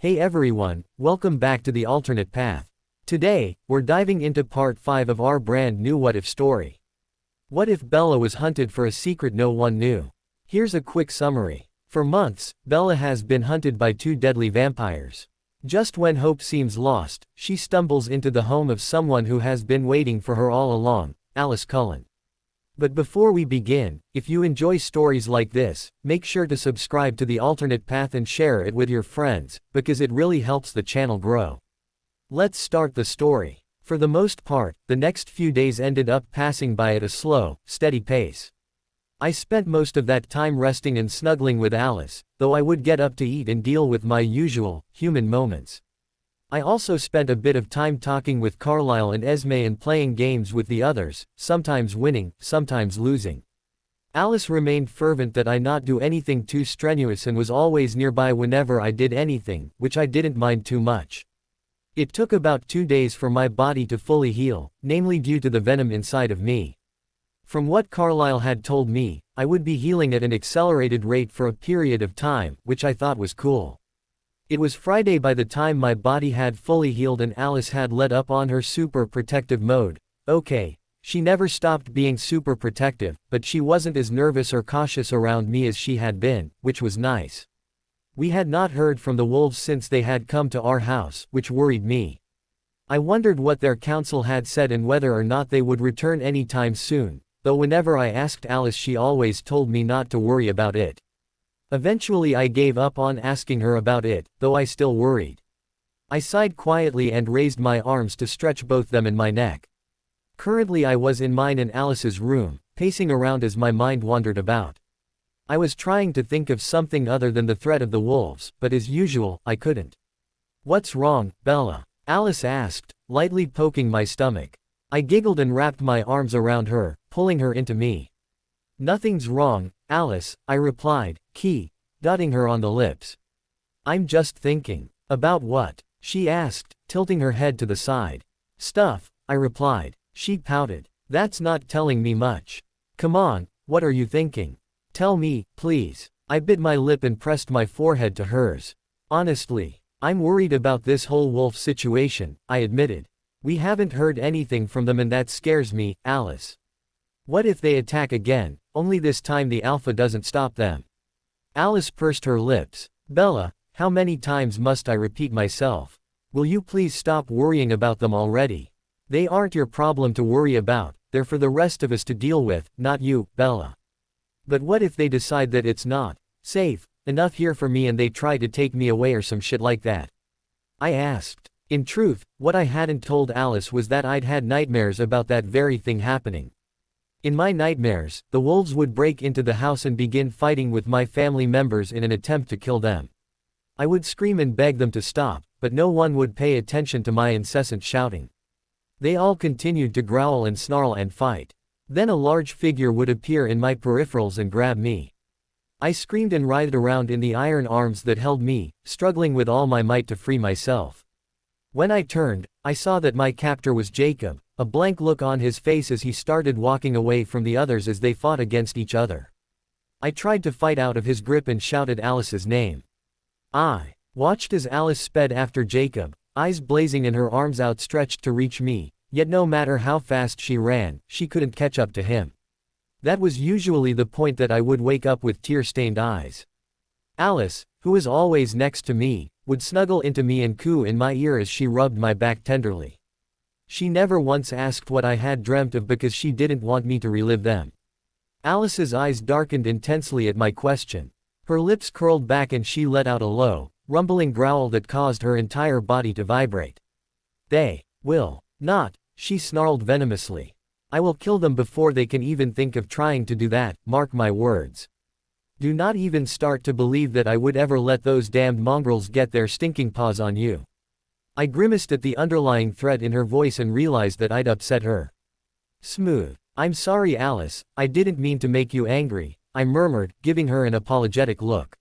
Hey everyone, welcome back to the alternate path. Today, we're diving into part 5 of our brand new What If story. What if Bella was hunted for a secret no one knew? Here's a quick summary. For months, Bella has been hunted by two deadly vampires. Just when hope seems lost, she stumbles into the home of someone who has been waiting for her all along, Alice Cullen. But before we begin, if you enjoy stories like this, make sure to subscribe to the alternate path and share it with your friends, because it really helps the channel grow. Let's start the story. For the most part, the next few days ended up passing by at a slow, steady pace. I spent most of that time resting and snuggling with Alice, though I would get up to eat and deal with my usual, human moments. I also spent a bit of time talking with Carlisle and Esme and playing games with the others, sometimes winning, sometimes losing. Alice remained fervent that I not do anything too strenuous and was always nearby whenever I did anything, which I didn't mind too much. It took about 2 days for my body to fully heal, namely due to the venom inside of me. From what Carlisle had told me, I would be healing at an accelerated rate for a period of time, which I thought was cool. It was Friday by the time my body had fully healed and Alice had let up on her super protective mode. Okay, she never stopped being super protective, but she wasn't as nervous or cautious around me as she had been, which was nice. We had not heard from the wolves since they had come to our house, which worried me. I wondered what their council had said and whether or not they would return anytime soon, though whenever I asked Alice she always told me not to worry about it. Eventually I gave up on asking her about it, though I still worried. I sighed quietly and raised my arms to stretch both them and my neck. Currently I was in mine and Alice's room, pacing around as my mind wandered about. I was trying to think of something other than the threat of the wolves, but as usual, I couldn't. "What's wrong, Bella?" Alice asked, lightly poking my stomach. I giggled and wrapped my arms around her, pulling her into me. "Nothing's wrong, Alice," I replied, dotting her on the lips. "I'm just thinking." "About what?" she asked, tilting her head to the side. "Stuff," I replied. She pouted. "That's not telling me much." "Come on, what are you thinking? Tell me, please." I bit my lip and pressed my forehead to hers. "Honestly, I'm worried about this whole wolf situation," I admitted. "We haven't heard anything from them and that scares me, Alice. What if they attack again, only this time the alpha doesn't stop them?" Alice pursed her lips. "Bella, how many times must I repeat myself? Will you please stop worrying about them already? They aren't your problem to worry about, they're for the rest of us to deal with, not you, Bella." "But what if they decide that it's not safe enough here for me and they try to take me away or some shit like that?" I asked. In truth, what I hadn't told Alice was that I'd had nightmares about that very thing happening. In my nightmares, the wolves would break into the house and begin fighting with my family members in an attempt to kill them. I would scream and beg them to stop, but no one would pay attention to my incessant shouting. They all continued to growl and snarl and fight. Then a large figure would appear in my peripherals and grab me. I screamed and writhed around in the iron arms that held me, struggling with all my might to free myself. When I turned, I saw that my captor was Jacob, a blank look on his face as he started walking away from the others as they fought against each other. I tried to fight out of his grip and shouted Alice's name. I watched as Alice sped after Jacob, eyes blazing and her arms outstretched to reach me, yet no matter how fast she ran, she couldn't catch up to him. That was usually the point that I would wake up with tear-stained eyes. Alice, who was always next to me, would snuggle into me and coo in my ear as she rubbed my back tenderly. She never once asked what I had dreamt of because she didn't want me to relive them. Alice's eyes darkened intensely at my question. Her lips curled back and she let out a low, rumbling growl that caused her entire body to vibrate. "They will not," she snarled venomously. "I will kill them before they can even think of trying to do that, mark my words. Do not even start to believe that I would ever let those damned mongrels get their stinking paws on you." I grimaced at the underlying threat in her voice and realized that I'd upset her. "Smooth. I'm sorry Alice, I didn't mean to make you angry," I murmured, giving her an apologetic look.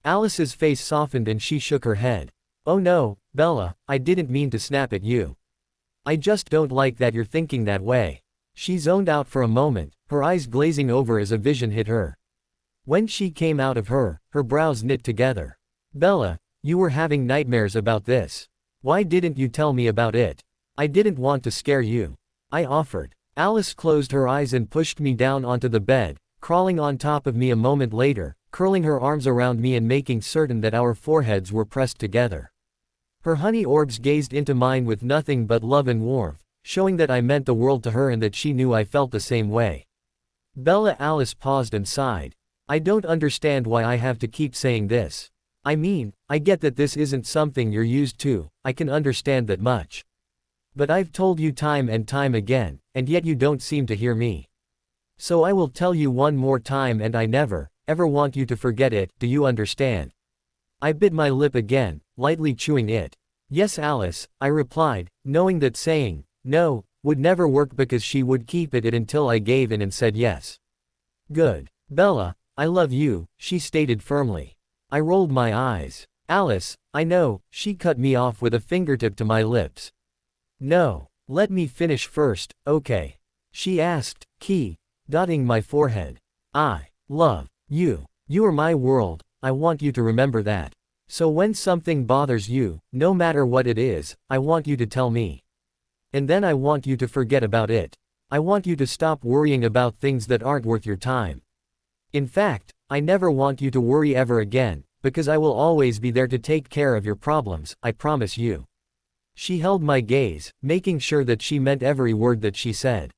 Alice's face softened and she shook her head. "Oh no, Bella, I didn't mean to snap at you. I just don't like that you're thinking that way." She zoned out for a moment, her eyes glazing over as a vision hit her. When she came out of her brows knit together. "Bella, You were having nightmares about this. Why didn't you tell me about it? I didn't want to scare you. I offered. Alice closed her eyes and pushed me down onto the bed, crawling on top of me a moment later, curling her arms around me and making certain that our foreheads were pressed together. Her honey orbs gazed into mine with nothing but love and warmth, showing that I meant the world to her and that she knew I felt the same way. Bella. Alice paused and sighed. I don't understand why I have to keep saying this. I mean, I get that this isn't something you're used to, I can understand that much. But I've told you time and time again, and yet you don't seem to hear me. So I will tell you one more time, and I never, ever want you to forget it, do you understand? I bit my lip again, lightly chewing it. Yes, Alice, I replied, knowing that saying no would never work because she would keep it until I gave in and said yes. Good. Bella, I love you, she stated firmly. I rolled my eyes. Alice, I know, she cut me off with a fingertip to my lips. No. Let me finish first, okay? She asked, dotting my forehead. I love you. You are my world, I want you to remember that. So when something bothers you, no matter what it is, I want you to tell me. And then I want you to forget about it. I want you to stop worrying about things that aren't worth your time. In fact, I never want you to worry ever again, because I will always be there to take care of your problems, I promise you. She held my gaze, making sure that she meant every word that she said.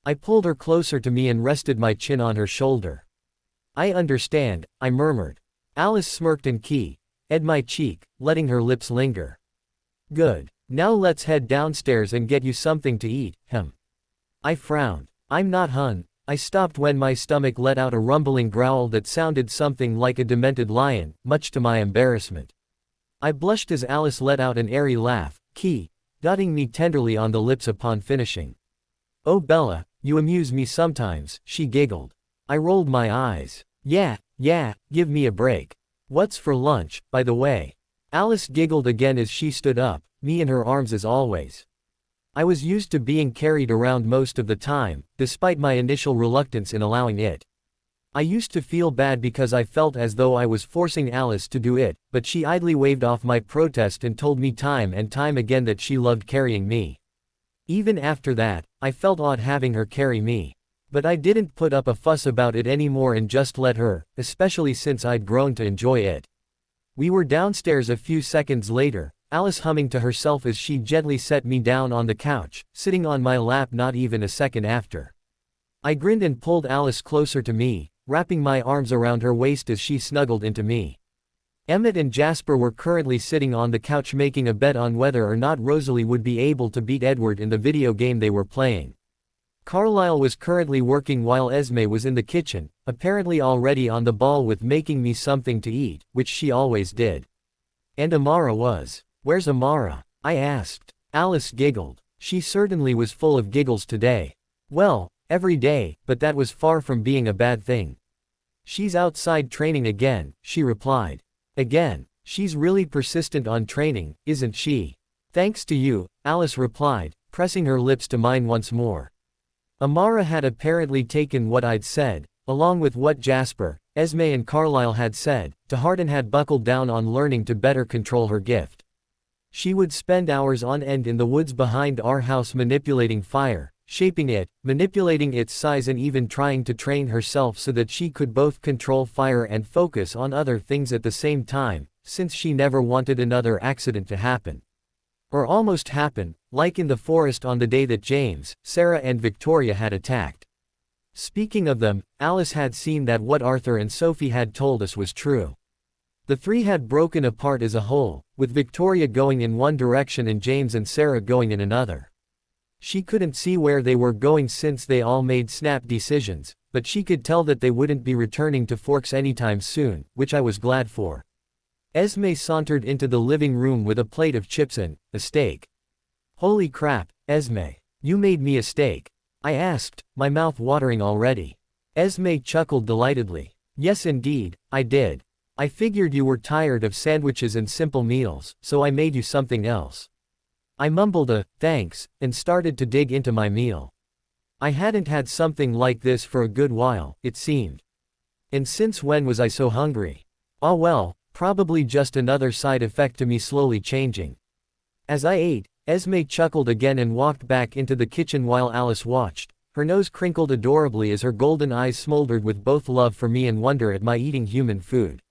I pulled her closer to me and rested my chin on her shoulder. I understand, I murmured. Alice smirked and kissed my cheek, letting her lips linger. Good. Now let's head downstairs and get you something to eat, I frowned. I'm not hungry. I stopped when my stomach let out a rumbling growl that sounded something like a demented lion, much to my embarrassment. I blushed as Alice let out an airy laugh, dotting me tenderly on the lips upon finishing. Oh Bella, you amuse me sometimes, she giggled. I rolled my eyes. Yeah, give me a break. What's for lunch, by the way? Alice giggled again as she stood up, me in her arms as always. I was used to being carried around most of the time, despite my initial reluctance in allowing it. I used to feel bad because I felt as though I was forcing Alice to do it, but she idly waved off my protest and told me time and time again that she loved carrying me. Even after that, I felt odd having her carry me. But I didn't put up a fuss about it anymore and just let her, especially since I'd grown to enjoy it. We were downstairs a few seconds later, Alice humming to herself as she gently set me down on the couch, sitting on my lap not even a second after. I grinned and pulled Alice closer to me, wrapping my arms around her waist as she snuggled into me. Emmett and Jasper were currently sitting on the couch making a bet on whether or not Rosalie would be able to beat Edward in the video game they were playing. Carlisle was currently working while Esme was in the kitchen, apparently already on the ball with making me something to eat, which she always did. And Amara was. Where's Amara? I asked. Alice giggled. She certainly was full of giggles today. Well, every day, but that was far from being a bad thing. She's outside training again, she replied. Again, she's really persistent on training, isn't she? Thanks to you, Alice replied, pressing her lips to mine once more. Amara had apparently taken what I'd said, along with what Jasper, Esme and Carlisle had said, to heart and had buckled down on learning to better control her gift. She would spend hours on end in the woods behind our house manipulating fire, shaping it, manipulating its size and even trying to train herself so that she could both control fire and focus on other things at the same time, since she never wanted another accident to happen. Or almost happen, like in the forest on the day that James, Sarah and Victoria had attacked. Speaking of them, Alice had seen that what Arthur and Sophie had told us was true. The three had broken apart as a whole, with Victoria going in one direction and James and Sarah going in another. She couldn't see where they were going since they all made snap decisions, but she could tell that they wouldn't be returning to Forks anytime soon, which I was glad for. Esme sauntered into the living room with a plate of chips and a steak. Holy crap, Esme. You made me a steak? I asked, my mouth watering already. Esme chuckled delightedly. Yes indeed, I did. I figured you were tired of sandwiches and simple meals, so I made you something else. I mumbled a thanks, and started to dig into my meal. I hadn't had something like this for a good while, it seemed. And since when was I so hungry? Ah well, Probably just another side effect to me slowly changing. As I ate, Esme chuckled again and walked back into the kitchen while Alice watched. Her nose crinkled adorably as her golden eyes smoldered with both love for me and wonder at my eating human food.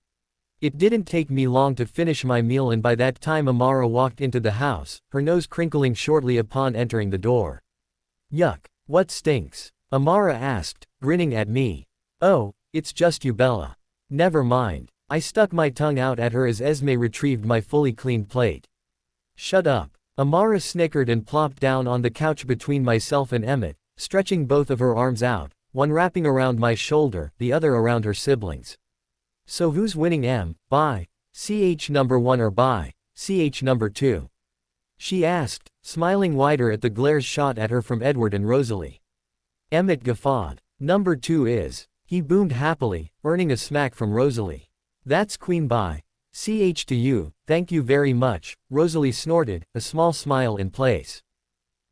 It didn't take me long to finish my meal, and by that time Amara walked into the house, her nose crinkling shortly upon entering the door. "Yuck, what stinks?" Amara asked, grinning at me. "Oh, it's just you, Bella. Never mind." I stuck my tongue out at her as Esme retrieved my fully cleaned plate. "Shut up." Amara snickered and plopped down on the couch between myself and Emmett, stretching both of her arms out, one wrapping around my shoulder, the other around her siblings. "So who's winning, by CH number 1 or by CH number 2? She asked, smiling wider at the glares shot at her from Edward and Rosalie. Emmett guffawed. "Number 2 is," he boomed happily, earning a smack from Rosalie. "That's Queen by CH to you, thank you very much," Rosalie snorted, a small smile in place.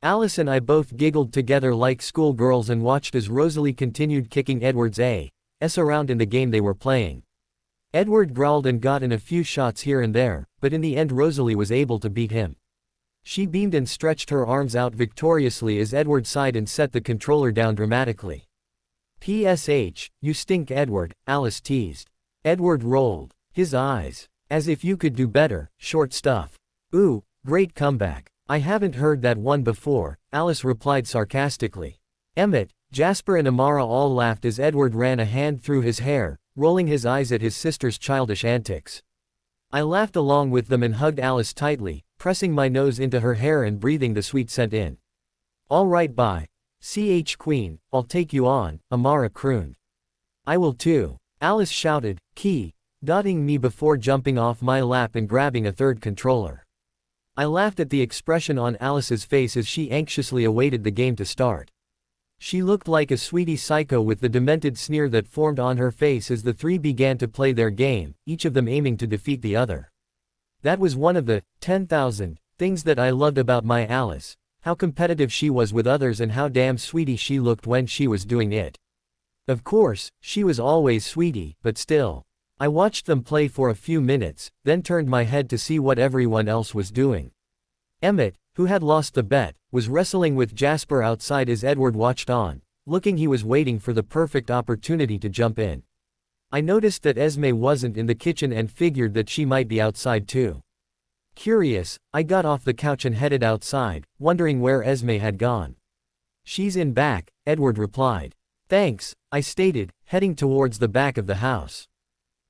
Alice and I both giggled together like schoolgirls and watched as Rosalie continued kicking Edward's ass around in the game they were playing. Edward growled and got in a few shots here and there, but in the end Rosalie was able to beat him. She beamed and stretched her arms out victoriously as Edward sighed and set the controller down dramatically. "PSH, you stink, Edward," Alice teased. Edward rolled his eyes. "As if you could do better, short stuff." "Ooh, great comeback. I haven't heard that one before," Alice replied sarcastically. Emmett, Jasper and Amara all laughed as Edward ran a hand through his hair, rolling his eyes at his sister's childish antics. I laughed along with them and hugged Alice tightly, pressing my nose into her hair and breathing the sweet scent in. "All right, bye. CH Queen, I'll take you on," Amara crooned. "I will too," Alice shouted, dotting me before jumping off my lap and grabbing a third controller. I laughed at the expression on Alice's face as she anxiously awaited the game to start. She looked like a sweetie psycho with the demented sneer that formed on her face as the three began to play their game, each of them aiming to defeat the other. That was one of the 10,000 things that I loved about my Alice, how competitive she was with others and how damn sweetie she looked when she was doing it. Of course, she was always sweetie, but still. I watched them play for a few minutes, then turned my head to see what everyone else was doing. Emmett, who had lost the bet, was wrestling with Jasper outside as Edward watched on, looking he was waiting for the perfect opportunity to jump in. I noticed that Esme wasn't in the kitchen and figured that she might be outside too. Curious, I got off the couch and headed outside, wondering where Esme had gone. "She's in back," Edward replied. "Thanks," I stated, heading towards the back of the house.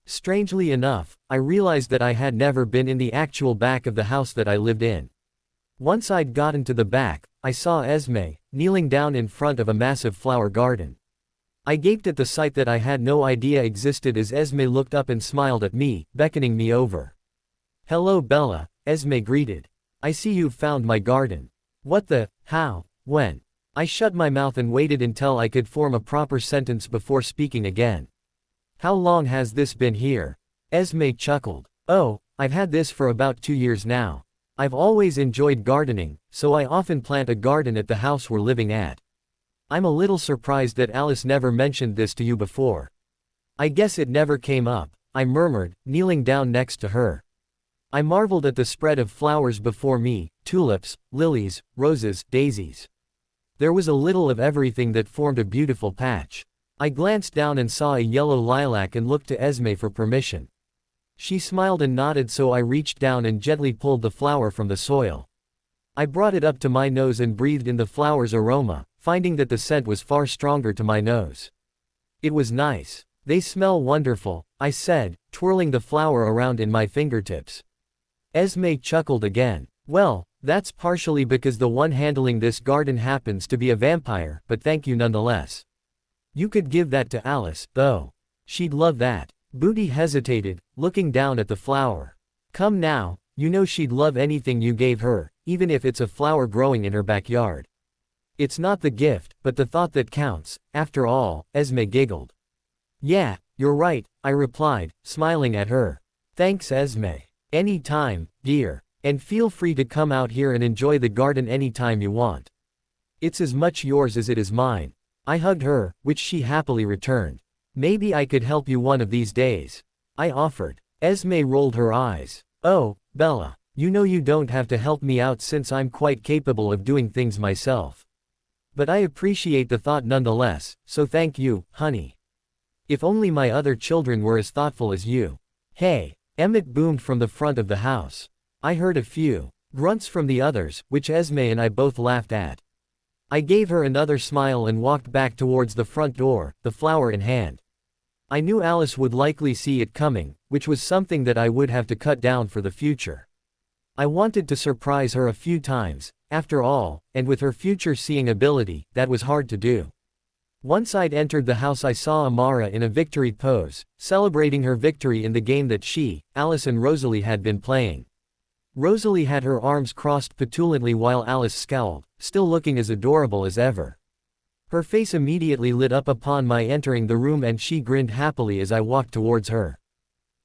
Strangely enough, I realized that I had never been in the actual back of the house that I lived in. Once I'd gotten to the back, I saw Esme, kneeling down in front of a massive flower garden. I gaped at the sight that I had no idea existed as Esme looked up and smiled at me, beckoning me over. "Hello Bella," Esme greeted. "I see you've found my garden." "What the, how, when?" I shut my mouth and waited until I could form a proper sentence before speaking again. "How long has this been here?" Esme chuckled. "Oh, I've had this for about 2 years now. I've always enjoyed gardening, so I often plant a garden at the house we're living at." "I'm a little surprised that Alice never mentioned this to you before." "I guess it never came up," I murmured, kneeling down next to her. I marveled at the spread of flowers before me, tulips, lilies, roses, daisies. There was a little of everything that formed a beautiful patch. I glanced down and saw a yellow lilac and looked to Esme for permission. She smiled and nodded, so I reached down and gently pulled the flower from the soil. I brought it up to my nose and breathed in the flower's aroma, finding that the scent was far stronger to my nose. It was nice. "They smell wonderful," I said, twirling the flower around in my fingertips. Esme chuckled again. "Well, that's partially because the one handling this garden happens to be a vampire, but thank you nonetheless. You could give that to Alice, though. She'd love that." Booty hesitated, looking down at the flower. "Come now, you know she'd love anything you gave her, even if it's a flower growing in her backyard. It's not the gift, but the thought that counts, after all," Esme giggled. "Yeah, you're right," I replied, smiling at her. "Thanks Esme. Any time, dear. And feel free to come out here and enjoy the garden anytime you want. It's as much yours as it is mine." I hugged her, which she happily returned. "Maybe I could help you one of these days," I offered. Esme rolled her eyes. Oh, Bella, you know you don't have to help me out since I'm quite capable of doing things myself. But I appreciate the thought nonetheless, so thank you, honey. If only my other children were as thoughtful as you. Hey, Emmett boomed from the front of the house. I heard a few grunts from the others, which Esme and I both laughed at. I gave her another smile and walked back towards the front door, the flower in hand. I knew Alice would likely see it coming, which was something that I would have to cut down for the future. I wanted to surprise her a few times, after all, and with her future seeing ability, that was hard to do. Once I'd entered the house I saw Amara in a victory pose, celebrating her victory in the game that she, Alice and Rosalie had been playing. Rosalie had her arms crossed petulantly while Alice scowled, still looking as adorable as ever. Her face immediately lit up upon my entering the room and she grinned happily as I walked towards her.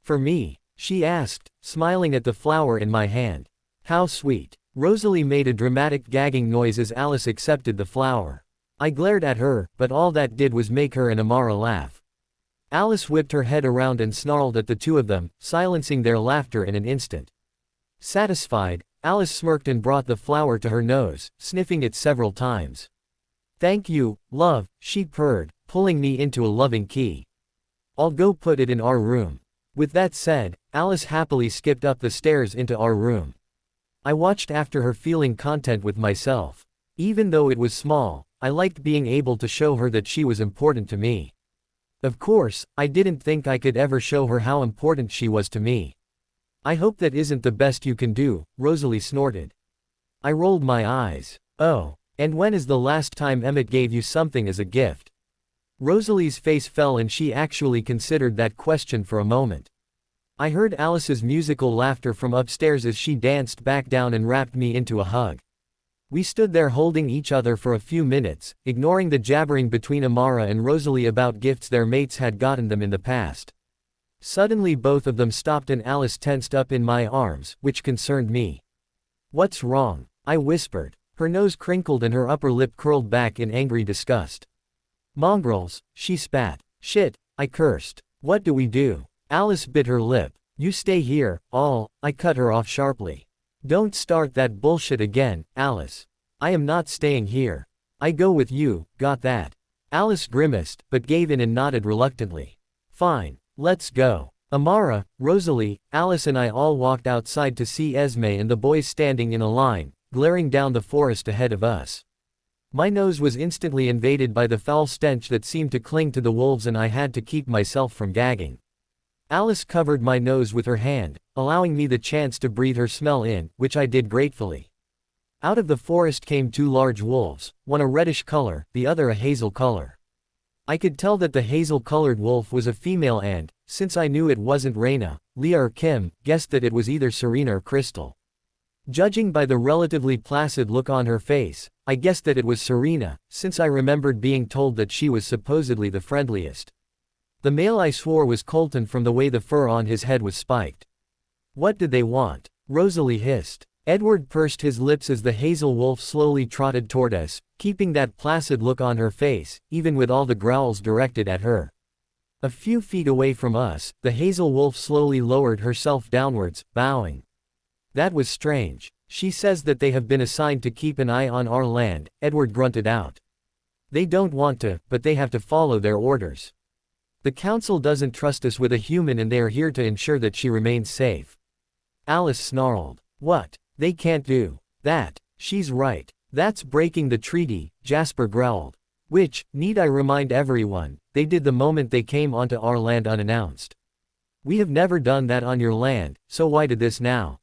For me? She asked, smiling at the flower in my hand. How sweet. Rosalie made a dramatic gagging noise as Alice accepted the flower. I glared at her, but all that did was make her and Amara laugh. Alice whipped her head around and snarled at the two of them, silencing their laughter in an instant. Satisfied, Alice smirked and brought the flower to her nose, sniffing it several times. Thank you, love, she purred, pulling me into a loving key. I'll go put it in our room. With that said, Alice happily skipped up the stairs into our room. I watched after her feeling content with myself. Even though it was small, I liked being able to show her that she was important to me. Of course, I didn't think I could ever show her how important she was to me. I hope that isn't the best you can do, Rosalie snorted. I rolled my eyes. Oh. And when is the last time Emmett gave you something as a gift? Rosalie's face fell and she actually considered that question for a moment. I heard Alice's musical laughter from upstairs as she danced back down and wrapped me into a hug. We stood there holding each other for a few minutes, ignoring the jabbering between Amara and Rosalie about gifts their mates had gotten them in the past. Suddenly both of them stopped and Alice tensed up in my arms, which concerned me. What's wrong? I whispered. Her nose crinkled and her upper lip curled back in angry disgust. Mongrels, she spat. Shit, I cursed. What do we do? Alice bit her lip. You stay here, I cut her off sharply. Don't start that bullshit again, Alice. I am not staying here. I go with you, got that? Alice grimaced, but gave in and nodded reluctantly. Fine, let's go. Amara, Rosalie, Alice and I all walked outside to see Esme and the boys standing in a line, glaring down the forest ahead of us. My nose was instantly invaded by the foul stench that seemed to cling to the wolves and I had to keep myself from gagging. Alice covered my nose with her hand, allowing me the chance to breathe her smell in, which I did gratefully. Out of the forest came two large wolves, one a reddish color, the other a hazel color. I could tell that the hazel-colored wolf was a female and, since I knew it wasn't Raina, Leah or Kim, guessed that it was either Serena or Crystal. Judging by the relatively placid look on her face, I guessed that it was Serena, since I remembered being told that she was supposedly the friendliest. The male I swore was Cullen from the way the fur on his head was spiked. What did they want? Rosalie hissed. Edward pursed his lips as the hazel wolf slowly trotted toward us, keeping that placid look on her face, even with all the growls directed at her. A few feet away from us, the hazel wolf slowly lowered herself downwards, bowing. That was strange. She says that they have been assigned to keep an eye on our land, Edward grunted out. They don't want to, but they have to follow their orders. The council doesn't trust us with a human and they are here to ensure that she remains safe. Alice snarled. What? They can't do that. She's right. That's breaking the treaty, Jasper growled. Which, need I remind everyone, they did the moment they came onto our land unannounced. We have never done that on your land, so why did this now?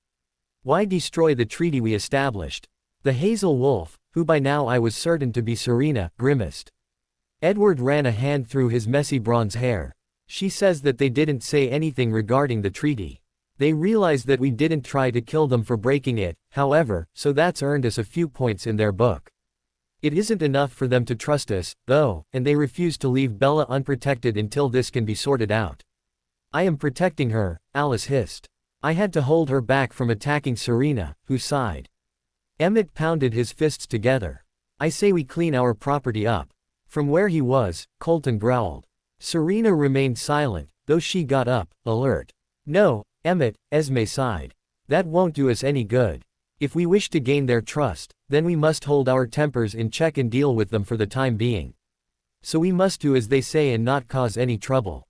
Why destroy the treaty we established? The hazel wolf, who by now I was certain to be Serena, grimaced. Edward ran a hand through his messy bronze hair. She says that they didn't say anything regarding the treaty. They realized that we didn't try to kill them for breaking it, however, so that's earned us a few points in their book. It isn't enough for them to trust us, though, and they refuse to leave Bella unprotected until this can be sorted out. I am protecting her, Alice hissed. I had to hold her back from attacking Serena, who sighed. Emmett pounded his fists together. I say we clean our property up. From where he was, Cullen growled. Serena remained silent, though she got up, alert. No, Emmett, Esme sighed. That won't do us any good. If we wish to gain their trust, then we must hold our tempers in check and deal with them for the time being. So we must do as they say and not cause any trouble.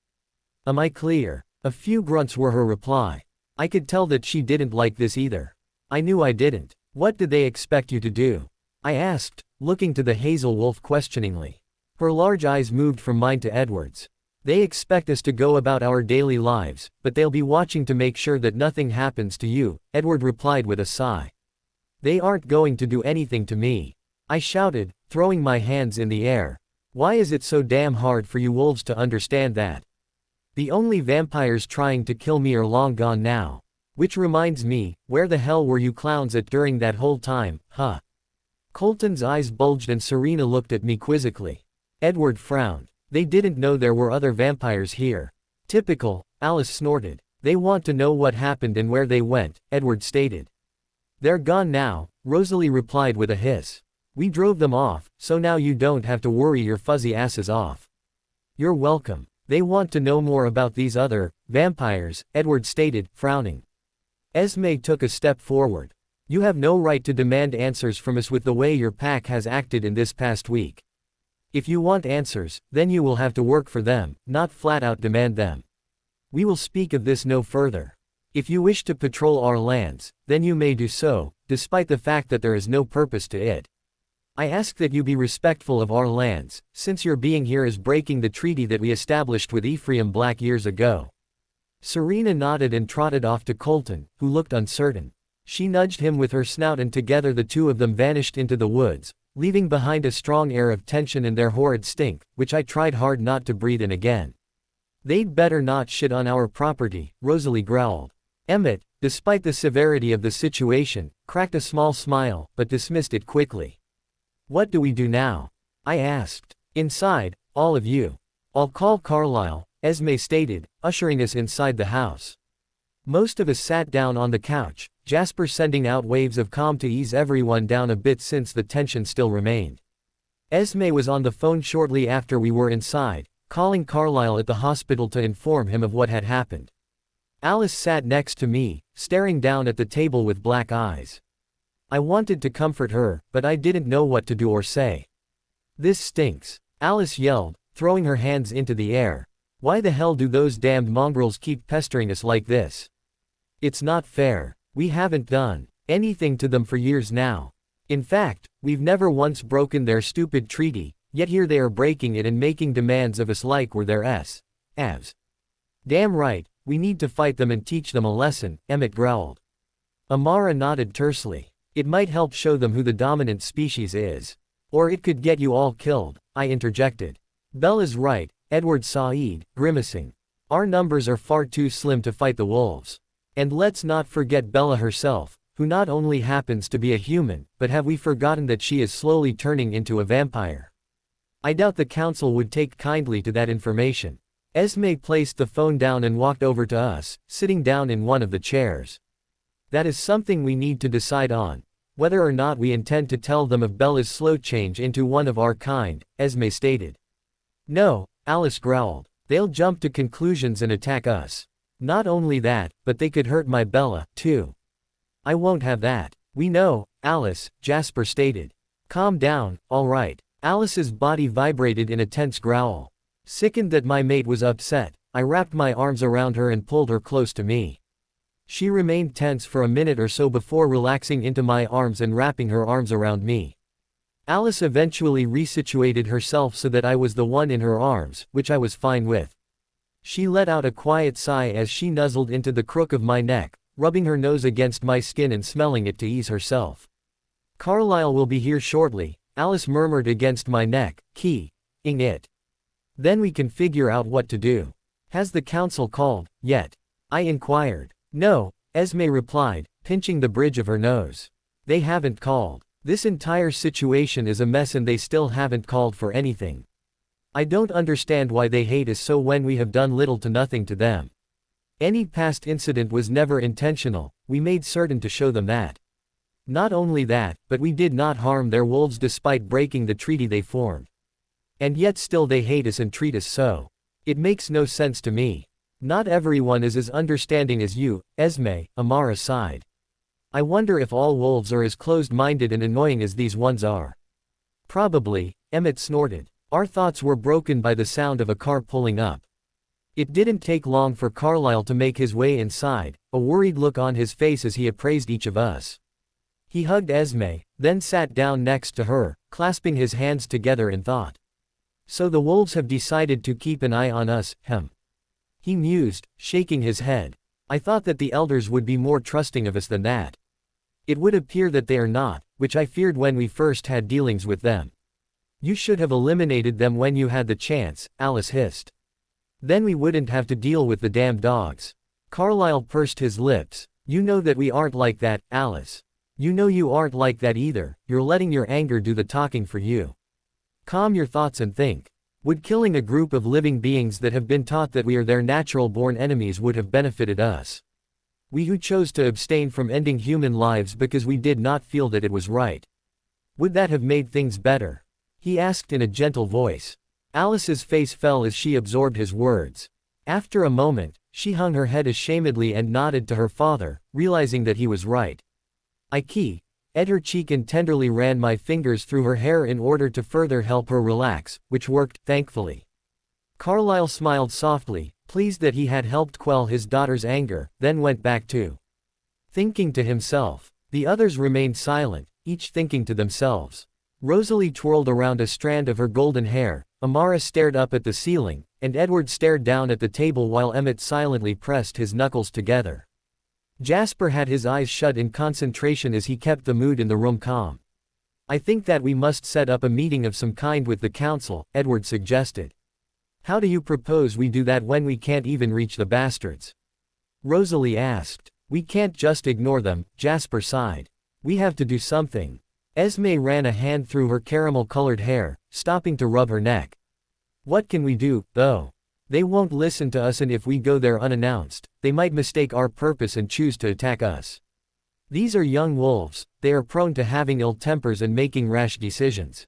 Am I clear? A few grunts were her reply. I could tell that she didn't like this either. I knew I didn't. What did they expect you to do? I asked, looking to the Hazel Wolf questioningly. Her large eyes moved from mine to Edward's. They expect us to go about our daily lives, but they'll be watching to make sure that nothing happens to you, Edward replied with a sigh. They aren't going to do anything to me. I shouted, throwing my hands in the air. Why is it so damn hard for you wolves to understand that? The only vampires trying to kill me are long gone now. Which reminds me, where the hell were you clowns at during that whole time, huh? Colton's eyes bulged and Serena looked at me quizzically. Edward frowned. They didn't know there were other vampires here. Typical, Alice snorted. They want to know what happened and where they went, Edward stated. They're gone now, Rosalie replied with a hiss. We drove them off, so now you don't have to worry your fuzzy asses off. You're welcome. They want to know more about these other vampires, Edward stated, frowning. Esme took a step forward. You have no right to demand answers from us with the way your pack has acted in this past week. If you want answers, then you will have to work for them, not flat out demand them. We will speak of this no further. If you wish to patrol our lands, then you may do so, despite the fact that there is no purpose to it. I ask that you be respectful of our lands, since your being here is breaking the treaty that we established with Ephraim Black years ago. Serena nodded and trotted off to Colton, who looked uncertain. She nudged him with her snout and together the two of them vanished into the woods, leaving behind a strong air of tension and their horrid stink, which I tried hard not to breathe in again. They'd better not shit on our property, Rosalie growled. Emmett, despite the severity of the situation, cracked a small smile, but dismissed it quickly. What do we do now? I asked. Inside, all of you. I'll call Carlisle, Esme stated, ushering us inside the house. Most of us sat down on the couch, Jasper sending out waves of calm to ease everyone down a bit since the tension still remained. Esme was on the phone shortly after we were inside, calling Carlisle at the hospital to inform him of what had happened. Alice sat next to me, staring down at the table with black eyes. I wanted to comfort her, but I didn't know what to do or say. This stinks, Alice yelled, throwing her hands into the air. Why the hell do those damned mongrels keep pestering us like this? It's not fair. We haven't done anything to them for years now. In fact, we've never once broken their stupid treaty, yet here they are breaking it and making demands of us like we're their avs. Damn right, we need to fight them and teach them a lesson, Emmett growled. Amara nodded tersely. It might help show them who the dominant species is. Or it could get you all killed, I interjected. Bella's right, Edward sighed, grimacing. Our numbers are far too slim to fight the wolves. And let's not forget Bella herself, who not only happens to be a human, but have we forgotten that she is slowly turning into a vampire? I doubt the council would take kindly to that information. Esme placed the phone down and walked over to us, sitting down in one of the chairs. That is something we need to decide on, whether or not we intend to tell them of Bella's slow change into one of our kind, Esme stated. No, Alice growled. They'll jump to conclusions and attack us. Not only that, but they could hurt my Bella, too. I won't have that. We know, Alice, Jasper stated. Calm down, all right. Alice's body vibrated in a tense growl. Sickened that my mate was upset, I wrapped my arms around her and pulled her close to me. She remained tense for a minute or so before relaxing into my arms and wrapping her arms around me. Alice eventually resituated herself so that I was the one in her arms, which I was fine with. She let out a quiet sigh as she nuzzled into the crook of my neck, rubbing her nose against my skin and smelling it to ease herself. Carlisle will be here shortly, Alice murmured against my neck, keying it. Then we can figure out what to do. Has the council called, yet? I inquired. No, Esme replied, pinching the bridge of her nose. They haven't called. This entire situation is a mess and they still haven't called for anything. I don't understand why they hate us so when we have done little to nothing to them. Any past incident was never intentional, we made certain to show them that. Not only that, but we did not harm their wolves despite breaking the treaty they formed. And yet still they hate us and treat us so. It makes no sense to me. Not everyone is as understanding as you, Esme, Amara sighed. I wonder if all wolves are as closed-minded and annoying as these ones are. Probably, Emmett snorted. Our thoughts were broken by the sound of a car pulling up. It didn't take long for Carlyle to make his way inside, a worried look on his face as he appraised each of us. He hugged Esme, then sat down next to her, clasping his hands together in thought. So the wolves have decided to keep an eye on us, He mused, shaking his head. I thought that the elders would be more trusting of us than that. It would appear that they are not, which I feared when we first had dealings with them. You should have eliminated them when you had the chance, Alice hissed. Then we wouldn't have to deal with the damned dogs. Carlyle pursed his lips. You know that we aren't like that, Alice. You know you aren't like that either, you're letting your anger do the talking for you. Calm your thoughts and think. Would killing a group of living beings that have been taught that we are their natural-born enemies would have benefited us? We who chose to abstain from ending human lives because we did not feel that it was right. Would that have made things better? He asked in a gentle voice. Alice's face fell as she absorbed his words. After a moment, she hung her head ashamedly and nodded to her father, realizing that he was right. I ed her cheek and tenderly ran my fingers through her hair in order to further help her relax, which worked, thankfully. Carlyle smiled softly, pleased that he had helped quell his daughter's anger, then went back to thinking to himself. The others remained silent, each thinking to themselves. Rosalie twirled around a strand of her golden hair, Amara stared up at the ceiling, and Edward stared down at the table while Emmett silently pressed his knuckles together. Jasper had his eyes shut in concentration as he kept the mood in the room calm. I think that we must set up a meeting of some kind with the council, Edward suggested. How do you propose we do that when we can't even reach the bastards? Rosalie asked. We can't just ignore them, Jasper sighed. We have to do something. Esme ran a hand through her caramel-colored hair, stopping to rub her neck. What can we do, though? They won't listen to us, and if we go there unannounced, they might mistake our purpose and choose to attack us. These are young wolves, they are prone to having ill tempers and making rash decisions.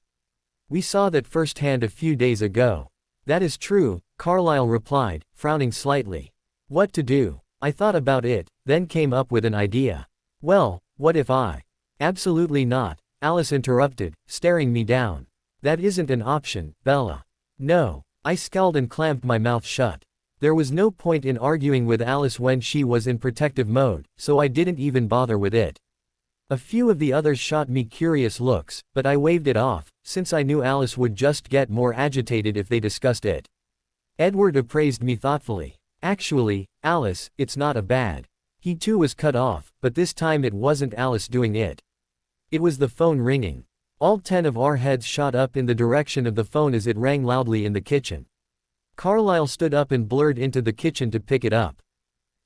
We saw that firsthand a few days ago. That is true, Carlyle replied, frowning slightly. What to do? I thought about it, then came up with an idea. Well, what if I? Absolutely not, Alice interrupted, staring me down. That isn't an option, Bella. No. I scowled and clamped my mouth shut. There was no point in arguing with Alice when she was in protective mode, so I didn't even bother with it. A few of the others shot me curious looks, but I waved it off, since I knew Alice would just get more agitated if they discussed it. Edward appraised me thoughtfully. Actually, Alice, it's not a bad. He too was cut off, but this time it wasn't Alice doing it. It was the phone ringing. All 10 of our heads shot up in the direction of the phone as it rang loudly in the kitchen. Carlyle stood up and blurred into the kitchen to pick it up.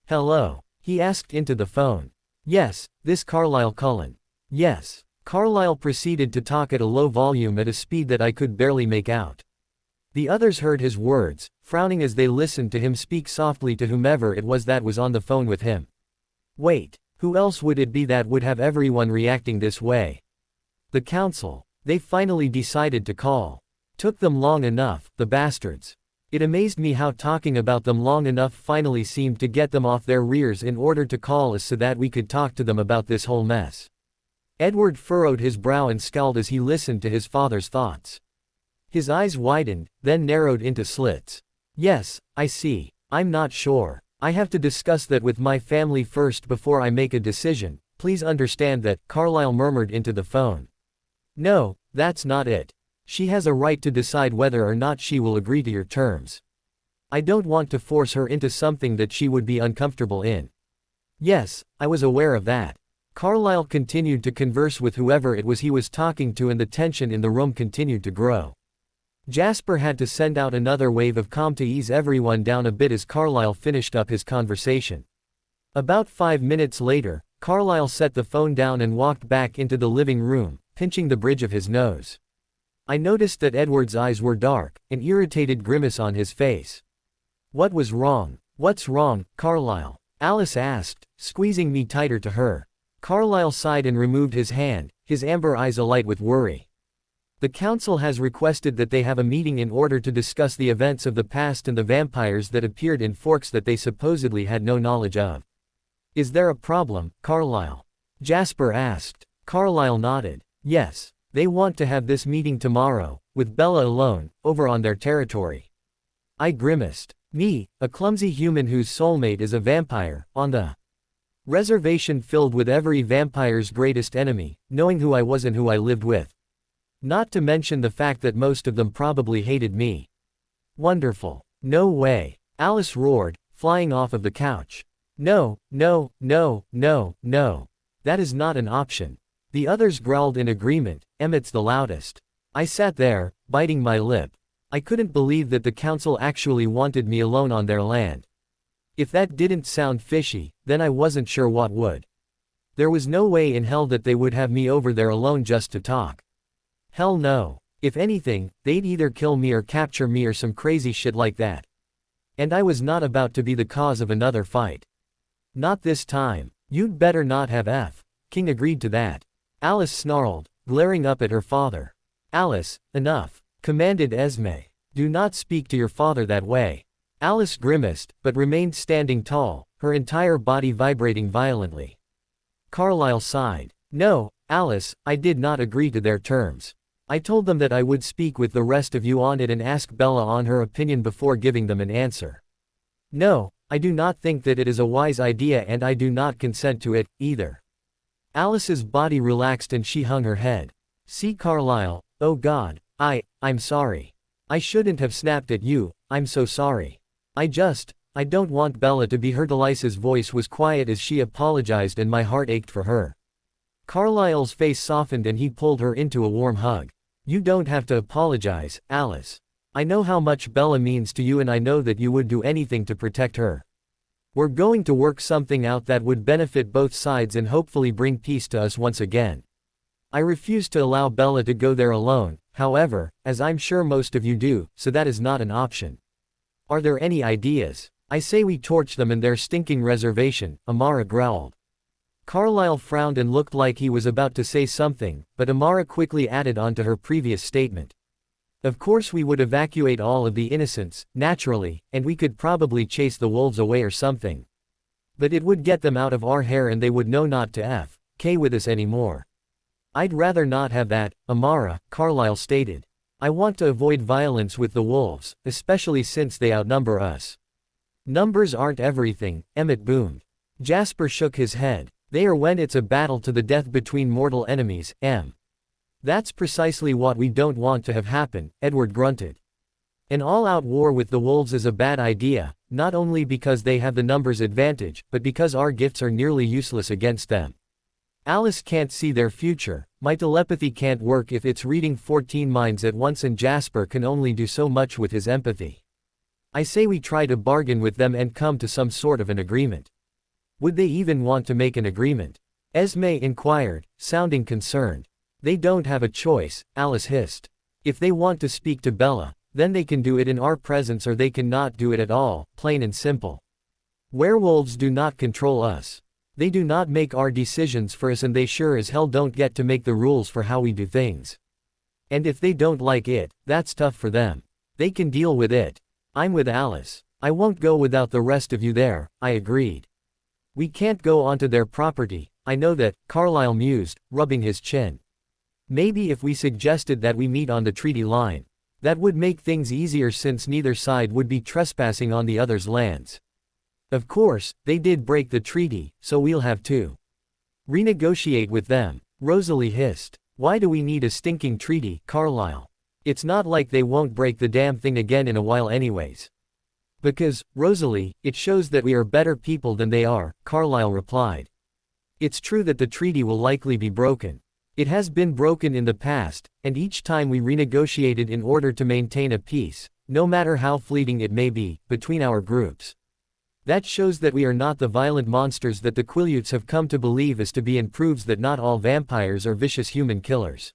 Hello? He asked into the phone. Yes, this Carlyle Cullen. Yes. Carlyle proceeded to talk at a low volume at a speed that I could barely make out. The others heard his words, frowning as they listened to him speak softly to whomever it was that was on the phone with him. Wait, who else would it be that would have everyone reacting this way? The council. They finally decided to call. Took them long enough, the bastards. It amazed me how talking about them long enough finally seemed to get them off their rears in order to call us so that we could talk to them about this whole mess. Edward furrowed his brow and scowled as he listened to his father's thoughts. His eyes widened, then narrowed into slits. Yes, I see. I'm not sure. I have to discuss that with my family first before I make a decision. Please understand that, Carlyle murmured into the phone. No, that's not it. She has a right to decide whether or not she will agree to your terms. I don't want to force her into something that she would be uncomfortable in. Yes, I was aware of that. Carlyle continued to converse with whoever it was he was talking to, and the tension in the room continued to grow. Jasper had to send out another wave of calm to ease everyone down a bit as Carlyle finished up his conversation. About 5 minutes later, Carlyle set the phone down and walked back into the living room, pinching the bridge of his nose. I noticed that Edward's eyes were dark, an irritated grimace on his face. What was wrong? What's wrong, Carlyle? Alice asked, squeezing me tighter to her. Carlyle sighed and removed his hand, his amber eyes alight with worry. The council has requested that they have a meeting in order to discuss the events of the past and the vampires that appeared in Forks that they supposedly had no knowledge of. Is there a problem, Carlisle? Jasper asked. Carlisle nodded. Yes. They want to have this meeting tomorrow, with Bella alone, over on their territory. I grimaced. Me, a clumsy human whose soulmate is a vampire, on the reservation filled with every vampire's greatest enemy, knowing who I was and who I lived with. Not to mention the fact that most of them probably hated me. Wonderful. No way. Alice roared, flying off of the couch. No, no, no, no, no. That is not an option. The others growled in agreement, Emmett's the loudest. I sat there, biting my lip. I couldn't believe that the council actually wanted me alone on their land. If that didn't sound fishy, then I wasn't sure what would. There was no way in hell that they would have me over there alone just to talk. Hell no. If anything, they'd either kill me or capture me or some crazy shit like that. And I was not about to be the cause of another fight. Not this time. You'd better not have F. King agreed to that. Alice snarled, glaring up at her father. Alice, enough, commanded Esme. Do not speak to your father that way. Alice grimaced, but remained standing tall, her entire body vibrating violently. Carlisle sighed. No, Alice, I did not agree to their terms. I told them that I would speak with the rest of you on it and ask Bella on her opinion before giving them an answer. No, I do not think that it is a wise idea and I do not consent to it, either. Alice's body relaxed and she hung her head. See Carlisle, oh God, I'm sorry. I shouldn't have snapped at you, I'm so sorry. I don't want Bella to be hurt. Elisa's voice was quiet as she apologized and my heart ached for her. Carlisle's face softened and he pulled her into a warm hug. You don't have to apologize, Alice. I know how much Bella means to you and I know that you would do anything to protect her. We're going to work something out that would benefit both sides and hopefully bring peace to us once again. I refuse to allow Bella to go there alone, however, as I'm sure most of you do, so that is not an option. Are there any ideas? I say we torch them and their stinking reservation, Amara growled. Carlisle frowned and looked like he was about to say something, but Amara quickly added on to her previous statement. Of course we would evacuate all of the innocents, naturally, and we could probably chase the wolves away or something. But it would get them out of our hair and they would know not to F.K. with us anymore. I'd rather not have that, Amara, Carlisle stated. I want to avoid violence with the wolves, especially since they outnumber us. Numbers aren't everything, Emmett boomed. Jasper shook his head. They are when it's a battle to the death between mortal enemies, M. That's precisely what we don't want to have happen, Edward grunted. An all-out war with the wolves is a bad idea, not only because they have the numbers advantage, but because our gifts are nearly useless against them. Alice can't see their future, my telepathy can't work if it's reading 14 minds at once and Jasper can only do so much with his empathy. I say we try to bargain with them and come to some sort of an agreement. Would they even want to make an agreement? Esme inquired, sounding concerned. They don't have a choice, Alice hissed. If they want to speak to Bella, then they can do it in our presence or they can not do it at all, plain and simple. Werewolves do not control us. They do not make our decisions for us and they sure as hell don't get to make the rules for how we do things. And if they don't like it, that's tough for them. They can deal with it. I'm with Alice. I won't go without the rest of you there, I agreed. We can't go onto their property, I know that, Carlisle mused, rubbing his chin. Maybe if we suggested that we meet on the treaty line. That would make things easier since neither side would be trespassing on the other's lands. Of course, they did break the treaty, so we'll have to renegotiate with them, Rosalie hissed. Why do we need a stinking treaty, Carlisle? It's not like they won't break the damn thing again in a while anyways. Because, Rosalie, it shows that we are better people than they are, Carlisle replied. It's true that the treaty will likely be broken. It has been broken in the past, and each time we renegotiated in order to maintain a peace, no matter how fleeting it may be, between our groups. That shows that we are not the violent monsters that the Quileutes have come to believe us to be and proves that not all vampires are vicious human killers.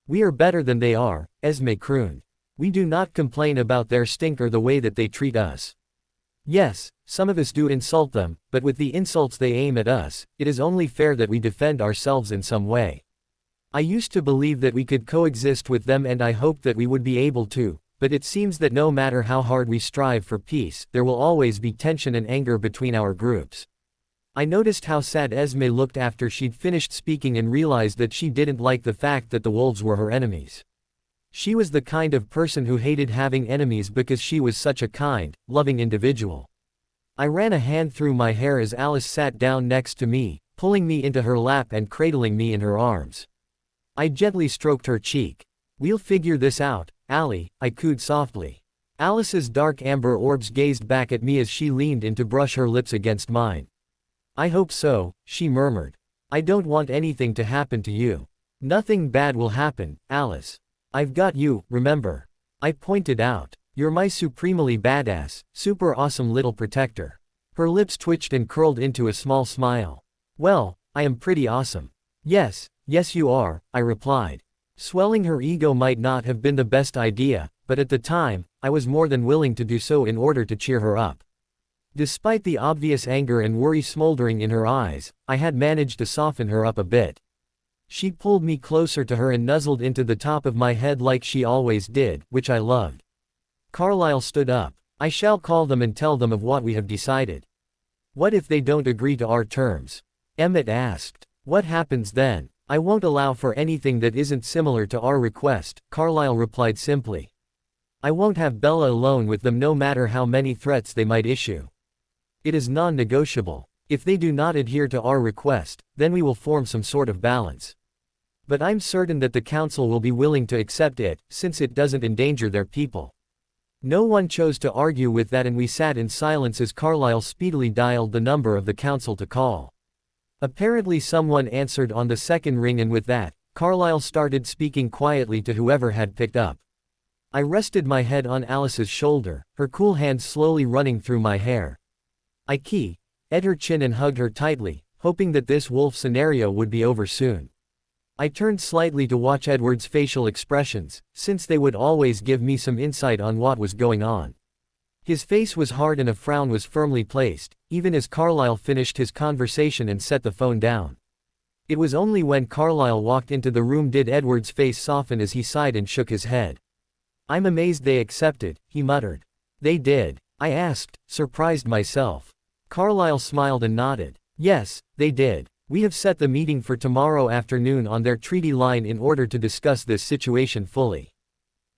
We are better than they are, Esme crooned. We do not complain about their stink or the way that they treat us. Yes, some of us do insult them, but with the insults they aim at us, it is only fair that we defend ourselves in some way. I used to believe that we could coexist with them, and I hoped that we would be able to, but it seems that no matter how hard we strive for peace, there will always be tension and anger between our groups. I noticed how sad Esme looked after she'd finished speaking and realized that she didn't like the fact that the wolves were her enemies. She was the kind of person who hated having enemies because she was such a kind, loving individual. I ran a hand through my hair as Alice sat down next to me, pulling me into her lap and cradling me in her arms. I gently stroked her cheek. "We'll figure this out, Allie," I cooed softly. Alice's dark amber orbs gazed back at me as she leaned in to brush her lips against mine. "I hope so," she murmured. "I don't want anything to happen to you." "Nothing bad will happen, Alice. I've got you, remember?" I pointed out. "You're my supremely badass, super awesome little protector." Her lips twitched and curled into a small smile. "Well, I am pretty awesome." "Yes, yes you are," I replied. Swelling her ego might not have been the best idea, but at the time, I was more than willing to do so in order to cheer her up. Despite the obvious anger and worry smoldering in her eyes, I had managed to soften her up a bit. She pulled me closer to her and nuzzled into the top of my head like she always did, which I loved. Carlyle stood up. "I shall call them and tell them of what we have decided." "What if they don't agree to our terms?" Emmett asked. "What happens then?" "I won't allow for anything that isn't similar to our request," Carlyle replied simply. "I won't have Bella alone with them no matter how many threats they might issue. It is non-negotiable. If they do not adhere to our request, then we will form some sort of balance. But I'm certain that the council will be willing to accept it, since it doesn't endanger their people." No one chose to argue with that, and we sat in silence as Carlyle speedily dialed the number of the council to call. Apparently someone answered on the second ring, and with that, Carlyle started speaking quietly to whoever had picked up. I rested my head on Alice's shoulder, her cool hand slowly running through my hair. I keyed her chin and hugged her tightly, hoping that this wolf scenario would be over soon. I turned slightly to watch Edward's facial expressions, since they would always give me some insight on what was going on. His face was hard and a frown was firmly placed, even as Carlyle finished his conversation and set the phone down. It was only when Carlyle walked into the room did Edward's face soften as he sighed and shook his head. "I'm amazed they accepted," he muttered. "They did?" I asked, surprised myself. Carlyle smiled and nodded. "Yes, they did. We have set the meeting for tomorrow afternoon on their treaty line in order to discuss this situation fully."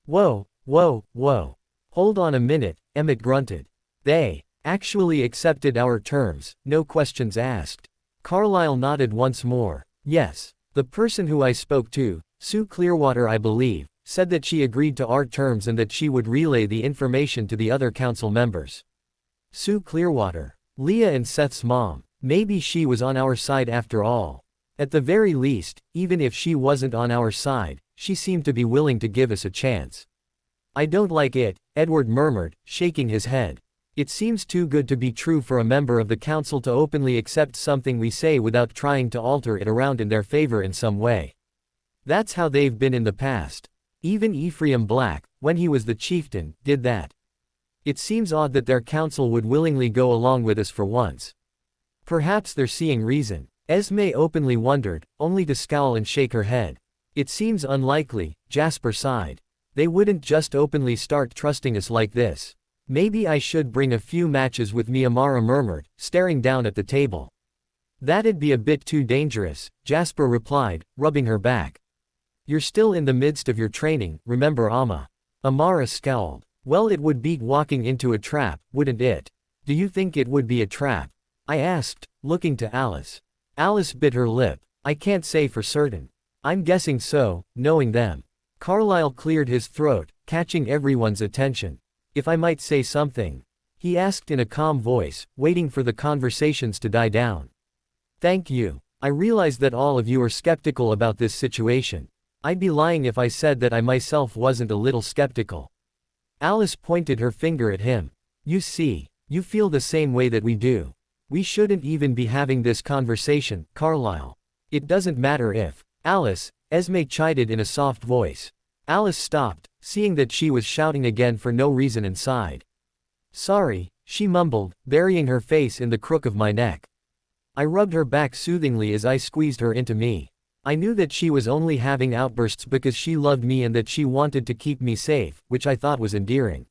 "Whoa, whoa, whoa. Hold on a minute," Emmett grunted. "They actually accepted our terms, no questions asked." Carlyle nodded once more. "Yes. The person who I spoke to, Sue Clearwater I believe, said that she agreed to our terms and that she would relay the information to the other council members." Sue Clearwater. Leah and Seth's mom. Maybe she was on our side after all. At the very least, even if she wasn't on our side, she seemed to be willing to give us a chance. "I don't like it," Edward murmured, shaking his head. "It seems too good to be true for a member of the council to openly accept something we say without trying to alter it around in their favor in some way. That's how they've been in the past. Even Ephraim Black, when he was the chieftain, did that. It seems odd that their council would willingly go along with us for once. Perhaps they're seeing reason." Esme openly wondered, only to scowl and shake her head. "It seems unlikely," Jasper sighed. "They wouldn't just openly start trusting us like this." "Maybe I should bring a few matches with me," Amara murmured, staring down at the table. "That'd be a bit too dangerous," Jasper replied, rubbing her back. "You're still in the midst of your training, remember Amma." Amara scowled. "Well, it would beat walking into a trap, wouldn't it?" "Do you think it would be a trap?" I asked, looking to Alice. Alice bit her lip. "I can't say for certain. I'm guessing so, knowing them." Carlyle cleared his throat, catching everyone's attention. "If I might say something?" he asked in a calm voice, waiting for the conversations to die down. "Thank you. I realize that all of you are skeptical about this situation. I'd be lying if I said that I myself wasn't a little skeptical." Alice pointed her finger at him. "You see, you feel the same way that we do. We shouldn't even be having this conversation, Carlyle." "It doesn't matter if." "Alice," Esme chided in a soft voice. Alice stopped, seeing that she was shouting again for no reason, and sighed. "Sorry," she mumbled, burying her face in the crook of my neck. I rubbed her back soothingly as I squeezed her into me. I knew that she was only having outbursts because she loved me and that she wanted to keep me safe, which I thought was endearing.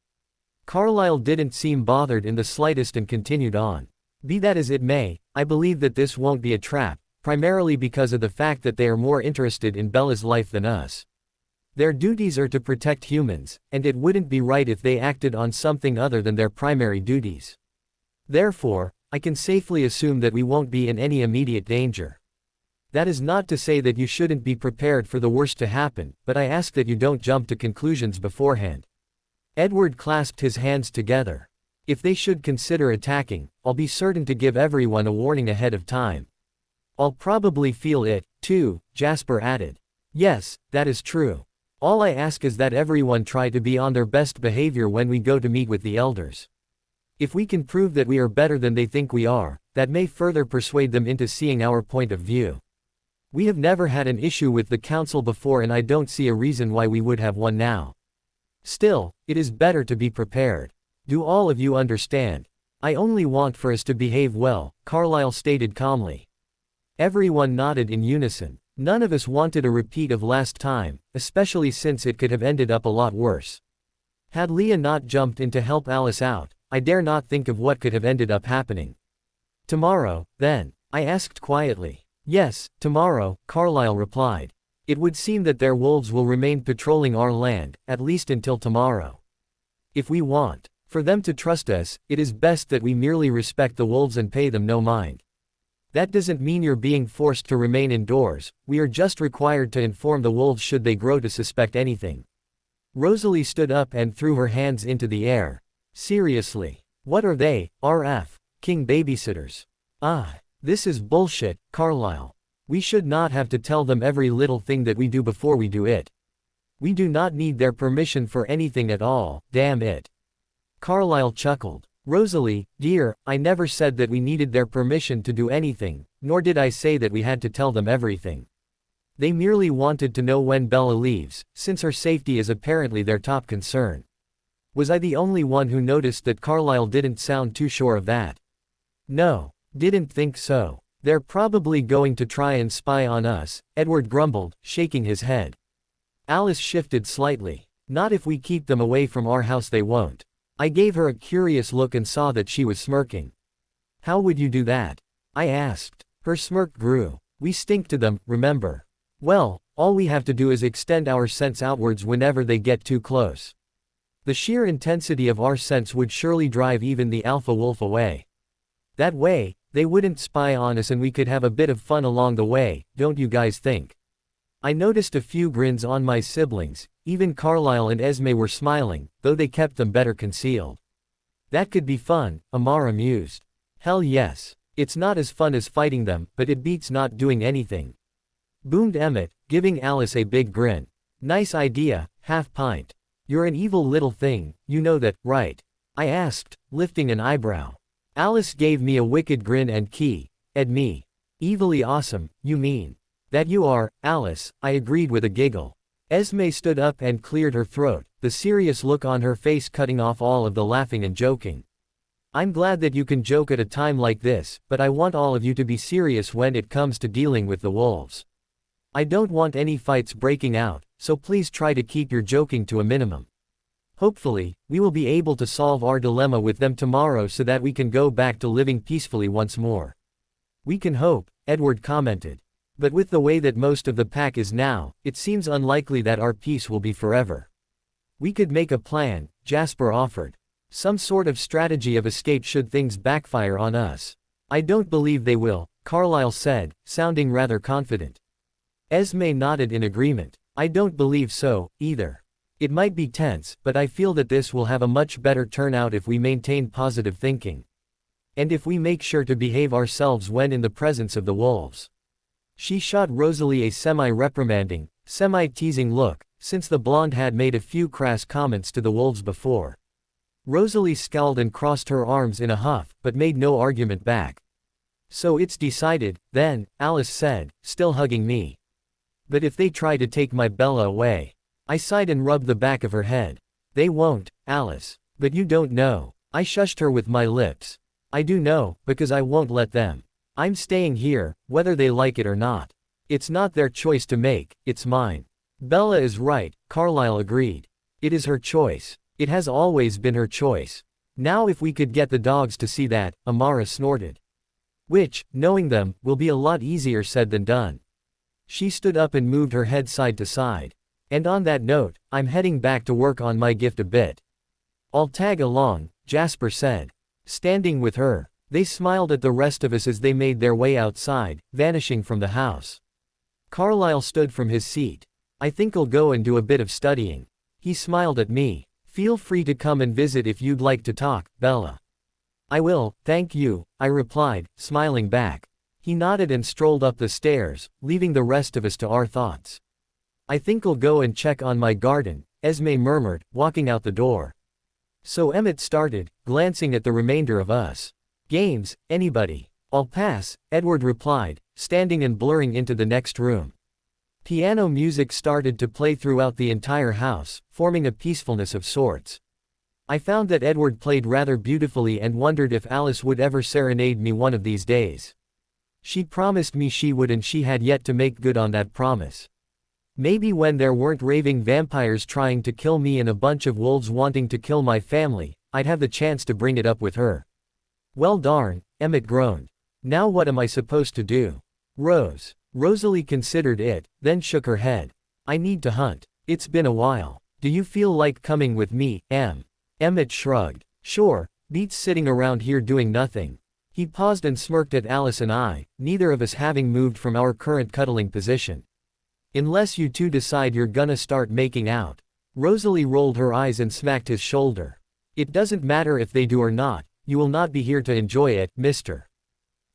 Carlyle didn't seem bothered in the slightest and continued on. Be that as it may, I believe that this won't be a trap, primarily because of the fact that they are more interested in Bella's life than us. Their duties are to protect humans, and it wouldn't be right if they acted on something other than their primary duties. Therefore, I can safely assume that we won't be in any immediate danger. That is not to say that you shouldn't be prepared for the worst to happen, but I ask that you don't jump to conclusions beforehand. Edward clasped his hands together. If they should consider attacking, I'll be certain to give everyone a warning ahead of time. I'll probably feel it, too, Jasper added. Yes, that is true. All I ask is that everyone try to be on their best behavior when we go to meet with the elders. If we can prove that we are better than they think we are, that may further persuade them into seeing our point of view. We have never had an issue with the council before and I don't see a reason why we would have one now. Still, it is better to be prepared. Do all of you understand? I only want for us to behave well, Carlyle stated calmly. Everyone nodded in unison. None of us wanted a repeat of last time, especially since it could have ended up a lot worse. Had Leah not jumped in to help Alice out, I dare not think of what could have ended up happening. Tomorrow, then? I asked quietly. Yes, tomorrow, Carlyle replied. It would seem that their wolves will remain patrolling our land, at least until tomorrow. If we want for them to trust us, it is best that we merely respect the wolves and pay them no mind. That doesn't mean you're being forced to remain indoors, we are just required to inform the wolves should they grow to suspect anything. Rosalie stood up and threw her hands into the air. Seriously. What are they, RF? King babysitters? Ah. This is bullshit, Carlyle. We should not have to tell them every little thing that we do before we do it. We do not need their permission for anything at all, damn it. Carlyle chuckled. Rosalie, dear, I never said that we needed their permission to do anything, nor did I say that we had to tell them everything. They merely wanted to know when Bella leaves, since her safety is apparently their top concern. Was I the only one who noticed that Carlyle didn't sound too sure of that? No. Didn't think so. They're probably going to try and spy on us, Edward grumbled, shaking his head. Alice shifted slightly. Not if we keep them away from our house they won't. I gave her a curious look and saw that she was smirking. How would you do that? I asked. Her smirk grew. We stink to them, remember? Well, all we have to do is extend our scents outwards whenever they get too close. The sheer intensity of our scents would surely drive even the alpha wolf away. That way, they wouldn't spy on us and we could have a bit of fun along the way, don't you guys think? I noticed a few grins on my siblings, even Carlyle and Esme were smiling, though they kept them better concealed. That could be fun, Amara mused. Hell yes. It's not as fun as fighting them, but it beats not doing anything. Boomed Emmett, giving Alice a big grin. Nice idea, half pint. You're an evil little thing, you know that, right? I asked, lifting an eyebrow. Alice gave me a wicked grin and me. Evilly awesome, you mean? That you are, Alice, I agreed with a giggle. Esme stood up and cleared her throat, the serious look on her face cutting off all of the laughing and joking. I'm glad that you can joke at a time like this, but I want all of you to be serious when it comes to dealing with the wolves. I don't want any fights breaking out, so please try to keep your joking to a minimum. Hopefully, we will be able to solve our dilemma with them tomorrow so that we can go back to living peacefully once more. We can hope, Edward commented. But with the way that most of the pack is now, it seems unlikely that our peace will be forever. We could make a plan, Jasper offered. Some sort of strategy of escape should things backfire on us. I don't believe they will, Carlyle said, sounding rather confident. Esme nodded in agreement. I don't believe so, either. It might be tense, but I feel that this will have a much better turnout if we maintain positive thinking. And if we make sure to behave ourselves when in the presence of the wolves. She shot Rosalie a semi-reprimanding, semi-teasing look, since the blonde had made a few crass comments to the wolves before. Rosalie scowled and crossed her arms in a huff, but made no argument back. So it's decided, then, Alice said, still hugging me. But if they try to take my Bella away. I sighed and rubbed the back of her head. They won't, Alice. But you don't know. I shushed her with my lips. I do know, because I won't let them. I'm staying here, whether they like it or not. It's not their choice to make, it's mine. Bella is right, Carlyle agreed. It is her choice. It has always been her choice. Now if we could get the dogs to see that, Amara snorted. Which, knowing them, will be a lot easier said than done. She stood up and moved her head side to side. And on that note, I'm heading back to work on my gift a bit. I'll tag along, Jasper said. Standing with her, they smiled at the rest of us as they made their way outside, vanishing from the house. Carlyle stood from his seat. I think I'll go and do a bit of studying. He smiled at me. Feel free to come and visit if you'd like to talk, Bella. I will, thank you, I replied, smiling back. He nodded and strolled up the stairs, leaving the rest of us to our thoughts. I think I'll go and check on my garden, Esme murmured, walking out the door. So Emmett started, glancing at the remainder of us. Games, anybody? I'll pass, Edward replied, standing and blurring into the next room. Piano music started to play throughout the entire house, forming a peacefulness of sorts. I found that Edward played rather beautifully and wondered if Alice would ever serenade me one of these days. She promised me she would, and she had yet to make good on that promise. Maybe when there weren't raving vampires trying to kill me and a bunch of wolves wanting to kill my family, I'd have the chance to bring it up with her. Well darn, Emmett groaned. Now what am I supposed to do? Rosalie considered it, then shook her head. I need to hunt. It's been a while. Do you feel like coming with me, Em? Emmett shrugged. Sure, beats sitting around here doing nothing. He paused and smirked at Alice and I, neither of us having moved from our current cuddling position. Unless you two decide you're gonna start making out. Rosalie rolled her eyes and smacked his shoulder. It doesn't matter if they do or not, you will not be here to enjoy it, mister.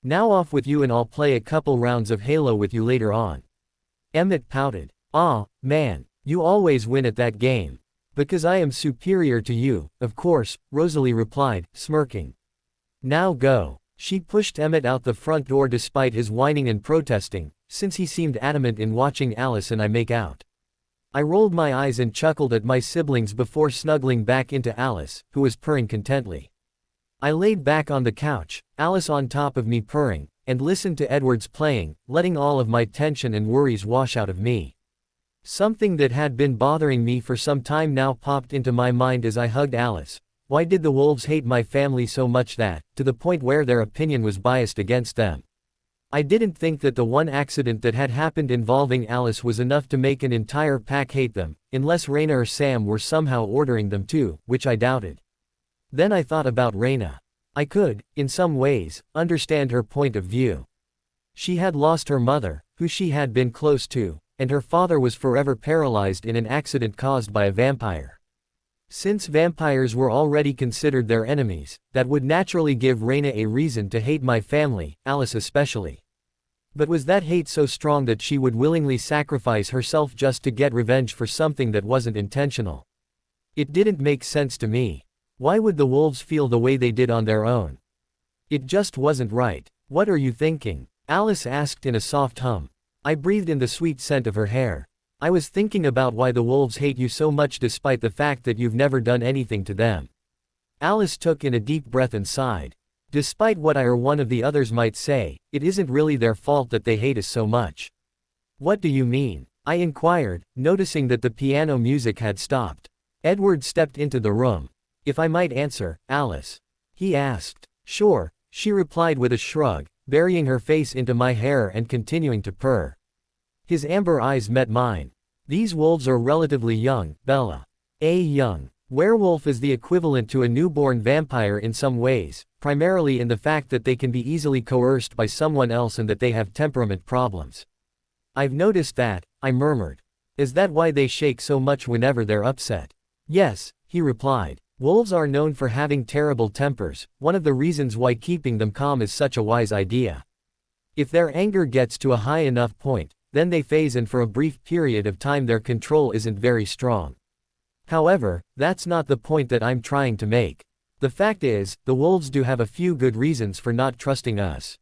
Now off with you and I'll play a couple rounds of Halo with you later on. Emmett pouted. Aw, man, you always win at that game. Because I am superior to you, of course, Rosalie replied, smirking. Now go. She pushed Emmett out the front door despite his whining and protesting, since he seemed adamant in watching Alice and I make out. I rolled my eyes and chuckled at my siblings before snuggling back into Alice, who was purring contently. I laid back on the couch, Alice on top of me purring, and listened to Edward's playing, letting all of my tension and worries wash out of me. Something that had been bothering me for some time now popped into my mind as I hugged Alice. Why did the wolves hate my family so much that, to the point where their opinion was biased against them? I didn't think that the one accident that had happened involving Alice was enough to make an entire pack hate them, unless Raina or Sam were somehow ordering them to, which I doubted. Then I thought about Raina. I could, in some ways, understand her point of view. She had lost her mother, who she had been close to, and her father was forever paralyzed in an accident caused by a vampire. Since vampires were already considered their enemies, that would naturally give Raina a reason to hate my family, Alice especially. But was that hate so strong that she would willingly sacrifice herself just to get revenge for something that wasn't intentional? It didn't make sense to me. Why would the wolves feel the way they did on their own? It just wasn't right. What are you thinking? Alice asked in a soft hum. I breathed in the sweet scent of her hair. I was thinking about why the wolves hate you so much despite the fact that you've never done anything to them. Alice took in a deep breath and sighed. Despite what I or one of the others might say, it isn't really their fault that they hate us so much. What do you mean? I inquired, noticing that the piano music had stopped. Edward stepped into the room. If I might answer, Alice. He asked. Sure, she replied with a shrug, burying her face into my hair and continuing to purr. His amber eyes met mine. These wolves are relatively young, Bella. A young werewolf is the equivalent to a newborn vampire in some ways, primarily in the fact that they can be easily coerced by someone else and that they have temperament problems. I've noticed that, I murmured. Is that why they shake so much whenever they're upset? Yes, he replied. Wolves are known for having terrible tempers, one of the reasons why keeping them calm is such a wise idea. If their anger gets to a high enough point, then they phase and for a brief period of time their control isn't very strong. However, that's not the point that I'm trying to make. The fact is, the wolves do have a few good reasons for not trusting us.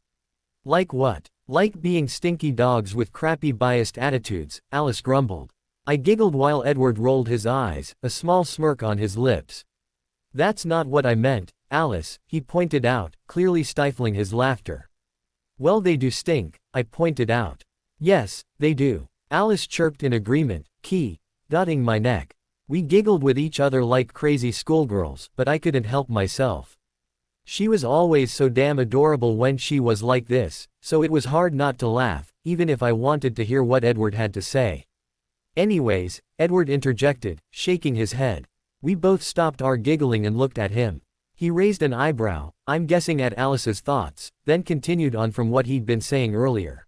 Like what? Like being stinky dogs with crappy biased attitudes, Alice grumbled. I giggled while Edward rolled his eyes, a small smirk on his lips. That's not what I meant, Alice, he pointed out, clearly stifling his laughter. Well, they do stink, I pointed out. Yes, they do. Alice chirped in agreement, dotting my neck. We giggled with each other like crazy schoolgirls, but I couldn't help myself. She was always so damn adorable when she was like this, so it was hard not to laugh, even if I wanted to hear what Edward had to say. Anyways, Edward interjected, shaking his head. We both stopped our giggling and looked at him. He raised an eyebrow, I'm guessing at Alice's thoughts, then continued on from what he'd been saying earlier.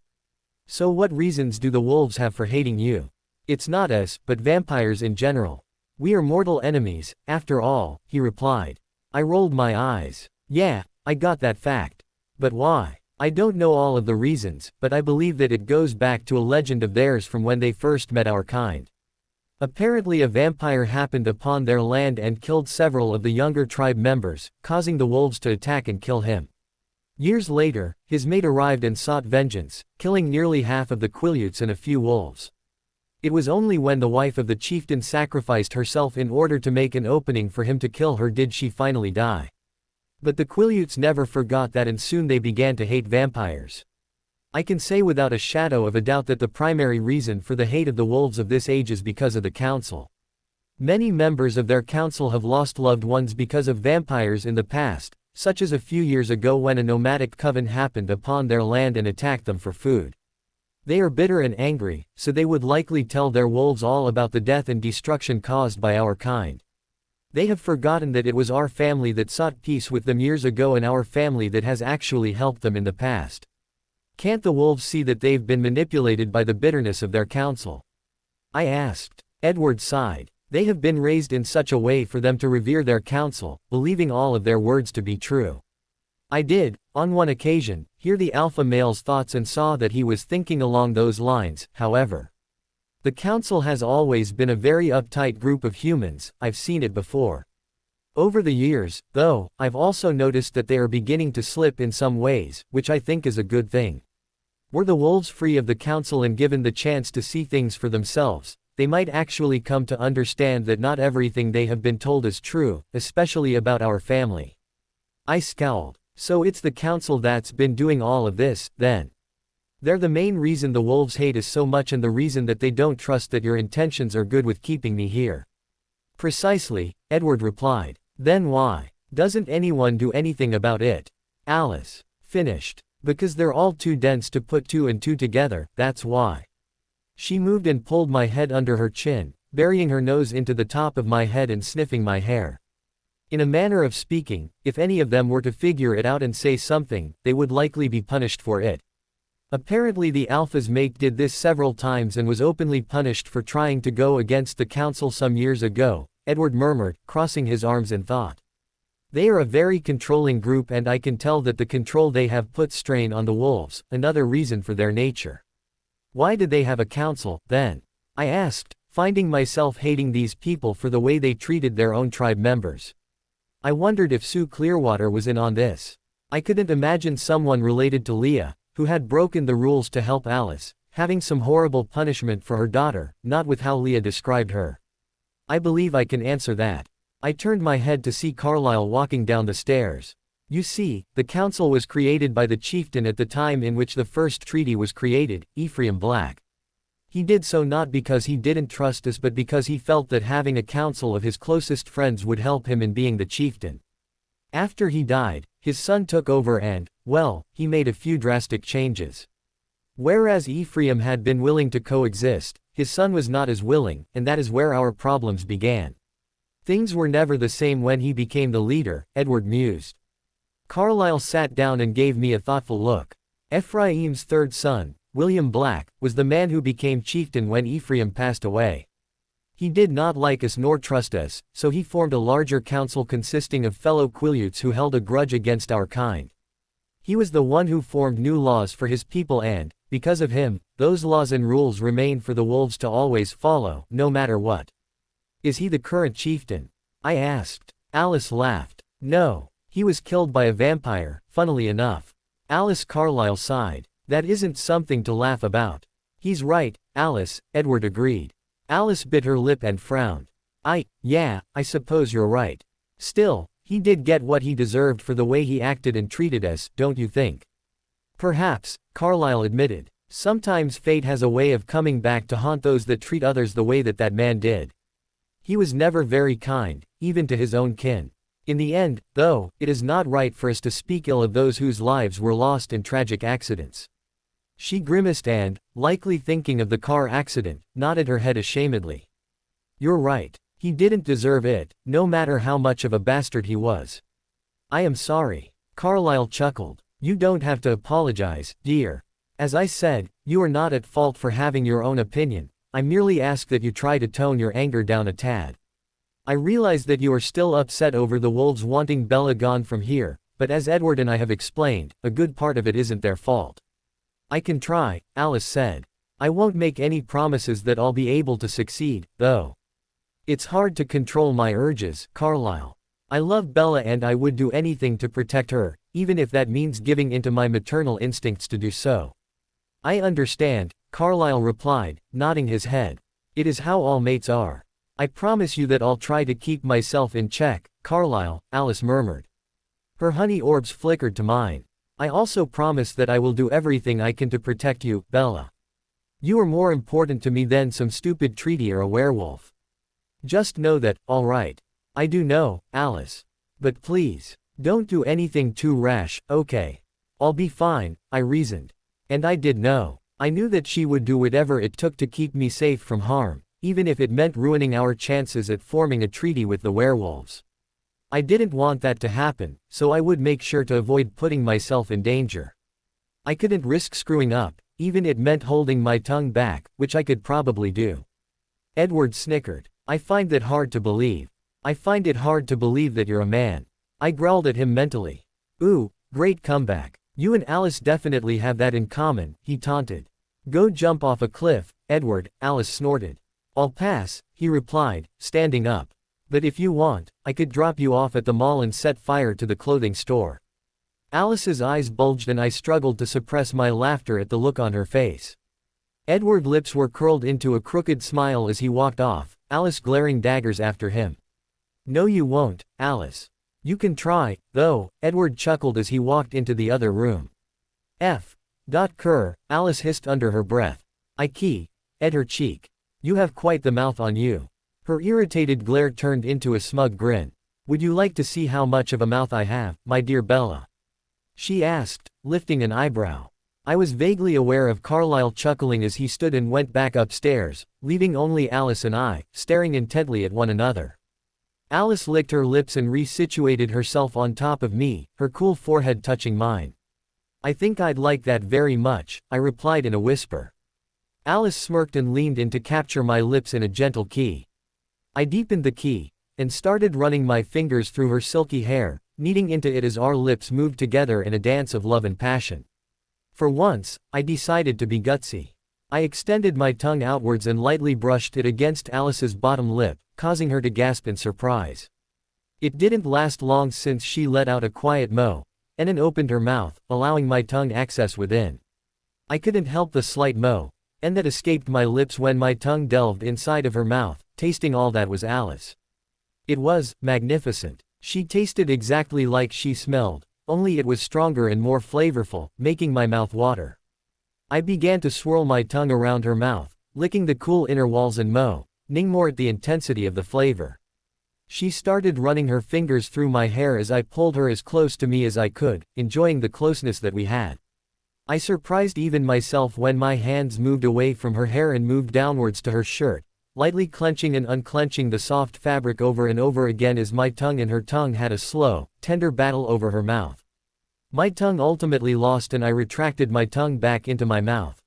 So what reasons do the wolves have for hating you? It's not us, but vampires in general. We are mortal enemies, after all, he replied. I rolled my eyes. Yeah, I got that fact. But why? I don't know all of the reasons, but I believe that it goes back to a legend of theirs from when they first met our kind. Apparently a vampire happened upon their land and killed several of the younger tribe members, causing the wolves to attack and kill him. Years later, his mate arrived and sought vengeance, killing nearly half of the Quileutes and a few wolves. It was only when the wife of the chieftain sacrificed herself in order to make an opening for him to kill her did she finally die. But the Quileutes never forgot that, and soon they began to hate vampires. I can say without a shadow of a doubt that the primary reason for the hate of the wolves of this age is because of the council. Many members of their council have lost loved ones because of vampires in the past, such as a few years ago when a nomadic coven happened upon their land and attacked them for food. They are bitter and angry, so they would likely tell their wolves all about the death and destruction caused by our kind. They have forgotten that it was our family that sought peace with them years ago and our family that has actually helped them in the past. Can't the wolves see that they've been manipulated by the bitterness of their council? I asked. Edward sighed. They have been raised in such a way for them to revere their council, believing all of their words to be true. I did, on one occasion, hear the alpha male's thoughts and saw that he was thinking along those lines. However, the council has always been a very uptight group of humans. I've seen it before. Over the years, though, I've also noticed that they are beginning to slip in some ways, which I think is a good thing. Were the wolves free of the council and given the chance to see things for themselves, they might actually come to understand that not everything they have been told is true, especially about our family. I scowled. So it's the council that's been doing all of this, then? They're the main reason the wolves hate us so much and the reason that they don't trust that your intentions are good with keeping me here. Precisely, Edward replied. Then why doesn't anyone do anything about it? Alice finished. Because they're all too dense to put two and two together, that's why. She moved and pulled my head under her chin, burying her nose into the top of my head and sniffing my hair. In a manner of speaking, if any of them were to figure it out and say something, they would likely be punished for it. Apparently the alpha's mate did this several times and was openly punished for trying to go against the council some years ago, Edward murmured, crossing his arms in thought. They are a very controlling group and I can tell that the control they have put strain on the wolves, another reason for their nature. Why did they have a council, then? I asked, finding myself hating these people for the way they treated their own tribe members. I wondered if Sue Clearwater was in on this. I couldn't imagine someone related to Leah, who had broken the rules to help Alice, having some horrible punishment for her daughter, not with how Leah described her. I believe I can answer that. I turned my head to see Carlyle walking down the stairs. You see, the council was created by the chieftain at the time in which the first treaty was created, Ephraim Black. He did so not because he didn't trust us but because he felt that having a council of his closest friends would help him in being the chieftain. After he died, his son took over and, well, he made a few drastic changes. Whereas Ephraim had been willing to coexist, his son was not as willing, and that is where our problems began. Things were never the same when he became the leader, Edward mused. Carlyle sat down and gave me a thoughtful look. Ephraim's third son, William Black, was the man who became chieftain when Ephraim passed away. He did not like us nor trust us, so he formed a larger council consisting of fellow Quileutes who held a grudge against our kind. He was the one who formed new laws for his people and, because of him, those laws and rules remain for the wolves to always follow, no matter what. Is he the current chieftain? I asked. Alice laughed. No. He was killed by a vampire, funnily enough. Alice Carlyle sighed. That isn't something to laugh about. He's right, Alice, Edward agreed. Alice bit her lip and frowned. Yeah, I suppose you're right. Still, he did get what he deserved for the way he acted and treated us, don't you think? Perhaps, Carlyle admitted. Sometimes fate has a way of coming back to haunt those that treat others the way that man did. He was never very kind, even to his own kin. In the end, though, it is not right for us to speak ill of those whose lives were lost in tragic accidents. She grimaced and, likely thinking of the car accident, nodded her head ashamedly. You're right. He didn't deserve it, no matter how much of a bastard he was. I am sorry. Carlyle chuckled. You don't have to apologize, dear. As I said, you are not at fault for having your own opinion. I merely ask that you try to tone your anger down a tad. I realize that you are still upset over the wolves wanting Bella gone from here, but as Edward and I have explained, a good part of it isn't their fault. I can try, Alice said. I won't make any promises that I'll be able to succeed, though. It's hard to control my urges, Carlyle. I love Bella and I would do anything to protect her, even if that means giving into my maternal instincts to do so. I understand, Carlyle replied, nodding his head. It is how all mates are. I promise you that I'll try to keep myself in check, Carlyle, Alice murmured. Her honey orbs flickered to mine. I also promise that I will do everything I can to protect you, Bella. You are more important to me than some stupid treaty or a werewolf. Just know that, all right. I do know, Alice. But please, don't do anything too rash, okay? I'll be fine, I reasoned. And I did know. I knew that she would do whatever it took to keep me safe from harm, even if it meant ruining our chances at forming a treaty with the werewolves. I didn't want that to happen, so I would make sure to avoid putting myself in danger. I couldn't risk screwing up, even if it meant holding my tongue back, which I could probably do. Edward snickered. I find that hard to believe. I find it hard to believe that you're a man. I growled at him mentally. Ooh, great comeback. You and Alice definitely have that in common, he taunted. Go jump off a cliff, Edward, Alice snorted. I'll pass, he replied, standing up. But if you want, I could drop you off at the mall and set fire to the clothing store. Alice's eyes bulged and I struggled to suppress my laughter at the look on her face. Edward's lips were curled into a crooked smile as he walked off, Alice glaring daggers after him. No you won't, Alice. You can try, though, Edward chuckled as he walked into the other room. F. Kerr, Alice hissed under her breath. I key. Ed her cheek. You have quite the mouth on you. Her irritated glare turned into a smug grin. Would you like to see how much of a mouth I have, my dear Bella? She asked, lifting an eyebrow. I was vaguely aware of Carlyle chuckling as he stood and went back upstairs, leaving only Alice and I, staring intently at one another. Alice licked her lips and resituated herself on top of me, her cool forehead touching mine. I think I'd like that very much, I replied in a whisper. Alice smirked and leaned in to capture my lips in a gentle key. I deepened the key, and started running my fingers through her silky hair, kneading into it as our lips moved together in a dance of love and passion. For once, I decided to be gutsy. I extended my tongue outwards and lightly brushed it against Alice's bottom lip, causing her to gasp in surprise. It didn't last long since she let out a quiet moan, and then opened her mouth, allowing my tongue access within. I couldn't help the slight moan, and that escaped my lips when my tongue delved inside of her mouth, tasting all that was Alice. It was magnificent. She tasted exactly like she smelled, only it was stronger and more flavorful, making my mouth water. I began to swirl my tongue around her mouth, licking the cool inner walls and moaning more at the intensity of the flavor. She started running her fingers through my hair as I pulled her as close to me as I could, enjoying the closeness that we had. I surprised even myself when my hands moved away from her hair and moved downwards to her shirt, lightly clenching and unclenching the soft fabric over and over again as my tongue and her tongue had a slow, tender battle over her mouth. My tongue ultimately lost and I retracted my tongue back into my mouth.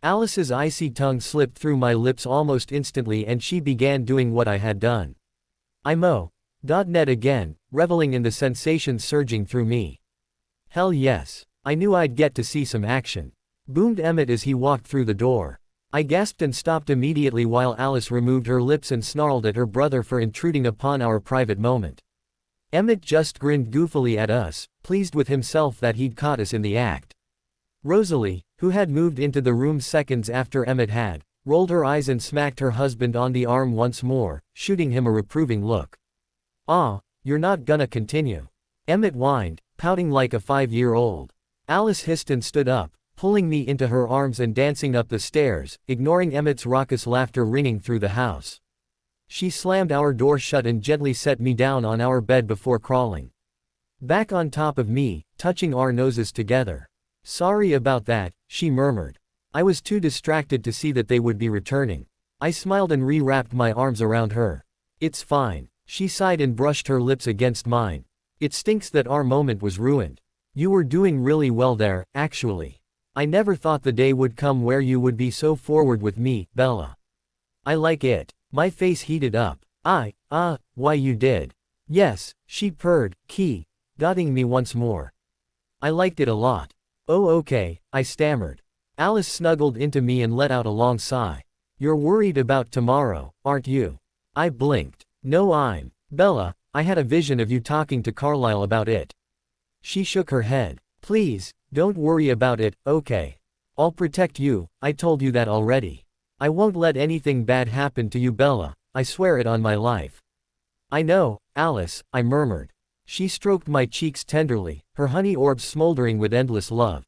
Alice's icy tongue slipped through my lips almost instantly and she began doing what I had done. I moaned again, reveling in the sensation surging through me. Hell yes. I knew I'd get to see some action. Boomed Emmett as he walked through the door. I gasped and stopped immediately while Alice removed her lips and snarled at her brother for intruding upon our private moment. Emmett just grinned goofily at us, pleased with himself that he'd caught us in the act. Rosalie, who had moved into the room seconds after Emmett had, rolled her eyes and smacked her husband on the arm once more, shooting him a reproving look. You're not gonna continue. Emmett whined, pouting like a 5-year-old. Alice hissed and stood up, pulling me into her arms and dancing up the stairs, ignoring Emmett's raucous laughter ringing through the house. She slammed our door shut and gently set me down on our bed before crawling back on top of me, touching our noses together. "Sorry about that," she murmured. I was too distracted to see that they would be returning. I smiled and re-wrapped my arms around her. "It's fine." She sighed and brushed her lips against mine. "It stinks that our moment was ruined. You were doing really well there, actually. I never thought the day would come where you would be so forward with me, Bella." "I like it." My face heated up. Why you did." "Yes," she purred, dotting me once more. "I liked it a lot." "Oh okay," I stammered. Alice snuggled into me and let out a long sigh. "You're worried about tomorrow, aren't you?" I blinked. "No Bella, I had a vision of you talking to Carlisle about it." She shook her head. "Please, don't worry about it, okay? I'll protect you, I told you that already. I won't let anything bad happen to you, Bella, I swear it on my life." "I know, Alice," I murmured. She stroked my cheeks tenderly, her honey orbs smoldering with endless love.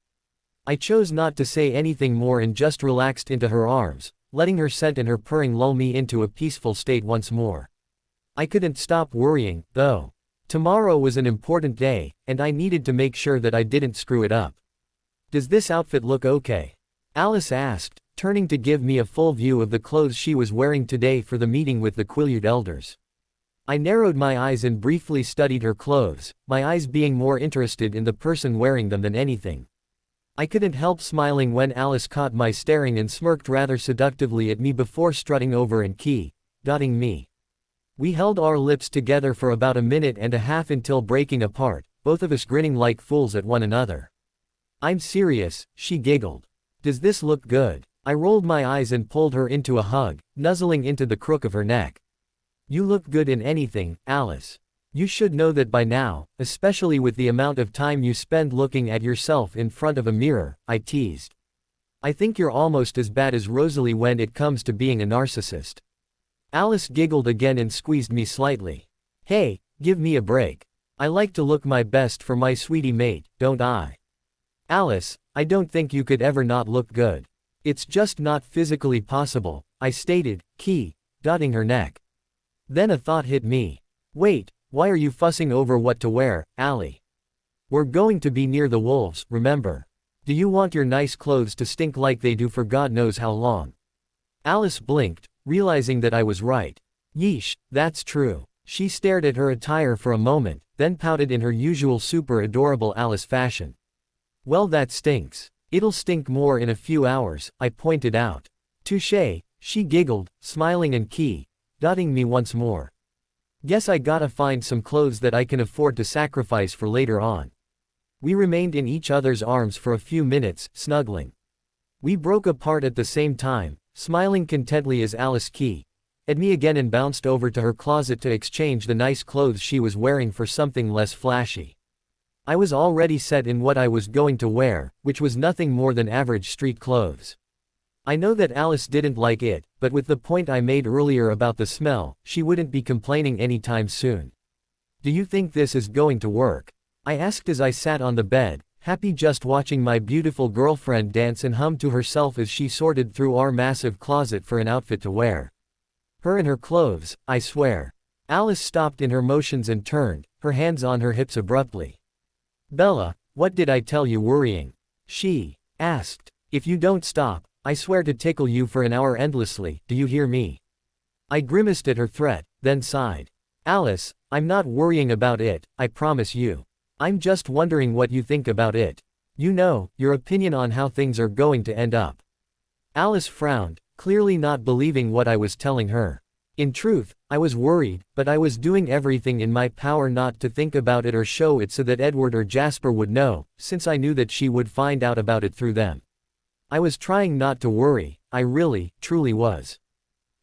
I chose not to say anything more and just relaxed into her arms, letting her scent and her purring lull me into a peaceful state once more. I couldn't stop worrying, though. Tomorrow was an important day, and I needed to make sure that I didn't screw it up. "Does this outfit look okay?" Alice asked, turning to give me a full view of the clothes she was wearing today for the meeting with the Quileute elders. I narrowed my eyes and briefly studied her clothes, my eyes being more interested in the person wearing them than anything. I couldn't help smiling when Alice caught my staring and smirked rather seductively at me before strutting over and dotting me. We held our lips together for about a minute and a half until breaking apart, both of us grinning like fools at one another. "I'm serious," she giggled. "Does this look good?" I rolled my eyes and pulled her into a hug, nuzzling into the crook of her neck. "You look good in anything, Alice. You should know that by now, especially with the amount of time you spend looking at yourself in front of a mirror," I teased. "I think you're almost as bad as Rosalie when it comes to being a narcissist." Alice giggled again and squeezed me slightly. "Hey, give me a break. I like to look my best for my sweetie mate, don't I?" "Alice, I don't think you could ever not look good. It's just not physically possible," I stated, dotting her neck. Then a thought hit me. "Wait, why are you fussing over what to wear, Allie? We're going to be near the wolves, remember? Do you want your nice clothes to stink like they do for God knows how long?" Alice blinked, realizing that I was right. "Yeesh, that's true." She stared at her attire for a moment, then pouted in her usual super adorable Alice fashion. "Well, that stinks. It'll stink more in a few hours," I pointed out. "Touché," she giggled, smiling and dotting me once more. "Guess I gotta find some clothes that I can afford to sacrifice for later on." We remained in each other's arms for a few minutes, snuggling. We broke apart at the same time, smiling contentedly as Alice at me again and bounced over to her closet to exchange the nice clothes she was wearing for something less flashy. I was already set in what I was going to wear, which was nothing more than average street clothes. I know that Alice didn't like it, but with the point I made earlier about the smell, she wouldn't be complaining anytime soon. "Do you think this is going to work?" I asked as I sat on the bed, happy just watching my beautiful girlfriend dance and hum to herself as she sorted through our massive closet for an outfit to wear. Her and her clothes, I swear. Alice stopped in her motions and turned, her hands on her hips abruptly. "Bella, what did I tell you worrying?" she asked. "If you don't stop, I swear to tickle you for an hour endlessly, do you hear me?" I grimaced at her threat, then sighed. "Alice, I'm not worrying about it, I promise you. I'm just wondering what you think about it. You know, your opinion on how things are going to end up." Alice frowned, clearly not believing what I was telling her. In truth, I was worried, but I was doing everything in my power not to think about it or show it so that Edward or Jasper would know, since I knew that she would find out about it through them. I was trying not to worry, I really, truly was.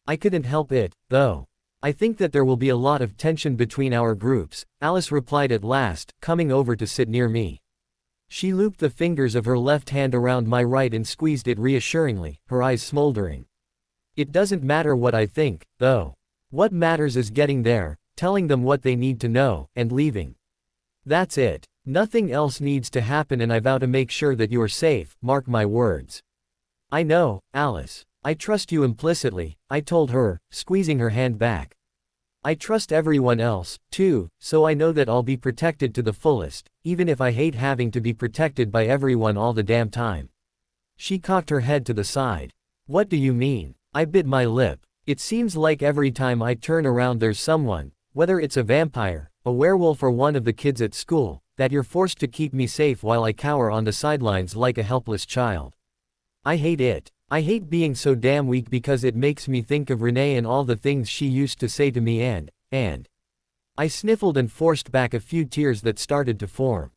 I couldn't help it, though. "I think that there will be a lot of tension between our groups," Alice replied at last, coming over to sit near me. She looped the fingers of her left hand around my right and squeezed it reassuringly, her eyes smoldering. "It doesn't matter what I think, though. What matters is getting there, telling them what they need to know, and leaving. That's it." Nothing else needs to happen and I vow to make sure that you are safe, mark my words. I know, Alice. I trust you implicitly, I told her, squeezing her hand back. I trust everyone else, too, so I know that I'll be protected to the fullest, even if I hate having to be protected by everyone all the damn time. She cocked her head to the side. What do you mean? I bit my lip. It seems like every time I turn around there's someone, whether it's a vampire, a werewolf or one of the kids at school, that you're forced to keep me safe while I cower on the sidelines like a helpless child. I hate it. I hate being so damn weak because it makes me think of Renee and all the things she used to say to me and. I sniffled and forced back a few tears that started to form.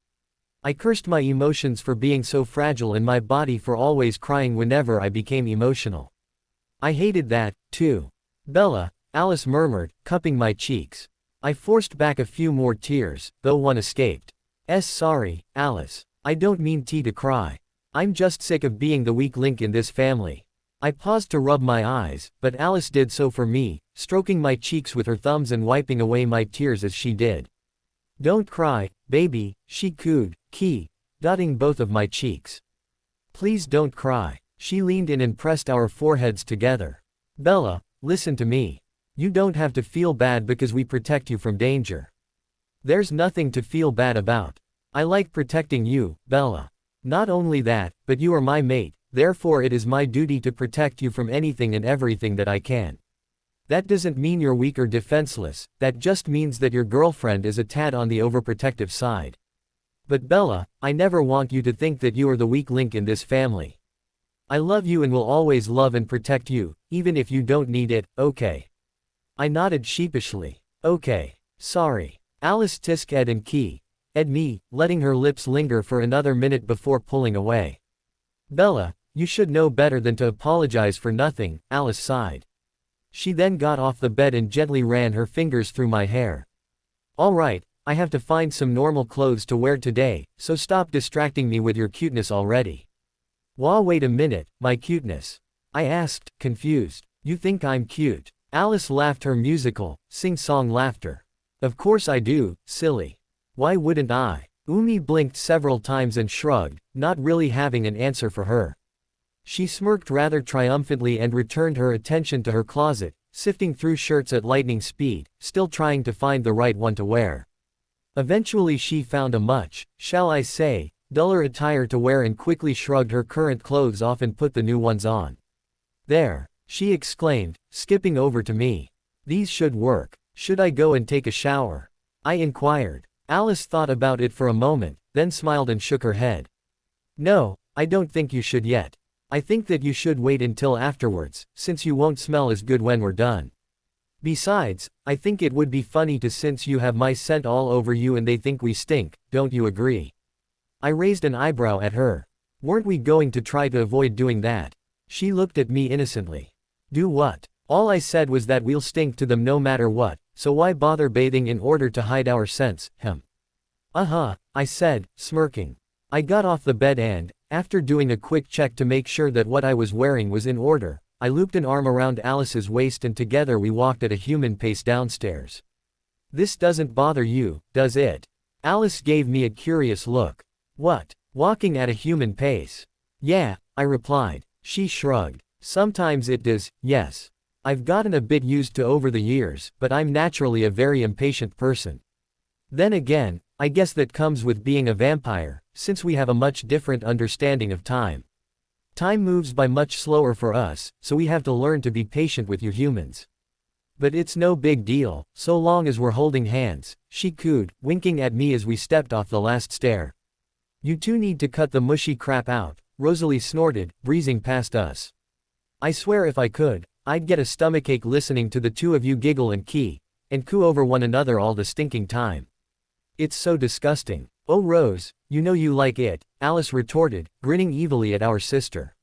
I cursed my emotions for being so fragile and my body for always crying whenever I became emotional. I hated that, too. Bella, Alice murmured, cupping my cheeks. I forced back a few more tears, though one escaped. Sorry, Alice. I don't mean to cry. I'm just sick of being the weak link in this family. I paused to rub my eyes, but Alice did so for me, stroking my cheeks with her thumbs and wiping away my tears as she did. Don't cry, baby, she cooed, dotting both of my cheeks. Please don't cry. She leaned in and pressed our foreheads together. Bella, listen to me. You don't have to feel bad because we protect you from danger. There's nothing to feel bad about. I like protecting you, Bella. Not only that, but you are my mate, therefore it is my duty to protect you from anything and everything that I can. That doesn't mean you're weak or defenseless, that just means that your girlfriend is a tad on the overprotective side. But Bella, I never want you to think that you are the weak link in this family. I love you and will always love and protect you, even if you don't need it, okay? I nodded sheepishly. Okay. Sorry. Alice tisk Ed and Ed me, letting her lips linger for another minute before pulling away. Bella, you should know better than to apologize for nothing, Alice sighed. She then got off the bed and gently ran her fingers through my hair. All right, I have to find some normal clothes to wear today, so stop distracting me with your cuteness already. Wait a minute, my cuteness? I asked, confused. You think I'm cute? Alice laughed her musical, sing-song laughter. Of course I do, silly. Why wouldn't I? Umi blinked several times and shrugged, not really having an answer for her. She smirked rather triumphantly and returned her attention to her closet, sifting through shirts at lightning speed, still trying to find the right one to wear. Eventually she found a much, shall I say, duller attire to wear and quickly shrugged her current clothes off and put the new ones on. There, she exclaimed, skipping over to me. These should work. Should I go and take a shower? I inquired. Alice thought about it for a moment, then smiled and shook her head. No, I don't think you should yet. I think that you should wait until afterwards, since you won't smell as good when we're done. Besides, I think it would be funny to since you have my scent all over you and they think we stink, don't you agree? I raised an eyebrow at her. Weren't we going to try to avoid doing that? She looked at me innocently. Do what? All I said was that we'll stink to them no matter what, so why bother bathing in order to hide our scents, I said, smirking. I got off the bed and, after doing a quick check to make sure that what I was wearing was in order, I looped an arm around Alice's waist and together we walked at a human pace downstairs. This doesn't bother you, does it? Alice gave me a curious look. What? Walking at a human pace? Yeah, I replied. She shrugged. Sometimes it does, yes. I've gotten a bit used to over the years, but I'm naturally a very impatient person. Then again, I guess that comes with being a vampire, since we have a much different understanding of time. Time moves by much slower for us, so we have to learn to be patient with you humans. But it's no big deal, so long as we're holding hands, she cooed, winking at me as we stepped off the last stair. You two need to cut the mushy crap out, Rosalie snorted, breezing past us. I swear if I could, I'd get a stomachache listening to the two of you giggle and coo over one another all the stinking time. It's so disgusting. Oh Rose, you know you like it, Alice retorted, grinning evilly at our sister.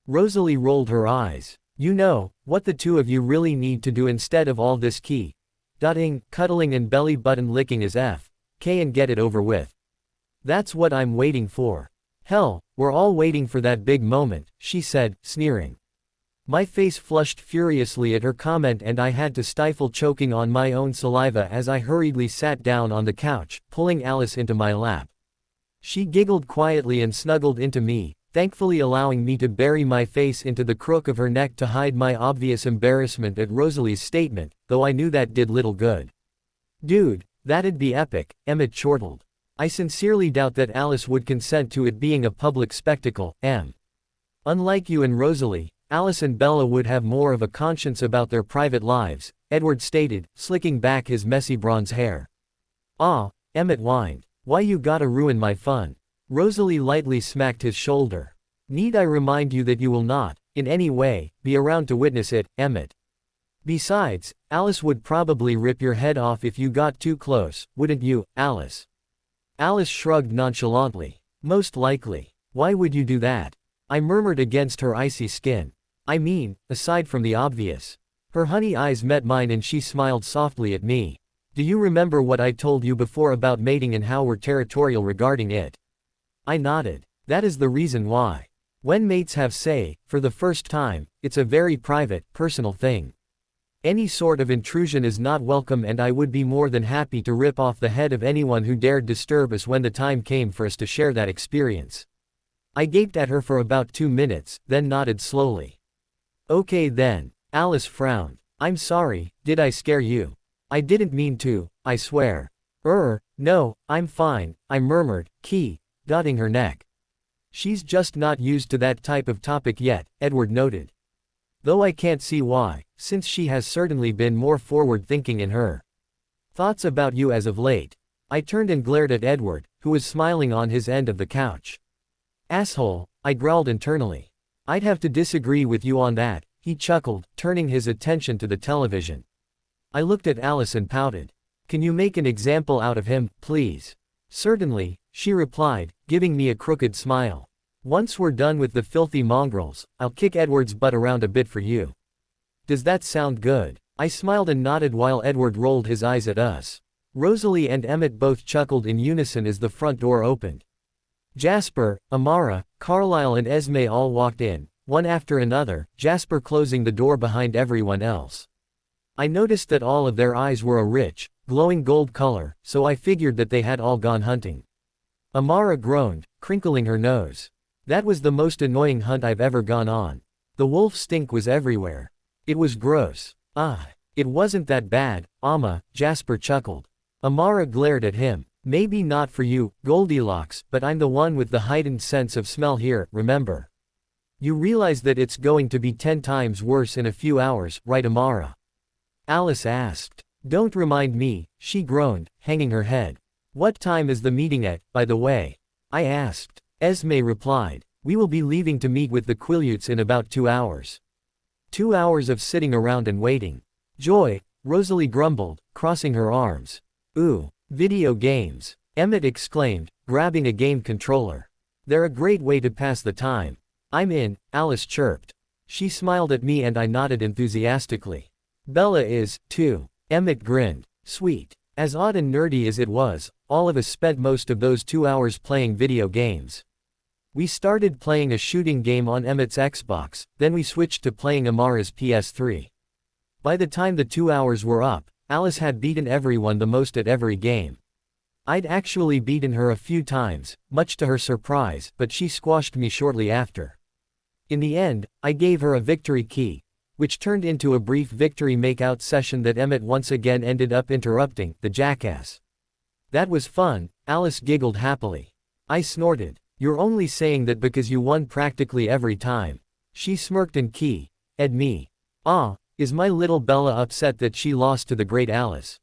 Rosalie rolled her eyes. You know, what the two of you really need to do instead of all this cuddling and belly button licking is and get it over with. That's what I'm waiting for. Hell, we're all waiting for that big moment, she said, sneering. My face flushed furiously at her comment and I had to stifle choking on my own saliva as I hurriedly sat down on the couch, pulling Alice into my lap. She giggled quietly and snuggled into me, thankfully allowing me to bury my face into the crook of her neck to hide my obvious embarrassment at Rosalie's statement, though I knew that did little good. Dude, that'd be epic, Emmett chortled. I sincerely doubt that Alice would consent to it being a public spectacle, Unlike you and Rosalie, Alice and Bella would have more of a conscience about their private lives, Edward stated, slicking back his messy bronze hair. Ah, Emmett whined. Why you gotta ruin my fun? Rosalie lightly smacked his shoulder. Need I remind you that you will not, in any way, be around to witness it, Emmett? Besides, Alice would probably rip your head off if you got too close, wouldn't you, Alice? Alice shrugged nonchalantly. Most likely. Why would you do that? I murmured against her icy skin. I mean, aside from the obvious. Her honey eyes met mine and she smiled softly at me. Do you remember what I told you before about mating and how we're territorial regarding it? I nodded. That is the reason why. When mates have say, for the first time, it's a very private, personal thing. Any sort of intrusion is not welcome and I would be more than happy to rip off the head of anyone who dared disturb us when the time came for us to share that experience. I gaped at her for about 2 minutes, then nodded slowly. Okay then. Alice frowned. I'm sorry, did I scare you? I didn't mean to, I swear. No, I'm fine, I murmured, dotting her neck. She's just not used to that type of topic yet, Edward noted. Though I can't see why, since she has certainly been more forward-thinking in her thoughts about you as of late. I turned and glared at Edward, who was smiling on his end of the couch. Asshole, I growled internally. I'd have to disagree with you on that, he chuckled, turning his attention to the television. I looked at Alice and pouted. Can you make an example out of him, please? Certainly, she replied, giving me a crooked smile. Once we're done with the filthy mongrels, I'll kick Edward's butt around a bit for you. Does that sound good? I smiled and nodded while Edward rolled his eyes at us. Rosalie and Emmett both chuckled in unison as the front door opened. Jasper, Amara, Carlisle and Esme all walked in, one after another, Jasper closing the door behind everyone else. I noticed that all of their eyes were a rich, glowing gold color, so I figured that they had all gone hunting. Amara groaned, crinkling her nose. That was the most annoying hunt I've ever gone on. The wolf stink was everywhere. It was gross. It wasn't that bad, Jasper chuckled. Amara glared at him. Maybe not for you, Goldilocks, but I'm the one with the heightened sense of smell here, remember? You realize that it's going to be 10 times worse in a few hours, right Amara? Alice asked. Don't remind me, she groaned, hanging her head. What time is the meeting at, by the way? I asked. Esme replied. We will be leaving to meet with the Quileutes in about 2 hours. 2 hours of sitting around and waiting. Joy, Rosalie grumbled, crossing her arms. Ooh. Video games. Emmett exclaimed, grabbing a game controller. They're a great way to pass the time. I'm in, Alice chirped. She smiled at me and I nodded enthusiastically. Bella is, too. Emmett grinned. Sweet. As odd and nerdy as it was, all of us spent most of those 2 hours playing video games. We started playing a shooting game on Emmett's Xbox, then we switched to playing Amara's PS3. By the time the 2 hours were up, Alice had beaten everyone the most at every game. I'd actually beaten her a few times, much to her surprise, but she squashed me shortly after. In the end, I gave her a victory key, which turned into a brief victory makeout session that Emmett once again ended up interrupting, the jackass. That was fun, Alice giggled happily. I snorted. You're only saying that because you won practically every time. She smirked and ed me. Is my little Bella upset that she lost to the great Alice?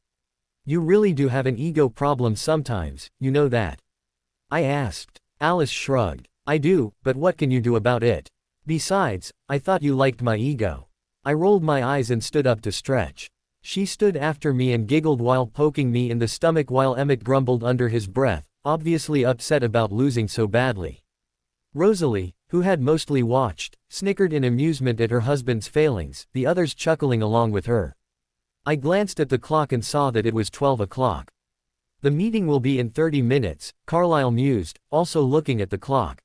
You really do have an ego problem sometimes, you know that. I asked. Alice shrugged. I do, but what can you do about it? Besides, I thought you liked my ego. I rolled my eyes and stood up to stretch. She stood after me and giggled while poking me in the stomach while Emmett grumbled under his breath, obviously upset about losing so badly. Rosalie, who had mostly watched, snickered in amusement at her husband's failings, the others chuckling along with her. I glanced at the clock and saw that it was 12 o'clock. The meeting will be in 30 minutes, Carlisle mused, also looking at the clock.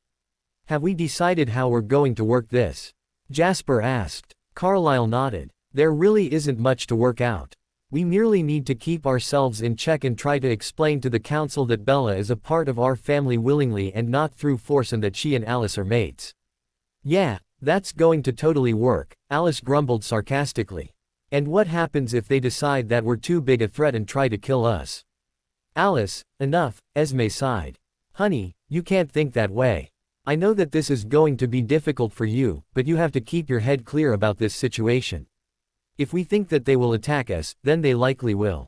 Have we decided how we're going to work this? Jasper asked. Carlisle nodded. There really isn't much to work out. We merely need to keep ourselves in check and try to explain to the council that Bella is a part of our family willingly and not through force, and that she and Alice are mates. Yeah, that's going to totally work, Alice grumbled sarcastically. And what happens if they decide that we're too big a threat and try to kill us? Alice, enough, Esme sighed. Honey, you can't think that way. I know that this is going to be difficult for you, but you have to keep your head clear about this situation. If we think that they will attack us, then they likely will.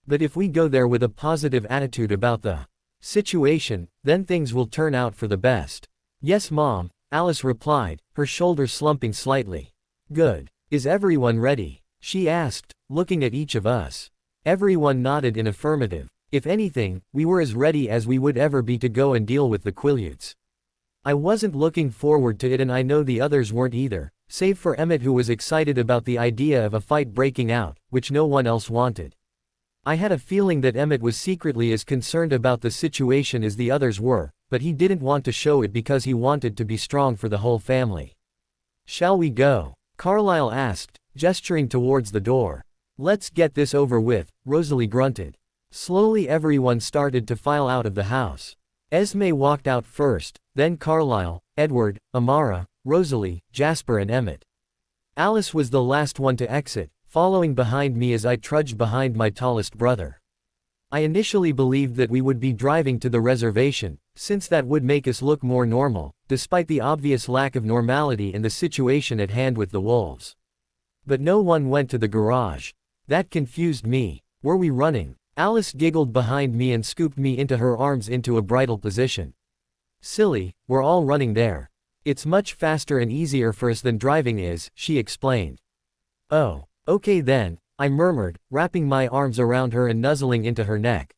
But if we go there with a positive attitude about the situation, then things will turn out for the best. Yes, Mom, Alice replied, her shoulders slumping slightly. Good. Is everyone ready? She asked, looking at each of us. Everyone nodded in affirmative. If anything, we were as ready as we would ever be to go and deal with the Quileutes. I wasn't looking forward to it, and I know the others weren't either, save for Emmett, who was excited about the idea of a fight breaking out, which no one else wanted. I had a feeling that Emmett was secretly as concerned about the situation as the others were, but he didn't want to show it because he wanted to be strong for the whole family. Shall we go? Carlisle asked, gesturing towards the door. Let's get this over with, Rosalie grunted. Slowly everyone started to file out of the house. Esme walked out first, then Carlisle, Edward, Amara, Rosalie, Jasper and Emmett. Alice was the last one to exit, following behind me as I trudged behind my tallest brother. I initially believed that we would be driving to the reservation, since that would make us look more normal, despite the obvious lack of normality in the situation at hand with the wolves. But no one went to the garage. That confused me. Were we running? Alice giggled behind me and scooped me into her arms into a bridle position. Silly, we're all running there. It's much faster and easier for us than driving is, she explained. Oh, okay then, I murmured, wrapping my arms around her and nuzzling into her neck.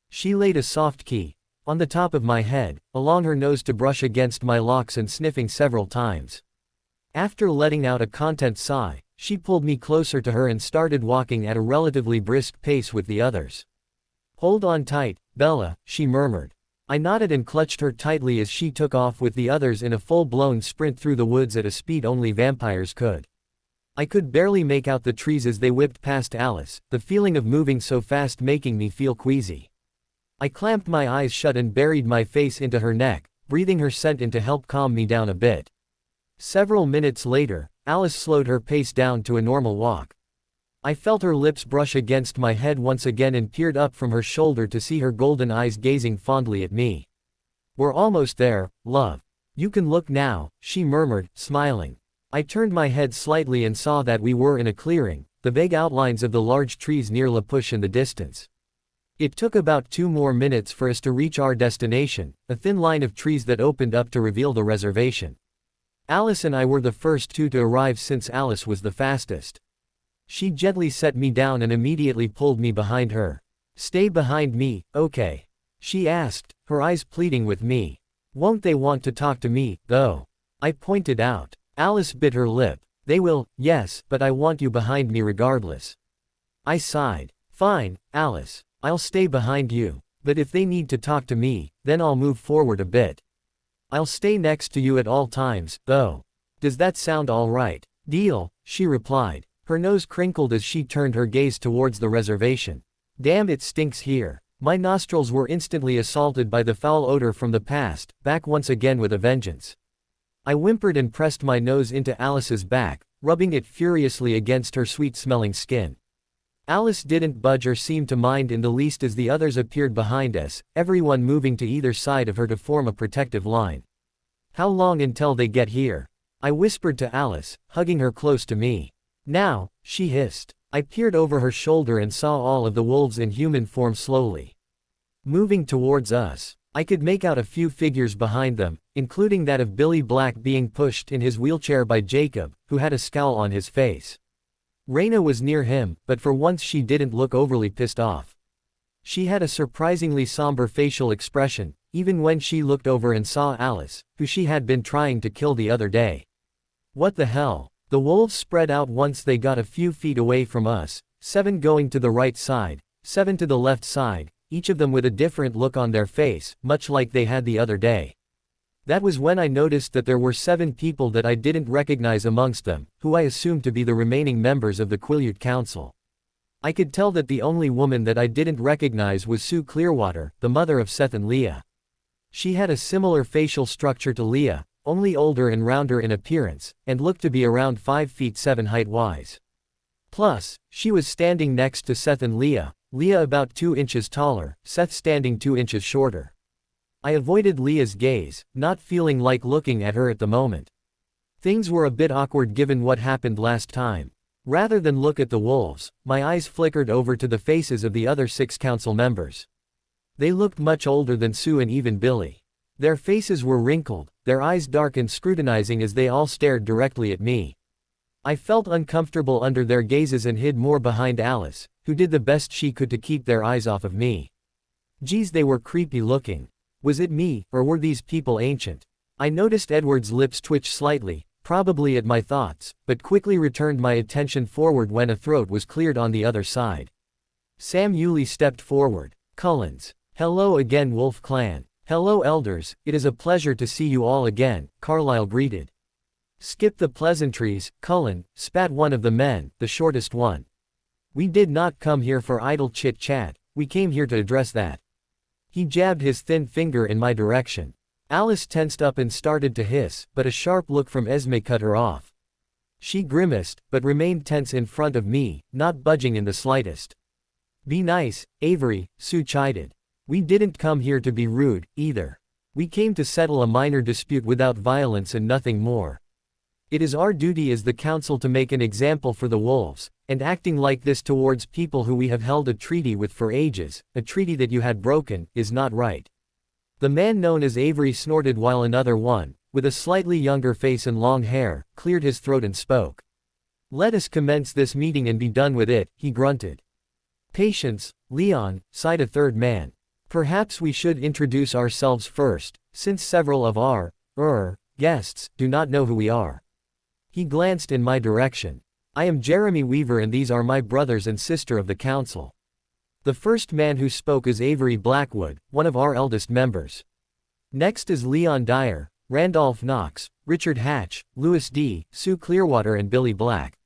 She laid a soft key on the top of my head, along her nose to brush against my locks and sniffing several times. After letting out a content sigh, she pulled me closer to her and started walking at a relatively brisk pace with the others. Hold on tight, Bella, she murmured. I nodded and clutched her tightly as she took off with the others in a full-blown sprint through the woods at a speed only vampires could. I could barely make out the trees as they whipped past Alice, the feeling of moving so fast making me feel queasy. I clamped my eyes shut and buried my face into her neck, breathing her scent in to help calm me down a bit. Several minutes later, Alice slowed her pace down to a normal walk. I felt her lips brush against my head once again and peered up from her shoulder to see her golden eyes gazing fondly at me. We're almost there, love. You can look now, she murmured, smiling. I turned my head slightly and saw that we were in a clearing, the vague outlines of the large trees near La Push in the distance. It took about 2 more minutes for us to reach our destination, a thin line of trees that opened up to reveal the reservation. Alice and I were the first 2 to arrive since Alice was the fastest. She gently set me down and immediately pulled me behind her. Stay behind me, okay? She asked, her eyes pleading with me. Won't they want to talk to me, though? I pointed out. Alice bit her lip. They will, yes, but I want you behind me regardless. I sighed. Fine, Alice. I'll stay behind you, but if they need to talk to me, then I'll move forward a bit. I'll stay next to you at all times, though. Does that sound all right? Deal, she replied. Her nose crinkled as she turned her gaze towards the reservation. Damn, it stinks here. My nostrils were instantly assaulted by the foul odor from the past, back once again with a vengeance. I whimpered and pressed my nose into Alice's back, rubbing it furiously against her sweet-smelling skin. Alice didn't budge or seem to mind in the least as the others appeared behind us, everyone moving to either side of her to form a protective line. How long until they get here? I whispered to Alice, hugging her close to me. Now, she hissed. I peered over her shoulder and saw all of the wolves in human form slowly moving towards us. I could make out a few figures behind them, including that of Billy Black being pushed in his wheelchair by Jacob, who had a scowl on his face. Raina was near him, but for once she didn't look overly pissed off. She had a surprisingly somber facial expression, even when she looked over and saw Alice, who she had been trying to kill the other day. What the hell? The wolves spread out once they got a few feet away from us, 7 going to the right side, 7 to the left side, each of them with a different look on their face, much like they had the other day. That was when I noticed that there were 7 people that I didn't recognize amongst them, who I assumed to be the remaining members of the Quileute Council. I could tell that the only woman that I didn't recognize was Sue Clearwater, the mother of Seth and Leah. She had a similar facial structure to Leah, only older and rounder in appearance, and looked to be around 5 feet 7 height-wise. Plus, she was standing next to Seth and Leah, Leah about 2 inches taller, Seth standing 2 inches shorter. I avoided Leah's gaze, not feeling like looking at her at the moment. Things were a bit awkward given what happened last time. Rather than look at the wolves, my eyes flickered over to the faces of the other 6 council members. They looked much older than Sue and even Billy. Their faces were wrinkled, their eyes dark and scrutinizing as they all stared directly at me. I felt uncomfortable under their gazes and hid more behind Alice, who did the best she could to keep their eyes off of me. Geez, they were creepy looking. Was it me, or were these people ancient? I noticed Edward's lips twitch slightly, probably at my thoughts, but quickly returned my attention forward when a throat was cleared on the other side. Sam Yulee stepped forward. Cullens. Hello again, Wolf Clan. Hello elders, it is a pleasure to see you all again, Carlisle greeted. Skip the pleasantries, Cullen, spat one of the men, the shortest one. We did not come here for idle chit-chat, we came here to address that. He jabbed his thin finger in my direction. Alice tensed up and started to hiss, but a sharp look from Esme cut her off. She grimaced, but remained tense in front of me, not budging in the slightest. Be nice, Avery, Sue chided. We didn't come here to be rude, either. We came to settle a minor dispute without violence and nothing more. It is our duty as the council to make an example for the wolves, and acting like this towards people who we have held a treaty with for ages, a treaty that you had broken, is not right. The man known as Avery snorted while another one, with a slightly younger face and long hair, cleared his throat and spoke. Let us commence this meeting and be done with it, he grunted. Patience, Leon, sighed a third man. Perhaps we should introduce ourselves first, since several of our, guests, do not know who we are. He glanced in my direction. I am Jeremy Weaver and these are my brothers and sister of the council. The first man who spoke is Avery Blackwood, one of our eldest members. Next is Leon Dyer, Randolph Knox, Richard Hatch, Louis D., Sue Clearwater and Billy Black.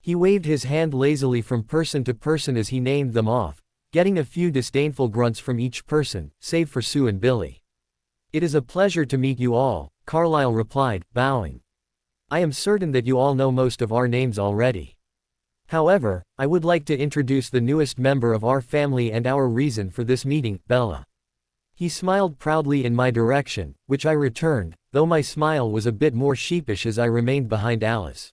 He waved his hand lazily from person to person as he named them off, getting a few disdainful grunts from each person, save for Sue and Billy. It is a pleasure to meet you all, Carlisle replied, bowing. I am certain that you all know most of our names already. However, I would like to introduce the newest member of our family and our reason for this meeting, Bella. He smiled proudly in my direction, which I returned, though my smile was a bit more sheepish as I remained behind Alice.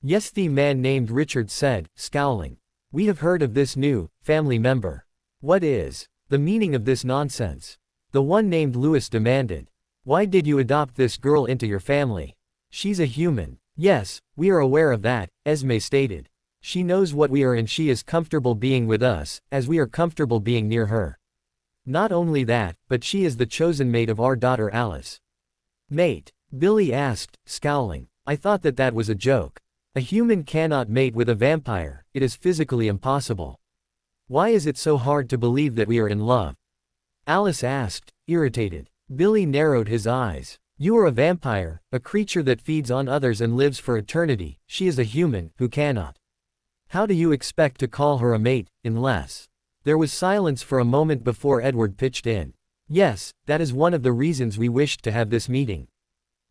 Yes, the man named Richard said, scowling. We have heard of this new family member. What is the meaning of this nonsense? The one named Louis demanded. Why did you adopt this girl into your family? She's a human. Yes, we are aware of that, Esme stated. She knows what we are and she is comfortable being with us, as we are comfortable being near her. Not only that, but she is the chosen mate of our daughter Alice. Mate? Billy asked, scowling. I thought that was a joke. A human cannot mate with a vampire, it is physically impossible. Why is it so hard to believe that we are in love? Alice asked, irritated. Billy narrowed his eyes. You are a vampire, a creature that feeds on others and lives for eternity. She is a human, who cannot. How do you expect to call her a mate, unless? There was silence for a moment before Edward pitched in. Yes, that is one of the reasons we wished to have this meeting.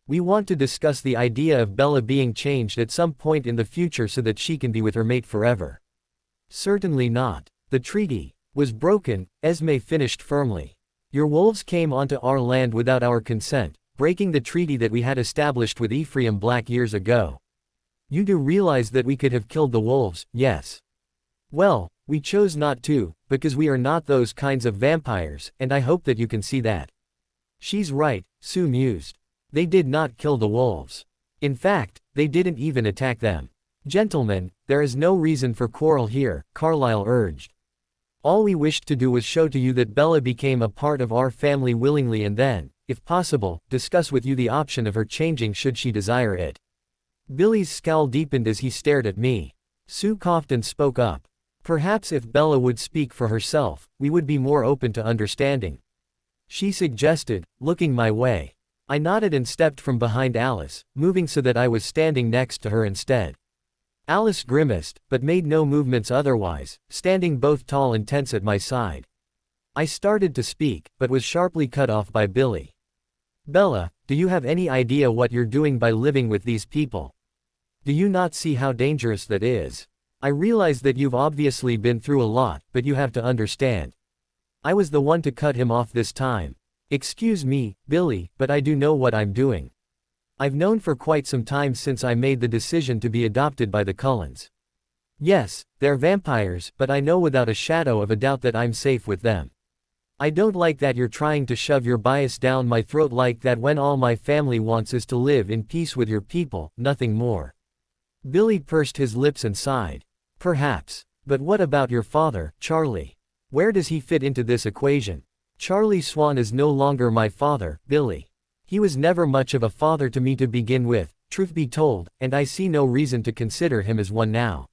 We want to discuss the idea of Bella being changed at some point in the future so that she can be with her mate forever. Certainly not. The treaty was broken, Esme finished firmly. Your wolves came onto our land without our consent, breaking the treaty that we had established with Ephraim Black years ago. You do realize that we could have killed the wolves, yes? Well, we chose not to, because we are not those kinds of vampires, and I hope that you can see that. She's right, Sue mused. They did not kill the wolves. In fact, they didn't even attack them. Gentlemen, there is no reason for quarrel here, Carlisle urged. All we wished to do was show to you that Bella became a part of our family willingly and then, if possible, discuss with you the option of her changing should she desire it. Billy's scowl deepened as he stared at me. Sue coughed and spoke up. Perhaps if Bella would speak for herself, we would be more open to understanding. She suggested, looking my way. I nodded and stepped from behind Alice, moving so that I was standing next to her instead. Alice grimaced, but made no movements otherwise, standing both tall and tense at my side. I started to speak, but was sharply cut off by Billy. Bella, do you have any idea what you're doing by living with these people? Do you not see how dangerous that is? I realize that you've obviously been through a lot, but you have to understand. I was the one to cut him off this time. Excuse me, Billy, but I do know what I'm doing. I've known for quite some time since I made the decision to be adopted by the Cullens. Yes, they're vampires, but I know without a shadow of a doubt that I'm safe with them. I don't like that you're trying to shove your bias down my throat like that when all my family wants is to live in peace with your people, nothing more. Billy pursed his lips and sighed. Perhaps. But what about your father, Charlie? Where does he fit into this equation? Charlie Swan is no longer my father, Billy. He was never much of a father to me to begin with, truth be told, and I see no reason to consider him as one now.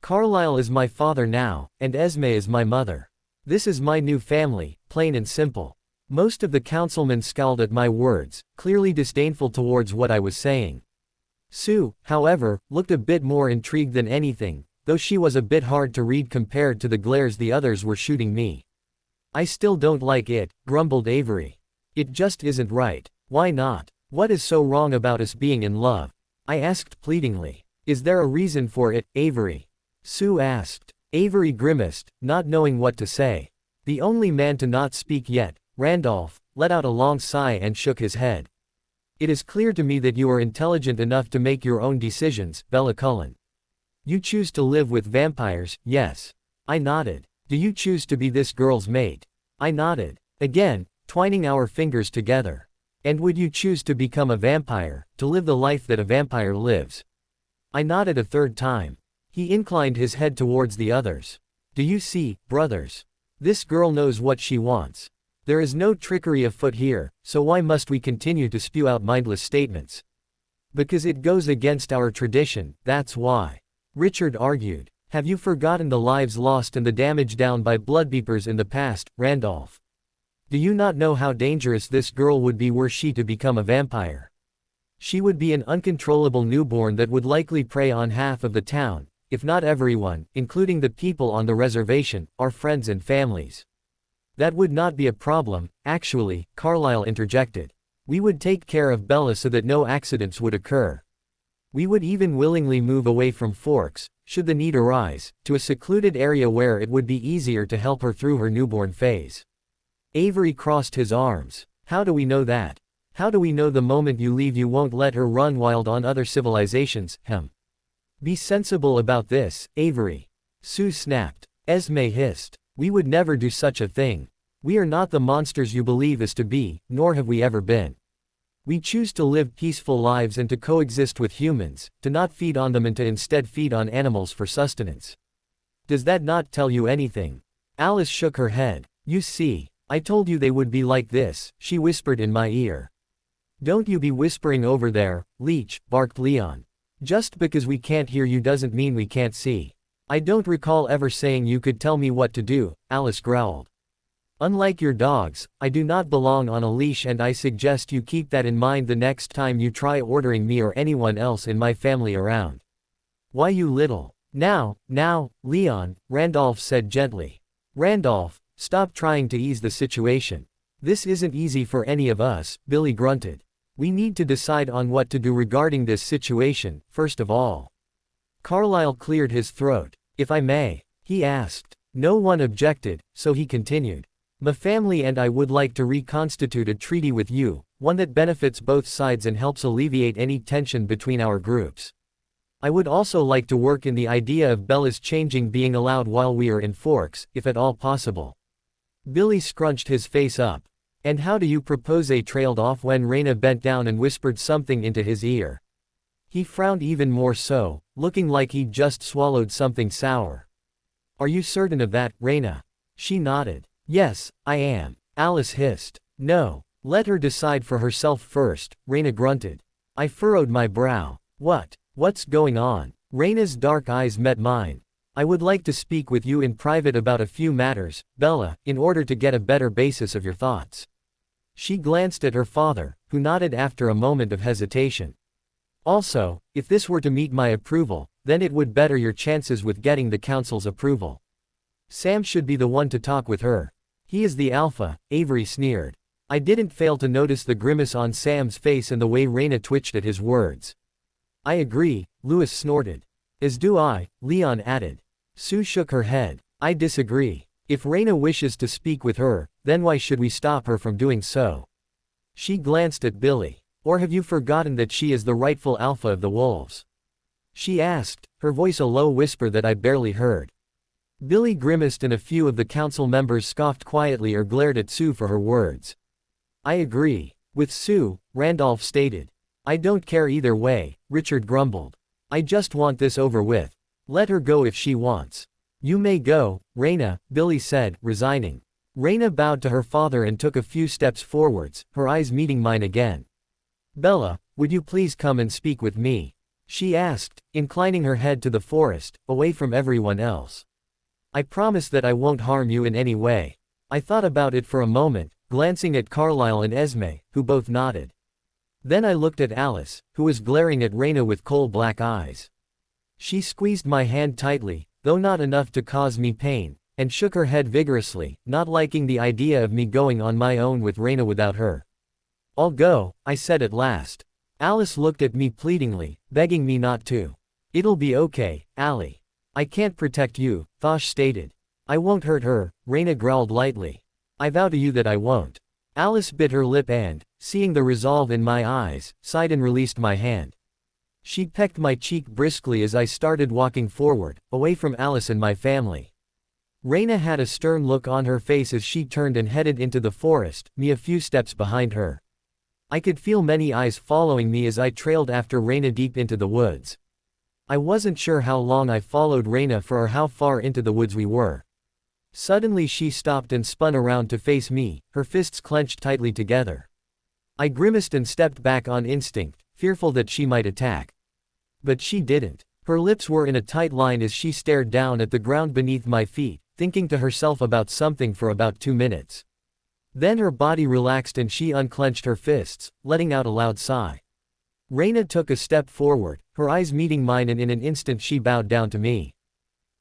Carlisle is my father now, and Esme is my mother. This is my new family, plain and simple. Most of the councilmen scowled at my words, clearly disdainful towards what I was saying. Sue, however, looked a bit more intrigued than anything, though she was a bit hard to read compared to the glares the others were shooting me. I still don't like it, grumbled Avery. It just isn't right. Why not? What is so wrong about us being in love? I asked pleadingly. Is there a reason for it, Avery? Sue asked. Avery grimaced, not knowing what to say. The only man to not speak yet, Randolph, let out a long sigh and shook his head. It is clear to me that you are intelligent enough to make your own decisions, Bella Cullen. You choose to live with vampires, yes. I nodded. Do you choose to be this girl's mate? I nodded. Again, twining our fingers together. And would you choose to become a vampire, to live the life that a vampire lives? I nodded a third time. He inclined his head towards the others. Do you see, brothers? This girl knows what she wants. There is no trickery afoot here, so why must we continue to spew out mindless statements? Because it goes against our tradition, that's why. Richard argued. Have you forgotten the lives lost and the damage done by bloodbeepers in the past, Randolph? Do you not know how dangerous this girl would be were she to become a vampire? She would be an uncontrollable newborn that would likely prey on half of the town, if not everyone, including the people on the reservation, our friends and families. That would not be a problem, actually, Carlisle interjected. We would take care of Bella so that no accidents would occur. We would even willingly move away from Forks, should the need arise, to a secluded area where it would be easier to help her through her newborn phase. Avery crossed his arms. How do we know that? How do we know the moment you leave you won't let her run wild on other civilizations, Be sensible about this, Avery. Sue snapped. Esme hissed. We would never do such a thing. We are not the monsters you believe us to be, nor have we ever been. We choose to live peaceful lives and to coexist with humans, to not feed on them and to instead feed on animals for sustenance. Does that not tell you anything? Alice shook her head. You see. I told you they would be like this, she whispered in my ear. Don't you be whispering over there, Leech, barked Leon. Just because we can't hear you doesn't mean we can't see. I don't recall ever saying you could tell me what to do, Alice growled. Unlike your dogs, I do not belong on a leash and I suggest you keep that in mind the next time you try ordering me or anyone else in my family around. Why you little. Now, Leon, Randolph said gently. Randolph, stop trying to ease the situation. This isn't easy for any of us, Billy grunted. We need to decide on what to do regarding this situation, first of all. Carlisle cleared his throat. If I may, he asked. No one objected, so he continued. My family and I would like to reconstitute a treaty with you, one that benefits both sides and helps alleviate any tension between our groups. I would also like to work in the idea of Bella's changing being allowed while we are in Forks, if at all possible. Billy scrunched his face up. And how do you propose? Trailed off when Raina bent down and whispered something into his ear. He frowned even more so, looking like he'd just swallowed something sour. Are you certain of that, Raina? She nodded. Yes, I am. Alice hissed. No. Let her decide for herself first, Raina grunted. I furrowed my brow. What's going on? Raina's dark eyes met mine. I would like to speak with you in private about a few matters, Bella, in order to get a better basis of your thoughts. She glanced at her father, who nodded after a moment of hesitation. Also, if this were to meet my approval, then it would better your chances with getting the council's approval. Sam should be the one to talk with her. He is the alpha, Avery sneered. I didn't fail to notice the grimace on Sam's face and the way Raina twitched at his words. I agree, Lewis snorted. As do I, Leon added. Sue shook her head. I disagree. If Raina wishes to speak with her, then why should we stop her from doing so? She glanced at Billy. Or have you forgotten that she is the rightful alpha of the wolves? She asked, her voice a low whisper that I barely heard. Billy grimaced and a few of the council members scoffed quietly or glared at Sue for her words. I agree. With Sue, Randolph stated. I don't care either way, Richard grumbled. I just want this over with. Let her go if she wants. You may go, Raina, Billy said, resigning. Raina bowed to her father and took a few steps forwards, her eyes meeting mine again. Bella, would you please come and speak with me? She asked, inclining her head to the forest, away from everyone else. I promise that I won't harm you in any way. I thought about it for a moment, glancing at Carlisle and Esme, who both nodded. Then I looked at Alice, who was glaring at Raina with coal-black eyes. She squeezed my hand tightly, though not enough to cause me pain, and shook her head vigorously, not liking the idea of me going on my own with Raina without her. I'll go, I said at last. Alice looked at me pleadingly, begging me not to. It'll be okay, Allie. I can't protect you, Thosh stated. I won't hurt her, Raina growled lightly. I vow to you that I won't. Alice bit her lip and, seeing the resolve in my eyes, sighed and released my hand. She pecked my cheek briskly as I started walking forward, away from Alice and my family. Raina had a stern look on her face as she turned and headed into the forest, me a few steps behind her. I could feel many eyes following me as I trailed after Raina deep into the woods. I wasn't sure how long I followed Raina for or how far into the woods we were. Suddenly she stopped and spun around to face me, her fists clenched tightly together. I grimaced and stepped back on instinct, fearful that she might attack. But she didn't. Her lips were in a tight line as she stared down at the ground beneath my feet, thinking to herself about something for about 2 minutes. Then her body relaxed and she unclenched her fists, letting out a loud sigh. Raina took a step forward, her eyes meeting mine, and in an instant she bowed down to me.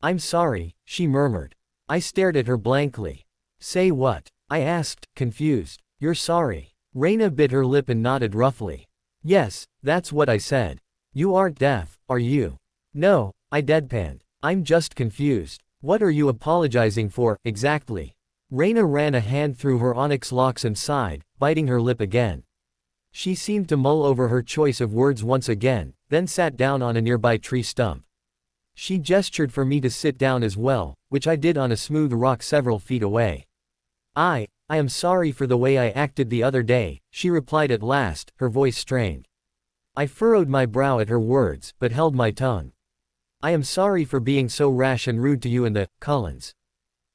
I'm sorry, she murmured. I stared at her blankly. Say what? I asked, confused. You're sorry. Raina bit her lip and nodded roughly. Yes, that's what I said. You aren't deaf, are you? No, I deadpanned. I'm just confused. What are you apologizing for, exactly? Raina ran a hand through her onyx locks and sighed, biting her lip again. She seemed to mull over her choice of words once again, then sat down on a nearby tree stump. She gestured for me to sit down as well, which I did on a smooth rock several feet away. I am sorry for the way I acted the other day, she replied at last, her voice strained. I furrowed my brow at her words, but held my tongue. I am sorry for being so rash and rude to you and the Cullens.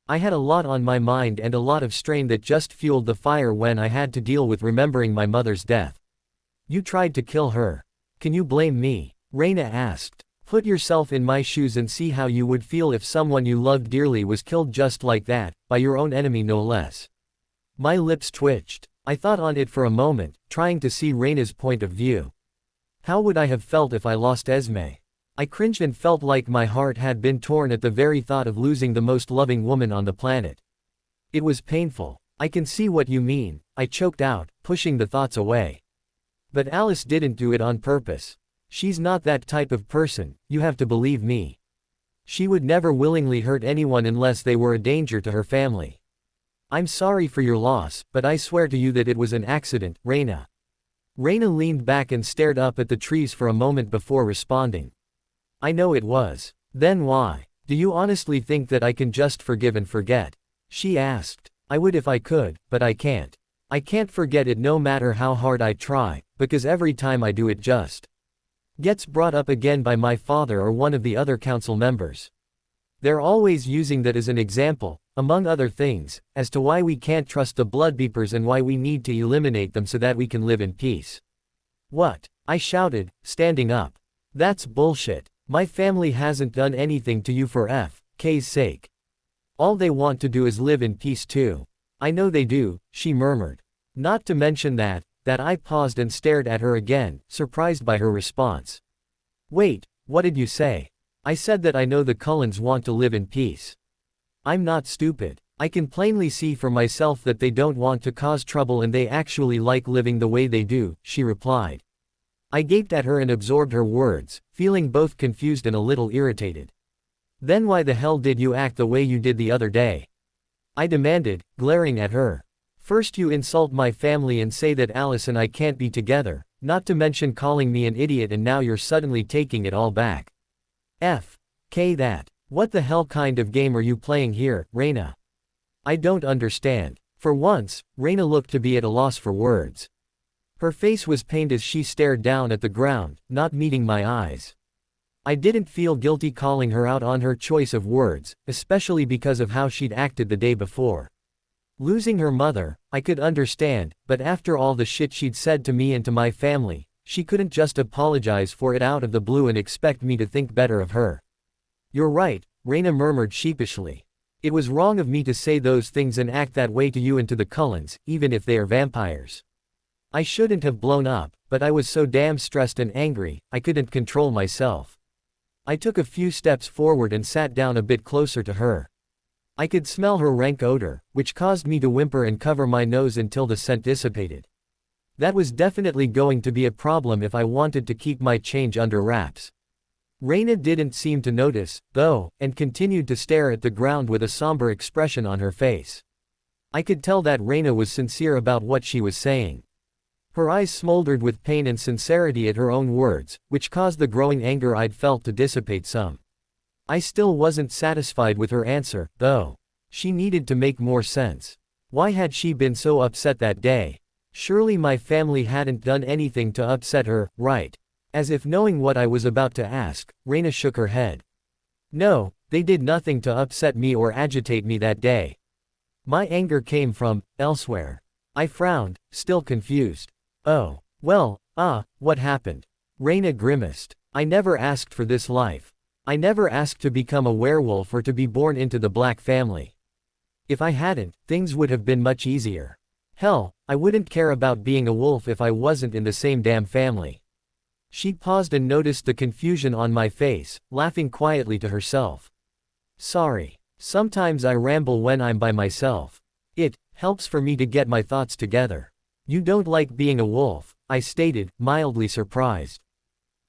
I had a lot on my mind and a lot of strain that just fueled the fire when I had to deal with remembering my mother's death. You tried to kill her. Can you blame me? Raina asked. Put yourself in my shoes and see how you would feel if someone you loved dearly was killed just like that, by your own enemy no less. My lips twitched. I thought on it for a moment, trying to see Raina's point of view. How would I have felt if I lost Esme? I cringed and felt like my heart had been torn at the very thought of losing the most loving woman on the planet. It was painful. I can see what you mean, I choked out, pushing the thoughts away. But Alice didn't do it on purpose. She's not that type of person, you have to believe me. She would never willingly hurt anyone unless they were a danger to her family. I'm sorry for your loss, but I swear to you that it was an accident, Raina. Raina leaned back and stared up at the trees for a moment before responding. I know it was. Then why? Do you honestly think that I can just forgive and forget? She asked. I would if I could, but I can't. I can't forget it no matter how hard I try, because every time I do it just gets brought up again by my father or one of the other council members. They're always using that as an example, among other things, as to why we can't trust the Bloodbeepers and why we need to eliminate them so that we can live in peace. What? I shouted, standing up. That's bullshit. My family hasn't done anything to you for F.K.'s sake. All they want to do is live in peace too. I know they do, she murmured. Not to mention that I paused and stared at her again, surprised by her response. Wait, what did you say? I said that I know the Cullens want to live in peace. I'm not stupid. I can plainly see for myself that they don't want to cause trouble and they actually like living the way they do, she replied. I gaped at her and absorbed her words, feeling both confused and a little irritated. Then why the hell did you act the way you did the other day? I demanded, glaring at her. First you insult my family and say that Alice and I can't be together, not to mention calling me an idiot, and now you're suddenly taking it all back. That. What the hell kind of game are you playing here, Raina? I don't understand. For once, Raina looked to be at a loss for words. Her face was pained as she stared down at the ground, not meeting my eyes. I didn't feel guilty calling her out on her choice of words, especially because of how she'd acted the day before. Losing her mother, I could understand, but after all the shit she'd said to me and to my family, she couldn't just apologize for it out of the blue and expect me to think better of her. You're right, Raina murmured sheepishly. It was wrong of me to say those things and act that way to you and to the Cullens, even if they are vampires. I shouldn't have blown up, but I was so damn stressed and angry, I couldn't control myself. I took a few steps forward and sat down a bit closer to her. I could smell her rank odor, which caused me to whimper and cover my nose until the scent dissipated. That was definitely going to be a problem if I wanted to keep my change under wraps. Raina didn't seem to notice, though, and continued to stare at the ground with a somber expression on her face. I could tell that Raina was sincere about what she was saying. Her eyes smoldered with pain and sincerity at her own words, which caused the growing anger I'd felt to dissipate some. I still wasn't satisfied with her answer, though. She needed to make more sense. Why had she been so upset that day? Surely my family hadn't done anything to upset her, right? As if knowing what I was about to ask, Raina shook her head. No, they did nothing to upset me or agitate me that day. My anger came from elsewhere. I frowned, still confused. Oh, well, what happened? Raina grimaced. I never asked for this life. I never asked to become a werewolf or to be born into the Black family. If I hadn't, things would have been much easier. Hell, I wouldn't care about being a wolf if I wasn't in the same damn family. She paused and noticed the confusion on my face, laughing quietly to herself. Sorry. Sometimes I ramble when I'm by myself. It helps for me to get my thoughts together. You don't like being a wolf, I stated, mildly surprised.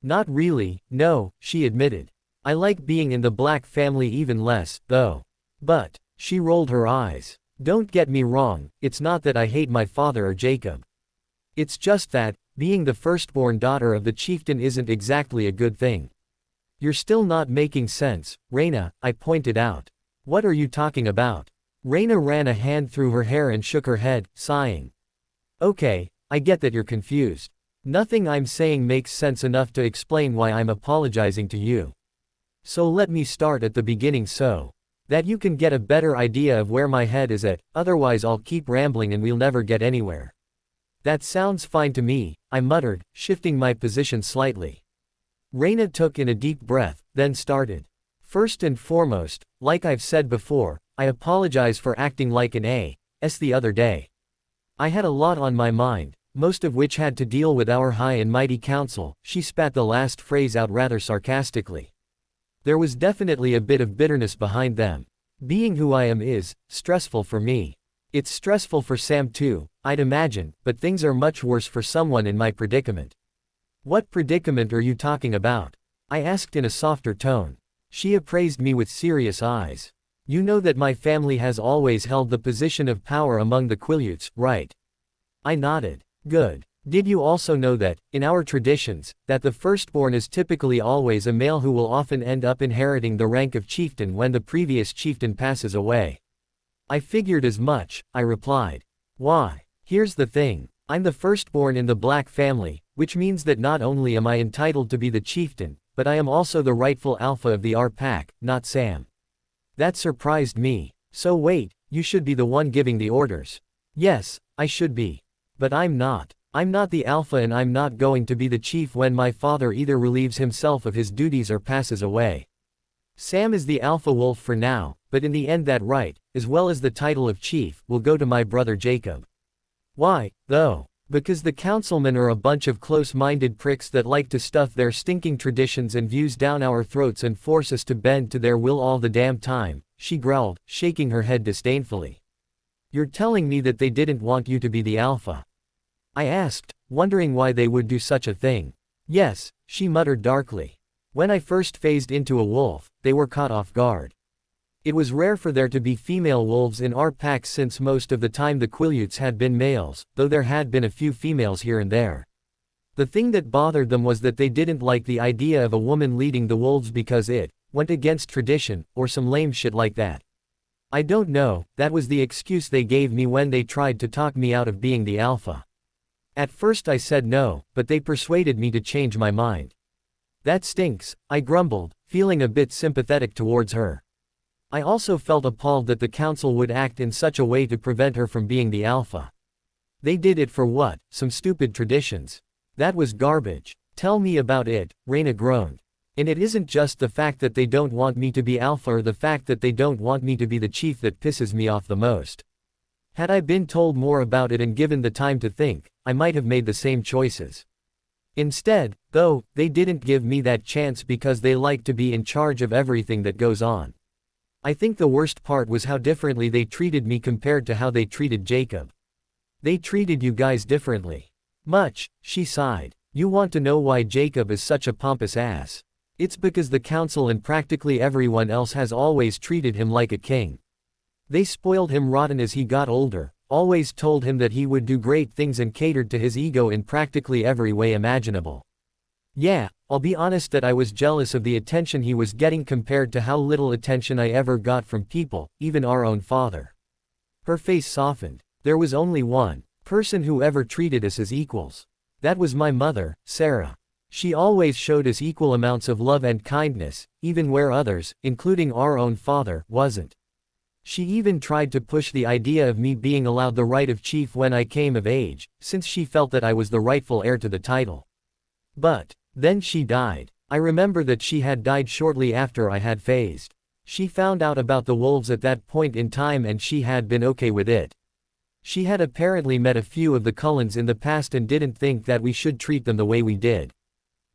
Not really, no, she admitted. I like being in the Black family even less, though. But, she rolled her eyes. Don't get me wrong, it's not that I hate my father or Jacob. It's just that, being the firstborn daughter of the chieftain isn't exactly a good thing. You're still not making sense, Raina, I pointed out. What are you talking about? Raina ran a hand through her hair and shook her head, sighing. Okay, I get that you're confused. Nothing I'm saying makes sense enough to explain why I'm apologizing to you. So let me start at the beginning so that you can get a better idea of where my head is at, otherwise I'll keep rambling and we'll never get anywhere. That sounds fine to me, I muttered, shifting my position slightly. Raina took in a deep breath, then started. First and foremost, like I've said before, I apologize for acting like an ass the other day. I had a lot on my mind, most of which had to deal with our high and mighty council. She spat the last phrase out rather sarcastically. There was definitely a bit of bitterness behind them. Being who I am is stressful for me. It's stressful for Sam too, I'd imagine, but things are much worse for someone in my predicament. What predicament are you talking about? I asked in a softer tone. She appraised me with serious eyes. You know that my family has always held the position of power among the Quileutes, right? I nodded. Good. Did you also know that, in our traditions, that the firstborn is typically always a male who will often end up inheriting the rank of chieftain when the previous chieftain passes away? I figured as much, I replied. Why? Here's the thing. I'm the firstborn in the Black family, which means that not only am I entitled to be the chieftain, but I am also the rightful alpha of the R pack, not Sam. That surprised me. So wait, you should be the one giving the orders. Yes, I should be. But I'm not. I'm not the alpha and I'm not going to be the chief when my father either relieves himself of his duties or passes away. Sam is the alpha wolf for now, but in the end that right, as well as the title of chief, will go to my brother Jacob. Why, though? Because the councilmen are a bunch of close-minded pricks that like to stuff their stinking traditions and views down our throats and force us to bend to their will all the damn time, she growled, shaking her head disdainfully. You're telling me that they didn't want you to be the alpha? I asked, wondering why they would do such a thing. Yes, she muttered darkly. When I first phased into a wolf, they were caught off guard. It was rare for there to be female wolves in our pack since most of the time the Quileutes had been males, though there had been a few females here and there. The thing that bothered them was that they didn't like the idea of a woman leading the wolves because it went against tradition, or some lame shit like that. I don't know, that was the excuse they gave me when they tried to talk me out of being the alpha. At first I said no, but they persuaded me to change my mind. That stinks, I grumbled, feeling a bit sympathetic towards her. I also felt appalled that the council would act in such a way to prevent her from being the alpha. They did it for what? Some stupid traditions. That was garbage. Tell me about it, Reyna groaned. And it isn't just the fact that they don't want me to be alpha or the fact that they don't want me to be the chief that pisses me off the most. Had I been told more about it and given the time to think, I might have made the same choices. Instead, though, they didn't give me that chance because they like to be in charge of everything that goes on. I think the worst part was how differently they treated me compared to how they treated Jacob. They treated you guys differently. Much, she sighed. You want to know why Jacob is such a pompous ass? It's because the council and practically everyone else has always treated him like a king. They spoiled him rotten as he got older, always told him that he would do great things and catered to his ego in practically every way imaginable. Yeah, I'll be honest that I was jealous of the attention he was getting compared to how little attention I ever got from people, even our own father. Her face softened. There was only one person who ever treated us as equals. That was my mother, Sarah. She always showed us equal amounts of love and kindness, even where others, including our own father, wasn't. She even tried to push the idea of me being allowed the right of chief when I came of age, since she felt that I was the rightful heir to the title. But then she died. I remember that she had died shortly after I had phased. She found out about the wolves at that point in time and she had been okay with it. She had apparently met a few of the Cullens in the past and didn't think that we should treat them the way we did.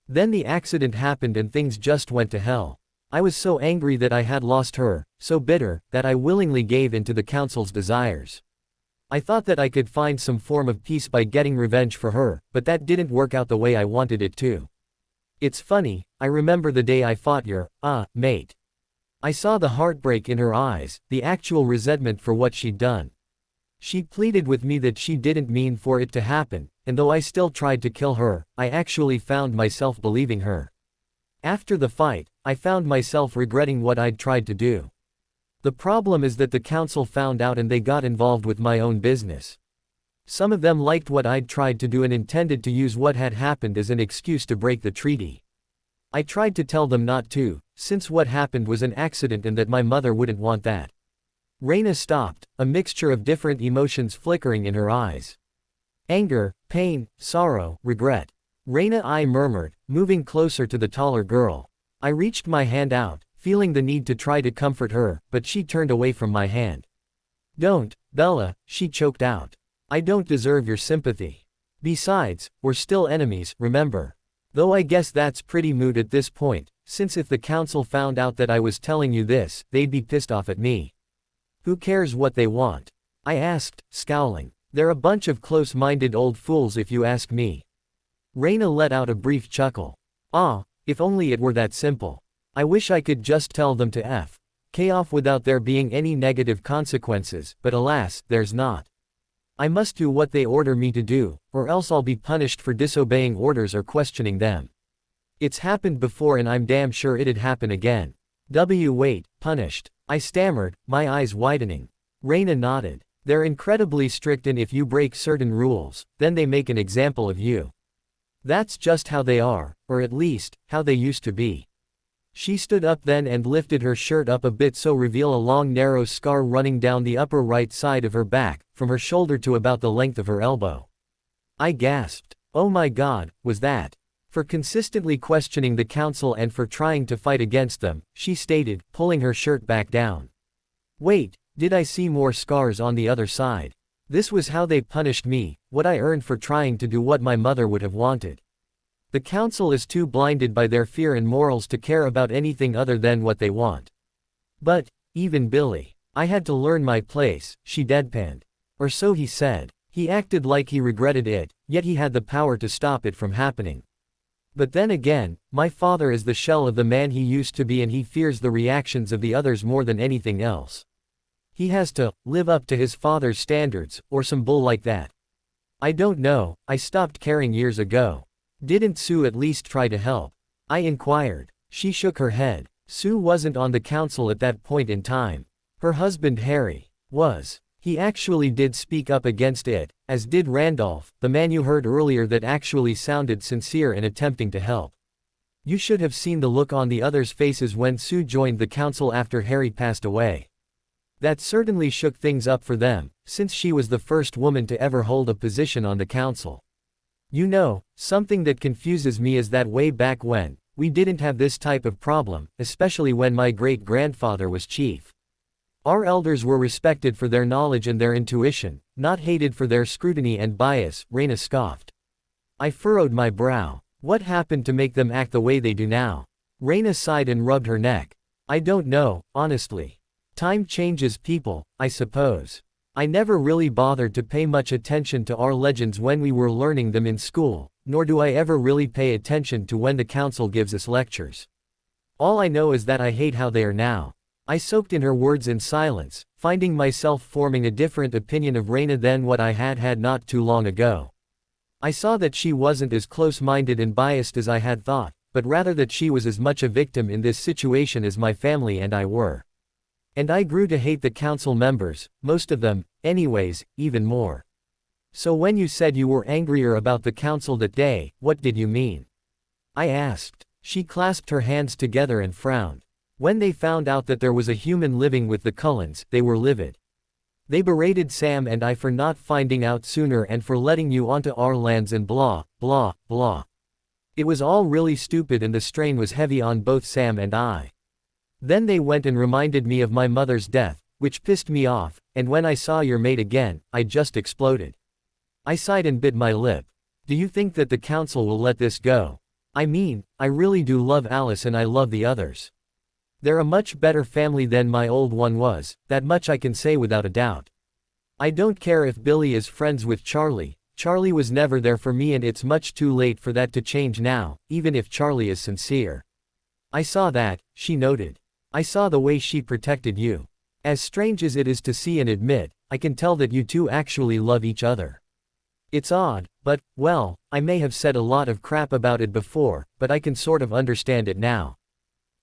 Then the accident happened and things just went to hell. I was so angry that I had lost her, so bitter, that I willingly gave in to the council's desires. I thought that I could find some form of peace by getting revenge for her, but that didn't work out the way I wanted it to. It's funny, I remember the day I fought your, mate. I saw the heartbreak in her eyes, the actual resentment for what she'd done. She pleaded with me that she didn't mean for it to happen, and though I still tried to kill her, I actually found myself believing her. After the fight, I found myself regretting what I'd tried to do. The problem is that the council found out and they got involved with my own business. Some of them liked what I'd tried to do and intended to use what had happened as an excuse to break the treaty. I tried to tell them not to, since what happened was an accident and that my mother wouldn't want that. Reyna stopped, a mixture of different emotions flickering in her eyes. Anger, pain, sorrow, regret. Reyna, I murmured, moving closer to the taller girl. I reached my hand out, feeling the need to try to comfort her, but she turned away from my hand. Don't, Bella, she choked out. I don't deserve your sympathy. Besides, we're still enemies, remember? Though I guess that's pretty moot at this point, since if the council found out that I was telling you this, they'd be pissed off at me. Who cares what they want? I asked, scowling. They're a bunch of close-minded old fools if you ask me. Reyna let out a brief chuckle. If only it were that simple. I wish I could just tell them to K off without there being any negative consequences, but alas, there's not. I must do what they order me to do, or else I'll be punished for disobeying orders or questioning them. It's happened before and I'm damn sure it'd happen again. Wait, punished? I stammered, my eyes widening. Reyna nodded. They're incredibly strict and if you break certain rules, then they make an example of you. That's just how they are, or at least, how they used to be. She stood up then and lifted her shirt up a bit so reveal a long narrow scar running down the upper right side of her back, from her shoulder to about the length of her elbow. I gasped. Oh my God, was that? For consistently questioning the council and for trying to fight against them, she stated, pulling her shirt back down. Wait, did I see more scars on the other side? This was how they punished me, what I earned for trying to do what my mother would have wanted. The council is too blinded by their fear and morals to care about anything other than what they want. But, even Billy. I had to learn my place, she deadpanned. Or so he said. He acted like he regretted it, yet he had the power to stop it from happening. But then again, my father is the shell of the man he used to be and he fears the reactions of the others more than anything else. He has to live up to his father's standards, or some bull like that. I don't know, I stopped caring years ago. Didn't Sue at least try to help? I inquired. She shook her head. Sue wasn't on the council at that point in time. Her husband Harry was. He actually did speak up against it, as did Randolph, the man you heard earlier that actually sounded sincere in attempting to help. You should have seen the look on the others' faces when Sue joined the council after Harry passed away. That certainly shook things up for them, since she was the first woman to ever hold a position on the council. You know, something that confuses me is that way back when, we didn't have this type of problem, especially when my great-grandfather was chief. Our elders were respected for their knowledge and their intuition, not hated for their scrutiny and bias, Raina scoffed. I furrowed my brow. What happened to make them act the way they do now? Raina sighed and rubbed her neck. I don't know, honestly. Time changes people, I suppose. I never really bothered to pay much attention to our legends when we were learning them in school, nor do I ever really pay attention to when the council gives us lectures. All I know is that I hate how they are now. I soaked in her words in silence, finding myself forming a different opinion of Raina than what I had not too long ago. I saw that she wasn't as close-minded and biased as I had thought, but rather that she was as much a victim in this situation as my family and I were. And I grew to hate the council members, most of them, anyways, even more. So when you said you were angrier about the council that day, what did you mean? I asked. She clasped her hands together and frowned. When they found out that there was a human living with the Cullens, they were livid. They berated Sam and I for not finding out sooner and for letting you onto our lands and blah, blah, blah. It was all really stupid and the strain was heavy on both Sam and I. Then they went and reminded me of my mother's death, which pissed me off, and when I saw your mate again, I just exploded. I sighed and bit my lip. Do you think that the council will let this go? I mean, I really do love Alice and I love the others. They're a much better family than my old one was, that much I can say without a doubt. I don't care if Billy is friends with Charlie. Charlie was never there for me and it's much too late for that to change now, even if Charlie is sincere. I saw that, she noted. I saw the way she protected you. As strange as it is to see and admit, I can tell that you two actually love each other. It's odd, but, well, I may have said a lot of crap about it before, but I can sort of understand it now.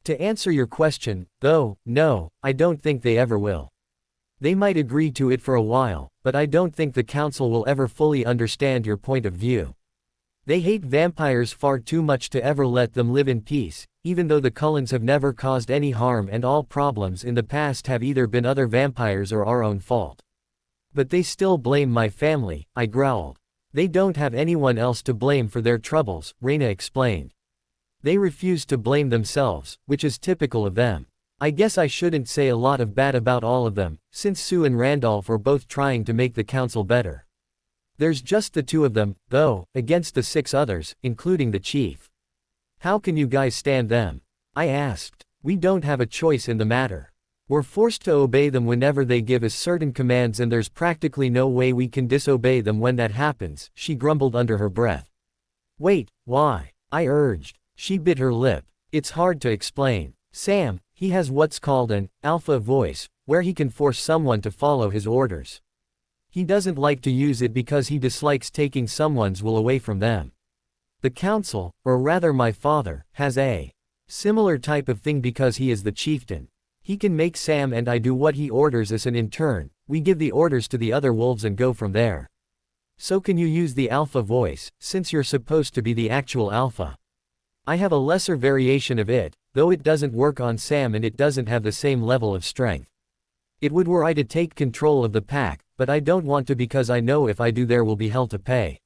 To answer your question, though, no, I don't think they ever will. They might agree to it for a while, but I don't think the council will ever fully understand your point of view. They hate vampires far too much to ever let them live in peace, even though the Cullens have never caused any harm and all problems in the past have either been other vampires or our own fault. But they still blame my family, I growled. They don't have anyone else to blame for their troubles, Raina explained. They refuse to blame themselves, which is typical of them. I guess I shouldn't say a lot of bad about all of them, since Sue and Randolph are both trying to make the council better. There's just the two of them, though, against the 6 others, including the chief. How can you guys stand them? I asked. We don't have a choice in the matter. We're forced to obey them whenever they give us certain commands and there's practically no way we can disobey them when that happens, she grumbled under her breath. Wait, why? I urged. She bit her lip. It's hard to explain. Sam, he has what's called an alpha voice, where he can force someone to follow his orders. He doesn't like to use it because he dislikes taking someone's will away from them. The council, or rather my father, has a similar type of thing because he is the chieftain. He can make Sam and I do what he orders us and in turn, we give the orders to the other wolves and go from there. So can you use the alpha voice, since you're supposed to be the actual alpha? I have a lesser variation of it, though it doesn't work on Sam and it doesn't have the same level of strength. It would were I to take control of the pack, but I don't want to because I know if I do there will be hell to pay.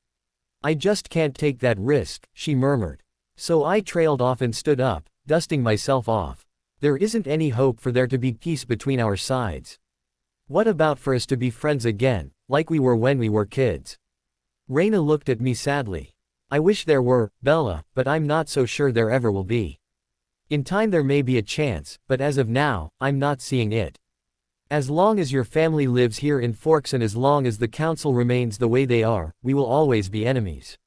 I just can't take that risk, she murmured. So I trailed off and stood up, dusting myself off. There isn't any hope for there to be peace between our sides. What about for us to be friends again, like we were when we were kids. Reyna looked at me sadly. I wish there were, Bella, but I'm not so sure there ever will be. In time there may be a chance, but as of now, I'm not seeing it. As long as your family lives here in Forks and as long as the council remains the way they are, we will always be enemies.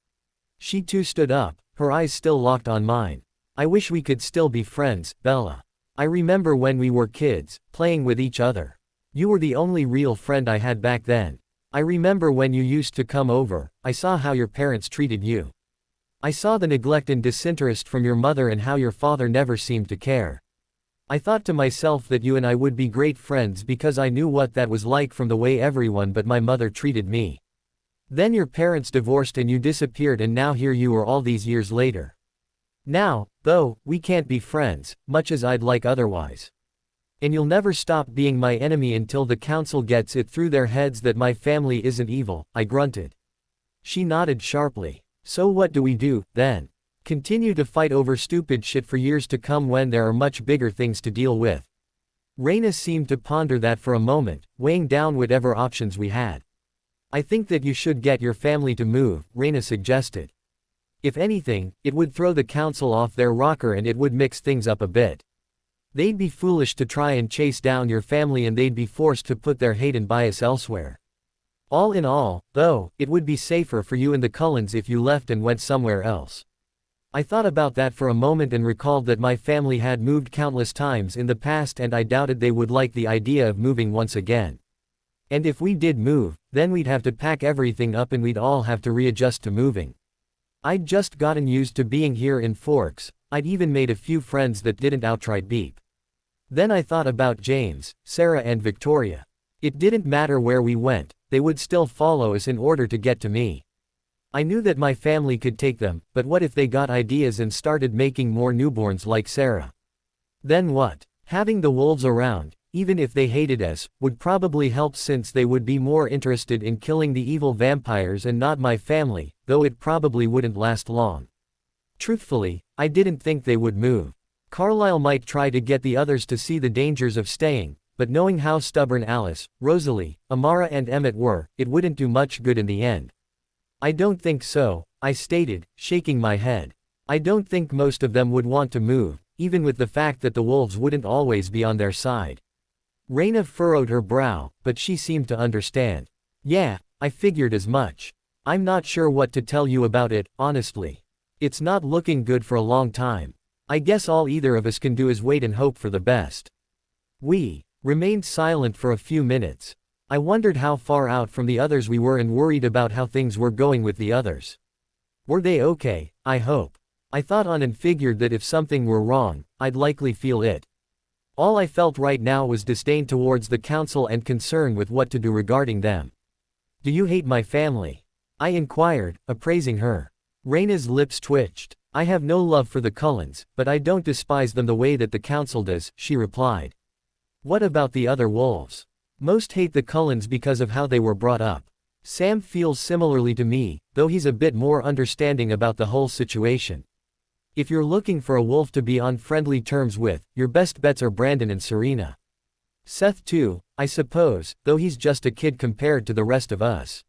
She too stood up, her eyes still locked on mine. I wish we could still be friends, Bella. I remember when we were kids, playing with each other. You were the only real friend I had back then. I remember when you used to come over, I saw how your parents treated you. I saw the neglect and disinterest from your mother and how your father never seemed to care. I thought to myself that you and I would be great friends because I knew what that was like from the way everyone but my mother treated me. Then your parents divorced and you disappeared and now here you are all these years later. Now, though, we can't be friends, much as I'd like otherwise. And you'll never stop being my enemy until the council gets it through their heads that my family isn't evil, I grunted. She nodded sharply. So what do we do, then? Continue to fight over stupid shit for years to come when there are much bigger things to deal with. Reyna seemed to ponder that for a moment, weighing down whatever options we had. I think that you should get your family to move, Reyna suggested. If anything, it would throw the council off their rocker and it would mix things up a bit. They'd be foolish to try and chase down your family and they'd be forced to put their hate and bias elsewhere. All in all, though, it would be safer for you and the Cullens if you left and went somewhere else. I thought about that for a moment and recalled that my family had moved countless times in the past and I doubted they would like the idea of moving once again. And if we did move, then we'd have to pack everything up and we'd all have to readjust to moving. I'd just gotten used to being here in Forks, I'd even made a few friends that didn't outright beep. Then I thought about James, Sarah and Victoria. It didn't matter where we went, they would still follow us in order to get to me. I knew that my family could take them, but what if they got ideas and started making more newborns like Sarah? Then what? Having the wolves around, even if they hated us, would probably help since they would be more interested in killing the evil vampires and not my family, though it probably wouldn't last long. Truthfully, I didn't think they would move. Carlisle might try to get the others to see the dangers of staying, but knowing how stubborn Alice, Rosalie, Amara and Emmett were, it wouldn't do much good in the end. I don't think so, I stated, shaking my head. I don't think most of them would want to move, even with the fact that the wolves wouldn't always be on their side. Reyna furrowed her brow, but she seemed to understand. Yeah, I figured as much. I'm not sure what to tell you about it, honestly. It's not looking good for a long time. I guess all either of us can do is wait and hope for the best. We remained silent for a few minutes. I wondered how far out from the others we were and worried about how things were going with the others. Were they okay, I hope. I thought on and figured that if something were wrong, I'd likely feel it. All I felt right now was disdain towards the council and concern with what to do regarding them. Do you hate my family? I inquired, appraising her. Reyna's lips twitched. I have no love for the Cullens, but I don't despise them the way that the council does, she replied. What about the other wolves? Most hate the Cullens because of how they were brought up. Sam feels similarly to me, though he's a bit more understanding about the whole situation. If you're looking for a wolf to be on friendly terms with, your best bets are Brandon and Serena. Seth too, I suppose, though he's just a kid compared to the rest of us.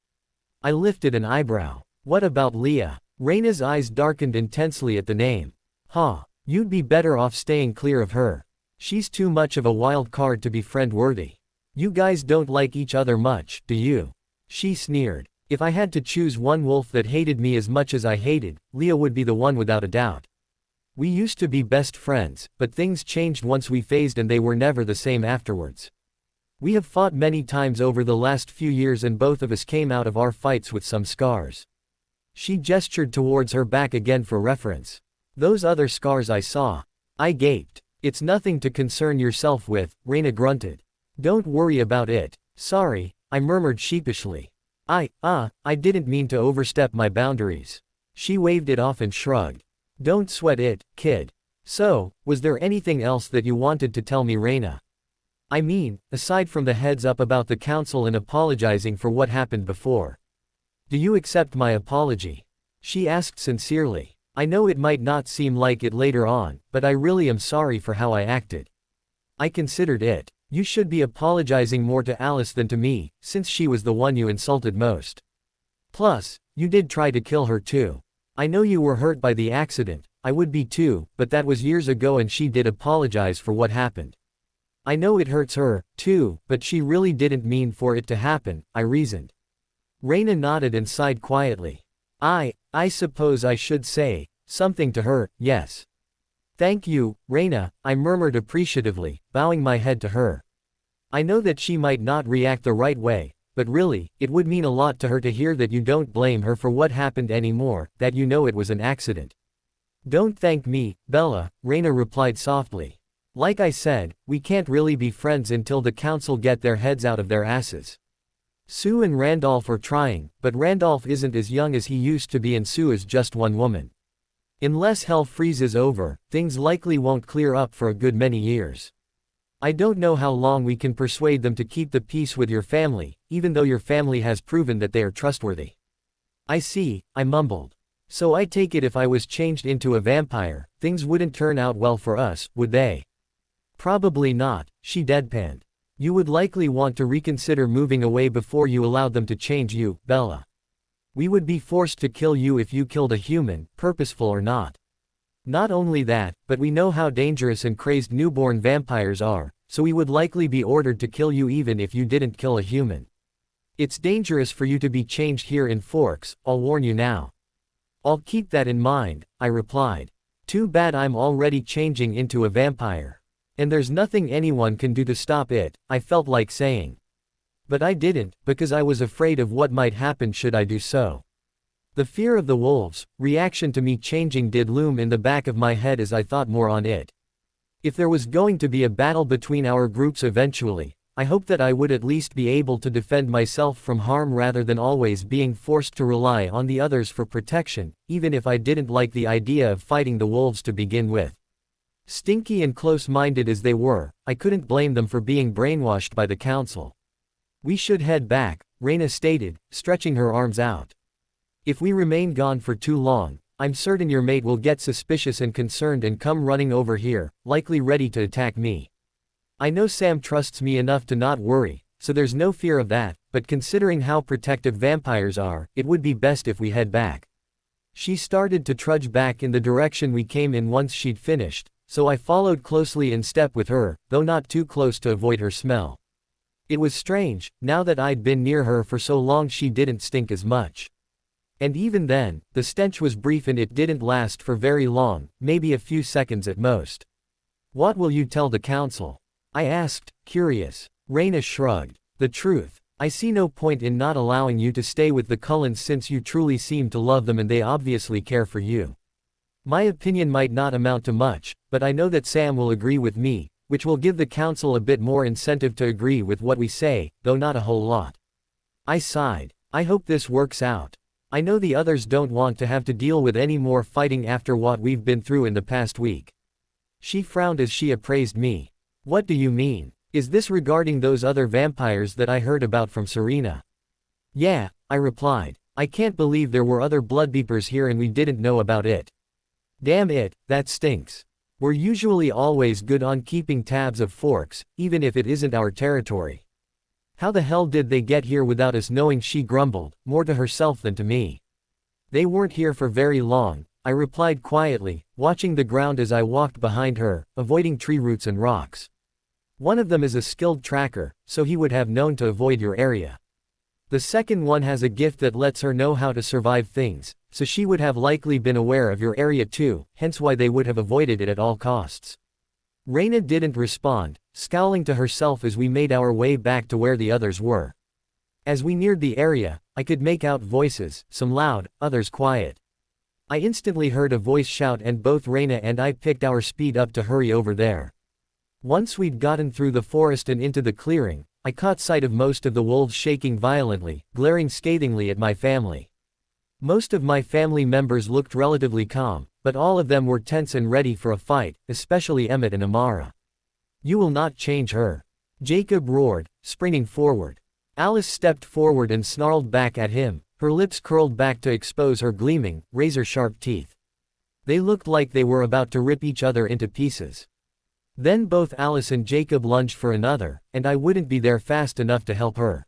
I lifted an eyebrow. What about Leah? Reyna's eyes darkened intensely at the name. Huh, you'd be better off staying clear of her. She's too much of a wild card to be friend-worthy. You guys don't like each other much, do you? She sneered. If I had to choose one wolf that hated me as much as I hated, Leah would be the one without a doubt. We used to be best friends, but things changed once we phased and they were never the same afterwards. We have fought many times over the last few years and both of us came out of our fights with some scars. She gestured towards her back again for reference. Those other scars I saw. I gaped. It's nothing to concern yourself with, Reyna grunted. Don't worry about it. Sorry, I murmured sheepishly. I didn't mean to overstep my boundaries. She waved it off and shrugged. Don't sweat it, kid. So, was there anything else that you wanted to tell me, Reyna? I mean, aside from the heads up about the council and apologizing for what happened before. Do you accept my apology? She asked sincerely. I know it might not seem like it later on, but I really am sorry for how I acted. I considered it. You should be apologizing more to Alice than to me, since she was the one you insulted most. Plus, you did try to kill her too. I know you were hurt by the accident, I would be too, but that was years ago and she did apologize for what happened. I know it hurts her, too, but she really didn't mean for it to happen, I reasoned. Raina nodded and sighed quietly. I suppose I should say something to her, yes. Thank you, Raina, I murmured appreciatively, bowing my head to her. I know that she might not react the right way, but really, it would mean a lot to her to hear that you don't blame her for what happened anymore, that you know it was an accident. Don't thank me, Bella, Raina replied softly. Like I said, we can't really be friends until the council get their heads out of their asses. Sue and Randolph are trying, but Randolph isn't as young as he used to be and Sue is just one woman. Unless hell freezes over, things likely won't clear up for a good many years. I don't know how long we can persuade them to keep the peace with your family, even though your family has proven that they are trustworthy. I see, I mumbled. So I take it if I was changed into a vampire, things wouldn't turn out well for us, would they? Probably not, she deadpanned. You would likely want to reconsider moving away before you allowed them to change you, Bella. We would be forced to kill you if you killed a human, purposeful or not. Not only that, but we know how dangerous and crazed newborn vampires are, so we would likely be ordered to kill you even if you didn't kill a human. It's dangerous for you to be changed here in Forks, I'll warn you now. I'll keep that in mind, I replied. Too bad I'm already changing into a vampire. And there's nothing anyone can do to stop it, I felt like saying. But I didn't, because I was afraid of what might happen should I do so. The fear of the wolves' reaction to me changing did loom in the back of my head as I thought more on it. If there was going to be a battle between our groups eventually, I hoped that I would at least be able to defend myself from harm rather than always being forced to rely on the others for protection, even if I didn't like the idea of fighting the wolves to begin with. Stinky and close-minded as they were, I couldn't blame them for being brainwashed by the council. We should head back, Raina stated, stretching her arms out. If we remain gone for too long, I'm certain your mate will get suspicious and concerned and come running over here, likely ready to attack me. I know Sam trusts me enough to not worry, so there's no fear of that, but considering how protective vampires are, it would be best if we head back. She started to trudge back in the direction we came in once she'd finished, so I followed closely in step with her, though not too close to avoid her smell. It was strange, now that I'd been near her for so long she didn't stink as much. And even then, the stench was brief and it didn't last for very long, maybe a few seconds at most. What will you tell the council? I asked, curious. Raina shrugged. The truth. I see no point in not allowing you to stay with the Cullens since you truly seem to love them and they obviously care for you. My opinion might not amount to much, but I know that Sam will agree with me, which will give the council a bit more incentive to agree with what we say, though not a whole lot. I sighed. I hope this works out. I know the others don't want to have to deal with any more fighting after what we've been through in the past week. She frowned as she appraised me. What do you mean? Is this regarding those other vampires that I heard about from Serena? Yeah, I replied. I can't believe there were other bloodbeepers here and we didn't know about it. Damn it, that stinks. We're usually always good on keeping tabs of Forks, even if it isn't our territory. How the hell did they get here without us knowing? She grumbled, more to herself than to me. They weren't here for very long, I replied quietly, watching the ground as I walked behind her, avoiding tree roots and rocks. One of them is a skilled tracker, so he would have known to avoid your area. The second one has a gift that lets her know how to survive things, so she would have likely been aware of your area too, hence why they would have avoided it at all costs. Raina didn't respond, scowling to herself as we made our way back to where the others were. As we neared the area, I could make out voices, some loud, others quiet. I instantly heard a voice shout and both Raina and I picked our speed up to hurry over there. Once we'd gotten through the forest and into the clearing, I caught sight of most of the wolves shaking violently, glaring scathingly at my family. Most of my family members looked relatively calm, but all of them were tense and ready for a fight, especially Emmett and Amara. You will not change her. Jacob roared, springing forward. Alice stepped forward and snarled back at him, her lips curled back to expose her gleaming, razor-sharp teeth. They looked like they were about to rip each other into pieces. Then both Alice and Jacob lunged for another, and I wouldn't be there fast enough to help her.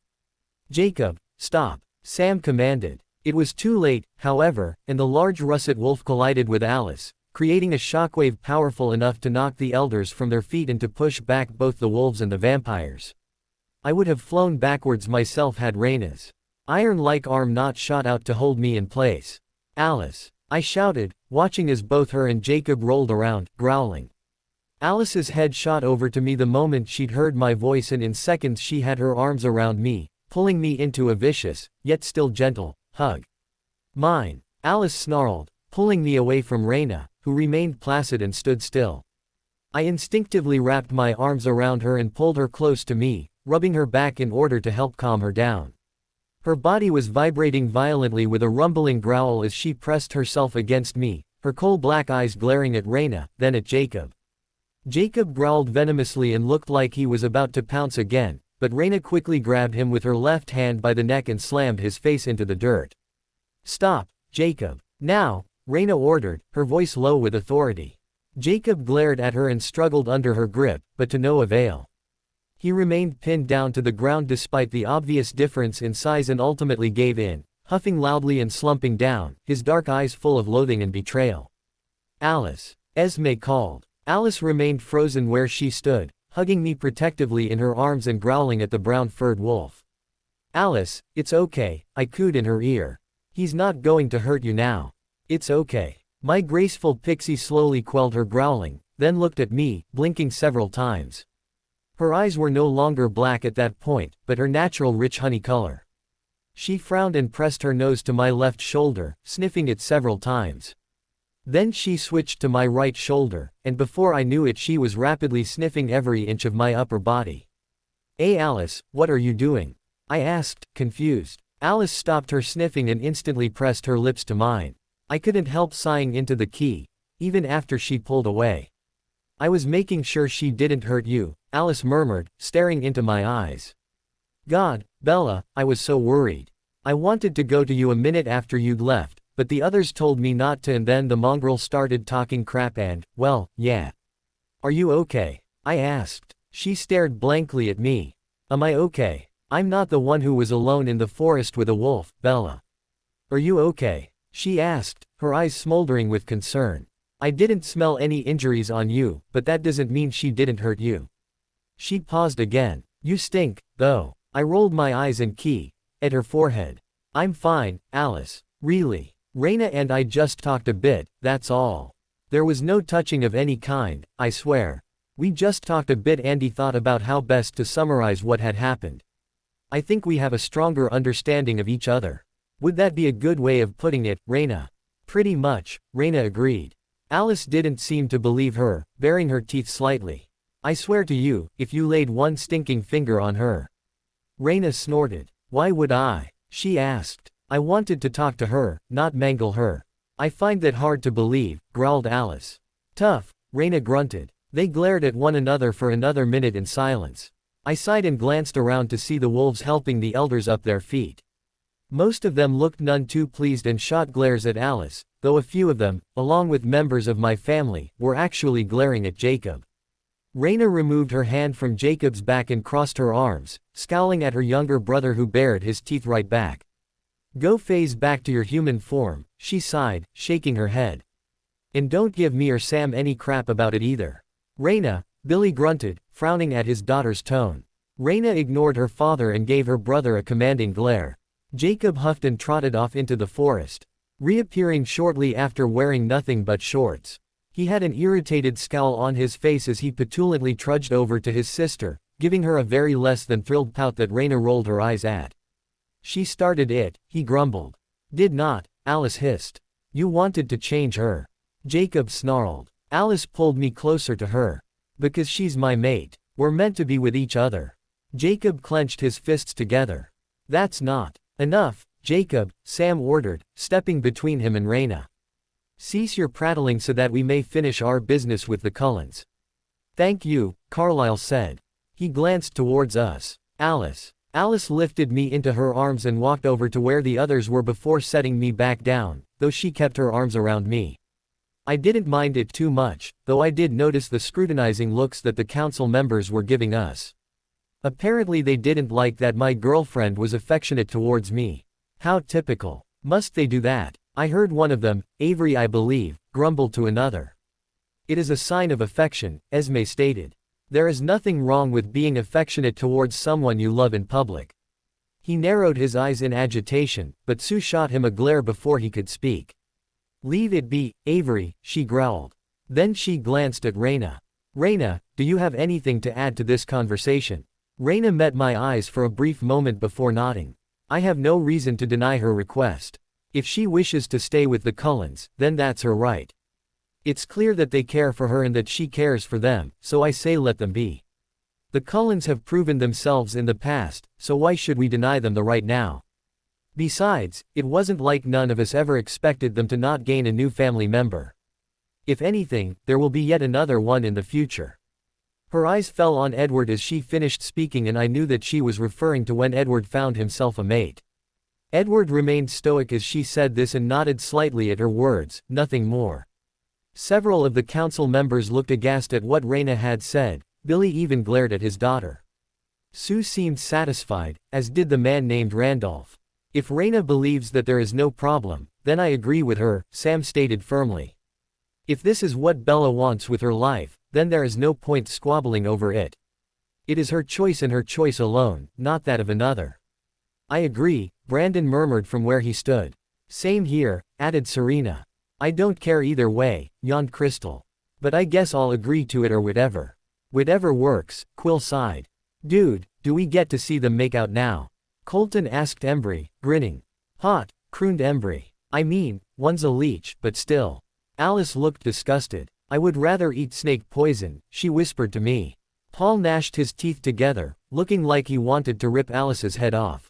"Jacob, stop," Sam commanded. It was too late, however, and the large russet wolf collided with Alice, creating a shockwave powerful enough to knock the elders from their feet and to push back both the wolves and the vampires. I would have flown backwards myself had Reyna's iron-like arm not shot out to hold me in place. "Alice!" I shouted, watching as both her and Jacob rolled around, growling. Alice's head shot over to me the moment she'd heard my voice, and in seconds she had her arms around me, pulling me into a vicious, yet still gentle, hug. "Mine!" Alice snarled, pulling me away from Reyna, who remained placid and stood still. I instinctively wrapped my arms around her and pulled her close to me, rubbing her back in order to help calm her down. Her body was vibrating violently with a rumbling growl as she pressed herself against me, her coal-black eyes glaring at Reyna, then at Jacob. Jacob growled venomously and looked like he was about to pounce again, but Reyna quickly grabbed him with her left hand by the neck and slammed his face into the dirt. "Stop, Jacob. Now," Reyna ordered, her voice low with authority. Jacob glared at her and struggled under her grip, but to no avail. He remained pinned down to the ground despite the obvious difference in size and ultimately gave in, huffing loudly and slumping down, his dark eyes full of loathing and betrayal. "Alice!" Esme called. Alice remained frozen where she stood, hugging me protectively in her arms and growling at the brown-furred wolf. "Alice, it's okay," I cooed in her ear. "He's not going to hurt you now. It's okay." My graceful pixie slowly quelled her growling, then looked at me, blinking several times. Her eyes were no longer black at that point, but her natural rich honey color. She frowned and pressed her nose to my left shoulder, sniffing it several times. Then she switched to my right shoulder, and before I knew it she was rapidly sniffing every inch of my upper body. "Hey Alice, what are you doing?" I asked, confused. Alice stopped her sniffing and instantly pressed her lips to mine. I couldn't help sighing into the key, even after she pulled away. "I was making sure she didn't hurt you," Alice murmured, staring into my eyes. "God, Bella, I was so worried. I wanted to go to you a minute after you'd left, but the others told me not to, and then the mongrel started talking crap and, well, yeah." "Are you okay?" I asked. She stared blankly at me. "Am I okay? I'm not the one who was alone in the forest with a wolf, Bella." "Are you okay?" she asked, her eyes smoldering with concern. "I didn't smell any injuries on you, but that doesn't mean she didn't hurt you." She paused again. "You stink, though." I rolled my eyes and at her forehead. "I'm fine, Alice. Really. Reyna and I just talked a bit, that's all. There was no touching of any kind, I swear. We just talked a bit." Andy thought about how best to summarize what had happened. "I think we have a stronger understanding of each other. Would that be a good way of putting it, Reyna?" "Pretty much," Reyna agreed. Alice didn't seem to believe her, baring her teeth slightly. "I swear to you, if you laid one stinking finger on her." Reyna snorted. "Why would I?" she asked. "I wanted to talk to her, not mangle her." "I find that hard to believe," growled Alice. "Tough," Reyna grunted. They glared at one another for another minute in silence. I sighed and glanced around to see the wolves helping the elders up their feet. Most of them looked none too pleased and shot glares at Alice, though a few of them, along with members of my family, were actually glaring at Jacob. Reyna removed her hand from Jacob's back and crossed her arms, scowling at her younger brother who bared his teeth right back. "Go phase back to your human form," she sighed, shaking her head. "And don't give me or Sam any crap about it either." "Reyna," Billy grunted, frowning at his daughter's tone. Reyna ignored her father and gave her brother a commanding glare. Jacob huffed and trotted off into the forest, reappearing shortly after wearing nothing but shorts. He had an irritated scowl on his face as he petulantly trudged over to his sister, giving her a very less than thrilled pout that Reyna rolled her eyes at. "She started it," he grumbled. "Did not," Alice hissed. "You wanted to change her." Jacob snarled. Alice pulled me closer to her. "Because she's my mate. We're meant to be with each other." Jacob clenched his fists together. "That's not enough, Jacob," Sam ordered, stepping between him and Reyna. "Cease your prattling so that we may finish our business with the Cullens." "Thank you," Carlyle said. He glanced towards us. "Alice." Alice lifted me into her arms and walked over to where the others were before setting me back down, though she kept her arms around me. I didn't mind it too much, though I did notice the scrutinizing looks that the council members were giving us. Apparently they didn't like that my girlfriend was affectionate towards me. How typical. Must they do that? I heard one of them, Avery I believe, grumble to another. It is a sign of affection, Esme stated. There is nothing wrong with being affectionate towards someone you love in public. He narrowed his eyes in agitation, but Sue shot him a glare before he could speak. Leave it be, Avery, she growled. Then she glanced at Raina. Raina, do you have anything to add to this conversation? Raina met my eyes for a brief moment before nodding. I have no reason to deny her request. If she wishes to stay with the Cullens, then that's her right. It's clear that they care for her and that she cares for them, so I say let them be. The Cullens have proven themselves in the past, so why should we deny them the right now? Besides, it wasn't like none of us ever expected them to not gain a new family member. If anything, there will be yet another one in the future. Her eyes fell on Edward as she finished speaking, and I knew that she was referring to when Edward found himself a mate. Edward remained stoic as she said this and nodded slightly at her words, nothing more. Several of the council members looked aghast at what Raina had said. Billy even glared at his daughter. Sue seemed satisfied, as did the man named Randolph. If Raina believes that there is no problem, then I agree with her, Sam stated firmly. If this is what Bella wants with her life, then there is no point squabbling over it. It is her choice and her choice alone, not that of another. I agree, Brandon murmured from where he stood. Same here, added Serena. I don't care either way, yawned Crystal. But I guess I'll agree to it or whatever. Whatever works, Quill sighed. Dude, do we get to see them make out now? Colton asked Embry, grinning. Hot, crooned Embry. I mean, one's a leech, but still. Alice looked disgusted. I would rather eat snake poison, she whispered to me. Paul gnashed his teeth together, looking like he wanted to rip Alice's head off.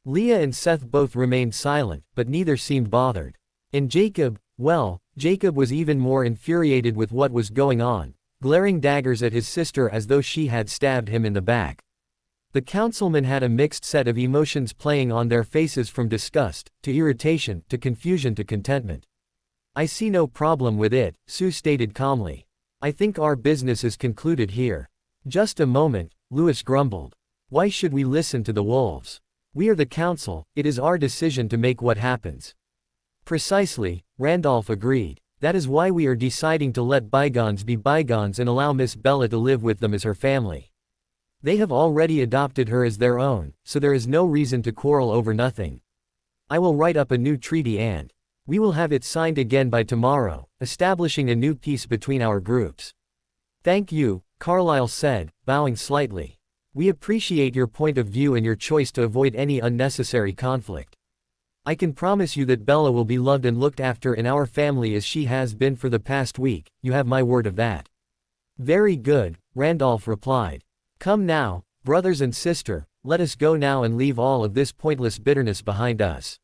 Leah and Seth both remained silent, but neither seemed bothered. And Jacob, well, Jacob was even more infuriated with what was going on, glaring daggers at his sister as though she had stabbed him in the back. The councilmen had a mixed set of emotions playing on their faces, from disgust, to irritation, to confusion, to contentment. I see no problem with it, Sue stated calmly. I think our business is concluded here. Just a moment, Lewis grumbled. Why should we listen to the wolves? We are the council, it is our decision to make what happens. Precisely, Randolph agreed. That is why we are deciding to let bygones be bygones and allow Miss Bella to live with them as her family. They have already adopted her as their own, so there is no reason to quarrel over nothing. I will write up a new treaty and we will have it signed again by tomorrow, establishing a new peace between our groups. Thank you, Carlyle said, bowing slightly. We appreciate your point of view and your choice to avoid any unnecessary conflict. I can promise you that Bella will be loved and looked after in our family as she has been for the past week, you have my word of that. Very good, Randolph replied. Come now, brothers and sister, let us go now and leave all of this pointless bitterness behind us.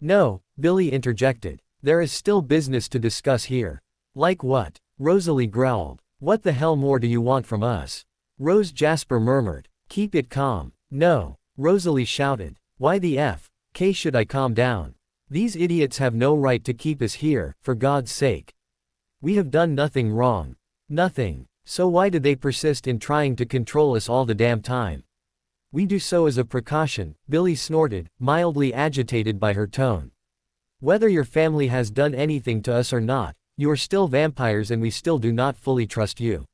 No, Billy interjected. There is still business to discuss here. Like what? Rosalie growled. What the hell more do you want from us? Rose Jasper murmured. Keep it calm. No, Rosalie shouted. Why the F.K. should I calm down? These idiots have no right to keep us here, for God's sake. We have done nothing wrong. Nothing. So why do they persist in trying to control us all the damn time? We do so as a precaution, Billy snorted, mildly agitated by her tone. Whether your family has done anything to us or not, you are still vampires and we still do not fully trust you.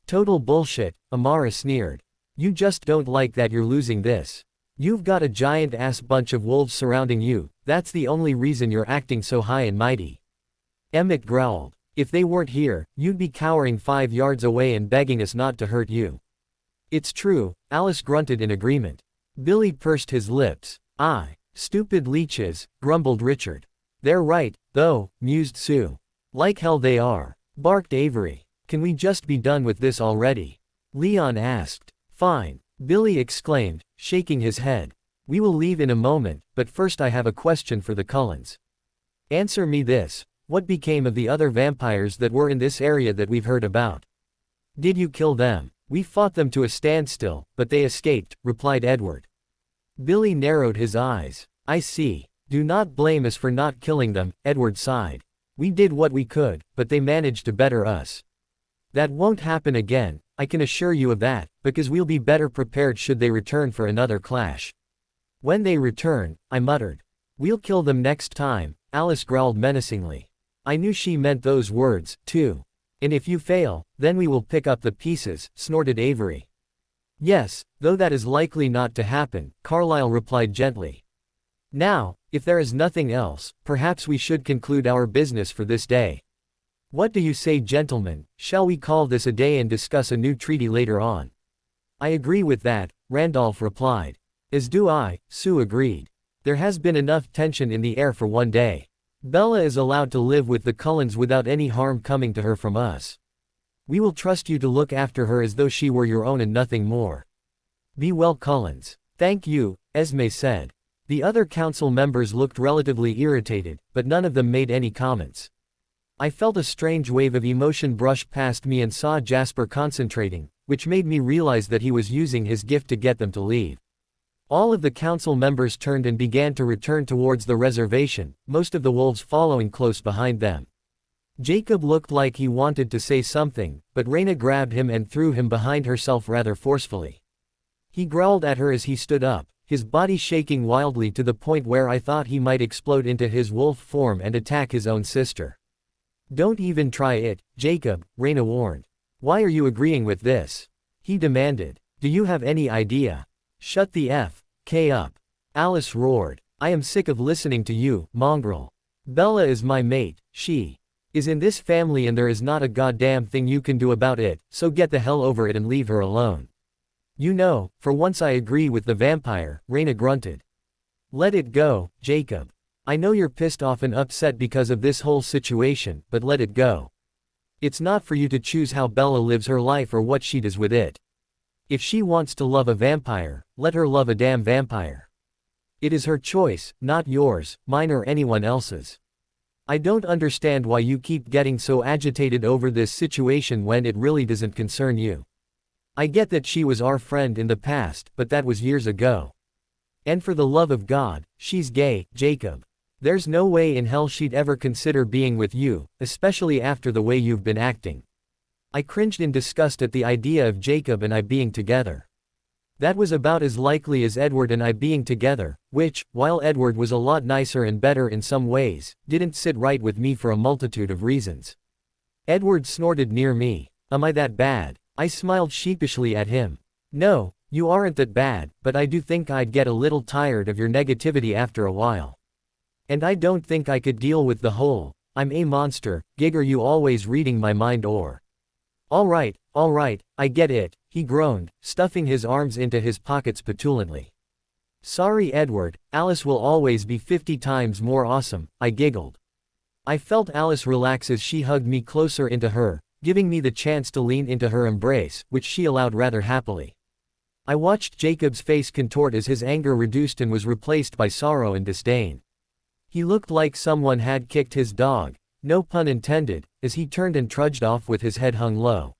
Total bullshit, Amara sneered. You just don't like that you're losing this. You've got a giant-ass bunch of wolves surrounding you, that's the only reason you're acting so high and mighty. Emmett growled. If they weren't here, you'd be cowering 5 yards away and begging us not to hurt you. It's true, Alice grunted in agreement. Billy pursed his lips. Aye, stupid leeches, grumbled Richard. They're right, though, mused Sue. Like hell they are, barked Avery. Can we just be done with this already? Leon asked. Fine, Billy exclaimed, shaking his head. We will leave in a moment, but first I have a question for the Cullens. Answer me this. What became of the other vampires that were in this area that we've heard about? Did you kill them? We fought them to a standstill, but they escaped, replied Edward. Billy narrowed his eyes. I see. Do not blame us for not killing them, Edward sighed. We did what we could, but they managed to better us. That won't happen again, I can assure you of that, because we'll be better prepared should they return for another clash. When they return, I muttered. We'll kill them next time, Alice growled menacingly. I knew she meant those words, too. And if you fail, then we will pick up the pieces, snorted Avery. Yes, though that is likely not to happen, Carlyle replied gently. Now, if there is nothing else, perhaps we should conclude our business for this day. What do you say, gentlemen, shall we call this a day and discuss a new treaty later on? I agree with that, Randolph replied. As do I, Sue agreed. There has been enough tension in the air for one day. Bella is allowed to live with the Cullens without any harm coming to her from us. We will trust you to look after her as though she were your own and nothing more. Be well, Cullens. Thank you, Esme said. The other council members looked relatively irritated, but none of them made any comments. I felt a strange wave of emotion brush past me and saw Jasper concentrating, which made me realize that he was using his gift to get them to leave. All of the council members turned and began to return towards the reservation, most of the wolves following close behind them. Jacob looked like he wanted to say something, but Raina grabbed him and threw him behind herself rather forcefully. He growled at her as he stood up, his body shaking wildly to the point where I thought he might explode into his wolf form and attack his own sister. Don't even try it, Jacob, Raina warned. Why are you agreeing with this? He demanded. Do you have any idea? Shut the F.K. up. Alice roared. I am sick of listening to you, mongrel. Bella is my mate, she is in this family and there is not a goddamn thing you can do about it, so get the hell over it and leave her alone. You know, for once I agree with the vampire, Raina grunted. Let it go, Jacob. I know you're pissed off and upset because of this whole situation, but let it go. It's not for you to choose how Bella lives her life or what she does with it. If she wants to love a vampire, let her love a damn vampire. It is her choice, not yours, mine or anyone else's. I don't understand why you keep getting so agitated over this situation when it really doesn't concern you. I get that she was our friend in the past, but that was years ago. And for the love of God, she's gay, Jacob. There's no way in hell she'd ever consider being with you, especially after the way you've been acting. I cringed in disgust at the idea of Jacob and I being together. That was about as likely as Edward and I being together, which, while Edward was a lot nicer and better in some ways, didn't sit right with me for a multitude of reasons. Edward snorted near me. Am I that bad? I smiled sheepishly at him. No, you aren't that bad, but I do think I'd get a little tired of your negativity after a while. And I don't think I could deal with the whole, I'm a monster, gig. Are you always reading my mind or? Alright, I get it, he groaned, stuffing his arms into his pockets petulantly. Sorry Edward, Alice will always be 50 times more awesome, I giggled. I felt Alice relax as she hugged me closer into her, giving me the chance to lean into her embrace, which she allowed rather happily. I watched Jacob's face contort as his anger reduced and was replaced by sorrow and disdain. He looked like someone had kicked his dog, no pun intended, as he turned and trudged off with his head hung low.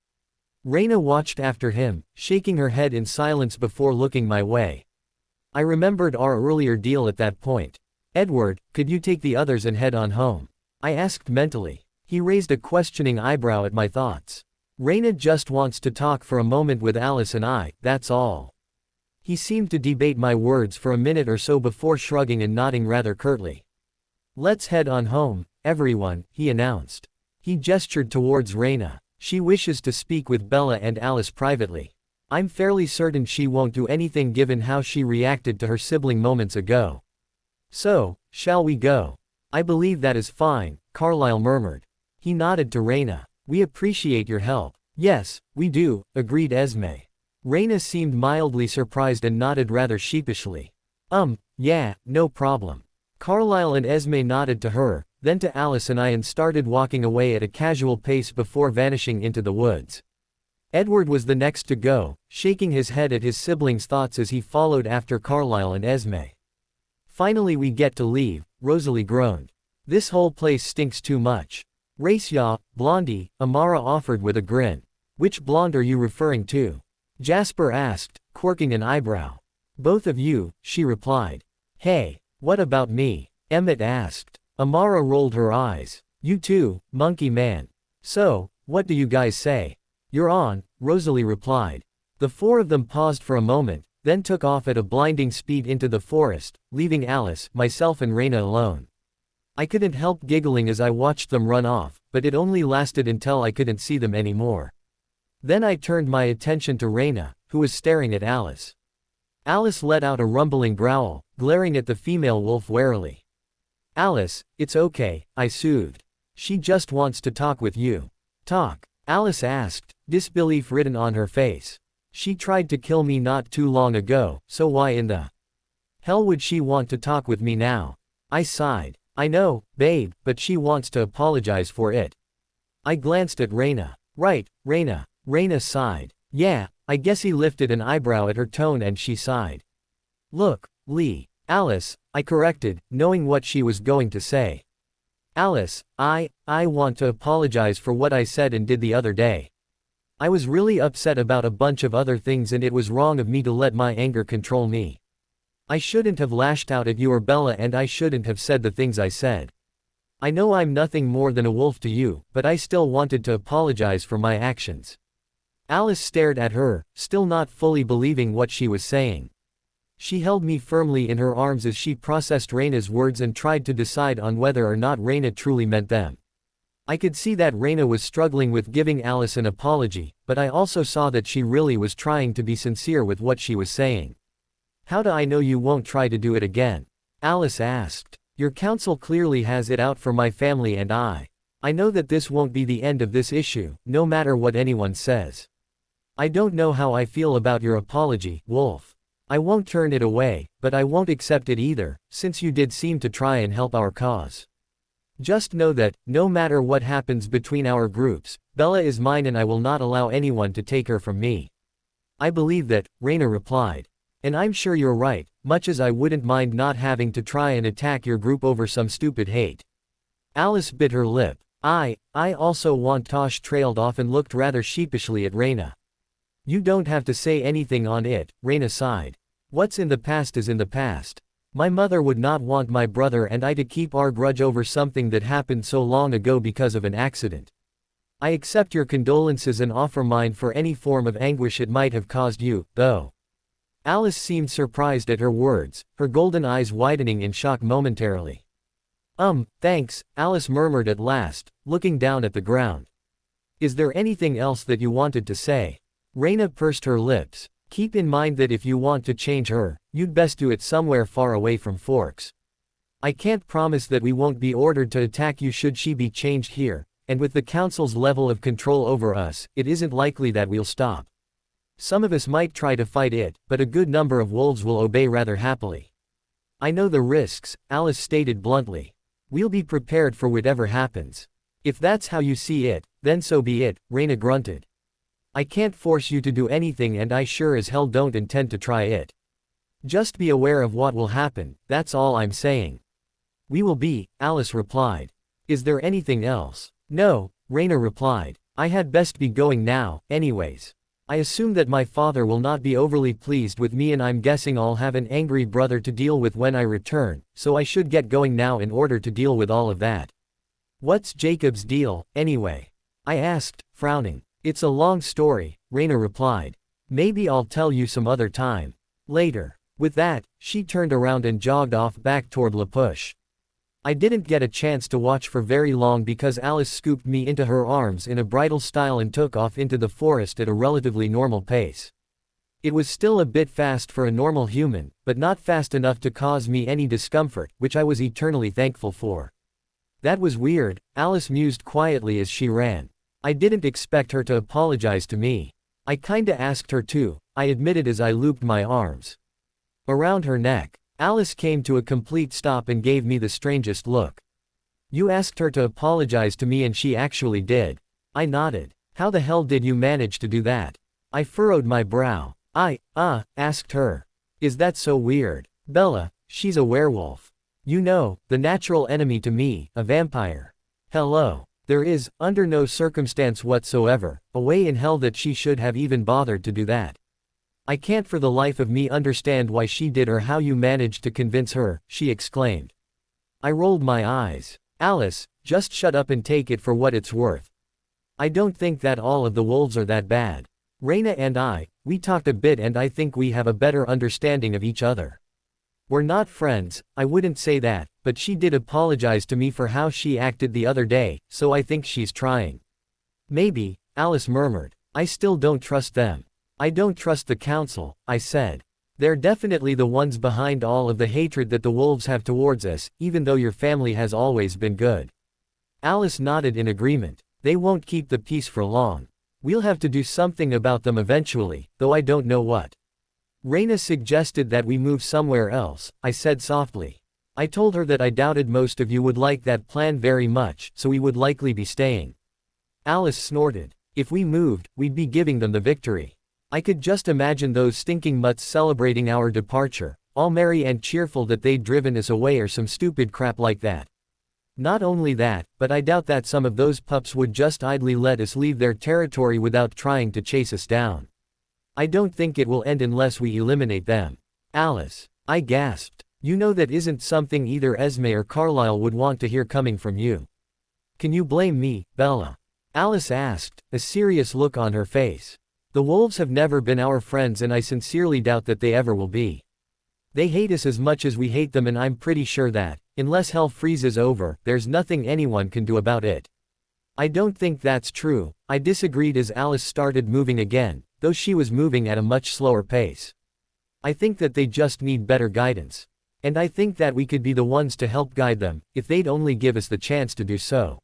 Raina watched after him, shaking her head in silence before looking my way. I remembered our earlier deal at that point. Edward, could you take the others and head on home? I asked mentally. He raised a questioning eyebrow at my thoughts. Raina just wants to talk for a moment with Alice and I, that's all. He seemed to debate my words for a minute or so before shrugging and nodding rather curtly. Let's head on home, everyone, he announced. He gestured towards Raina. She wishes to speak with Bella and Alice privately. I'm fairly certain she won't do anything given how she reacted to her sibling moments ago. So, shall we go? I believe that is fine, Carlyle murmured. He nodded to Raina. We appreciate your help. Yes, we do, agreed Esme. Raina seemed mildly surprised and nodded rather sheepishly. Yeah, no problem. Carlyle and Esme nodded to her, then to Alice and I and started walking away at a casual pace before vanishing into the woods. Edward was the next to go, shaking his head at his siblings' thoughts as he followed after Carlyle and Esme. Finally we get to leave, Rosalie groaned. This whole place stinks too much. Race ya, Blondie, Amara offered with a grin. Which blonde are you referring to? Jasper asked, quirking an eyebrow. Both of you, she replied. Hey, what about me? Emmett asked. Amara rolled her eyes. You too, monkey man. So, what do you guys say? You're on, Rosalie replied. The four of them paused for a moment, then took off at a blinding speed into the forest, leaving Alice, myself and Raina alone. I couldn't help giggling as I watched them run off, but it only lasted until I couldn't see them anymore. Then I turned my attention to Raina, who was staring at Alice. Alice let out a rumbling growl, glaring at the female wolf warily. Alice, it's okay, I soothed. She just wants to talk with you. Talk? Alice asked, disbelief written on her face. She tried to kill me not too long ago, so why in the hell would she want to talk with me now? I sighed. I know, babe, but she wants to apologize for it. I glanced at Raina. Right, Raina. Raina sighed. Yeah, I guess he lifted an eyebrow at her tone and she sighed. Look, Lee. Alice, I corrected, knowing what she was going to say. Alice, I want to apologize for what I said and did the other day. I was really upset about a bunch of other things and it was wrong of me to let my anger control me. I shouldn't have lashed out at you or Bella and I shouldn't have said the things I said. I know I'm nothing more than a wolf to you, but I still wanted to apologize for my actions. Alice stared at her, still not fully believing what she was saying. She held me firmly in her arms as she processed Raina's words and tried to decide on whether or not Raina truly meant them. I could see that Raina was struggling with giving Alice an apology, but I also saw that she really was trying to be sincere with what she was saying. How do I know you won't try to do it again? Alice asked. Your counsel clearly has it out for my family and I know that this won't be the end of this issue, no matter what anyone says. I don't know how I feel about your apology, Wolf. I won't turn it away, but I won't accept it either, since you did seem to try and help our cause. Just know that, no matter what happens between our groups, Bella is mine and I will not allow anyone to take her from me. I believe that, Raina replied. And I'm sure you're right, much as I wouldn't mind not having to try and attack your group over some stupid hate. Alice bit her lip. I also want. Tosh trailed off and looked rather sheepishly at Raina. You don't have to say anything on it, Raina sighed. What's in the past is in the past. My mother would not want my brother and I to keep our grudge over something that happened so long ago because of an accident. I accept your condolences and offer mine for any form of anguish it might have caused you, though. Alice seemed surprised at her words, her golden eyes widening in shock momentarily. Thanks, Alice murmured at last, looking down at the ground. Is there anything else that you wanted to say? Raina pursed her lips. Keep in mind that if you want to change her, you'd best do it somewhere far away from Forks. I can't promise that we won't be ordered to attack you should she be changed here, and with the Council's level of control over us, it isn't likely that we'll stop. Some of us might try to fight it, but a good number of wolves will obey rather happily. I know the risks, Alice stated bluntly. We'll be prepared for whatever happens. If that's how you see it, then so be it, Raina grunted. I can't force you to do anything and I sure as hell don't intend to try it. Just be aware of what will happen, that's all I'm saying. We will be, Alice replied. Is there anything else? No, Raina replied. I had best be going now, anyways. I assume that my father will not be overly pleased with me and I'm guessing I'll have an angry brother to deal with when I return, so I should get going now in order to deal with all of that. What's Jacob's deal, anyway? I asked, frowning. It's a long story, Raina replied. Maybe I'll tell you some other time. Later. With that, she turned around and jogged off back toward La Push. I didn't get a chance to watch for very long because Alice scooped me into her arms in a bridal style and took off into the forest at a relatively normal pace. It was still a bit fast for a normal human, but not fast enough to cause me any discomfort, which I was eternally thankful for. That was weird, Alice mused quietly as she ran. I didn't expect her to apologize to me. I kinda asked her to, I admitted as I looped my arms around her neck. Alice came to a complete stop and gave me the strangest look. You asked her to apologize to me and she actually did. I nodded. How the hell did you manage to do that? I furrowed my brow. Asked her. Is that so weird? Bella, she's a werewolf. You know, the natural enemy to me, a vampire. Hello. There is, under no circumstance whatsoever, a way in hell that she should have even bothered to do that. I can't for the life of me understand why she did or how you managed to convince her, she exclaimed. I rolled my eyes. Alice, just shut up and take it for what it's worth. I don't think that all of the wolves are that bad. Raina and we talked a bit and I think we have a better understanding of each other. We're not friends, I wouldn't say that, but she did apologize to me for how she acted the other day, so I think she's trying. Maybe, Alice murmured. I still don't trust them. I don't trust the council, I said. They're definitely the ones behind all of the hatred that the wolves have towards us, even though your family has always been good. Alice nodded in agreement. They won't keep the peace for long. We'll have to do something about them eventually, though I don't know what. Raina suggested that we move somewhere else, I said softly. I told her that I doubted most of you would like that plan very much, so we would likely be staying. Alice snorted. If we moved, we'd be giving them the victory. I could just imagine those stinking mutts celebrating our departure, all merry and cheerful that they'd driven us away or some stupid crap like that. Not only that, but I doubt that some of those pups would just idly let us leave their territory without trying to chase us down. I don't think it will end unless we eliminate them. Alice, I gasped. You know that isn't something either Esme or Carlisle would want to hear coming from you. Can you blame me, Bella? Alice asked, a serious look on her face. The wolves have never been our friends and I sincerely doubt that they ever will be. They hate us as much as we hate them and I'm pretty sure that, unless hell freezes over, there's nothing anyone can do about it. I don't think that's true, I disagreed as Alice started moving again, though she was moving at a much slower pace. I think that they just need better guidance. And I think that we could be the ones to help guide them, if they'd only give us the chance to do so.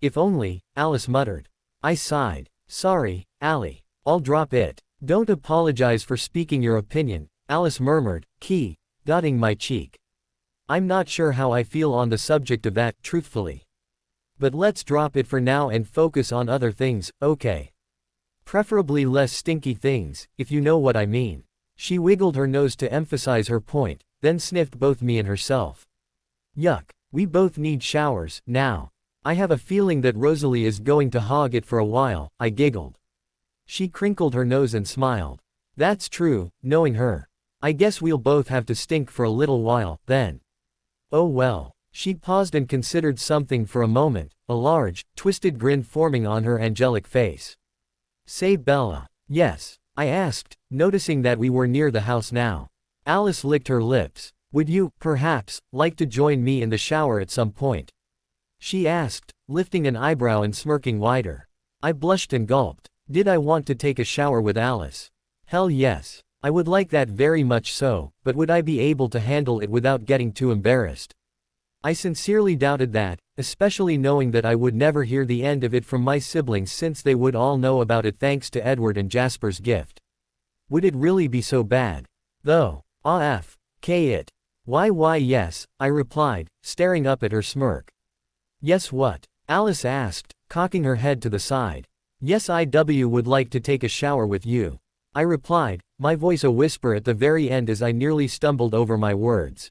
If only, Alice muttered. I sighed. Sorry, Allie. I'll drop it. Don't apologize for speaking your opinion, Alice murmured, dotting my cheek. I'm not sure how I feel on the subject of that, truthfully. But let's drop it for now and focus on other things, okay? Preferably less stinky things, if you know what I mean. She wiggled her nose to emphasize her point, then sniffed both me and herself. Yuck, we both need showers, now. I have a feeling that Rosalie is going to hog it for a while, I giggled. She crinkled her nose and smiled. That's true, knowing her. I guess we'll both have to stink for a little while, then. Oh well. She paused and considered something for a moment, a large, twisted grin forming on her angelic face. Say Bella. Yes, I asked, noticing that we were near the house now. Alice licked her lips. Would you, perhaps, like to join me in the shower at some point? She asked, lifting an eyebrow and smirking wider. I blushed and gulped. Did I want to take a shower with Alice? Hell yes. I would like that very much so, but would I be able to handle it without getting too embarrassed? I sincerely doubted that, especially knowing that I would never hear the end of it from my siblings since they would all know about it thanks to Edward and Jasper's gift. Would it really be so bad? Though. It. Why yes, I replied, staring up at her smirk. Yes what? Alice asked, cocking her head to the side. Yes I would like to take a shower with you. I replied, my voice a whisper at the very end as I nearly stumbled over my words.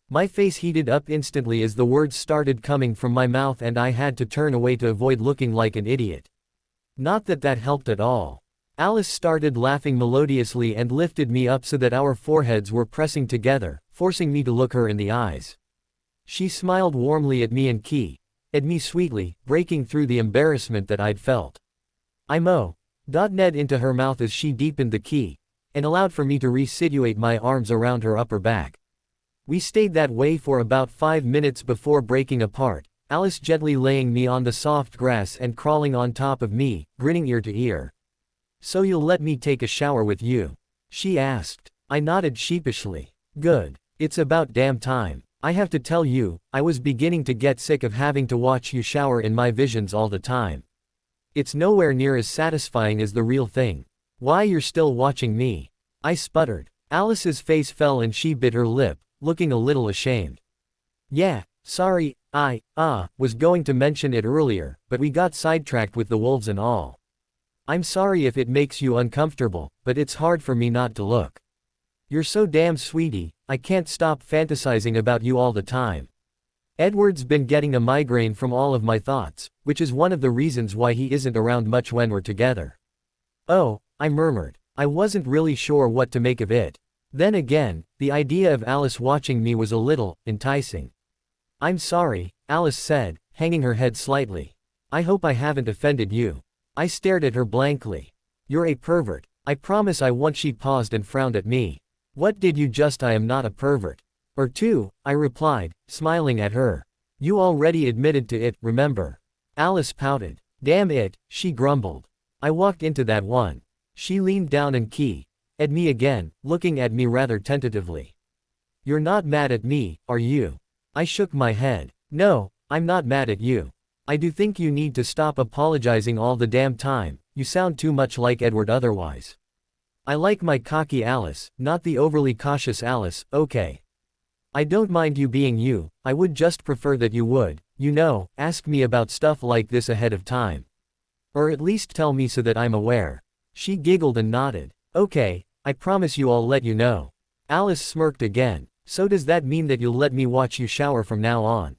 My face heated up instantly as the words started coming from my mouth and I had to turn away to avoid looking like an idiot. Not that that helped at all. Alice started laughing melodiously and lifted me up so that our foreheads were pressing together, forcing me to look her in the eyes. She smiled warmly at me and at me sweetly, breaking through the embarrassment that I'd felt. I Ned into her mouth as she deepened the and allowed for me to resituate my arms around her upper back. We stayed that way for about 5 minutes before breaking apart, Alice gently laying me on the soft grass and crawling on top of me, grinning ear to ear. So you'll let me take a shower with you? She asked. I nodded sheepishly. Good. It's about damn time. I have to tell you, I was beginning to get sick of having to watch you shower in my visions all the time. It's nowhere near as satisfying as the real thing. Why you're still watching me? I sputtered. Alice's face fell and she bit her lip, looking a little ashamed. Yeah, sorry, I was going to mention it earlier, but we got sidetracked with the wolves and all. I'm sorry if it makes you uncomfortable, but it's hard for me not to look. You're so damn sweetie, I can't stop fantasizing about you all the time. Edward's been getting a migraine from all of my thoughts, which is one of the reasons why he isn't around much when we're together. Oh, I murmured. I wasn't really sure what to make of it. Then again, the idea of Alice watching me was a little enticing. I'm sorry, Alice said, hanging her head slightly. I hope I haven't offended you. I stared at her blankly. You're a pervert. I promise I won't. She paused and frowned at me. What did you just? I am not a pervert. Or two, I replied, smiling at her. You already admitted to it, remember? Alice pouted. Damn it, she grumbled. I walked into that one. She leaned down and at me again, looking at me rather tentatively. You're not mad at me, are you? I shook my head. No, I'm not mad at you. I do think you need to stop apologizing all the damn time, you sound too much like Edward otherwise. I like my cocky Alice, not the overly cautious Alice, okay. I don't mind you being you, I would just prefer that you would, ask me about stuff like this ahead of time. Or at least tell me so that I'm aware. She giggled and nodded. Okay, I promise you I'll let you know. Alice smirked again. So does that mean that you'll let me watch you shower from now on?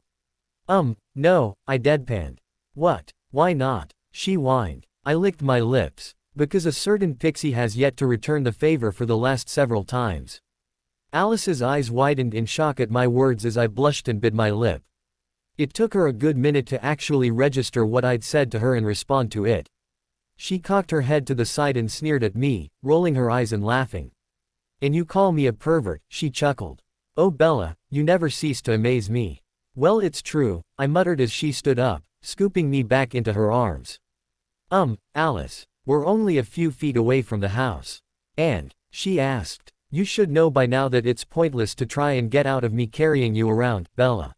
No, I deadpanned. What? Why not? She whined. I licked my lips. Because a certain pixie has yet to return the favor for the last several times. Alice's eyes widened in shock at my words as I blushed and bit my lip. It took her a good minute to actually register what I'd said to her and respond to it. She cocked her head to the side and sneered at me, rolling her eyes and laughing. And you call me a pervert, she chuckled. Oh Bella, you never cease to amaze me. Well, it's true, I muttered as she stood up, scooping me back into her arms. Alice, we're only a few feet away from the house. And, she asked, you should know by now that it's pointless to try and get out of me carrying you around, Bella.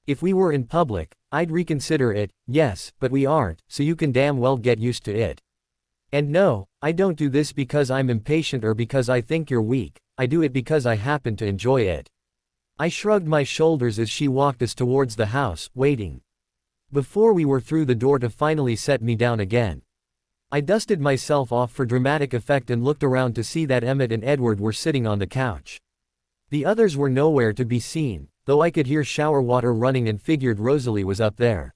If we were in public, I'd reconsider it, yes, but we aren't, so you can damn well get used to it. And no, I don't do this because I'm impatient or because I think you're weak, I do it because I happen to enjoy it. I shrugged my shoulders as she walked us towards the house, waiting. Before we were through the door to finally set me down again. I dusted myself off for dramatic effect and looked around to see that Emmett and Edward were sitting on the couch. The others were nowhere to be seen, though I could hear shower water running and figured Rosalie was up there.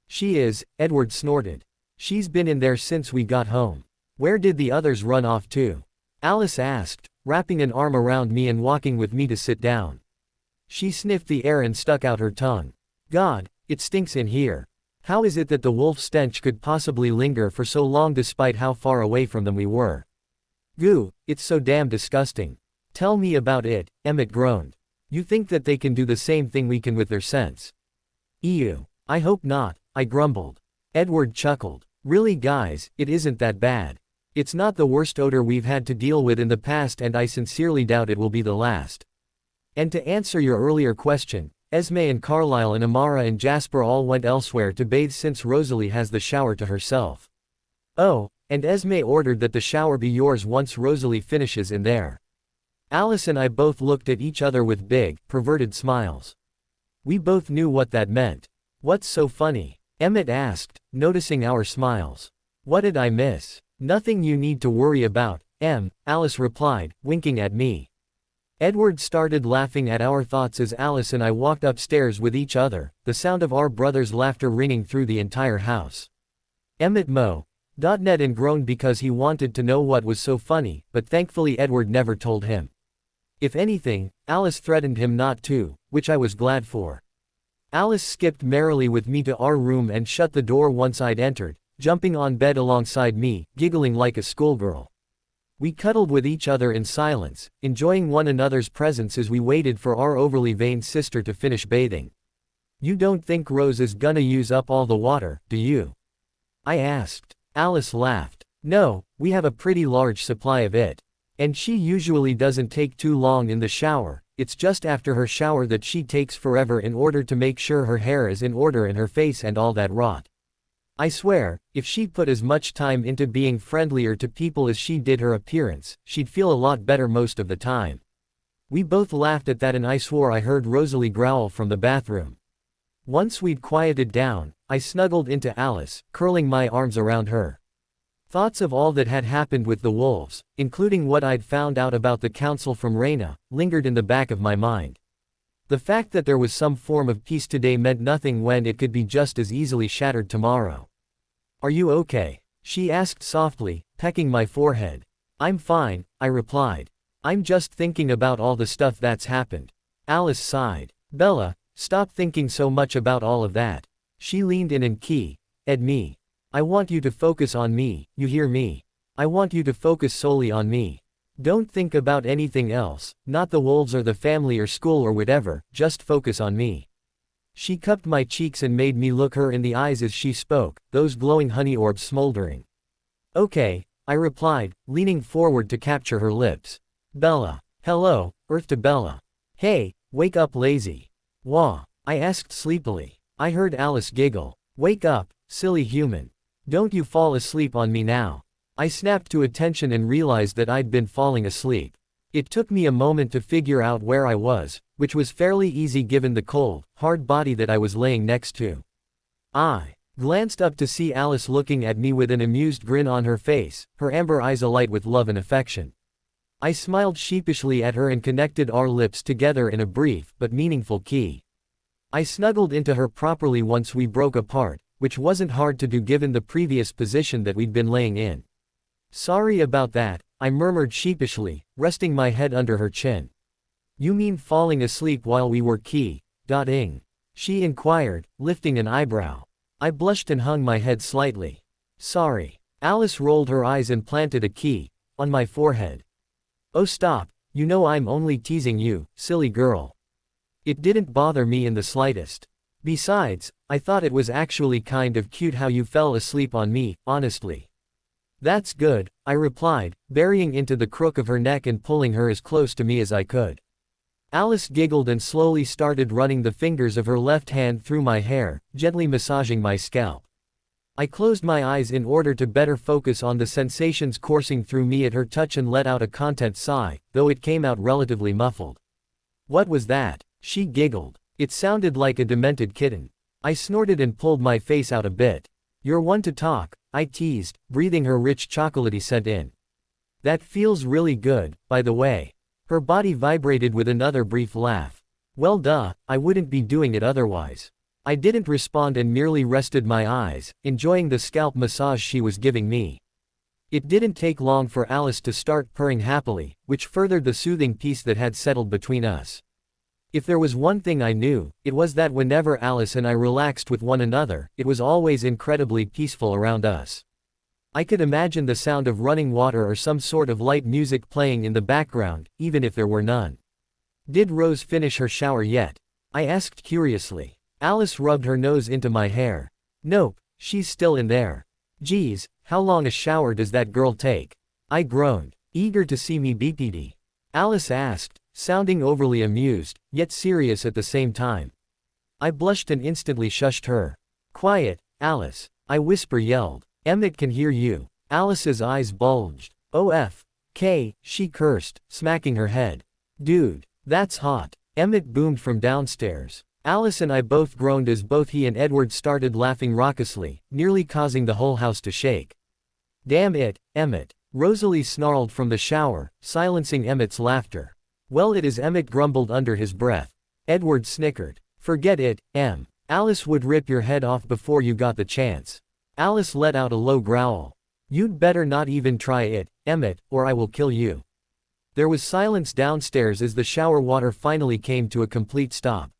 She is, Edward snorted. She's been in there since we got home. Where did the others run off to? Alice asked, wrapping an arm around me and walking with me to sit down. She sniffed the air and stuck out her tongue. God, it stinks in here. How is it that the wolf stench could possibly linger for so long despite how far away from them we were? Goo, it's so damn disgusting. Tell me about it, Emmett groaned. You think that they can do the same thing we can with their scents? Ew. I hope not, I grumbled. Edward chuckled. Really guys, it isn't that bad. It's not the worst odor we've had to deal with in the past and I sincerely doubt it will be the last. And to answer your earlier question, Esme and Carlisle and Amara and Jasper all went elsewhere to bathe since Rosalie has the shower to herself. Oh, and Esme ordered that the shower be yours once Rosalie finishes in there. Alice and I both looked at each other with big, perverted smiles. We both knew what that meant. What's so funny? Emmett asked, noticing our smiles. What did I miss? Nothing you need to worry about, Alice replied, winking at me. Edward started laughing at our thoughts as Alice and I walked upstairs with each other, the sound of our brother's laughter ringing through the entire house. Emmett moaned and groaned because he wanted to know what was so funny, but thankfully Edward never told him. If anything, Alice threatened him not to, which I was glad for. Alice skipped merrily with me to our room and shut the door once I'd entered, jumping on bed alongside me, giggling like a schoolgirl. We cuddled with each other in silence, enjoying one another's presence as we waited for our overly vain sister to finish bathing. You don't think Rose is gonna use up all the water, do you? I asked. Alice laughed. No, we have a pretty large supply of it. And she usually doesn't take too long in the shower, it's just after her shower that she takes forever in order to make sure her hair is in order and her face and all that rot. I swear, if she put as much time into being friendlier to people as she did her appearance, she'd feel a lot better most of the time. We both laughed at that and I swore I heard Rosalie growl from the bathroom. Once we'd quieted down, I snuggled into Alice, curling my arms around her. Thoughts of all that had happened with the wolves, including what I'd found out about the council from Reyna, lingered in the back of my mind. The fact that there was some form of peace today meant nothing when it could be just as easily shattered tomorrow. Are you okay? She asked softly, pecking my forehead. I'm fine, I replied. I'm just thinking about all the stuff that's happened. Alice sighed. Bella, Stop thinking so much about all of that. She leaned in and Ed me. I want you to focus on me, you hear me? I want you to focus solely on me. Don't think about anything else, not the wolves or the family or school or whatever, just focus on me. She cupped my cheeks and made me look her in the eyes as she spoke, those glowing honey orbs smoldering. Okay, I replied, leaning forward to capture her lips. Bella. Hello, Earth to Bella. Hey, wake up lazy. Wah, I asked sleepily. I heard Alice giggle. Wake up, silly human. Don't you fall asleep on me now. I snapped to attention and realized that I'd been falling asleep. It took me a moment to figure out where I was, which was fairly easy given the cold, hard body that I was laying next to. I glanced up to see Alice looking at me with an amused grin on her face, her amber eyes alight with love and affection. I smiled sheepishly at her and connected our lips together in a brief but meaningful key. I snuggled into her properly once we broke apart, which wasn't hard to do given the previous position that we'd been laying in. Sorry about that, I murmured sheepishly, resting my head under her chin. You mean falling asleep while we were ing? She inquired, lifting an eyebrow. I blushed and hung my head slightly. Sorry. Alice rolled her eyes and planted a key on my forehead. Oh stop, you know I'm only teasing you, silly girl. It didn't bother me in the slightest. Besides, I thought it was actually kind of cute how you fell asleep on me, honestly. That's good, I replied, burying into the crook of her neck and pulling her as close to me as I could. Alice giggled and slowly started running the fingers of her left hand through my hair, gently massaging my scalp. I closed my eyes in order to better focus on the sensations coursing through me at her touch and let out a content sigh, though it came out relatively muffled. What was that? She giggled. It sounded like a demented kitten. I snorted and pulled my face out a bit. You're one to talk, I teased, breathing her rich chocolatey scent in. That feels really good, by the way. Her body vibrated with another brief laugh. Well duh, I wouldn't be doing it otherwise. I didn't respond and merely rested my eyes, enjoying the scalp massage she was giving me. It didn't take long for Alice to start purring happily, which furthered the soothing peace that had settled between us. If there was one thing I knew, it was that whenever Alice and I relaxed with one another, it was always incredibly peaceful around us. I could imagine the sound of running water or some sort of light music playing in the background, even if there were none. Did Rose finish her shower yet? I asked curiously. Alice rubbed her nose into my hair. Nope, she's still in there. Geez, how long a shower does that girl take? I groaned, eager to see me BPD. Alice asked, sounding overly amused, yet serious at the same time. I blushed and instantly shushed her. Quiet, Alice, I yelled. Emmett can hear you. Alice's eyes bulged. OFK, she cursed, smacking her head. Dude, that's hot. Emmett boomed from downstairs. Alice and I both groaned as both he and Edward started laughing raucously, nearly causing the whole house to shake. Damn it, Emmett. Rosalie snarled from the shower, silencing Emmett's laughter. Well, it is, Emmett grumbled under his breath. Edward snickered. Forget it, Em. Alice would rip your head off before you got the chance. Alice let out a low growl. You'd better not even try it, Emmett, or I will kill you. There was silence downstairs as the shower water finally came to a complete stop.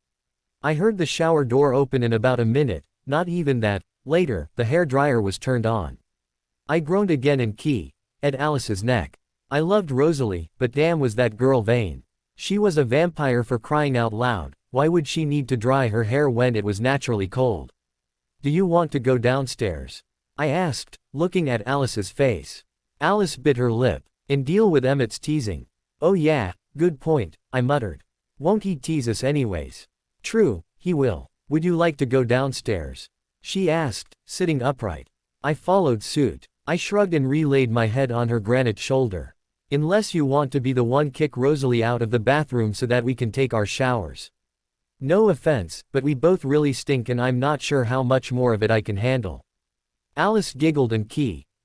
I heard the shower door open in about a minute, not even that. Later, the hair dryer was turned on. I groaned again and at Alice's neck. I loved Rosalie, but damn was that girl vain. She was a vampire for crying out loud. Why would she need to dry her hair when it was naturally cold? Do you want to go downstairs? I asked, looking at Alice's face. Alice bit her lip. And deal with Emmett's teasing. Oh yeah, good point, I muttered. Won't he tease us anyways? True, he will. Would you like to go downstairs? She asked, sitting upright. I followed suit. I shrugged and relayed my head on her granite shoulder. Unless you want to be the one kick Rosalie out of the bathroom so that we can take our showers. No offense, but we both really stink and I'm not sure how much more of it I can handle. Alice giggled and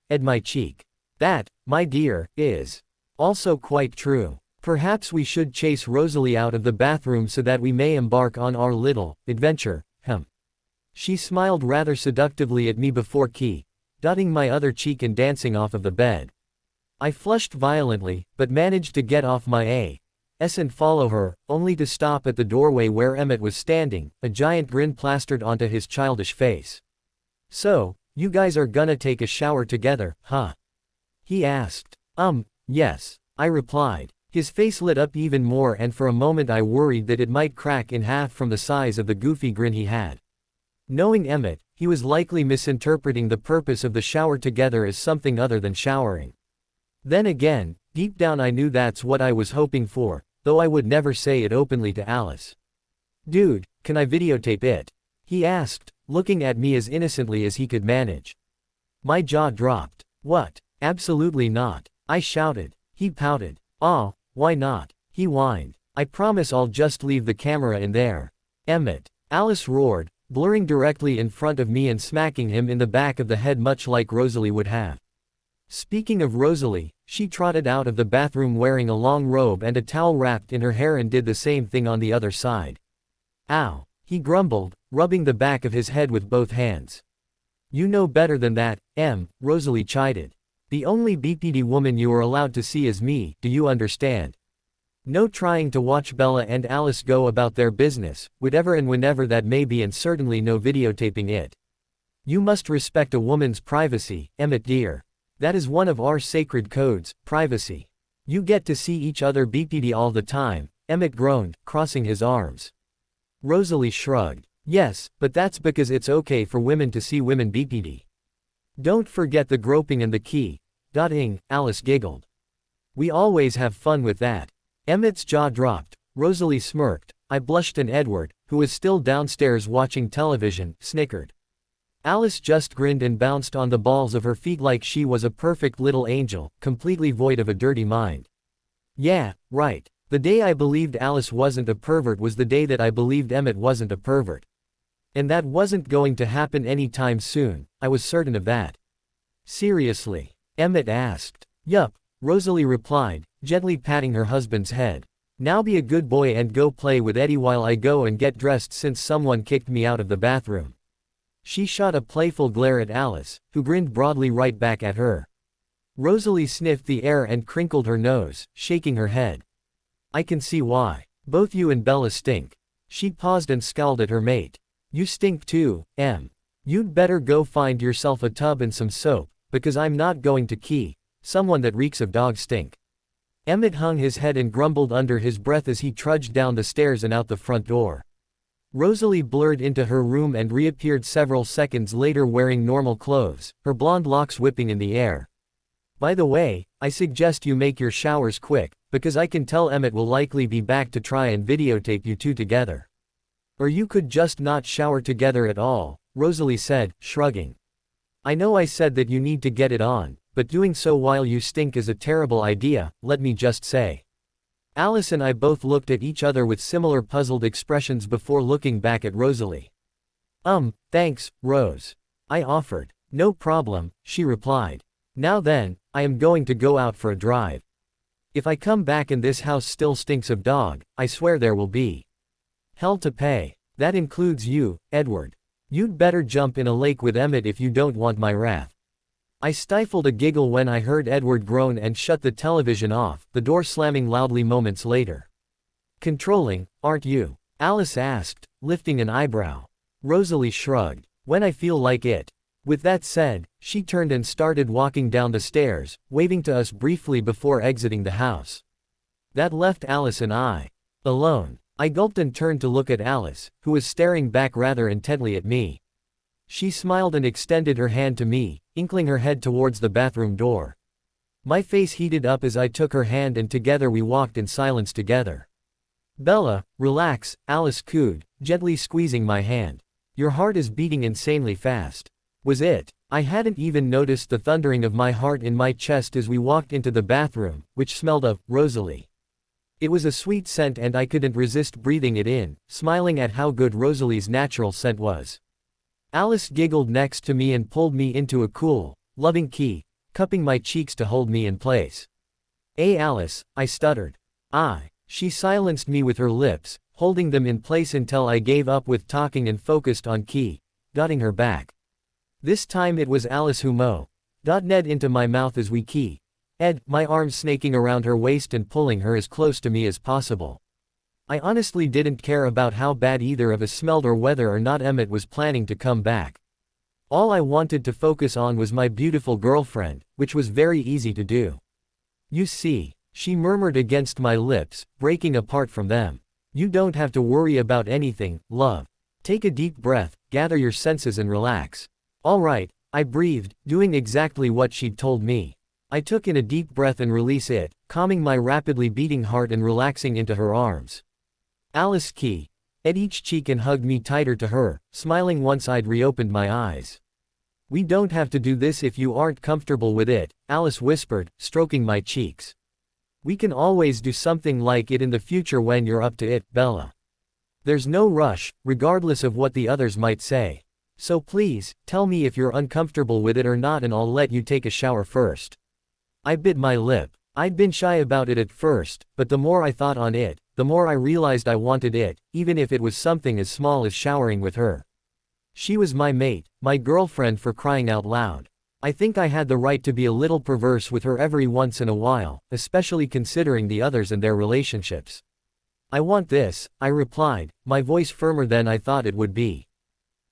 at my cheek. That, my dear, is also quite true. Perhaps we should chase Rosalie out of the bathroom so that we may embark on our little adventure, She smiled rather seductively at me before dotting my other cheek and dancing off of the bed. I flushed violently, but managed to get off my and follow her, only to stop at the doorway where Emmett was standing, a giant grin plastered onto his childish face. "So, you guys are gonna take a shower together, huh?" he asked. Yes, I replied. His face lit up even more, and for a moment I worried that it might crack in half from the size of the goofy grin he had. Knowing Emmett, he was likely misinterpreting the purpose of the shower together as something other than showering. Then again, deep down I knew that's what I was hoping for, though I would never say it openly to Alice. "Dude, can I videotape it?" he asked, looking at me as innocently as he could manage. My jaw dropped. "What? Absolutely not," I shouted. He pouted. "Aw, why not?" he whined. "I promise I'll just leave the camera in there." "Emmett!" Alice roared, blurring directly in front of me and smacking him in the back of the head much like Rosalie would have. Speaking of Rosalie, she trotted out of the bathroom wearing a long robe and a towel wrapped in her hair and did the same thing on the other side. "Ow," he grumbled, rubbing the back of his head with both hands. "You know better than that, Rosalie chided. "The only BPD woman you are allowed to see is me, do you understand? No trying to watch Bella and Alice go about their business, whatever and whenever that may be, and certainly no videotaping it. You must respect a woman's privacy, Emmett dear. That is one of our sacred codes, privacy. You get to see each other BPD all the time," Emmett groaned, crossing his arms. Rosalie shrugged. "Yes, but that's because it's okay for women to see women BPD. Don't forget the groping and the key. Alice giggled. "We always have fun with that." Emmett's jaw dropped. Rosalie smirked. I blushed, and Edward, who was still downstairs watching television, snickered. Alice just grinned and bounced on the balls of her feet like she was a perfect little angel, completely void of a dirty mind. Yeah, right. The day I believed Alice wasn't a pervert was the day that I believed Emmett wasn't a pervert. And that wasn't going to happen anytime soon, I was certain of that. "Seriously?" Emmett asked. "Yup," Rosalie replied, gently patting her husband's head. "Now be a good boy and go play with Eddie while I go and get dressed since someone kicked me out of the bathroom." She shot a playful glare at Alice, who grinned broadly right back at her. Rosalie sniffed the air and crinkled her nose, shaking her head. "I can see why. Both you and Bella stink." She paused and scowled at her mate. "You stink too, Em. You'd better go find yourself a tub and some soap, because I'm not going to key someone that reeks of dog stink." Emmett hung his head and grumbled under his breath as he trudged down the stairs and out the front door. Rosalie blurred into her room and reappeared several seconds later wearing normal clothes, her blonde locks whipping in the air. "By the way, I suggest you make your showers quick, because I can tell Emmett will likely be back to try and videotape you two together. Or you could just not shower together at all," Rosalie said, shrugging. "I know I said that you need to get it on, but doing so while you stink is a terrible idea, let me just say." Alice and I both looked at each other with similar puzzled expressions before looking back at Rosalie. Thanks, Rose," I offered. "No problem," she replied. "Now then, I am going to go out for a drive. If I come back and this house still stinks of dog, I swear there will be hell to pay. That includes you, Edward. You'd better jump in a lake with Emmett if you don't want my wrath." I stifled a giggle when I heard Edward groan and shut the television off, the door slamming loudly moments later. "Controlling, aren't you?" Alice asked, lifting an eyebrow. Rosalie shrugged. "When I feel like it." With that said, she turned and started walking down the stairs, waving to us briefly before exiting the house. That left Alice and I alone. I gulped and turned to look at Alice, who was staring back rather intently at me. She smiled and extended her hand to me, inkling her head towards the bathroom door. My face heated up as I took her hand and together we walked in silence together. "Bella, relax," Alice cooed, gently squeezing my hand. "Your heart is beating insanely fast." Was it? I hadn't even noticed the thundering of my heart in my chest as we walked into the bathroom, which smelled of Rosalie. It was a sweet scent and I couldn't resist breathing it in, smiling at how good Rosalie's natural scent was. Alice giggled next to me and pulled me into a cool, loving key, cupping my cheeks to hold me in place. Alice," I stuttered. She silenced me with her lips, holding them in place until I gave up with talking and focused on key, dotting her back. This time it was Alice who mo.'d into my mouth as we key my arms snaking around her waist and pulling her as close to me as possible. I honestly didn't care about how bad either of us smelled or whether or not Emmett was planning to come back. All I wanted to focus on was my beautiful girlfriend, which was very easy to do. You see, she murmured against my lips, breaking apart from them. You don't have to worry about anything, love. Take a deep breath, gather your senses and relax. All right, I breathed, doing exactly what she'd told me. I took in a deep breath and released it, calming my rapidly beating heart and relaxing into her arms. Alice kissed each cheek and hugged me tighter to her, smiling once I'd reopened my eyes. We don't have to do this if you aren't comfortable with it, Alice whispered, stroking my cheeks. We can always do something like it in the future when you're up to it, Bella. There's no rush, regardless of what the others might say. So please, tell me if you're uncomfortable with it or not and I'll let you take a shower first. I bit my lip. I'd been shy about it at first, but the more I thought on it, the more I realized I wanted it, even if it was something as small as showering with her. She was my mate, my girlfriend for crying out loud. I think I had the right to be a little perverse with her every once in a while, especially considering the others and their relationships. I want this, I replied, my voice firmer than I thought it would be.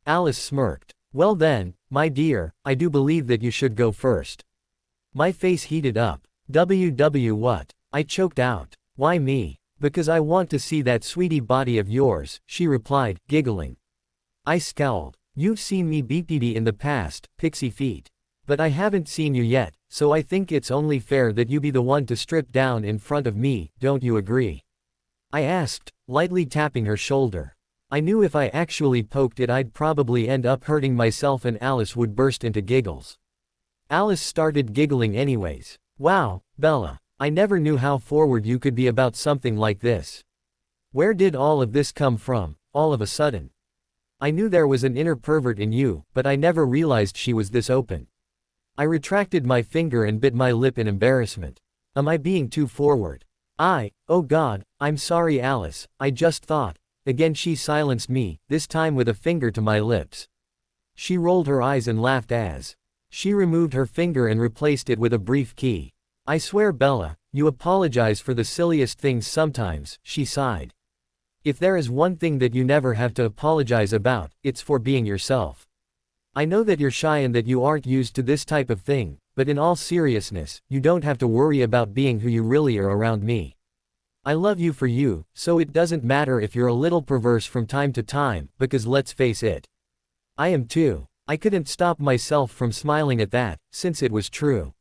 Alice smirked. Well then, my dear, I do believe that you should go first. My face heated up. What? I choked out. Why me? Because I want to see that sweetie body of yours, she replied, giggling. I scowled. You've seen me BPD in the past, pixie feet. But I haven't seen you yet, so I think it's only fair that you be the one to strip down in front of me, don't you agree? I asked, lightly tapping her shoulder. I knew if I actually poked it I'd probably end up hurting myself and Alice would burst into giggles. Alice started giggling anyways. Wow, Bella, I never knew how forward you could be about something like this. Where did all of this come from, all of a sudden? I knew there was an inner pervert in you, but I never realized she was this open. I retracted my finger and bit my lip in embarrassment. Am I being too forward? Oh God, I'm sorry Alice, I just thought. Again she silenced me, this time with a finger to my lips. She rolled her eyes and laughed as she removed her finger and replaced it with a brief key. I swear Bella, you apologize for the silliest things sometimes, she sighed. If there is one thing that you never have to apologize about, it's for being yourself. I know that you're shy and that you aren't used to this type of thing, but in all seriousness, you don't have to worry about being who you really are around me. I love you for you, so it doesn't matter if you're a little perverse from time to time, because let's face it. I am too. I couldn't stop myself from smiling at that, since it was true.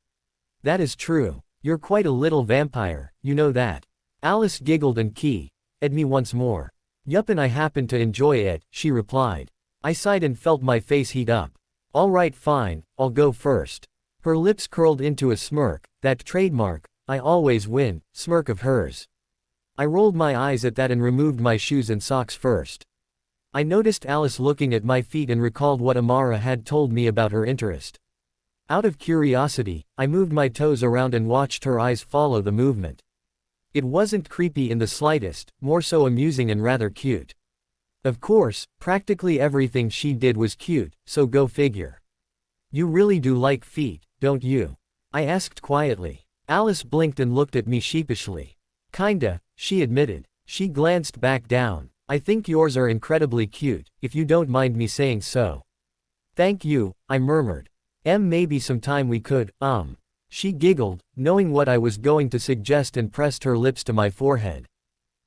That is true. You're quite a little vampire, you know that. Alice giggled and kissed me once more. Yup, and I happen to enjoy it, she replied. I sighed and felt my face heat up. All right fine, I'll go first. Her lips curled into a smirk, that trademark, I always win, smirk of hers. I rolled my eyes at that and removed my shoes and socks first. I noticed Alice looking at my feet and recalled what Amara had told me about her interest. Out of curiosity, I moved my toes around and watched her eyes follow the movement. It wasn't creepy in the slightest, more so amusing and rather cute. Of course, practically everything she did was cute, so go figure. You really do like feet, don't you? I asked quietly. Alice blinked and looked at me sheepishly. Kinda, she admitted. She glanced back down. I think yours are incredibly cute, if you don't mind me saying so. Thank you, I murmured. Maybe sometime we could, She giggled, knowing what I was going to suggest and pressed her lips to my forehead.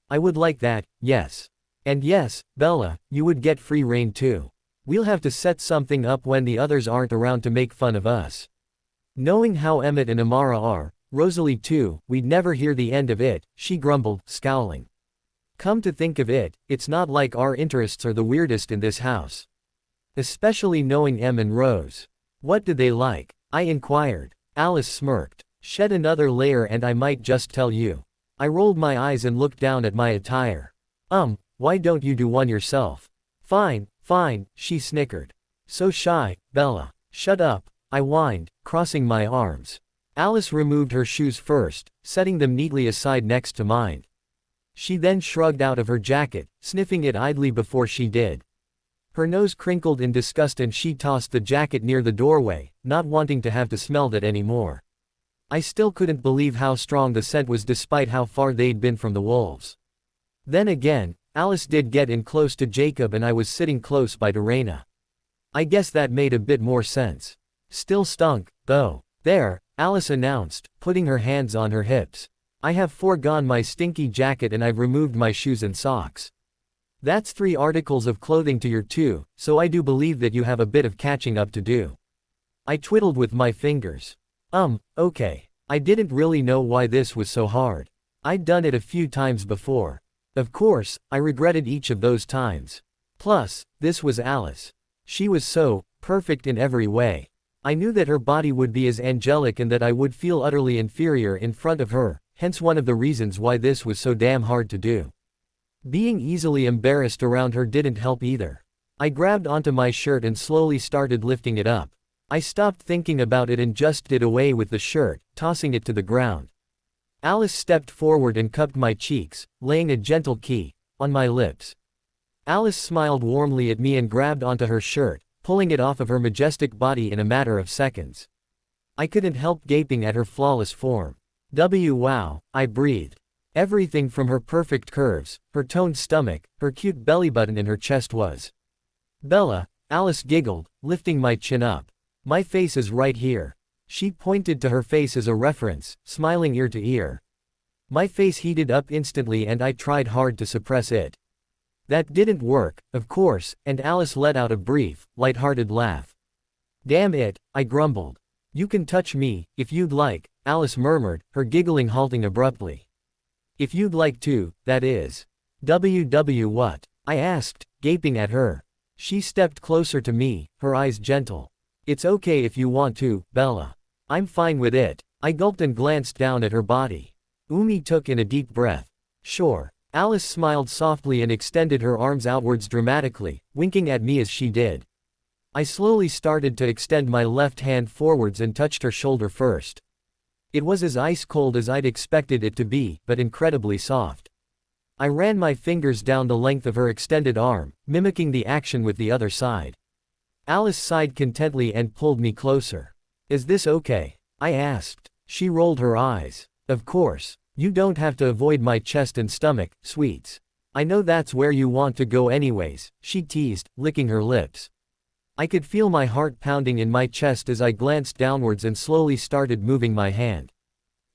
I would like that, yes. And yes, Bella, you would get free rein too. We'll have to set something up when the others aren't around to make fun of us. Knowing how Emmett and Amara are, Rosalie too, we'd never hear the end of it, she grumbled, scowling. Come to think of it, it's not like our interests are the weirdest in this house. Especially knowing Em and Rose. What do they like? I inquired. Alice smirked. Shed another layer and I might just tell you. I rolled my eyes and looked down at my attire. Why don't you do one yourself? Fine, she snickered. So shy, Bella. Shut up, I whined, crossing my arms. Alice removed her shoes first, setting them neatly aside next to mine. She then shrugged out of her jacket, sniffing it idly before she did. Her nose crinkled in disgust and she tossed the jacket near the doorway, not wanting to have to smell that anymore. I still couldn't believe how strong the scent was despite how far they'd been from the wolves. Then again, Alice did get in close to Jacob and I was sitting close by to Raina. I guess that made a bit more sense. Still stunk, though. There, Alice announced, putting her hands on her hips. I have foregone my stinky jacket and I've removed my shoes and socks. That's 3 articles of clothing to your 2, so I do believe that you have a bit of catching up to do. I twiddled with my fingers. Okay. I didn't really know why this was so hard. I'd done it a few times before. Of course, I regretted each of those times. Plus, this was Alice. She was so perfect in every way. I knew that her body would be as angelic and that I would feel utterly inferior in front of her, hence one of the reasons why this was so damn hard to do. Being easily embarrassed around her didn't help either. I grabbed onto my shirt and slowly started lifting it up. I stopped thinking about it and just did away with the shirt, tossing it to the ground. Alice stepped forward and cupped my cheeks, laying a gentle kiss on my lips. Alice smiled warmly at me and grabbed onto her shirt, pulling it off of her majestic body in a matter of seconds. I couldn't help gaping at her flawless form. Wow, I breathed. Everything from her perfect curves, her toned stomach, her cute belly button and her chest was. Bella, Alice giggled, lifting my chin up. My face is right here. She pointed to her face as a reference, smiling ear to ear. My face heated up instantly and I tried hard to suppress it. That didn't work, of course, and Alice let out a brief, light-hearted laugh. Damn it, I grumbled. You can touch me, if you'd like, Alice murmured, her giggling halting abruptly. If you'd like to, that is. What? I asked, gaping at her. She stepped closer to me, her eyes gentle. It's okay if you want to, Bella. I'm fine with it. I gulped and glanced down at her body. Umi took in a deep breath. Sure. Alice smiled softly and extended her arms outwards dramatically, winking at me as she did. I slowly started to extend my left hand forwards and touched her shoulder first. It was as ice cold as I'd expected it to be, but incredibly soft. I ran my fingers down the length of her extended arm, mimicking the action with the other side. Alice sighed contentedly and pulled me closer. Is this okay? I asked. She rolled her eyes. Of course. You don't have to avoid my chest and stomach, sweets. I know that's where you want to go anyways, she teased, licking her lips. I could feel my heart pounding in my chest as I glanced downwards and slowly started moving my hand.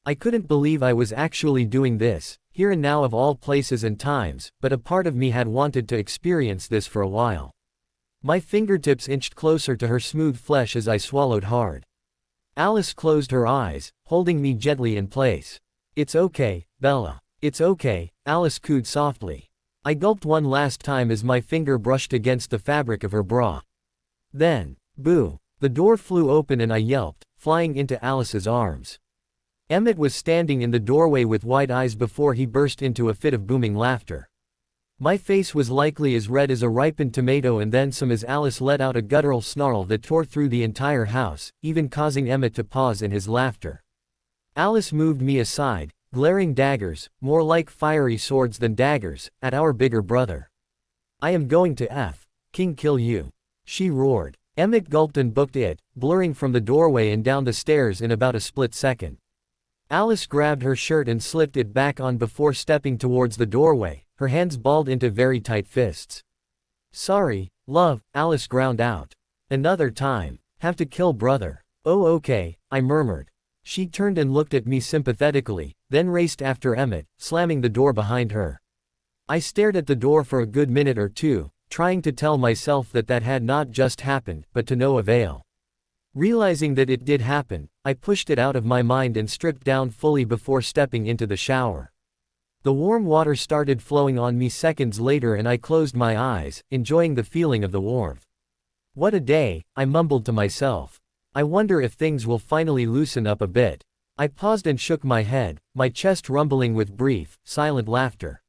I couldn't believe I was actually doing this, here and now of all places and times, but a part of me had wanted to experience this for a while. My fingertips inched closer to her smooth flesh as I swallowed hard. Alice closed her eyes, holding me gently in place. It's okay, Bella. It's okay, Alice cooed softly. I gulped one last time as my finger brushed against the fabric of her bra. Then, boo! The door flew open and I yelped, flying into Alice's arms. Emmett was standing in the doorway with wide eyes before he burst into a fit of booming laughter. My face was likely as red as a ripened tomato and then some as Alice let out a guttural snarl that tore through the entire house, even causing Emmett to pause in his laughter. Alice moved me aside, glaring daggers, more like fiery swords than daggers, at our bigger brother. I am going to King kill you. She roared. Emmett gulped and booked it, blurring from the doorway and down the stairs in about a split second. Alice grabbed her shirt and slipped it back on before stepping towards the doorway, her hands balled into very tight fists. Sorry, love, Alice ground out. Another time. Have to kill brother. Oh okay, I murmured. She turned and looked at me sympathetically, then raced after Emmett, slamming the door behind her. I stared at the door for a good minute or two, trying to tell myself that that had not just happened, but to no avail. Realizing that it did happen, I pushed it out of my mind and stripped down fully before stepping into the shower. The warm water started flowing on me seconds later and I closed my eyes, enjoying the feeling of the warmth. What a day, I mumbled to myself. I wonder if things will finally loosen up a bit. I paused and shook my head, my chest rumbling with brief, silent laughter.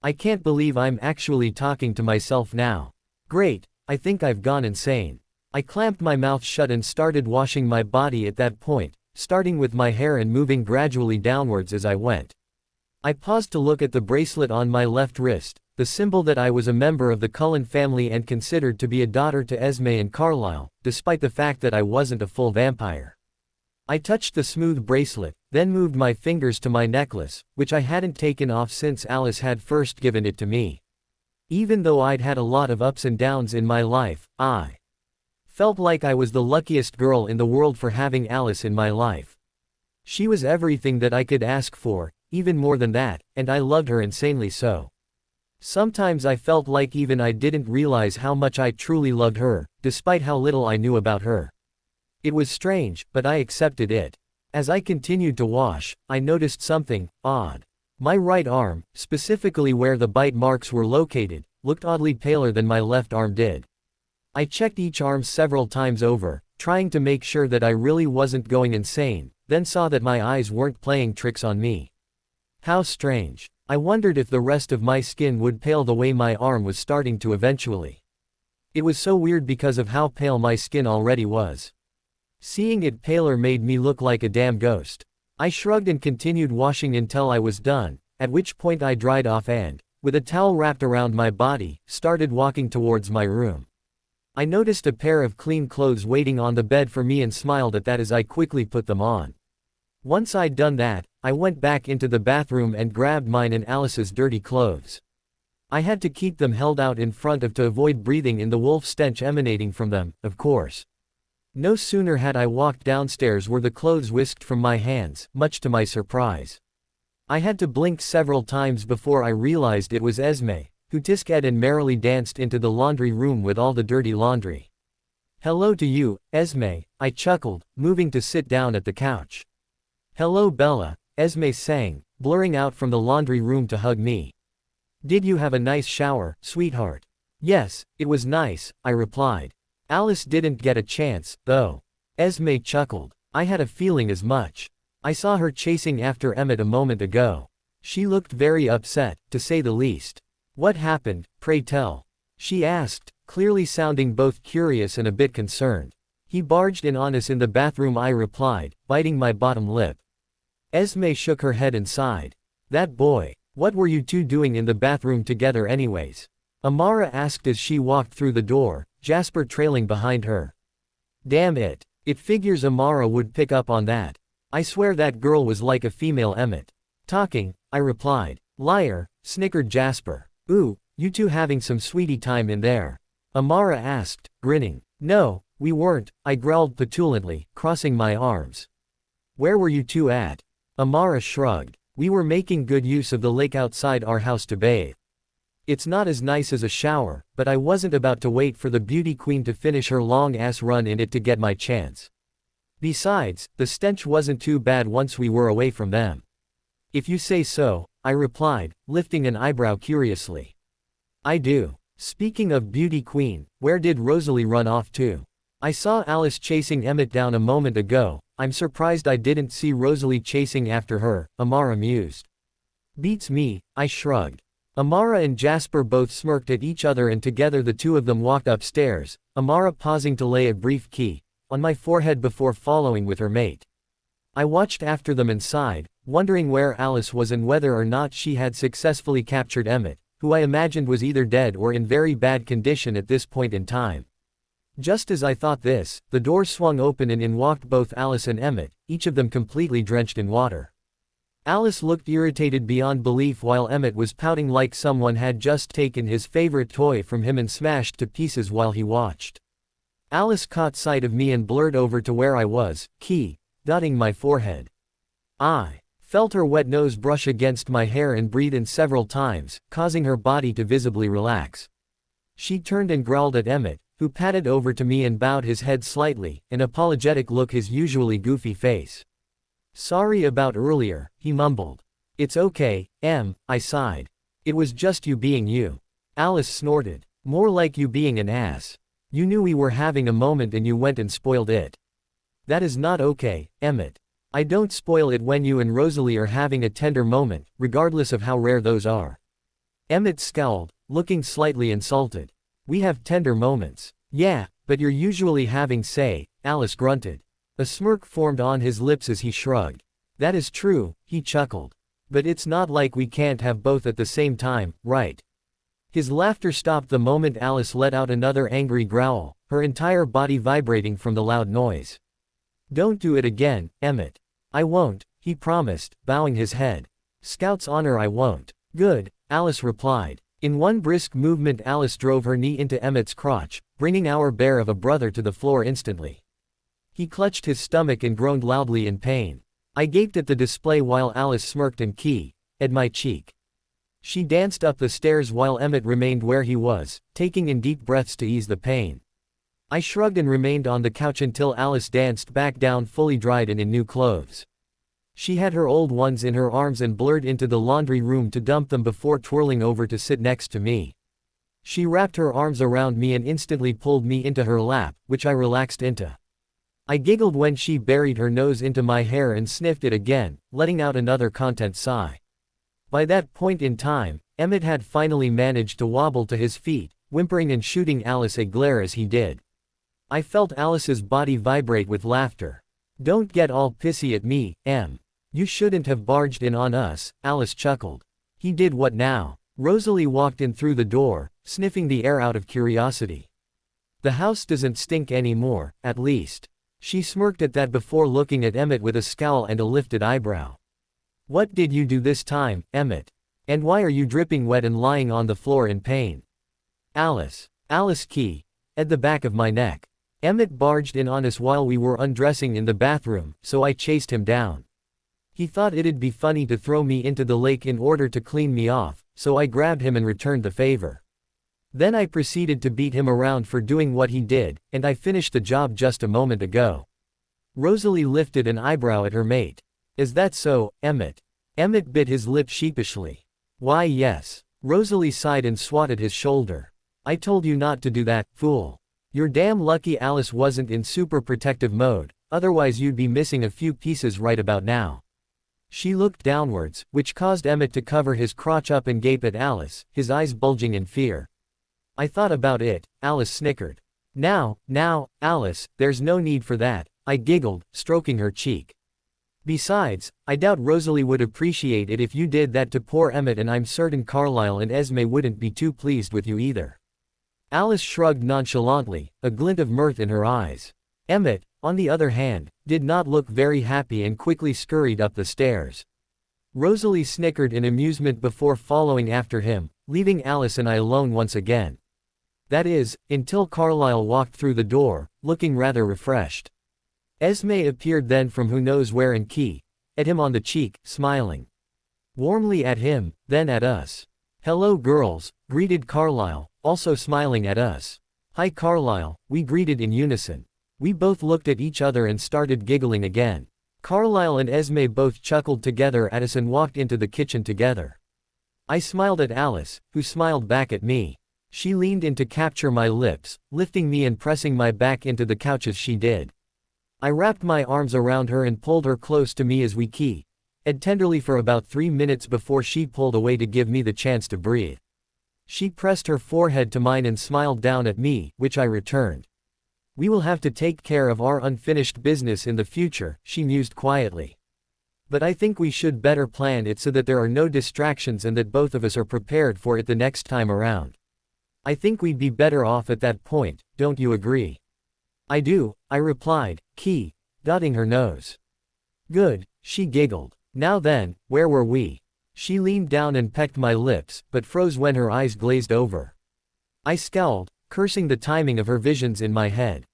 I can't believe I'm actually talking to myself now. Great, I think I've gone insane. I clamped my mouth shut and started washing my body at that point, starting with my hair and moving gradually downwards as I went. I paused to look at the bracelet on my left wrist, the symbol that I was a member of the Cullen family and considered to be a daughter to Esme and Carlisle, despite the fact that I wasn't a full vampire. I touched the smooth bracelet, then moved my fingers to my necklace, which I hadn't taken off since Alice had first given it to me. Even though I'd had a lot of ups and downs in my life, I felt like I was the luckiest girl in the world for having Alice in my life. She was everything that I could ask for, even more than that, and I loved her insanely so. Sometimes I felt like even I didn't realize how much I truly loved her, despite how little I knew about her. It was strange, but I accepted it. As I continued to wash, I noticed something odd. My right arm, specifically where the bite marks were located, looked oddly paler than my left arm did. I checked each arm several times over, trying to make sure that I really wasn't going insane, then saw that my eyes weren't playing tricks on me. How strange. I wondered if the rest of my skin would pale the way my arm was starting to eventually. It was so weird because of how pale my skin already was. Seeing it paler made me look like a damn ghost. I shrugged and continued washing until I was done, at which point I dried off and, with a towel wrapped around my body, started walking towards my room. I noticed a pair of clean clothes waiting on the bed for me and smiled at that as I quickly put them on. Once I'd done that, I went back into the bathroom and grabbed mine and Alice's dirty clothes. I had to keep them held out in front of to avoid breathing in the wolf stench emanating from them, of course. No sooner had I walked downstairs were the clothes whisked from my hands, much to my surprise. I had to blink several times before I realized it was Esme, who tisked and merrily danced into the laundry room with all the dirty laundry. "Hello to you, Esme," I chuckled, moving to sit down at the couch. "Hello Bella," Esme sang, blurring out from the laundry room to hug me. "Did you have a nice shower, sweetheart?" "Yes, it was nice," I replied. "Alice didn't get a chance, though." Esme chuckled. "I had a feeling as much. I saw her chasing after Emmett a moment ago. She looked very upset, to say the least." "What happened, pray tell?" she asked, clearly sounding both curious and a bit concerned. "He barged in on us in the bathroom," I replied, biting my bottom lip. Esme shook her head and sighed. "That boy. What were you two doing in the bathroom together anyways?" Amara asked as she walked through the door, Jasper trailing behind her. "Damn it. It figures Amara would pick up on that. I swear that girl was like a female Emmett." "Talking," I replied. "Liar," snickered Jasper. "Ooh, you two having some sweetie time in there?" Amara asked, grinning. "No, we weren't," I growled petulantly, crossing my arms. "Where were you two at?" Amara shrugged. "We were making good use of the lake outside our house to bathe. It's not as nice as a shower, but I wasn't about to wait for the beauty queen to finish her long-ass run in it to get my chance. Besides, the stench wasn't too bad once we were away from them." "If you say so," I replied, lifting an eyebrow curiously. "I do. Speaking of beauty queen, where did Rosalie run off to?" "I saw Alice chasing Emmett down a moment ago. I'm surprised I didn't see Rosalie chasing after her," Amara mused. "Beats me," I shrugged. Amara and Jasper both smirked at each other and together the two of them walked upstairs, Amara pausing to lay a brief kiss on my forehead before following with her mate. I watched after them and sighed, wondering where Alice was and whether or not she had successfully captured Emmett, who I imagined was either dead or in very bad condition at this point in time. Just as I thought this, the door swung open and in walked both Alice and Emmett, each of them completely drenched in water. Alice looked irritated beyond belief while Emmett was pouting like someone had just taken his favorite toy from him and smashed to pieces while he watched. Alice caught sight of me and blurred over to where I was, dotting my forehead. I felt her wet nose brush against my hair and breathe in several times, causing her body to visibly relax. She turned and growled at Emmett, who padded over to me and bowed his head slightly, an apologetic look his usually goofy face. "Sorry about earlier," he mumbled. "It's okay, I sighed. "It was just you being you." Alice snorted. "More like you being an ass. You knew we were having a moment and you went and spoiled it." "That is not okay, Emmett. I don't spoil it when you and Rosalie are having a tender moment, regardless of how rare those are." Emmett scowled, looking slightly insulted. "We have tender moments." "Yeah, but you're usually having say," Alice grunted. A smirk formed on his lips as he shrugged. "That is true," he chuckled. "But it's not like we can't have both at the same time, right?" His laughter stopped the moment Alice let out another angry growl, her entire body vibrating from the loud noise. Don't do it again, Emmett. I won't, he promised, bowing his head. Scout's honor, I won't. Good, Alice replied. In one brisk movement Alice drove her knee into Emmett's crotch, bringing our bear of a brother to the floor instantly. He clutched his stomach and groaned loudly in pain. I gaped at the display while Alice smirked and kissed my cheek. She danced up the stairs while Emmett remained where he was, taking in deep breaths to ease the pain. I shrugged and remained on the couch until Alice danced back down fully dried and in new clothes. She had her old ones in her arms and blurred into the laundry room to dump them before twirling over to sit next to me. She wrapped her arms around me and instantly pulled me into her lap, which I relaxed into. I giggled when she buried her nose into my hair and sniffed it again, letting out another content sigh. By that point in time, Emmett had finally managed to wobble to his feet, whimpering and shooting Alice a glare as he did. I felt Alice's body vibrate with laughter. Don't get all pissy at me, Em. You shouldn't have barged in on us, Alice chuckled. He did what now? Rosalie walked in through the door, sniffing the air out of curiosity. The house doesn't stink anymore, at least. She smirked at that before looking at Emmett with a scowl and a lifted eyebrow. What did you do this time, Emmett? And why are you dripping wet and lying on the floor in pain? Alice kissed at the back of my neck. Emmett barged in on us while we were undressing in the bathroom, so I chased him down. He thought it'd be funny to throw me into the lake in order to clean me off, so I grabbed him and returned the favor. Then I proceeded to beat him around for doing what he did, and I finished the job just a moment ago. Rosalie lifted an eyebrow at her mate. Is that so, Emmett? Emmett bit his lip sheepishly. Why yes. Rosalie sighed and swatted his shoulder. I told you not to do that, fool. You're damn lucky Alice wasn't in super protective mode, otherwise you'd be missing a few pieces right about now. She looked downwards, which caused Emmett to cover his crotch up and gape at Alice, his eyes bulging in fear. I thought about it, Alice snickered. Now, Alice, there's no need for that, I giggled, stroking her cheek. Besides, I doubt Rosalie would appreciate it if you did that to poor Emmett, and I'm certain Carlisle and Esme wouldn't be too pleased with you either. Alice shrugged nonchalantly, a glint of mirth in her eyes. Emmett, on the other hand, did not look very happy and quickly scurried up the stairs. Rosalie snickered in amusement before following after him, leaving Alice and I alone once again. That is, until Carlisle walked through the door, looking rather refreshed. Esme appeared then from who knows where and kissed at him on the cheek, smiling warmly at him, then at us. Hello girls, greeted Carlisle, also smiling at us. Hi Carlisle, we greeted in unison. We both looked at each other and started giggling again. Carlisle and Esme both chuckled together at us and walked into the kitchen together. I smiled at Alice, who smiled back at me. She leaned in to capture my lips, lifting me and pressing my back into the couch as she did. I wrapped my arms around her and pulled her close to me as we kissed tenderly for about 3 minutes before she pulled away to give me the chance to breathe. She pressed her forehead to mine and smiled down at me, which I returned. We will have to take care of our unfinished business in the future, she mused quietly. But I think we should better plan it so that there are no distractions and that both of us are prepared for it the next time around. I think we'd be better off at that point, don't you agree? I do, I replied, dotting her nose. Good, she giggled. Now then, where were we? She leaned down and pecked my lips, but froze when her eyes glazed over. I scowled, cursing the timing of her visions in my head.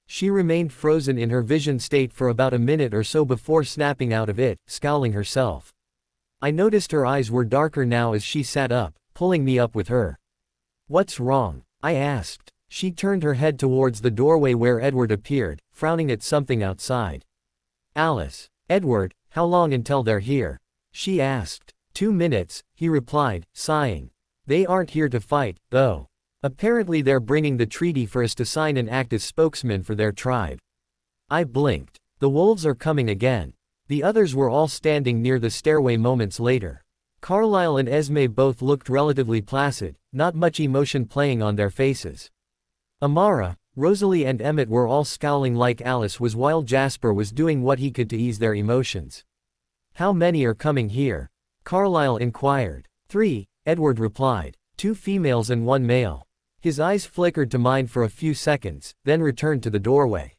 She remained frozen in her vision state for about a minute or so before snapping out of it, scowling herself. I noticed her eyes were darker now as she sat up, pulling me up with her. What's wrong? I asked. She turned her head towards the doorway where Edward appeared, frowning at something outside. Alice. Edward, how long until they're here? She asked. 2 minutes, he replied, sighing. They aren't here to fight, though. Apparently they're bringing the treaty for us to sign and act as spokesman for their tribe. I blinked. The wolves are coming again. The others were all standing near the stairway moments later. Carlisle and Esme both looked relatively placid, not much emotion playing on their faces. Amara, Rosalie and Emmett were all scowling like Alice was while Jasper was doing what he could to ease their emotions. How many are coming here? Carlisle inquired. 3, Edward replied. 2 females and 1 male. His eyes flickered to mine for a few seconds, then returned to the doorway.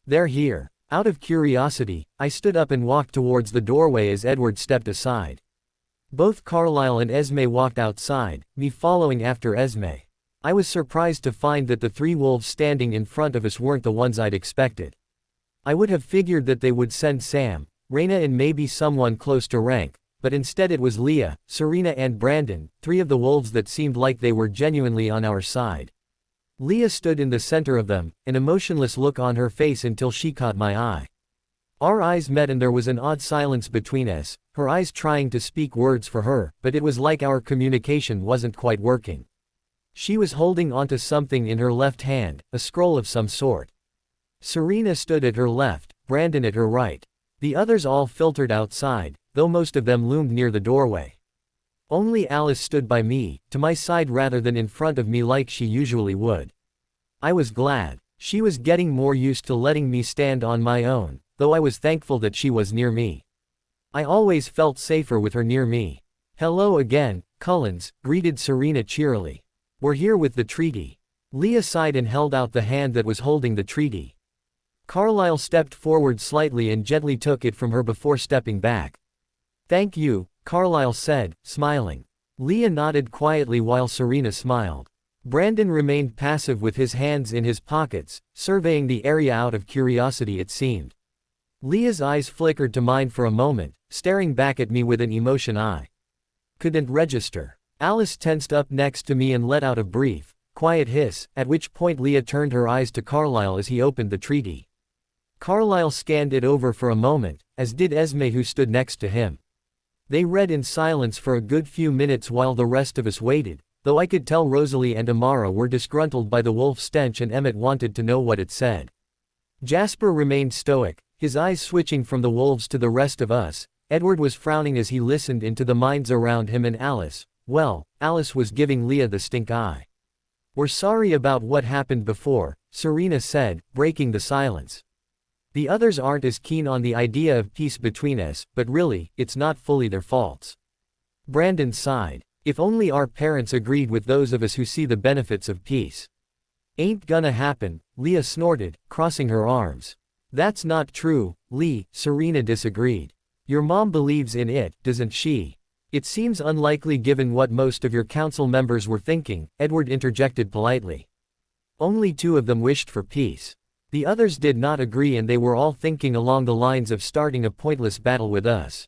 They're here. Out of curiosity, I stood up and walked towards the doorway as Edward stepped aside. Both Carlisle and Esme walked outside, me following after Esme. I was surprised to find that the 3 wolves standing in front of us weren't the ones I'd expected. I would have figured that they would send Sam, Raina and maybe someone close to rank, but instead it was Leah, Serena and Brandon, 3 of the wolves that seemed like they were genuinely on our side. Leah stood in the center of them, an emotionless look on her face until she caught my eye. Our eyes met and there was an odd silence between us, her eyes trying to speak words for her, but it was like our communication wasn't quite working. She was holding onto something in her left hand, a scroll of some sort. Serena stood at her left, Brandon at her right. The others all filtered outside, though most of them loomed near the doorway. Only Alice stood by me, to my side rather than in front of me like she usually would. I was glad. She was getting more used to letting me stand on my own, though I was thankful that she was near me. I always felt safer with her near me. "Hello again, Cullens," greeted Serena cheerily. "We're here with the treaty." Leah sighed and held out the hand that was holding the treaty. Carlisle stepped forward slightly and gently took it from her before stepping back. "Thank you," Carlisle said, smiling. Leah nodded quietly while Serena smiled. Brandon remained passive with his hands in his pockets, surveying the area out of curiosity it seemed. Leah's eyes flickered to mine for a moment, staring back at me with an emotion I couldn't register. Alice tensed up next to me and let out a brief, quiet hiss, at which point Leah turned her eyes to Carlisle as he opened the treaty. Carlisle scanned it over for a moment, as did Esme who stood next to him. They read in silence for a good few minutes while the rest of us waited, though I could tell Rosalie and Amara were disgruntled by the wolf stench and Emmett wanted to know what it said. Jasper remained stoic, his eyes switching from the wolves to the rest of us. Edward was frowning as he listened into the minds around him and Alice. Well, Alice was giving Leah the stink eye. "We're sorry about what happened before," Serena said, breaking the silence. "The others aren't as keen on the idea of peace between us, but really, it's not fully their faults." Brandon sighed. "If only our parents agreed with those of us who see the benefits of peace." "Ain't gonna happen," Leah snorted, crossing her arms. "That's not true, Lee," Serena disagreed. "Your mom believes in it, doesn't she?" "It seems unlikely given what most of your council members were thinking," Edward interjected politely. "Only 2 of them wished for peace. The others did not agree and they were all thinking along the lines of starting a pointless battle with us."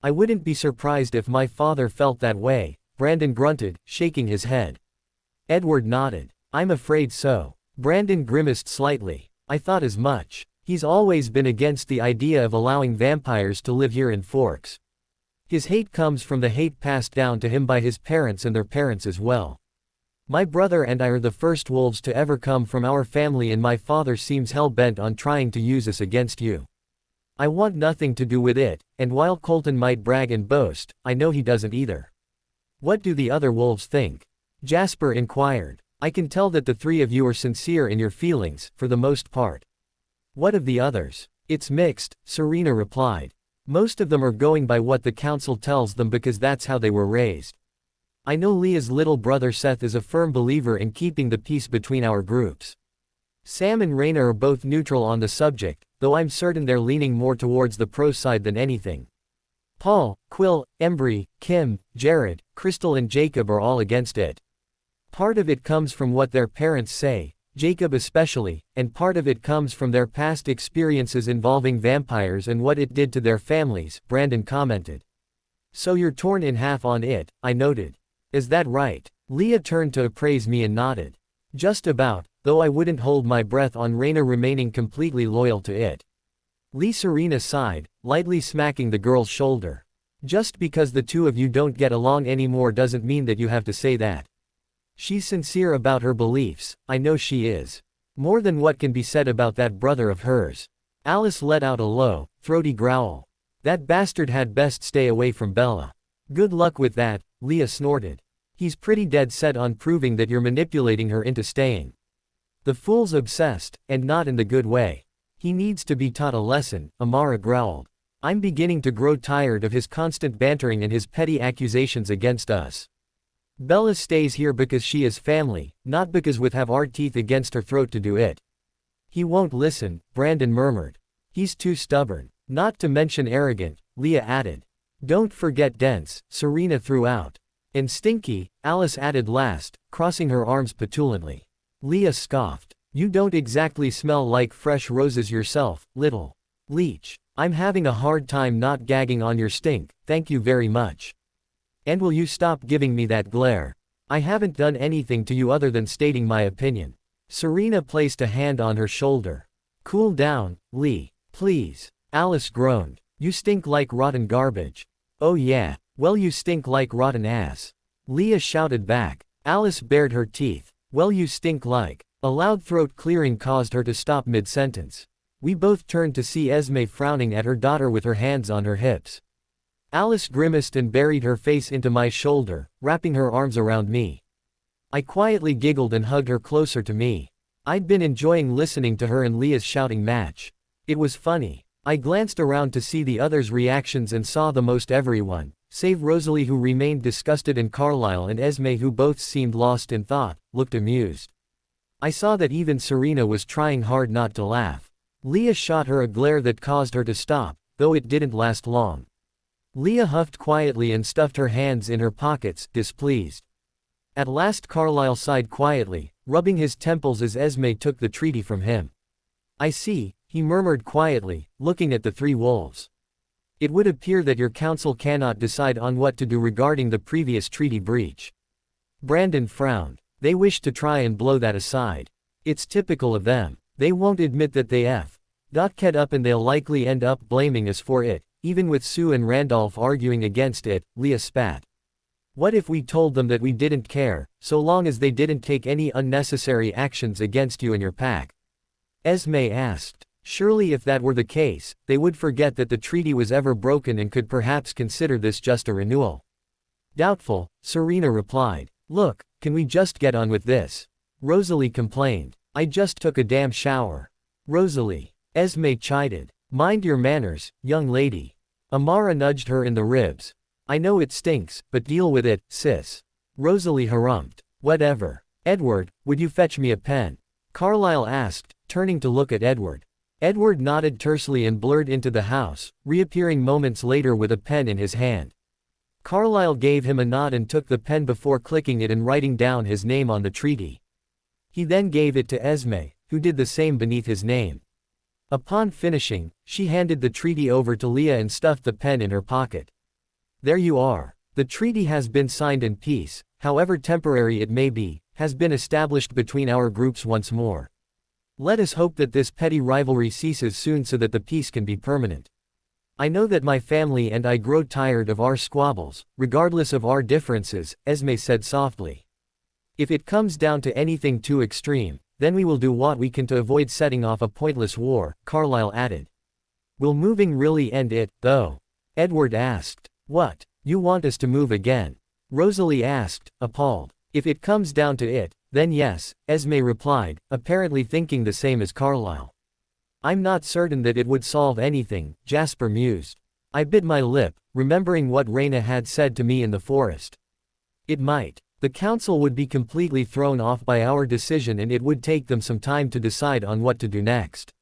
"I wouldn't be surprised if my father felt that way," Brandon grunted, shaking his head. Edward nodded. "I'm afraid so." Brandon grimaced slightly. "I thought as much. He's always been against the idea of allowing vampires to live here in Forks. His hate comes from the hate passed down to him by his parents and their parents as well. My brother and I are the first wolves to ever come from our family and my father seems hell-bent on trying to use us against you. I want nothing to do with it, and while Colton might brag and boast, I know he doesn't either." "What do the other wolves think?" Jasper inquired. "I can tell that the 3 of you are sincere in your feelings, for the most part." "What of the others?" "It's mixed," Serena replied. "Most of them are going by what the council tells them because that's how they were raised. I know Leah's little brother Seth is a firm believer in keeping the peace between our groups. Sam and Raina are both neutral on the subject, though I'm certain they're leaning more towards the pro side than anything. Paul, Quill, Embry, Kim, Jared, Crystal and Jacob are all against it. Part of it comes from what their parents say, Jacob especially, and part of it comes from their past experiences involving vampires and what it did to their families," Brandon commented. "So you're torn in half on it," I noted. "Is that right?" Leah turned to appraise me and nodded. "Just about, though I wouldn't hold my breath on Raina remaining completely loyal to it." Serena sighed, lightly smacking the girl's shoulder. "Just because the 2 of you don't get along anymore doesn't mean that you have to say that. She's sincere about her beliefs, I know she is. More than what can be said about that brother of hers." Alice let out a low, throaty growl. "That bastard had best stay away from Bella." "Good luck with that," Leah snorted. "He's pretty dead set on proving that you're manipulating her into staying. The fool's obsessed, and not in the good way. He needs to be taught a lesson," Amara growled. "I'm beginning to grow tired of his constant bantering and his petty accusations against us. Bella stays here because she is family, not because we have our teeth against her throat to do it." "He won't listen," Brandon murmured. He's too stubborn. Not to mention arrogant, Leah added. Don't forget dense, Serena threw out. And stinky, Alice added last, crossing her arms petulantly. Leah scoffed. You don't exactly smell like fresh roses yourself, little leech. I'm having a hard time not gagging on your stink, thank you very much. And will you stop giving me that glare? I haven't done anything to you other than stating my opinion. Serena placed a hand on her shoulder. Cool down, Lee. Please. Alice groaned. You stink like rotten garbage. Oh yeah, well you stink like rotten ass. Leah shouted back. Alice bared her teeth. Well you stink like. A loud throat clearing caused her to stop mid-sentence. We both turned to see Esme frowning at her daughter with her hands on her hips. Alice grimaced and buried her face into my shoulder, wrapping her arms around me. I quietly giggled and hugged her closer to me. I'd been enjoying listening to her and Leah's shouting match. It was funny. I glanced around to see the others' reactions and saw the most everyone, save Rosalie who remained disgusted and Carlisle and Esme who both seemed lost in thought, looked amused. I saw that even Serena was trying hard not to laugh. Leah shot her a glare that caused her to stop, though it didn't last long. Leah huffed quietly and stuffed her hands in her pockets, displeased. At last Carlisle sighed quietly, rubbing his temples as Esme took the treaty from him. I see, he murmured quietly, looking at the three wolves. It would appear that your council cannot decide on what to do regarding the previous treaty breach. Brandon frowned. They wish to try and blow that aside. It's typical of them. They won't admit that they f***ed up and they'll likely end up blaming us for it, even with Sue and Randolph arguing against it, Leah spat. What if we told them that we didn't care, so long as they didn't take any unnecessary actions against you and your pack? Esme asked. Surely if that were the case, they would forget that the treaty was ever broken and could perhaps consider this just a renewal. Doubtful, Serena replied. Look, can we just get on with this? Rosalie complained. I just took a damn shower. Rosalie. Esme chided. Mind your manners, young lady. Amara nudged her in the ribs. I know it stinks, but deal with it, sis. Rosalie harumphed. Whatever. Edward, would you fetch me a pen? Carlisle asked, turning to look at Edward. Edward nodded tersely and blurred into the house, reappearing moments later with a pen in his hand. Carlisle gave him a nod and took the pen before clicking it and writing down his name on the treaty. He then gave it to Esme, who did the same beneath his name. Upon finishing, she handed the treaty over to Leah and stuffed the pen in her pocket. There you are. The treaty has been signed and peace, however temporary it may be, has been established between our groups once more. Let us hope that this petty rivalry ceases soon so that the peace can be permanent. I know that my family and I grow tired of our squabbles, regardless of our differences, Esme said softly. If it comes down to anything too extreme, then we will do what we can to avoid setting off a pointless war, Carlisle added. Will moving really end it, though? Edward asked. What? You want us to move again? Rosalie asked, appalled. If it comes down to it, then yes, Esme replied, apparently thinking the same as Carlisle. I'm not certain that it would solve anything, Jasper mused. I bit my lip, remembering what Raina had said to me in the forest. It might. The council would be completely thrown off by our decision and it would take them some time to decide on what to do next.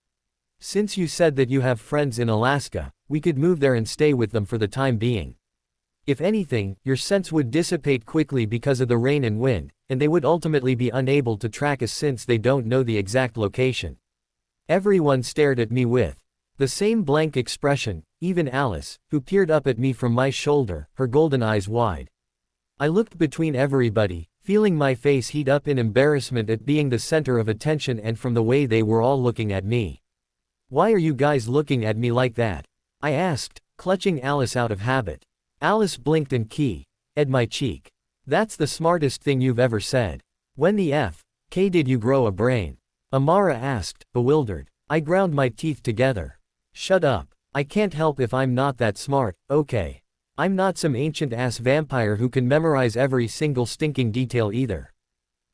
Since you said that you have friends in Alaska, we could move there and stay with them for the time being. If anything, your sense would dissipate quickly because of the rain and wind, and they would ultimately be unable to track us since they don't know the exact location. Everyone stared at me with the same blank expression, even Alice, who peered up at me from my shoulder, her golden eyes wide. I looked between everybody, feeling my face heat up in embarrassment at being the center of attention and from the way they were all looking at me. Why are you guys looking at me like that? I asked, clutching Alice out of habit. Alice blinked and keyed my cheek. That's the smartest thing you've ever said. When the F.K. did you grow a brain? Amara asked, bewildered. I ground my teeth together. Shut up. I can't help if I'm not that smart, okay. I'm not some ancient-ass vampire who can memorize every single stinking detail either.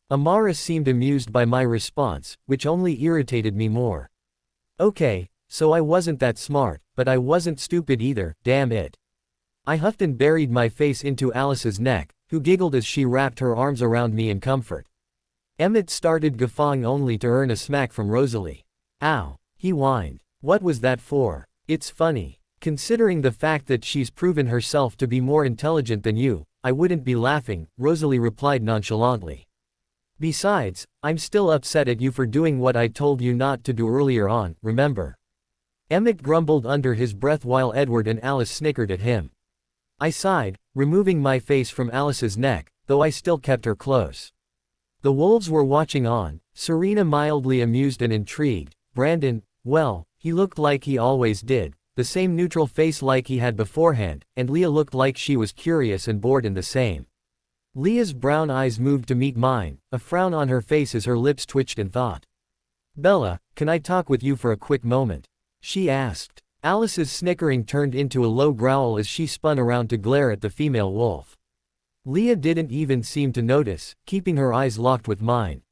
Amara seemed amused by my response, which only irritated me more. Okay, so I wasn't that smart, but I wasn't stupid either, damn it. I huffed and buried my face into Alice's neck, who giggled as she wrapped her arms around me in comfort. Emmett started guffawing only to earn a smack from Rosalie. Ow, he whined. What was that for? It's funny. Considering the fact that she's proven herself to be more intelligent than you, I wouldn't be laughing, Rosalie replied nonchalantly. Besides, I'm still upset at you for doing what I told you not to do earlier on, remember? Emmett grumbled under his breath while Edward and Alice snickered at him. I sighed, removing my face from Alice's neck, though I still kept her close. The wolves were watching on, Serena mildly amused and intrigued, Brandon, well, he looked like he always did, the same neutral face like he had beforehand, and Leah looked like she was curious and bored in the same. Leah's brown eyes moved to meet mine, a frown on her face as her lips twitched in thought. Bella, can I talk with you for a quick moment? She asked. Alice's snickering turned into a low growl as she spun around to glare at the female wolf. Leah didn't even seem to notice, keeping her eyes locked with mine.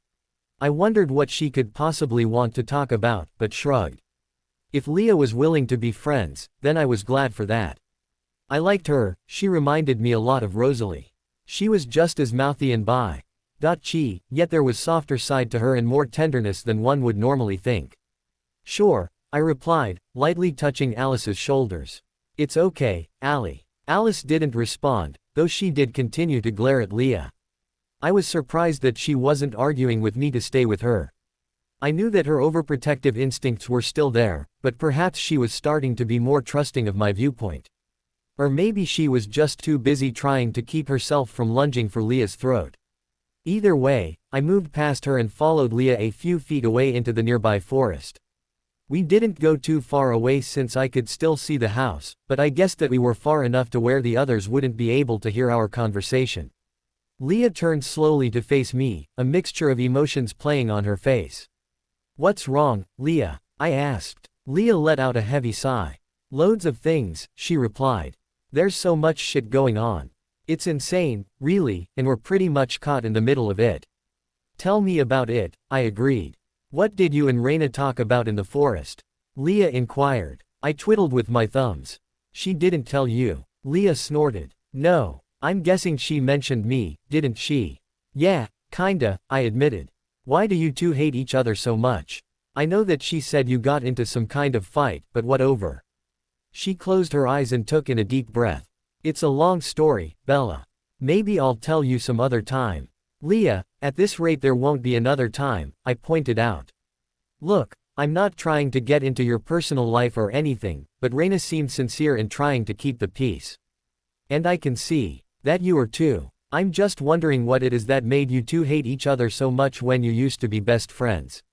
I wondered what she could possibly want to talk about, but shrugged. If Leah was willing to be friends, then I was glad for that. I liked her, she reminded me a lot of Rosalie. She was just as mouthy and bi-chi, yet there was softer side to her and more tenderness than one would normally think. Sure, I replied, lightly touching Alice's shoulders. It's okay, Allie. Alice didn't respond, though she did continue to glare at Leah. I was surprised that she wasn't arguing with me to stay with her. I knew that her overprotective instincts were still there, but perhaps she was starting to be more trusting of my viewpoint. Or maybe she was just too busy trying to keep herself from lunging for Leah's throat. Either way, I moved past her and followed Leah a few feet away into the nearby forest. We didn't go too far away since I could still see the house, but I guessed that we were far enough to where the others wouldn't be able to hear our conversation. Leah turned slowly to face me, a mixture of emotions playing on her face. What's wrong, Leah? I asked. Leah let out a heavy sigh. Loads of things, she replied. There's so much shit going on. It's insane, really, and we're pretty much caught in the middle of it. Tell me about it, I agreed. What did you and Raina talk about in the forest? Leah inquired. I twiddled with my thumbs. She didn't tell you. Leah snorted. No, I'm guessing she mentioned me, didn't she? Yeah, kinda, I admitted. Why do you two hate each other so much? I know that she said you got into some kind of fight, but what over? She closed her eyes and took in a deep breath. It's a long story, Bella. Maybe I'll tell you some other time. Leah, at this rate there won't be another time, I pointed out. Look, I'm not trying to get into your personal life or anything, but Raina seemed sincere in trying to keep the peace. And I can see that you are too. I'm just wondering what it is that made you two hate each other so much when you used to be best friends.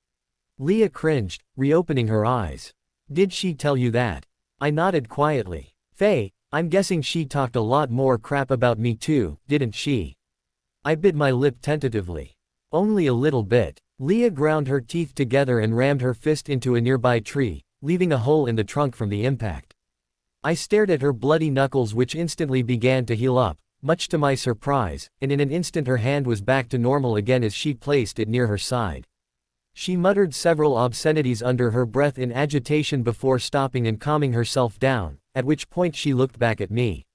Leah cringed, reopening her eyes. Did she tell you that? I nodded quietly. Faye, I'm guessing she talked a lot more crap about me too, didn't she? I bit my lip tentatively. Only a little bit. Leah ground her teeth together and rammed her fist into a nearby tree, leaving a hole in the trunk from the impact. I stared at her bloody knuckles which instantly began to heal up, much to my surprise, and in an instant her hand was back to normal again as she placed it near her side. She muttered several obscenities under her breath in agitation before stopping and calming herself down, at which point she looked back at me.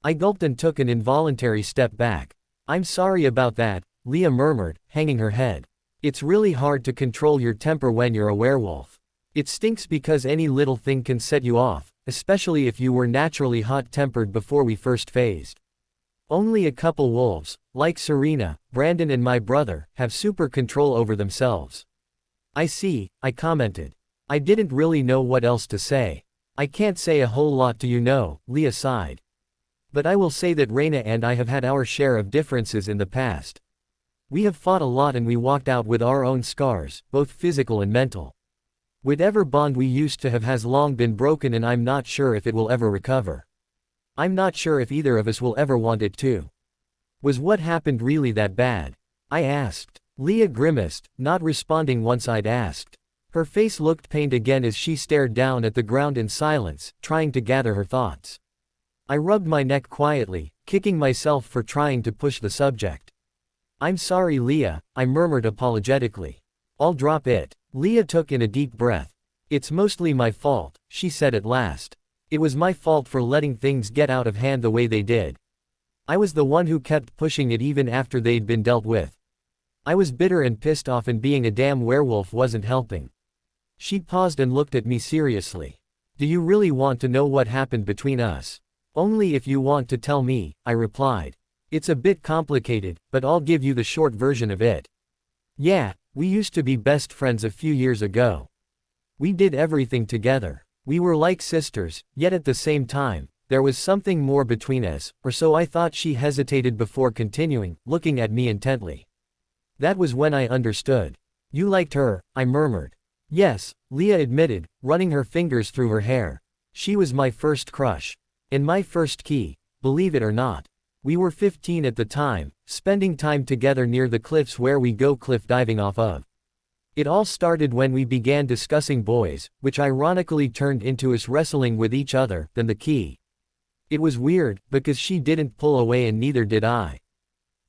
I gulped and took an involuntary step back. I'm sorry about that, Leah murmured, hanging her head. It's really hard to control your temper when you're a werewolf. It stinks because any little thing can set you off, especially if you were naturally hot-tempered before we first phased. Only a couple wolves, like Serena, Brandon and my brother, have super control over themselves. I see, I commented. I didn't really know what else to say. I can't say a whole lot to you know, Leah sighed. But I will say that Raina and I have had our share of differences in the past. We have fought a lot and we walked out with our own scars, both physical and mental. Whatever bond we used to have has long been broken and I'm not sure if it will ever recover. I'm not sure if either of us will ever want it to. Was what happened really that bad? I asked. Leah grimaced, not responding once I'd asked. Her face looked pained again as she stared down at the ground in silence, trying to gather her thoughts. I rubbed my neck quietly, kicking myself for trying to push the subject. I'm sorry Leah, I murmured apologetically. I'll drop it. Leah took in a deep breath. It's mostly my fault, she said at last. It was my fault for letting things get out of hand the way they did. I was the one who kept pushing it even after they'd been dealt with. I was bitter and pissed off and being a damn werewolf wasn't helping. She paused and looked at me seriously. Do you really want to know what happened between us? Only if you want to tell me, I replied. It's a bit complicated, but I'll give you the short version of it. Yeah, we used to be best friends a few years ago. We did everything together. We were like sisters, yet at the same time, there was something more between us, or so I thought. She hesitated before continuing, looking at me intently. That was when I understood. You liked her, I murmured. Yes, Leah admitted, running her fingers through her hair. She was my first crush. And my first key, believe it or not. We were 15 at the time, spending time together near the cliffs where we go cliff diving off of. It all started when we began discussing boys, which ironically turned into us wrestling with each other, then the key. It was weird, because she didn't pull away and neither did I.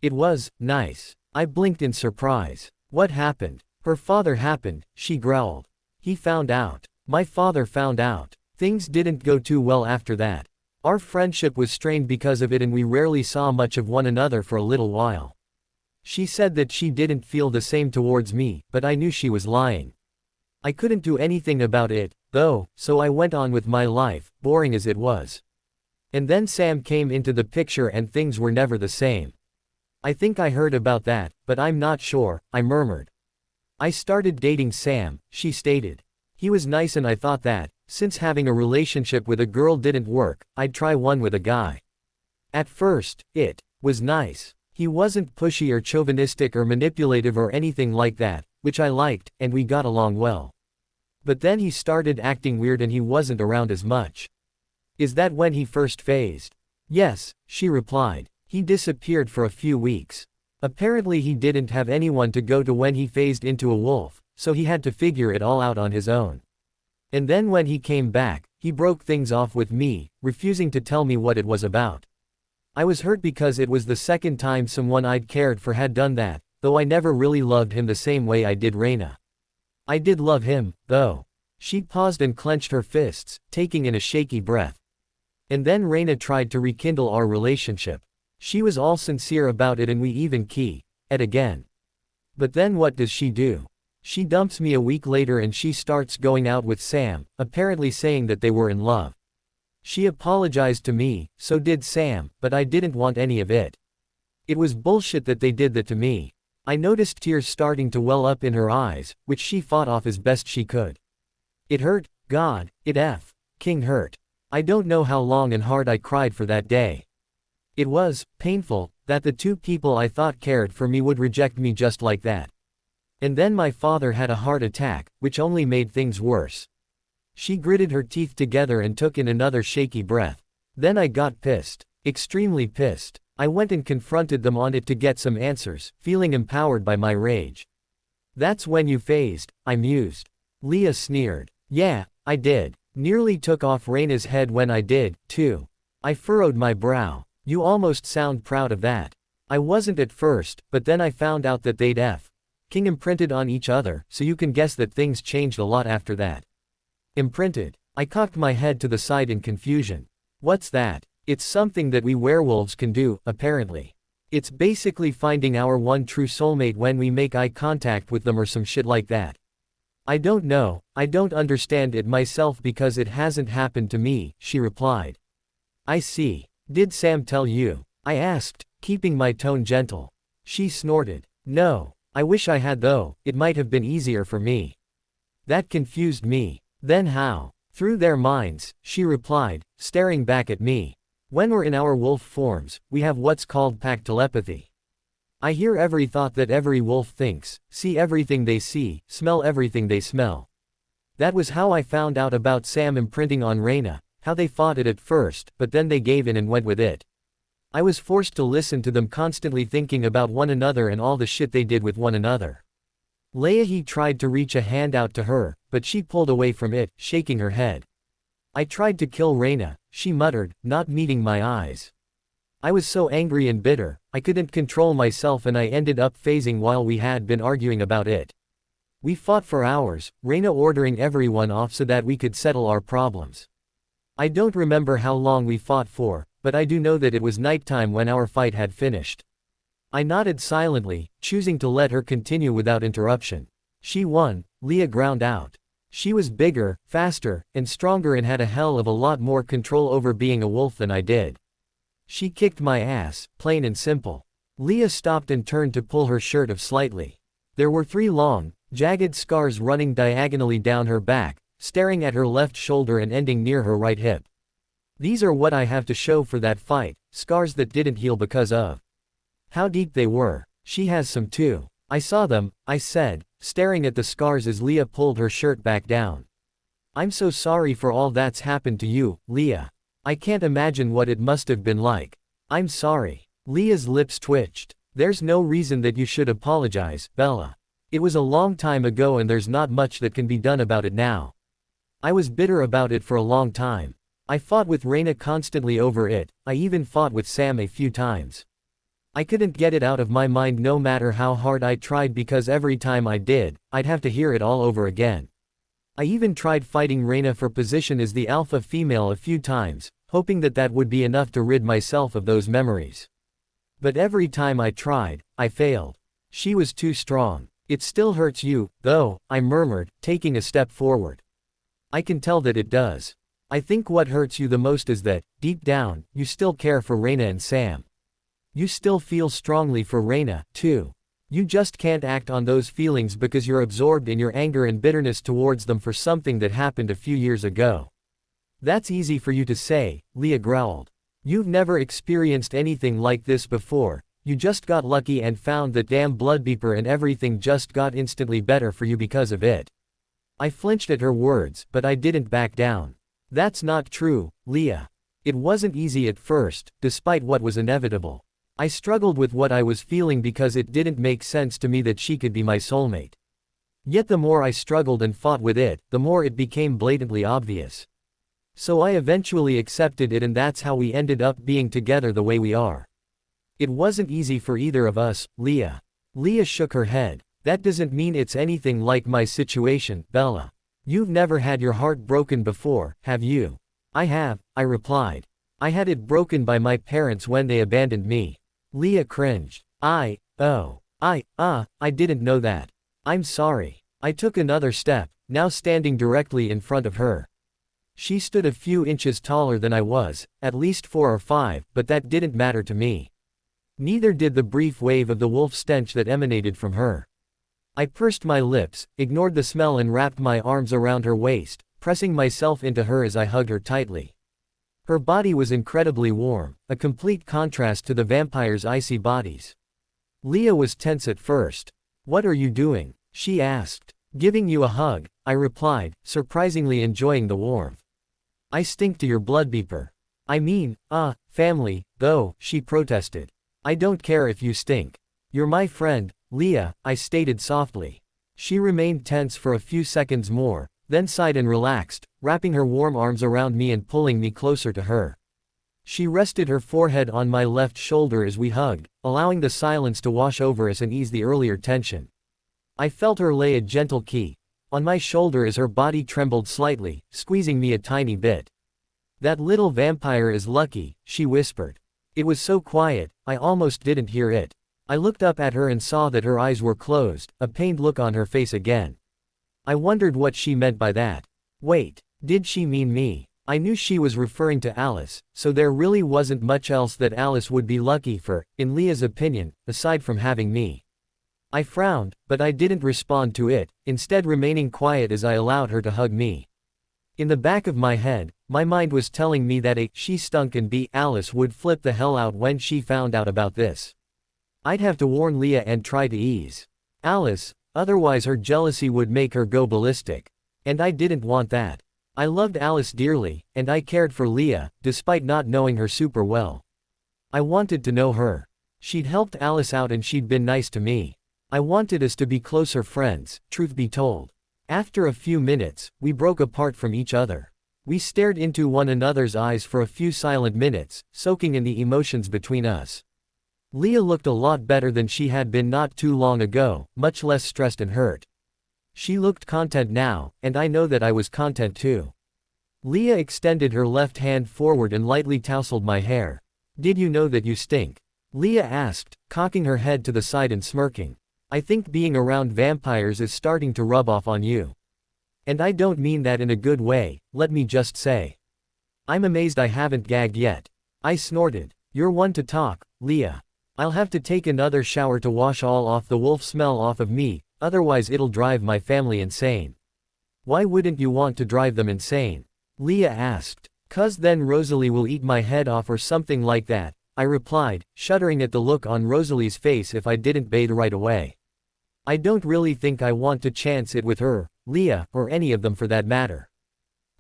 It was nice. I blinked in surprise. What happened? Her father happened, she growled. He found out. My father found out. Things didn't go too well after that. Our friendship was strained because of it and we rarely saw much of one another for a little while. She said that she didn't feel the same towards me, but I knew she was lying. I couldn't do anything about it, though, so I went on with my life, boring as it was. And then Sam came into the picture and things were never the same. I think I heard about that, but I'm not sure, I murmured. I started dating Sam, she stated. He was nice and I thought that, since having a relationship with a girl didn't work, I'd try one with a guy. At first, it was nice. He wasn't pushy or chauvinistic or manipulative or anything like that, which I liked, and we got along well. But then he started acting weird and he wasn't around as much. Is that when he first phased? Yes, she replied. He disappeared for a few weeks. Apparently he didn't have anyone to go to when he phased into a wolf, so he had to figure it all out on his own. And then when he came back, he broke things off with me, refusing to tell me what it was about. I was hurt because it was the second time someone I'd cared for had done that, though I never really loved him the same way I did Raina. I did love him, though. She paused and clenched her fists, taking in a shaky breath. And then Raina tried to rekindle our relationship. She was all sincere about it and we even kissed again. But then what does she do? She dumps me a week later and she starts going out with Sam, apparently saying that they were in love. She apologized to me, so did Sam, but I didn't want any of it. It was bullshit that they did that to me. I noticed tears starting to well up in her eyes, which she fought off as best she could. It hurt, God, it King hurt. I don't know how long and hard I cried for that day. It was painful that the two people I thought cared for me would reject me just like that. And then my father had a heart attack, which only made things worse. She gritted her teeth together and took in another shaky breath. Then I got pissed. Extremely pissed. I went and confronted them on it to get some answers, feeling empowered by my rage. That's when you phased, I mused. Leah sneered. Yeah, I did. Nearly took off Raina's head when I did, too. I furrowed my brow. You almost sound proud of that. I wasn't at first, but then I found out that they'd King imprinted on each other, so you can guess that things changed a lot after that. Imprinted. I cocked my head to the side in confusion. What's that? It's something that we werewolves can do, apparently. It's basically finding our one true soulmate when we make eye contact with them or some shit like that. I don't know, I don't understand it myself because it hasn't happened to me, she replied. I see. Did Sam tell you? I asked, keeping my tone gentle. She snorted. No. I wish I had though, it might have been easier for me. That confused me. Then how? Through their minds, she replied, staring back at me. When we're in our wolf forms, we have what's called pack telepathy. I hear every thought that every wolf thinks, see everything they see, smell everything they smell. That was how I found out about Sam imprinting on Raina, how they fought it at first, but then they gave in and went with it. I was forced to listen to them constantly thinking about one another and all the shit they did with one another. Leahy tried to reach a hand out to her, but she pulled away from it, shaking her head. I tried to kill Raina, she muttered, not meeting my eyes. I was so angry and bitter, I couldn't control myself and I ended up phasing while we had been arguing about it. We fought for hours, Raina ordering everyone off so that we could settle our problems. I don't remember how long we fought for, but I do know that it was nighttime when our fight had finished. I nodded silently, choosing to let her continue without interruption. She won, Leah ground out. She was bigger, faster, and stronger and had a hell of a lot more control over being a wolf than I did. She kicked my ass, plain and simple. Leah stopped and turned to pull her shirt off slightly. There were 3 long, jagged scars running diagonally down her back, staring at her left shoulder and ending near her right hip. These are what I have to show for that fight, scars that didn't heal because of how deep they were. She has some too. I saw them, I said, staring at the scars as Leah pulled her shirt back down. I'm so sorry for all that's happened to you, Leah. I can't imagine what it must have been like. I'm sorry. Leah's lips twitched. There's no reason that you should apologize, Bella. It was a long time ago and there's not much that can be done about it now. I was bitter about it for a long time. I fought with Raina constantly over it, I even fought with Sam a few times. I couldn't get it out of my mind no matter how hard I tried because every time I did, I'd have to hear it all over again. I even tried fighting Raina for position as the alpha female a few times, hoping that that would be enough to rid myself of those memories. But every time I tried, I failed. She was too strong. It still hurts you, though, I murmured, taking a step forward. I can tell that it does. I think what hurts you the most is that, deep down, you still care for Raina and Sam. You still feel strongly for Raina, too. You just can't act on those feelings because you're absorbed in your anger and bitterness towards them for something that happened a few years ago. That's easy for you to say, Leah growled. You've never experienced anything like this before, you just got lucky and found that damn blood beeper and everything just got instantly better for you because of it. I flinched at her words, but I didn't back down. That's not true, Leah. It wasn't easy at first, despite what was inevitable. I struggled with what I was feeling because it didn't make sense to me that she could be my soulmate. Yet the more I struggled and fought with it, the more it became blatantly obvious. So I eventually accepted it and that's how we ended up being together the way we are. It wasn't easy for either of us, Leah. Leah shook her head. That doesn't mean it's anything like my situation, Bella. You've never had your heart broken before, have you? I have, I replied. I had it broken by my parents when they abandoned me. Leah cringed. I didn't know that. I'm sorry. I took another step, now standing directly in front of her. She stood a few inches taller than I was, at least 4 or 5, but that didn't matter to me. Neither did the brief wave of the wolf stench that emanated from her. I pursed my lips, ignored the smell and wrapped my arms around her waist, pressing myself into her as I hugged her tightly. Her body was incredibly warm, a complete contrast to the vampires' icy bodies. Leah was tense at first. What are you doing? She asked. Giving you a hug, I replied, surprisingly enjoying the warmth. I stink to your blood beeper. I mean, family, though, she protested. I don't care if you stink. You're my friend, Leah, I stated softly. She remained tense for a few seconds more, then sighed and relaxed, wrapping her warm arms around me and pulling me closer to her. She rested her forehead on my left shoulder as we hugged, allowing the silence to wash over us and ease the earlier tension. I felt her lay a gentle key on my shoulder as her body trembled slightly, squeezing me a tiny bit. That little vampire is lucky, she whispered. It was so quiet, I almost didn't hear it. I looked up at her and saw that her eyes were closed, a pained look on her face again. I wondered what she meant by that. Wait, did she mean me? I knew she was referring to Alice, so there really wasn't much else that Alice would be lucky for, in Leah's opinion, aside from having me. I frowned, but I didn't respond to it, instead remaining quiet as I allowed her to hug me. In the back of my head, my mind was telling me that she stunk and Alice would flip the hell out when she found out about this. I'd have to warn Leah and try to ease Alice, otherwise her jealousy would make her go ballistic. And I didn't want that. I loved Alice dearly, and I cared for Leah, despite not knowing her super well. I wanted to know her. She'd helped Alice out and she'd been nice to me. I wanted us to be closer friends, truth be told. After a few minutes, we broke apart from each other. We stared into one another's eyes for a few silent minutes, soaking in the emotions between us. Leah looked a lot better than she had been not too long ago, much less stressed and hurt. She looked content now, and I know that I was content too. Leah extended her left hand forward and lightly tousled my hair. Did you know that you stink? Leah asked, cocking her head to the side and smirking. I think being around vampires is starting to rub off on you. And I don't mean that in a good way, let me just say. I'm amazed I haven't gagged yet. I snorted. You're one to talk, Leah. I'll have to take another shower to wash all off the wolf smell off of me, otherwise it'll drive my family insane. Why wouldn't you want to drive them insane? Leah asked. 'Cause then Rosalie will eat my head off or something like that, I replied, shuddering at the look on Rosalie's face if I didn't bathe right away. I don't really think I want to chance it with her, Leah, or any of them for that matter.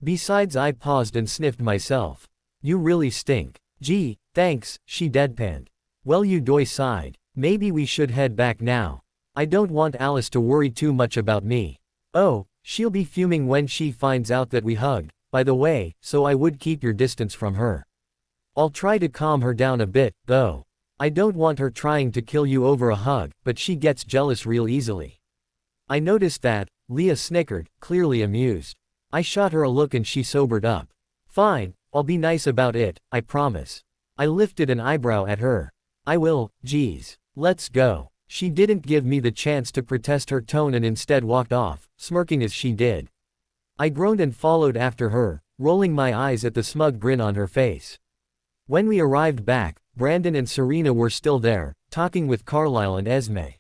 Besides, I paused and sniffed myself. You really stink. Gee, thanks, she deadpanned. Well, you doy sighed. Maybe we should head back now. I don't want Alice to worry too much about me. Oh, she'll be fuming when she finds out that we hugged, by the way, so I would keep your distance from her. I'll try to calm her down a bit, though. I don't want her trying to kill you over a hug, but she gets jealous real easily. I noticed that. Leah snickered, clearly amused. I shot her a look and she sobered up. Fine, I'll be nice about it, I promise. I lifted an eyebrow at her. I will, geez. Let's go. She didn't give me the chance to protest her tone and instead walked off, smirking as she did. I groaned and followed after her, rolling my eyes at the smug grin on her face. When we arrived back, Brandon and Serena were still there, talking with Carlisle and Esme.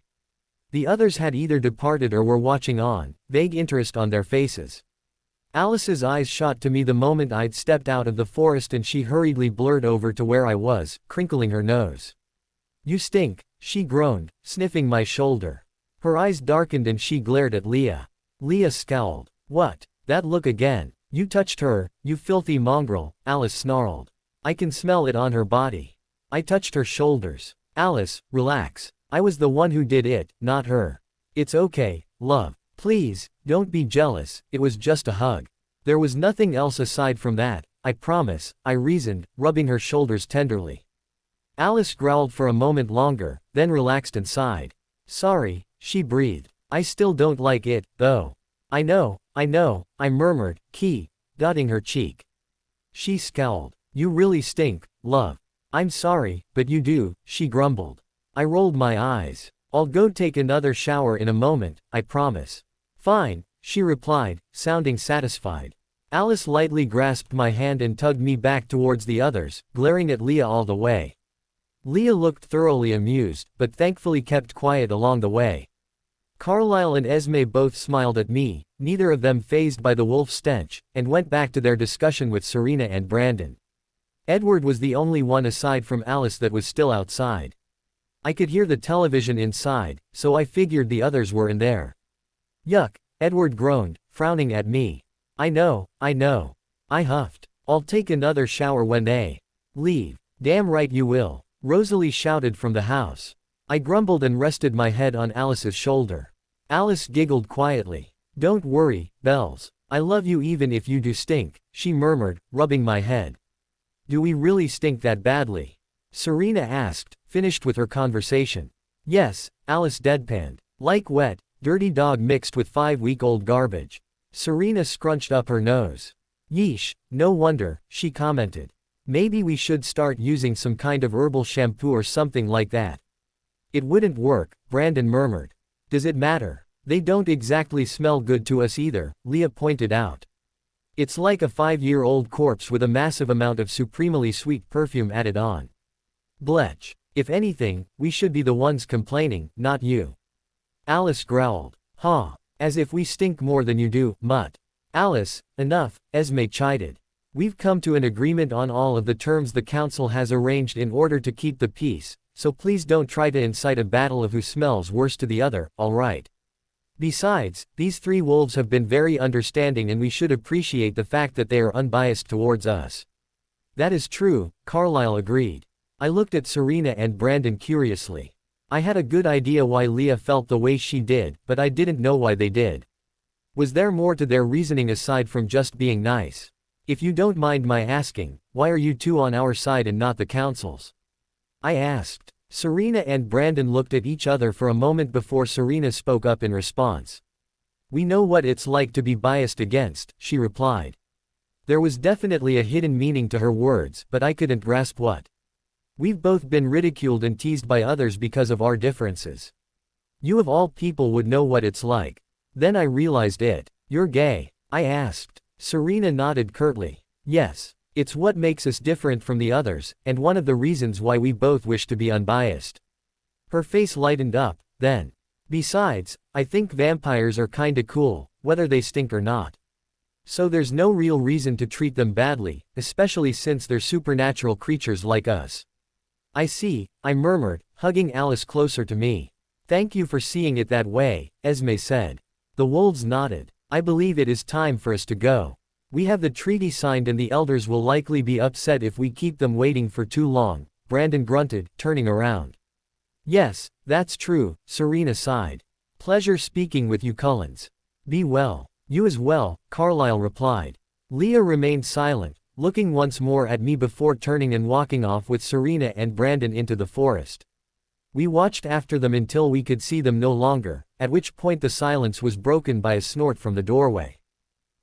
The others had either departed or were watching on, vague interest on their faces. Alice's eyes shot to me the moment I'd stepped out of the forest and she hurriedly blurred over to where I was, crinkling her nose. You stink, she groaned, sniffing my shoulder. Her eyes darkened and she glared at Leah. Leah scowled. What? That look again. You touched her, you filthy mongrel, Alice snarled. I can smell it on her body. I touched her shoulders. Alice, relax. I was the one who did it, not her. It's okay, love. Please, don't be jealous, it was just a hug. There was nothing else aside from that, I promise, I reasoned, rubbing her shoulders tenderly. Alice growled for a moment longer, then relaxed and sighed. Sorry, she breathed. I still don't like it, though. I know, I murmured, dotting her cheek. She scowled. You really stink, love. I'm sorry, but you do, she grumbled. I rolled my eyes. I'll go take another shower in a moment, I promise. Fine, she replied, sounding satisfied. Alice lightly grasped my hand and tugged me back towards the others, glaring at Leah all the way. Leah looked thoroughly amused, but thankfully kept quiet along the way. Carlisle and Esme both smiled at me, neither of them fazed by the wolf stench, and went back to their discussion with Serena and Brandon. Edward was the only one aside from Alice that was still outside. I could hear the television inside, so I figured the others were in there. Yuck, Edward groaned, frowning at me. I know. I huffed. I'll take another shower when they leave. Damn right you will, Rosalie shouted from the house. I grumbled and rested my head on Alice's shoulder. Alice giggled quietly. Don't worry, Bells. I love you even if you do stink, she murmured, rubbing my head. Do we really stink that badly? Serena asked, finished with her conversation. Yes, Alice deadpanned. Like wet, dirty dog mixed with 5-week-old garbage. Serena scrunched up her nose. Yeesh, no wonder, she commented. Maybe we should start using some kind of herbal shampoo or something like that. It wouldn't work, Brandon murmured. Does it matter? They don't exactly smell good to us either, Leah pointed out. It's like a 5-year-old corpse with a massive amount of supremely sweet perfume added on. Bletch. If anything, we should be the ones complaining, not you. Alice growled. Huh. As if we stink more than you do, mutt. Alice, enough, Esme chided. We've come to an agreement on all of the terms the council has arranged in order to keep the peace, so please don't try to incite a battle of who smells worse to the other, alright? Besides, these 3 wolves have been very understanding and we should appreciate the fact that they are unbiased towards us. That is true, Carlisle agreed. I looked at Serena and Brandon curiously. I had a good idea why Leah felt the way she did, but I didn't know why they did. Was there more to their reasoning aside from just being nice? If you don't mind my asking, why are you 2 on our side and not the council's? I asked. Serena and Brandon looked at each other for a moment before Serena spoke up in response. We know what it's like to be biased against, she replied. There was definitely a hidden meaning to her words, but I couldn't grasp what. We've both been ridiculed and teased by others because of our differences. You of all people would know what it's like. Then I realized it. You're gay. I asked. Serena nodded curtly. Yes. It's what makes us different from the others, and one of the reasons why we both wish to be unbiased. Her face lightened up, then. Besides, I think vampires are kinda cool, whether they stink or not. So there's no real reason to treat them badly, especially since they're supernatural creatures like us. I see, I murmured, hugging Alice closer to me. Thank you for seeing it that way, Esme said. The wolves nodded. I believe it is time for us to go. We have the treaty signed and the elders will likely be upset if we keep them waiting for too long, Brandon grunted, turning around. Yes, that's true, Serena sighed. Pleasure speaking with you, Cullens. Be well. You as well, Carlyle replied. Leah remained silent, looking once more at me before turning and walking off with Serena and Brandon into the forest. We watched after them until we could see them no longer, at which point the silence was broken by a snort from the doorway.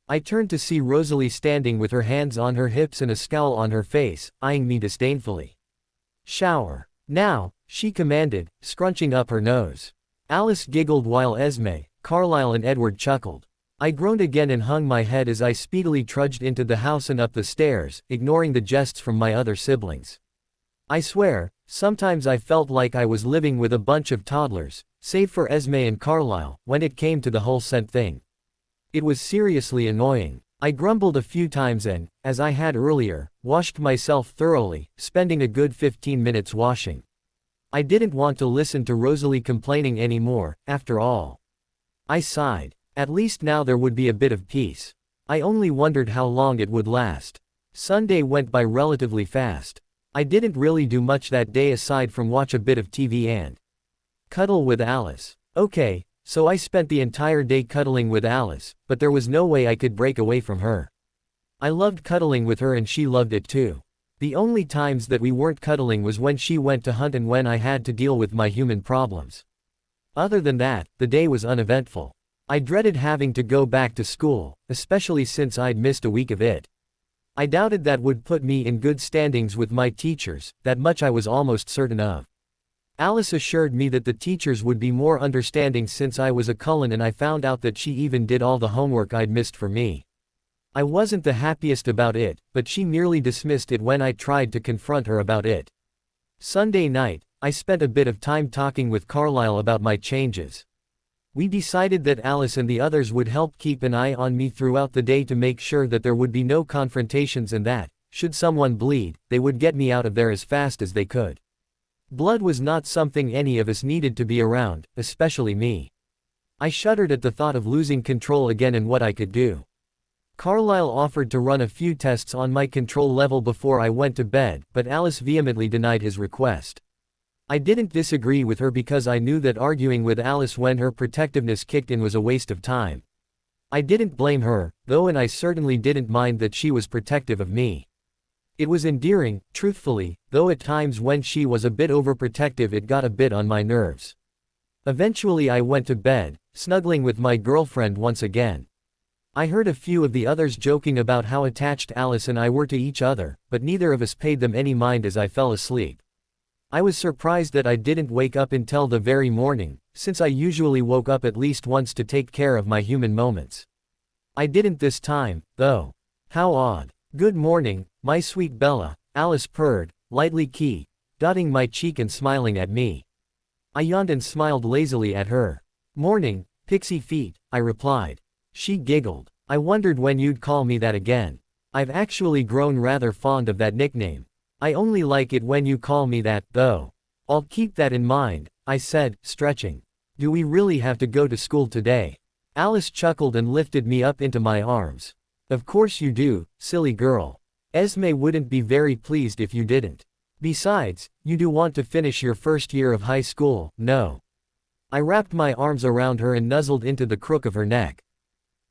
I turned to see Rosalie standing with her hands on her hips and a scowl on her face, eyeing me disdainfully. Shower. Now, she commanded, scrunching up her nose. Alice giggled while Esme, Carlyle and Edward chuckled. I groaned again and hung my head as I speedily trudged into the house and up the stairs, ignoring the jests from my other siblings. I swear, sometimes I felt like I was living with a bunch of toddlers, save for Esme and Carlyle, when it came to the whole scent thing. It was seriously annoying. I grumbled a few times and, as I had earlier, washed myself thoroughly, spending a good 15 minutes washing. I didn't want to listen to Rosalie complaining anymore, after all. I sighed. At least now there would be a bit of peace. I only wondered how long it would last. Sunday went by relatively fast. I didn't really do much that day aside from watch a bit of TV and cuddle with Alice. Okay, so I spent the entire day cuddling with Alice, but there was no way I could break away from her. I loved cuddling with her and she loved it too. The only times that we weren't cuddling was when she went to hunt and when I had to deal with my human problems. Other than that, the day was uneventful. I dreaded having to go back to school, especially since I'd missed a week of it. I doubted that would put me in good standings with my teachers, that much I was almost certain of. Alice assured me that the teachers would be more understanding since I was a Cullen, and I found out that she even did all the homework I'd missed for me. I wasn't the happiest about it, but she merely dismissed it when I tried to confront her about it. Sunday night, I spent a bit of time talking with Carlyle about my changes. We decided that Alice and the others would help keep an eye on me throughout the day to make sure that there would be no confrontations and that, should someone bleed, they would get me out of there as fast as they could. Blood was not something any of us needed to be around, especially me. I shuddered at the thought of losing control again and what I could do. Carlyle offered to run a few tests on my control level before I went to bed, but Alice vehemently denied his request. I didn't disagree with her because I knew that arguing with Alice when her protectiveness kicked in was a waste of time. I didn't blame her, though, and I certainly didn't mind that she was protective of me. It was endearing, truthfully, though at times when she was a bit overprotective it got a bit on my nerves. Eventually I went to bed, snuggling with my girlfriend once again. I heard a few of the others joking about how attached Alice and I were to each other, but neither of us paid them any mind as I fell asleep. I was surprised that I didn't wake up until the very morning, since I usually woke up at least once to take care of my human moments. I didn't this time, though. How odd. Good morning, my sweet Bella, Alice purred, lightly dotting my cheek and smiling at me. I yawned and smiled lazily at her. Morning, pixie feet, I replied. She giggled. I wondered when you'd call me that again. I've actually grown rather fond of that nickname. I only like it when you call me that, though. I'll keep that in mind, I said, stretching. Do we really have to go to school today? Alice chuckled and lifted me up into my arms. Of course you do, silly girl. Esme wouldn't be very pleased if you didn't. Besides, you do want to finish your first year of high school, no? I wrapped my arms around her and nuzzled into the crook of her neck.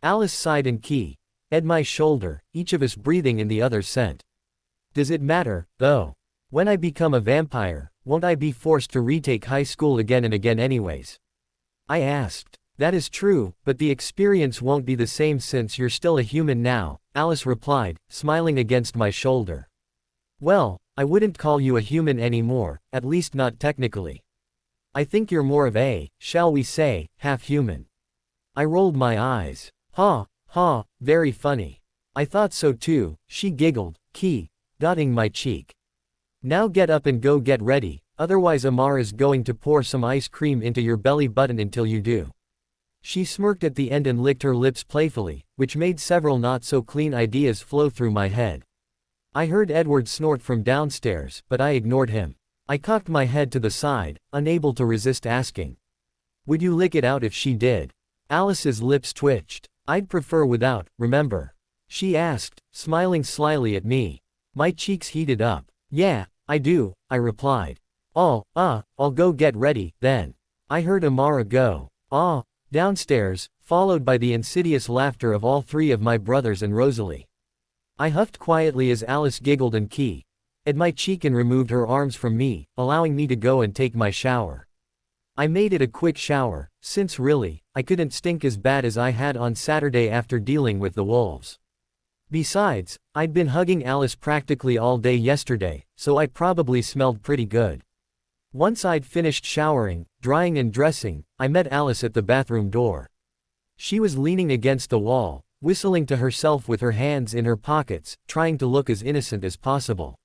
Alice sighed and at my shoulder, each of us breathing in the other's scent. Does it matter, though? When I become a vampire, won't I be forced to retake high school again and again anyways? I asked. That is true, but the experience won't be the same since you're still a human now, Alice replied, smiling against my shoulder. Well, I wouldn't call you a human anymore, at least not technically. I think you're more of a, shall we say, half-human. I rolled my eyes. Huh, "Ha, very funny. I thought so too," she giggled, Key, dotting my cheek. "Now get up and go get ready, otherwise Amara's going to pour some ice cream into your belly button until you do." She smirked at the end and licked her lips playfully, which made several not-so-clean ideas flow through my head. I heard Edward snort from downstairs, but I ignored him. I cocked my head to the side, unable to resist asking. "Would you lick it out if she did?" Alice's lips twitched. "I'd prefer without, remember?" she asked, smiling slyly at me. My cheeks heated up. "Yeah, I do," I replied. I'll go get ready, then." I heard Amara go, downstairs, followed by the insidious laughter of all three of my brothers and Rosalie. I huffed quietly as Alice giggled and Key at my cheek and removed her arms from me, allowing me to go and take my shower. I made it a quick shower, since really, I couldn't stink as bad as I had on Saturday after dealing with the wolves. Besides, I'd been hugging Alice practically all day yesterday, so I probably smelled pretty good. Once I'd finished showering, drying and dressing, I met Alice at the bathroom door. She was leaning against the wall, whistling to herself with her hands in her pockets, trying to look as innocent as possible.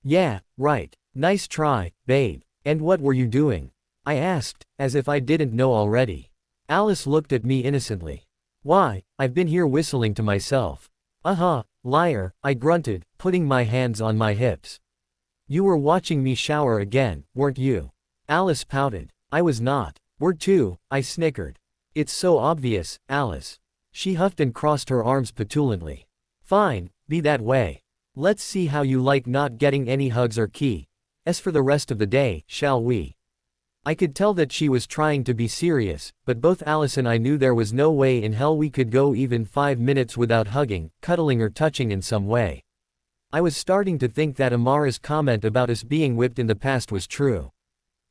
"Yeah, right. Nice try, babe. And what were you doing?" I asked, as if I didn't know already. Alice looked at me innocently. "Why, I've been here whistling to myself." Liar, I grunted, putting my hands on my hips. "You were watching me shower again, weren't you?" Alice pouted. "I was not." "Were too," I snickered. "It's so obvious, Alice." She huffed and crossed her arms petulantly. "Fine, be that way. Let's see how you like not getting any hugs or Key. As for the rest of the day, shall we?" I could tell that she was trying to be serious, but both Alice and I knew there was no way in hell we could go even 5 minutes without hugging, cuddling or touching in some way. I was starting to think that Amara's comment about us being whipped in the past was true.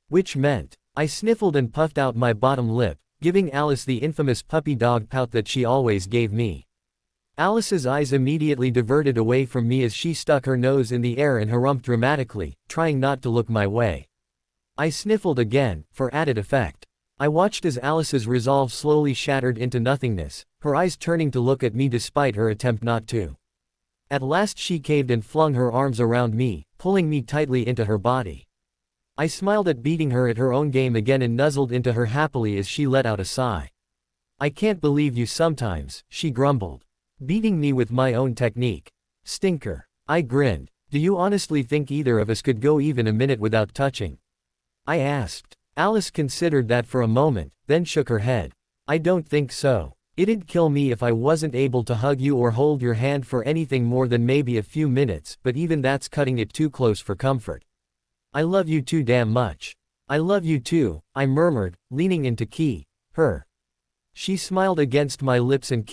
Which meant, I sniffled and puffed out my bottom lip, giving Alice the infamous puppy dog pout that she always gave me. Alice's eyes immediately diverted away from me as she stuck her nose in the air and harumphed dramatically, trying not to look my way. I sniffled again, for added effect. I watched as Alice's resolve slowly shattered into nothingness, her eyes turning to look at me despite her attempt not to. At last she caved and flung her arms around me, pulling me tightly into her body. I smiled at beating her at her own game again and nuzzled into her happily as she let out a sigh. "I can't believe you sometimes," she grumbled. "Beating me with my own technique. Stinker." I grinned. "Do you honestly think either of us could go even a minute without touching?" I asked. Alice considered that for a moment, then shook her head. "I don't think so. It'd kill me if I wasn't able to hug you or hold your hand for anything more than maybe a few minutes, but even that's cutting it too close for comfort. I love you too damn much." "I love you too," I murmured, leaning into her. She smiled against my lips and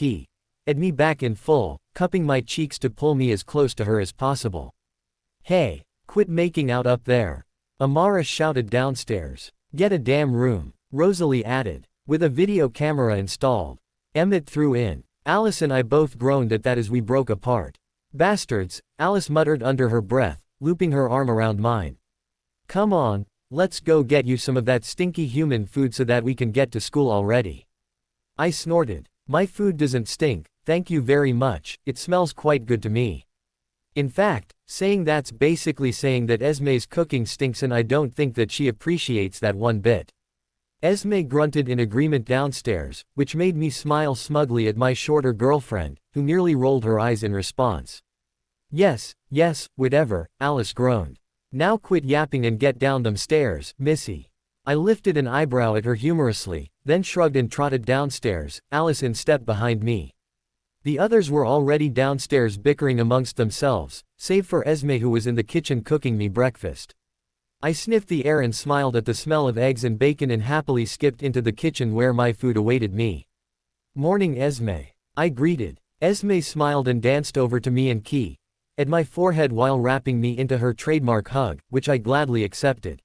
at me back in full, cupping my cheeks to pull me as close to her as possible. "Hey, quit making out up there," Amara shouted downstairs. "Get a damn room," Rosalie added. "With a video camera installed," Emmett threw in. Alice and I both groaned at that as we broke apart. "Bastards," Alice muttered under her breath, looping her arm around mine. "Come on, let's go get you some of that stinky human food so that we can get to school already." I snorted. "My food doesn't stink, thank you very much, it smells quite good to me." In fact, saying that's basically saying that Esme's cooking stinks and I don't think that she appreciates that one bit. Esme grunted in agreement downstairs, which made me smile smugly at my shorter girlfriend, who merely rolled her eyes in response. Yes, whatever," Alice groaned. "Now quit yapping and get down them stairs, missy." I lifted an eyebrow at her humorously, then shrugged and trotted downstairs, Alice in step behind me. The others were already downstairs bickering amongst themselves, save for Esme who was in the kitchen cooking me breakfast. I sniffed the air and smiled at the smell of eggs and bacon and happily skipped into the kitchen where my food awaited me. "Morning, Esme," I greeted. Esme smiled and danced over to me and at my forehead while wrapping me into her trademark hug, which I gladly accepted.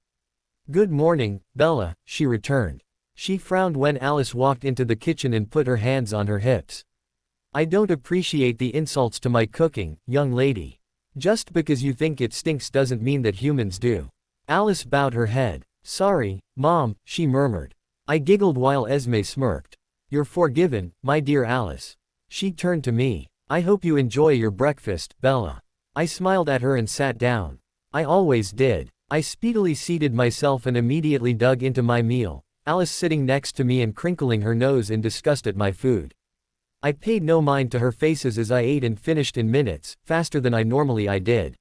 "Good morning, Bella," she returned. She frowned when Alice walked into the kitchen and put her hands on her hips. "I don't appreciate the insults to my cooking, young lady. Just because you think it stinks doesn't mean that humans do." Alice bowed her head. "Sorry, Mom," she murmured. I giggled while Esme smirked. "You're forgiven, my dear Alice." She turned to me. I hope you enjoy your breakfast, Bella. I smiled at her and sat down. I always did. I speedily seated myself and immediately dug into my meal, Alice sitting next to me and crinkling her nose in disgust at my food. I paid no mind to her faces as I ate and finished in minutes, faster than I normally did.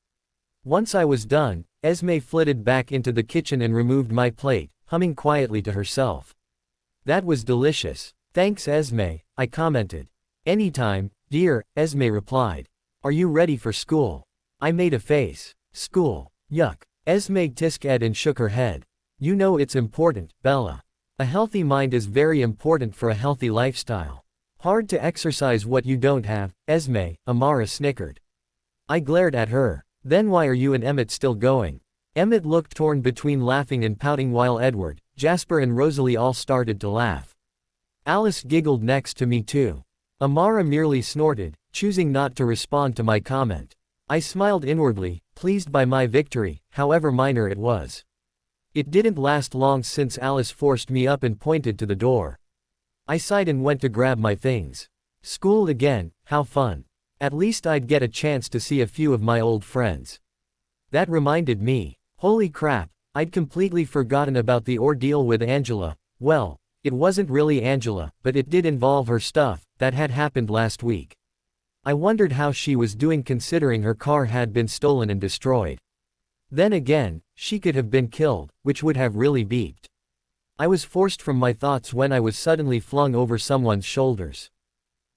Once I was done, Esme flitted back into the kitchen and removed my plate, humming quietly to herself. That was delicious. Thanks, Esme, I commented. Anytime, dear, Esme replied. Are you ready for school? I made a face. School. Yuck. Esme tisked and shook her head. You know it's important, Bella. A healthy mind is very important for a healthy lifestyle. Hard to exercise what you don't have, Esme, Amara snickered. I glared at her. Then why are you and Emmett still going? Emmett looked torn between laughing and pouting while Edward, Jasper and Rosalie all started to laugh. Alice giggled next to me too. Amara merely snorted, choosing not to respond to my comment. I smiled inwardly, pleased by my victory, however minor it was. It didn't last long since Alice forced me up and pointed to the door. I sighed and went to grab my things. School again, how fun. At least I'd get a chance to see a few of my old friends. That reminded me. Holy crap, I'd completely forgotten about the ordeal with Angela. Well, it wasn't really Angela, but it did involve her stuff, that had happened last week. I wondered how she was doing considering her car had been stolen and destroyed. Then again, she could have been killed, which would have really beeped. I was forced from my thoughts when I was suddenly flung over someone's shoulders.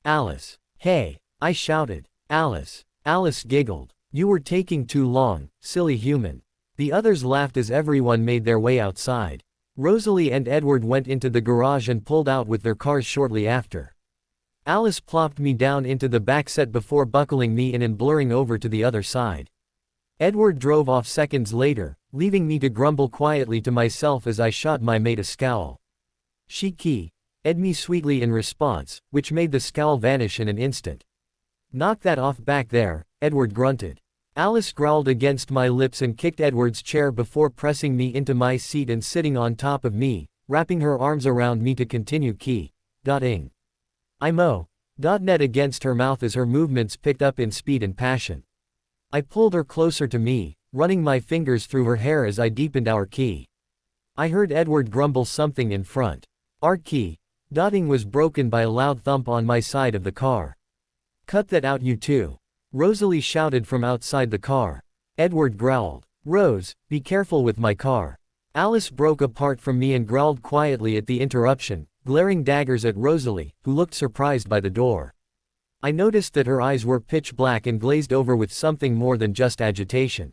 Alice. Hey, I shouted. Alice. Alice giggled. You were taking too long, silly human. The others laughed as everyone made their way outside. Rosalie and Edward went into the garage and pulled out with their cars shortly after. Alice plopped me down into the back seat before buckling me in and blurring over to the other side. Edward drove off seconds later, leaving me to grumble quietly to myself as I shot my mate a scowl. She ed me sweetly in response, which made the scowl vanish in an instant. Knock that off back there, Edward grunted. Alice growled against my lips and kicked Edward's chair before pressing me into my seat and sitting on top of me, wrapping her arms around me to continue ing. Net against her mouth as her movements picked up in speed and passion. I pulled her closer to me, running my fingers through her hair as I deepened our I heard Edward grumble something in front. Our dotting was broken by a loud thump on my side of the car. Cut that out, you two. Rosalie shouted from outside the car. Edward growled. Rose, be careful with my car. Alice broke apart from me and growled quietly at the interruption, glaring daggers at Rosalie, who looked surprised by the door. I noticed that her eyes were pitch black and glazed over with something more than just agitation.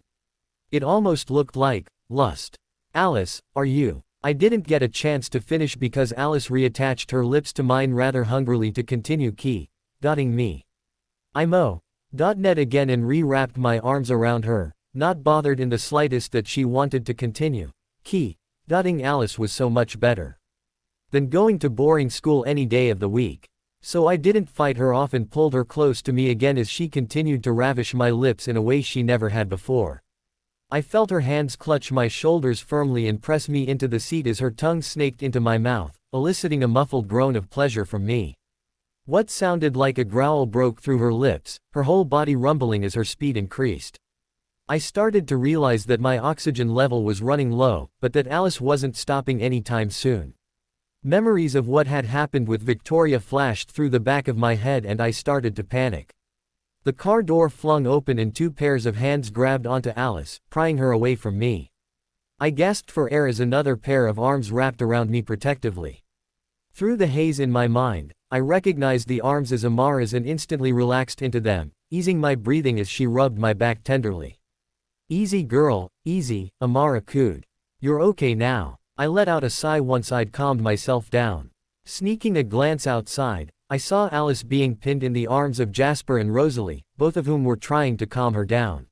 It almost looked like lust. Alice, are you? I didn't get a chance to finish because Alice reattached her lips to mine rather hungrily to continue dotting me. Net again and re-wrapped my arms around her, not bothered in the slightest that she wanted to continue. Dotting Alice was so much better than going to boring school any day of the week. So I didn't fight her off and pulled her close to me again as she continued to ravish my lips in a way she never had before. I felt her hands clutch my shoulders firmly and press me into the seat as her tongue snaked into my mouth, eliciting a muffled groan of pleasure from me. What sounded like a growl broke through her lips, her whole body rumbling as her speed increased. I started to realize that my oxygen level was running low, but that Alice wasn't stopping anytime soon. Memories of what had happened with Victoria flashed through the back of my head and I started to panic. The car door flung open and two pairs of hands grabbed onto Alice, prying her away from me. I gasped for air as another pair of arms wrapped around me protectively. Through the haze in my mind, I recognized the arms as Amara's and instantly relaxed into them, easing my breathing as she rubbed my back tenderly. Easy girl, easy, Amara cooed. You're okay now. I let out a sigh once I'd calmed myself down. Sneaking a glance outside, I saw Alice being pinned in the arms of Jasper and Rosalie, both of whom were trying to calm her down.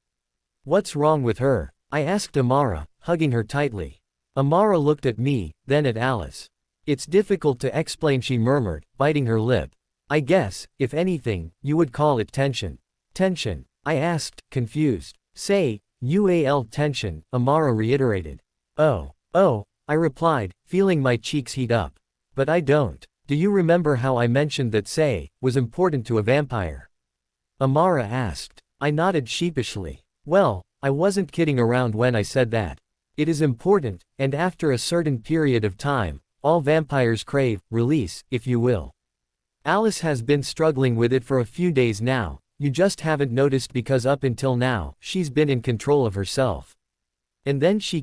What's wrong with her? I asked Amara, hugging her tightly. Amara looked at me, then at Alice. It's difficult to explain, she murmured, biting her lip. I guess, if anything, you would call it tension. Tension? I asked, confused. Say, tension, Amara reiterated. Oh, I replied, feeling my cheeks heat up. But I don't. Do you remember how I mentioned that say was important to a vampire? Amara asked. I nodded sheepishly. Well, I wasn't kidding around when I said that. It is important, and after a certain period of time, all vampires crave release, if you will. Alice has been struggling with it for a few days now, you just haven't noticed because up until now, she's been in control of herself. And then she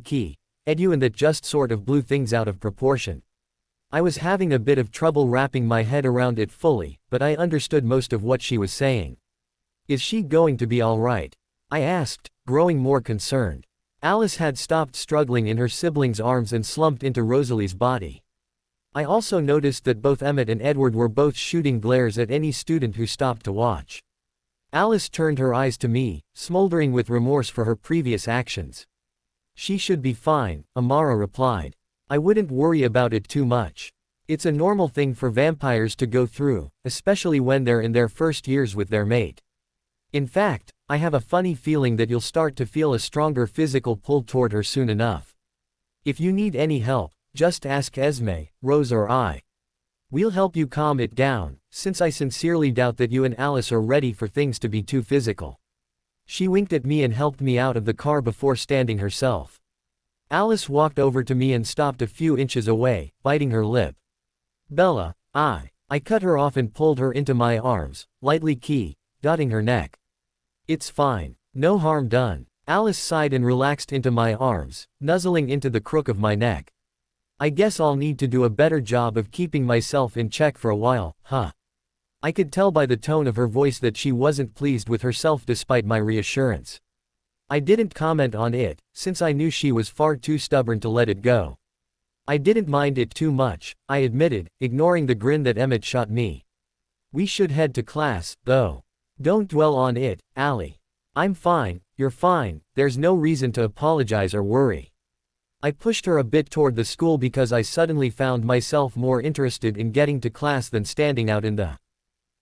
edu and that just sort of blew things out of proportion. I was having a bit of trouble wrapping my head around it fully, but I understood most of what she was saying. Is she going to be alright? I asked, growing more concerned. Alice had stopped struggling in her sibling's arms and slumped into Rosalie's body. I also noticed that both Emmett and Edward were both shooting glares at any student who stopped to watch. Alice turned her eyes to me, smoldering with remorse for her previous actions. She should be fine, Amara replied. I wouldn't worry about it too much. It's a normal thing for vampires to go through, especially when they're in their first years with their mate. In fact, I have a funny feeling that you'll start to feel a stronger physical pull toward her soon enough. If you need any help, just ask Esme, Rose or I. We'll help you calm it down, since I sincerely doubt that you and Alice are ready for things to be too physical. She winked at me and helped me out of the car before standing herself. Alice walked over to me and stopped a few inches away, biting her lip. Bella, I cut her off and pulled her into my arms, lightly dotting her neck. It's fine. No harm done. Alice sighed and relaxed into my arms, nuzzling into the crook of my neck. I guess I'll need to do a better job of keeping myself in check for a while, huh? I could tell by the tone of her voice that she wasn't pleased with herself despite my reassurance. I didn't comment on it, since I knew she was far too stubborn to let it go. I didn't mind it too much, I admitted, ignoring the grin that Emmett shot me. We should head to class, though. Don't dwell on it, Allie. I'm fine, you're fine, there's no reason to apologize or worry. I pushed her a bit toward the school because I suddenly found myself more interested in getting to class than standing out in the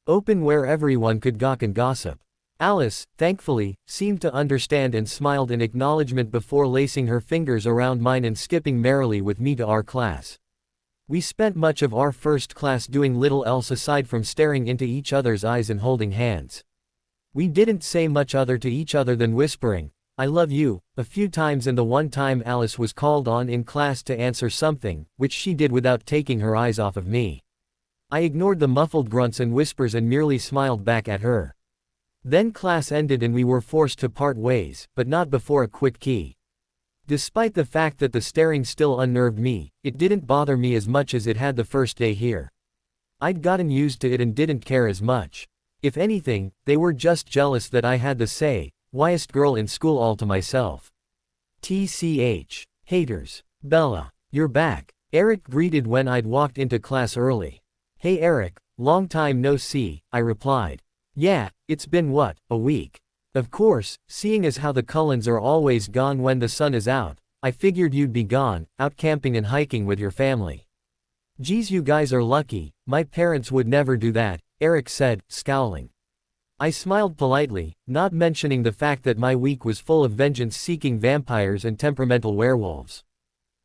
open where everyone could gawk and gossip. Alice, thankfully, seemed to understand and smiled in acknowledgement before lacing her fingers around mine and skipping merrily with me to our class. We spent much of our first class doing little else aside from staring into each other's eyes and holding hands. We didn't say much other to each other than whispering, I love you, a few times, and the one time Alice was called on in class to answer something, which she did without taking her eyes off of me. I ignored the muffled grunts and whispers and merely smiled back at her. Then class ended and we were forced to part ways, but not before a quick key. Despite the fact that the staring still unnerved me, it didn't bother me as much as it had the first day here. I'd gotten used to it and didn't care as much. If anything, they were just jealous that I had the whyest girl in school all to myself. TCH. Haters. Bella. You're back. Eric greeted when I'd walked into class early. Hey Eric, long time no see, I replied. Yeah, it's been what, a week? Of course, seeing as how the Cullens are always gone when the sun is out, I figured you'd be gone, out camping and hiking with your family. Geez, you guys are lucky, my parents would never do that, Eric said, scowling. I smiled politely, not mentioning the fact that my week was full of vengeance-seeking vampires and temperamental werewolves.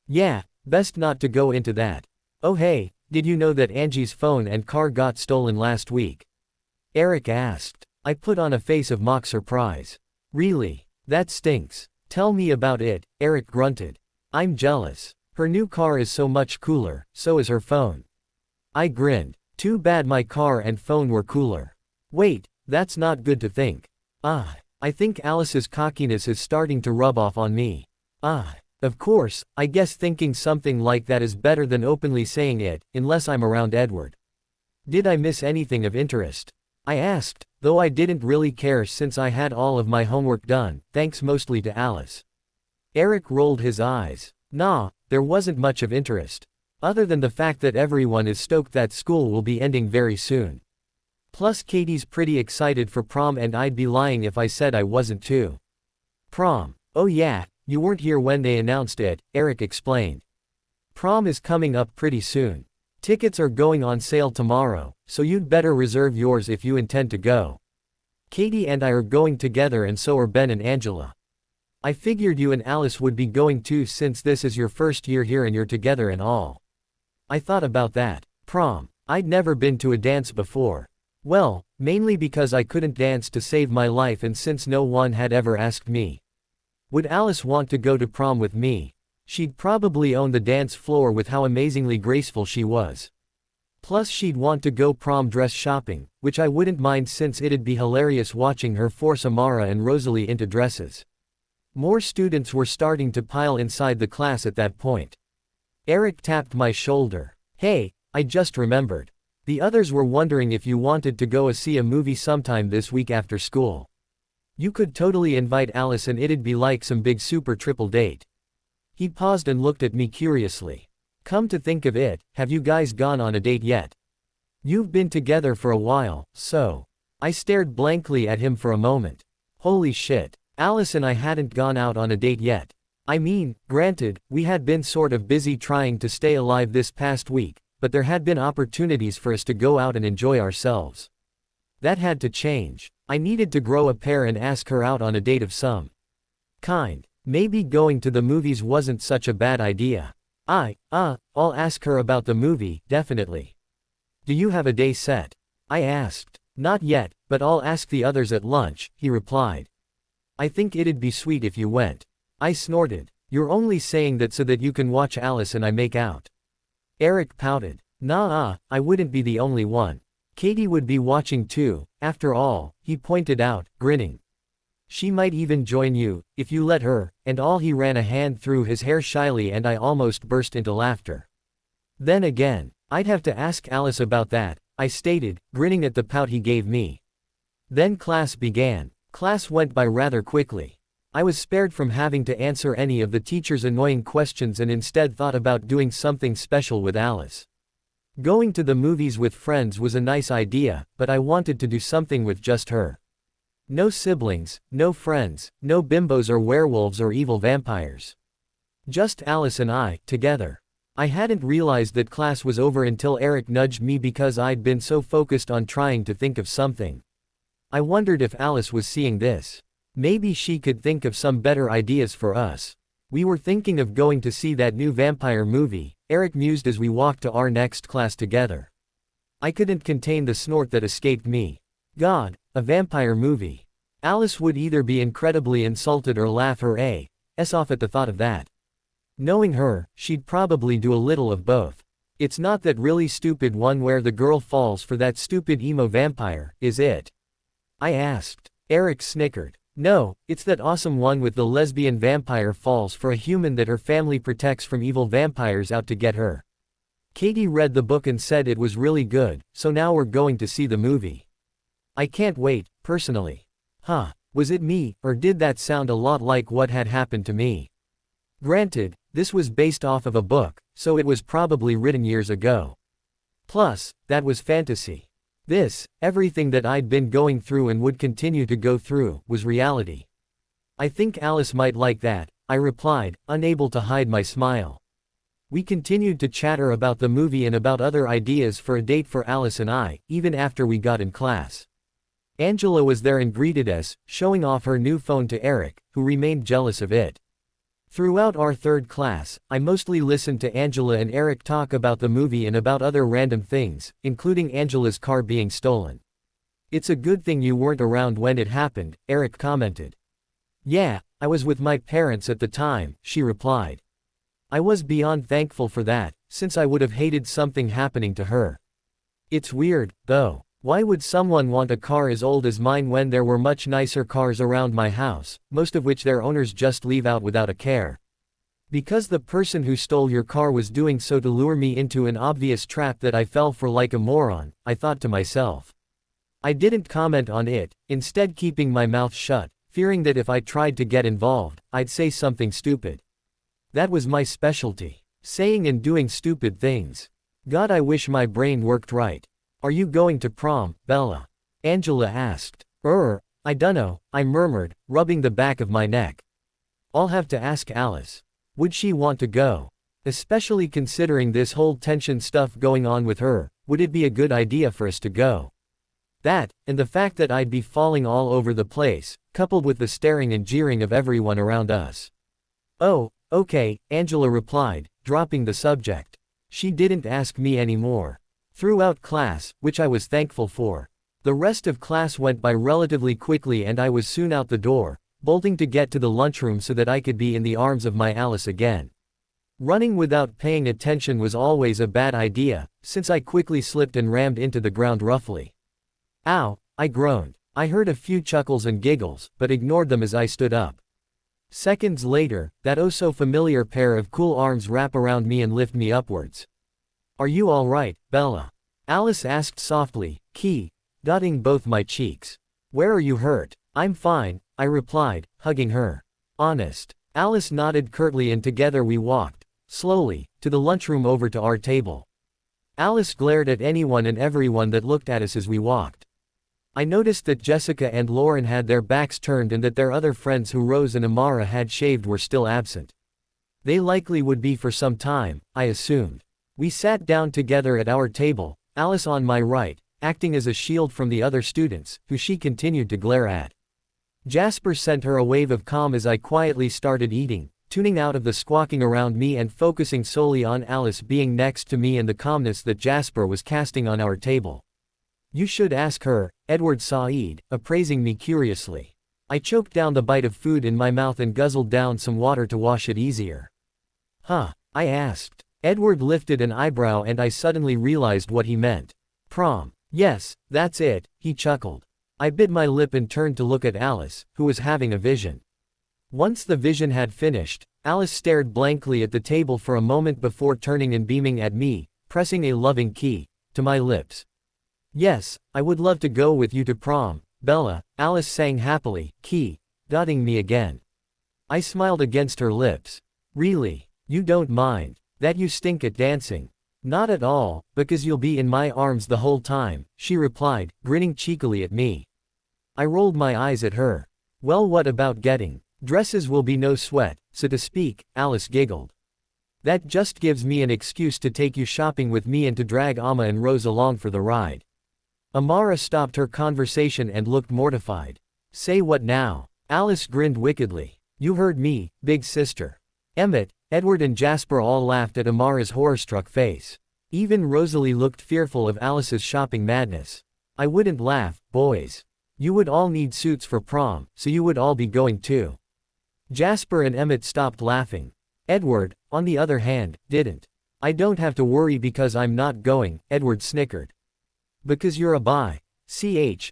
Yeah, best not to go into that. Oh hey, did you know that Angie's phone and car got stolen last week? Eric asked. I put on a face of mock surprise. Really? That stinks. Tell me about it, Eric grunted. I'm jealous. Her new car is so much cooler, so is her phone. I grinned. Too bad my car and phone were cooler. Wait. That's not good to think. I think Alice's cockiness is starting to rub off on me. Of course, I guess thinking something like that is better than openly saying it, unless I'm around Edward. Did I miss anything of interest? I asked, though I didn't really care since I had all of my homework done, thanks mostly to Alice. Eric rolled his eyes. Nah, there wasn't much of interest. Other than the fact that everyone is stoked that school will be ending very soon. Plus Katie's pretty excited for prom and I'd be lying if I said I wasn't too. Prom. Oh yeah, you weren't here when they announced it, Eric explained. Prom is coming up pretty soon. Tickets are going on sale tomorrow, so you'd better reserve yours if you intend to go. Katie and I are going together and so are Ben and Angela. I figured you and Alice would be going too since this is your first year here and you're together and all. I thought about that. Prom. I'd never been to a dance before. Well, mainly because I couldn't dance to save my life and since no one had ever asked me. Would Alice want to go to prom with me? She'd probably own the dance floor with how amazingly graceful she was. Plus she'd want to go prom dress shopping, which I wouldn't mind since it'd be hilarious watching her force Amara and Rosalie into dresses. More students were starting to pile inside the class at that point. Eric tapped my shoulder. Hey, I just remembered. The others were wondering if you wanted to go see a movie sometime this week after school. You could totally invite Alice and it'd be like some big super triple date. He paused and looked at me curiously. Come to think of it, have you guys gone on a date yet? You've been together for a while, so. I stared blankly at him for a moment. Holy shit. Alice and I hadn't gone out on a date yet. I mean, granted, we had been sort of busy trying to stay alive this past week, but there had been opportunities for us to go out and enjoy ourselves. That had to change. I needed to grow a pair and ask her out on a date of some kind. Maybe going to the movies wasn't such a bad idea. I'll ask her about the movie, definitely. Do you have a day set? I asked. Not yet, but I'll ask the others at lunch, he replied. I think it'd be sweet if you went. I snorted. You're only saying that so that you can watch Alice and I make out. Eric pouted. Nah, I wouldn't be the only one. Katie would be watching too, after all, he pointed out, grinning. She might even join you, if you let her, and all he ran a hand through his hair shyly and I almost burst into laughter. Then again, I'd have to ask Alice about that, I stated, grinning at the pout he gave me. Then class began. Class went by rather quickly. I was spared from having to answer any of the teacher's annoying questions and instead thought about doing something special with Alice. Going to the movies with friends was a nice idea, but I wanted to do something with just her. No siblings, no friends, no bimbos or werewolves or evil vampires. Just Alice and I, together. I hadn't realized that class was over until Eric nudged me because I'd been so focused on trying to think of something. I wondered if Alice was seeing this. Maybe she could think of some better ideas for us. We were thinking of going to see that new vampire movie, Eric mused as we walked to our next class together. I couldn't contain the snort that escaped me. God, a vampire movie. Alice would either be incredibly insulted or laugh her ass off at the thought of that. Knowing her, she'd probably do a little of both. It's not that really stupid one where the girl falls for that stupid emo vampire, is it? I asked. Eric snickered. No, it's that awesome one with the lesbian vampire falls for a human that her family protects from evil vampires out to get her. Katie read the book and said it was really good, so now we're going to see the movie. I can't wait, personally. Was it me, or did that sound a lot like what had happened to me? Granted, this was based off of a book, so it was probably written years ago. Plus, that was fantasy. This, everything that I'd been going through and would continue to go through, was reality. I think Alice might like that, I replied, unable to hide my smile. We continued to chatter about the movie and about other ideas for a date for Alice and I, even after we got in class. Angela was there and greeted us, showing off her new phone to Eric, who remained jealous of it. Throughout our third class, I mostly listened to Angela and Eric talk about the movie and about other random things, including Angela's car being stolen. It's a good thing you weren't around when it happened, Eric commented. Yeah, I was with my parents at the time, she replied. I was beyond thankful for that, since I would have hated something happening to her. It's weird, though. Why would someone want a car as old as mine when there were much nicer cars around my house, most of which their owners just leave out without a care? Because the person who stole your car was doing so to lure me into an obvious trap that I fell for like a moron, I thought to myself. I didn't comment on it, instead keeping my mouth shut, fearing that if I tried to get involved, I'd say something stupid. That was my specialty. Saying and doing stupid things. God, I wish my brain worked right. Are you going to prom, Bella? Angela asked. I dunno, I murmured, rubbing the back of my neck. I'll have to ask Alice. Would she want to go? Especially considering this whole tension stuff going on with her, would it be a good idea for us to go? That, and the fact that I'd be falling all over the place, coupled with the staring and jeering of everyone around us. Oh, okay, Angela replied, dropping the subject. She didn't ask me anymore. throughout class, which I was thankful for. The rest of class went by relatively quickly and I was soon out the door, bolting to get to the lunchroom so that I could be in the arms of my Alice again. Running without paying attention was always a bad idea, since I quickly slipped and rammed into the ground roughly. Ow, I groaned. I heard a few chuckles and giggles, but ignored them as I stood up. Seconds later, that oh-so-familiar pair of cool arms wrap around me and lift me upwards. "Are you all right, Bella?" Alice asked softly, dotting both my cheeks. "Where are you hurt?" "I'm fine," I replied, hugging her. "Honest?" Alice nodded curtly and together we walked, slowly, to the lunchroom over to our table. Alice glared at anyone and everyone that looked at us as we walked. I noticed that Jessica and Lauren had their backs turned and that their other friends who Rose and Amara had shaved were still absent. They likely would be for some time, I assumed. We sat down together at our table, Alice on my right, acting as a shield from the other students, who she continued to glare at. Jasper sent her a wave of calm as I quietly started eating, tuning out of the squawking around me and focusing solely on Alice being next to me and the calmness that Jasper was casting on our table. "You should ask her," Edward Said, appraising me curiously. I choked down the bite of food in my mouth and guzzled down some water to wash it easier. "Huh?" I asked. Edward lifted an eyebrow and I suddenly realized what he meant. "Prom." "Yes, that's it," he chuckled. I bit my lip and turned to look at Alice, who was having a vision. Once the vision had finished, Alice stared blankly at the table for a moment before turning and beaming at me, pressing a loving to my lips. "Yes, I would love to go with you to prom, Bella," Alice sang happily, dotting me again. I smiled against her lips. "Really? You don't mind that you stink at dancing?" "Not at all, because you'll be in my arms the whole time," she replied, grinning cheekily at me. I rolled my eyes at her. "Well, what about getting dresses? Will be no sweat, so to speak," Alice giggled. "That just gives me an excuse to take you shopping with me and to drag Amma and Rose along for the ride." Amara stopped her conversation and looked mortified. "Say what now?" Alice grinned wickedly. "You heard me, big sister." Emmett, Edward and Jasper all laughed at Amara's horror-struck face. Even Rosalie looked fearful of Alice's shopping madness. "I wouldn't laugh, boys. You would all need suits for prom, so you would all be going too." Jasper and Emmett stopped laughing. Edward, on the other hand, didn't. "I don't have to worry because I'm not going," Edward snickered. "Because you're a bi."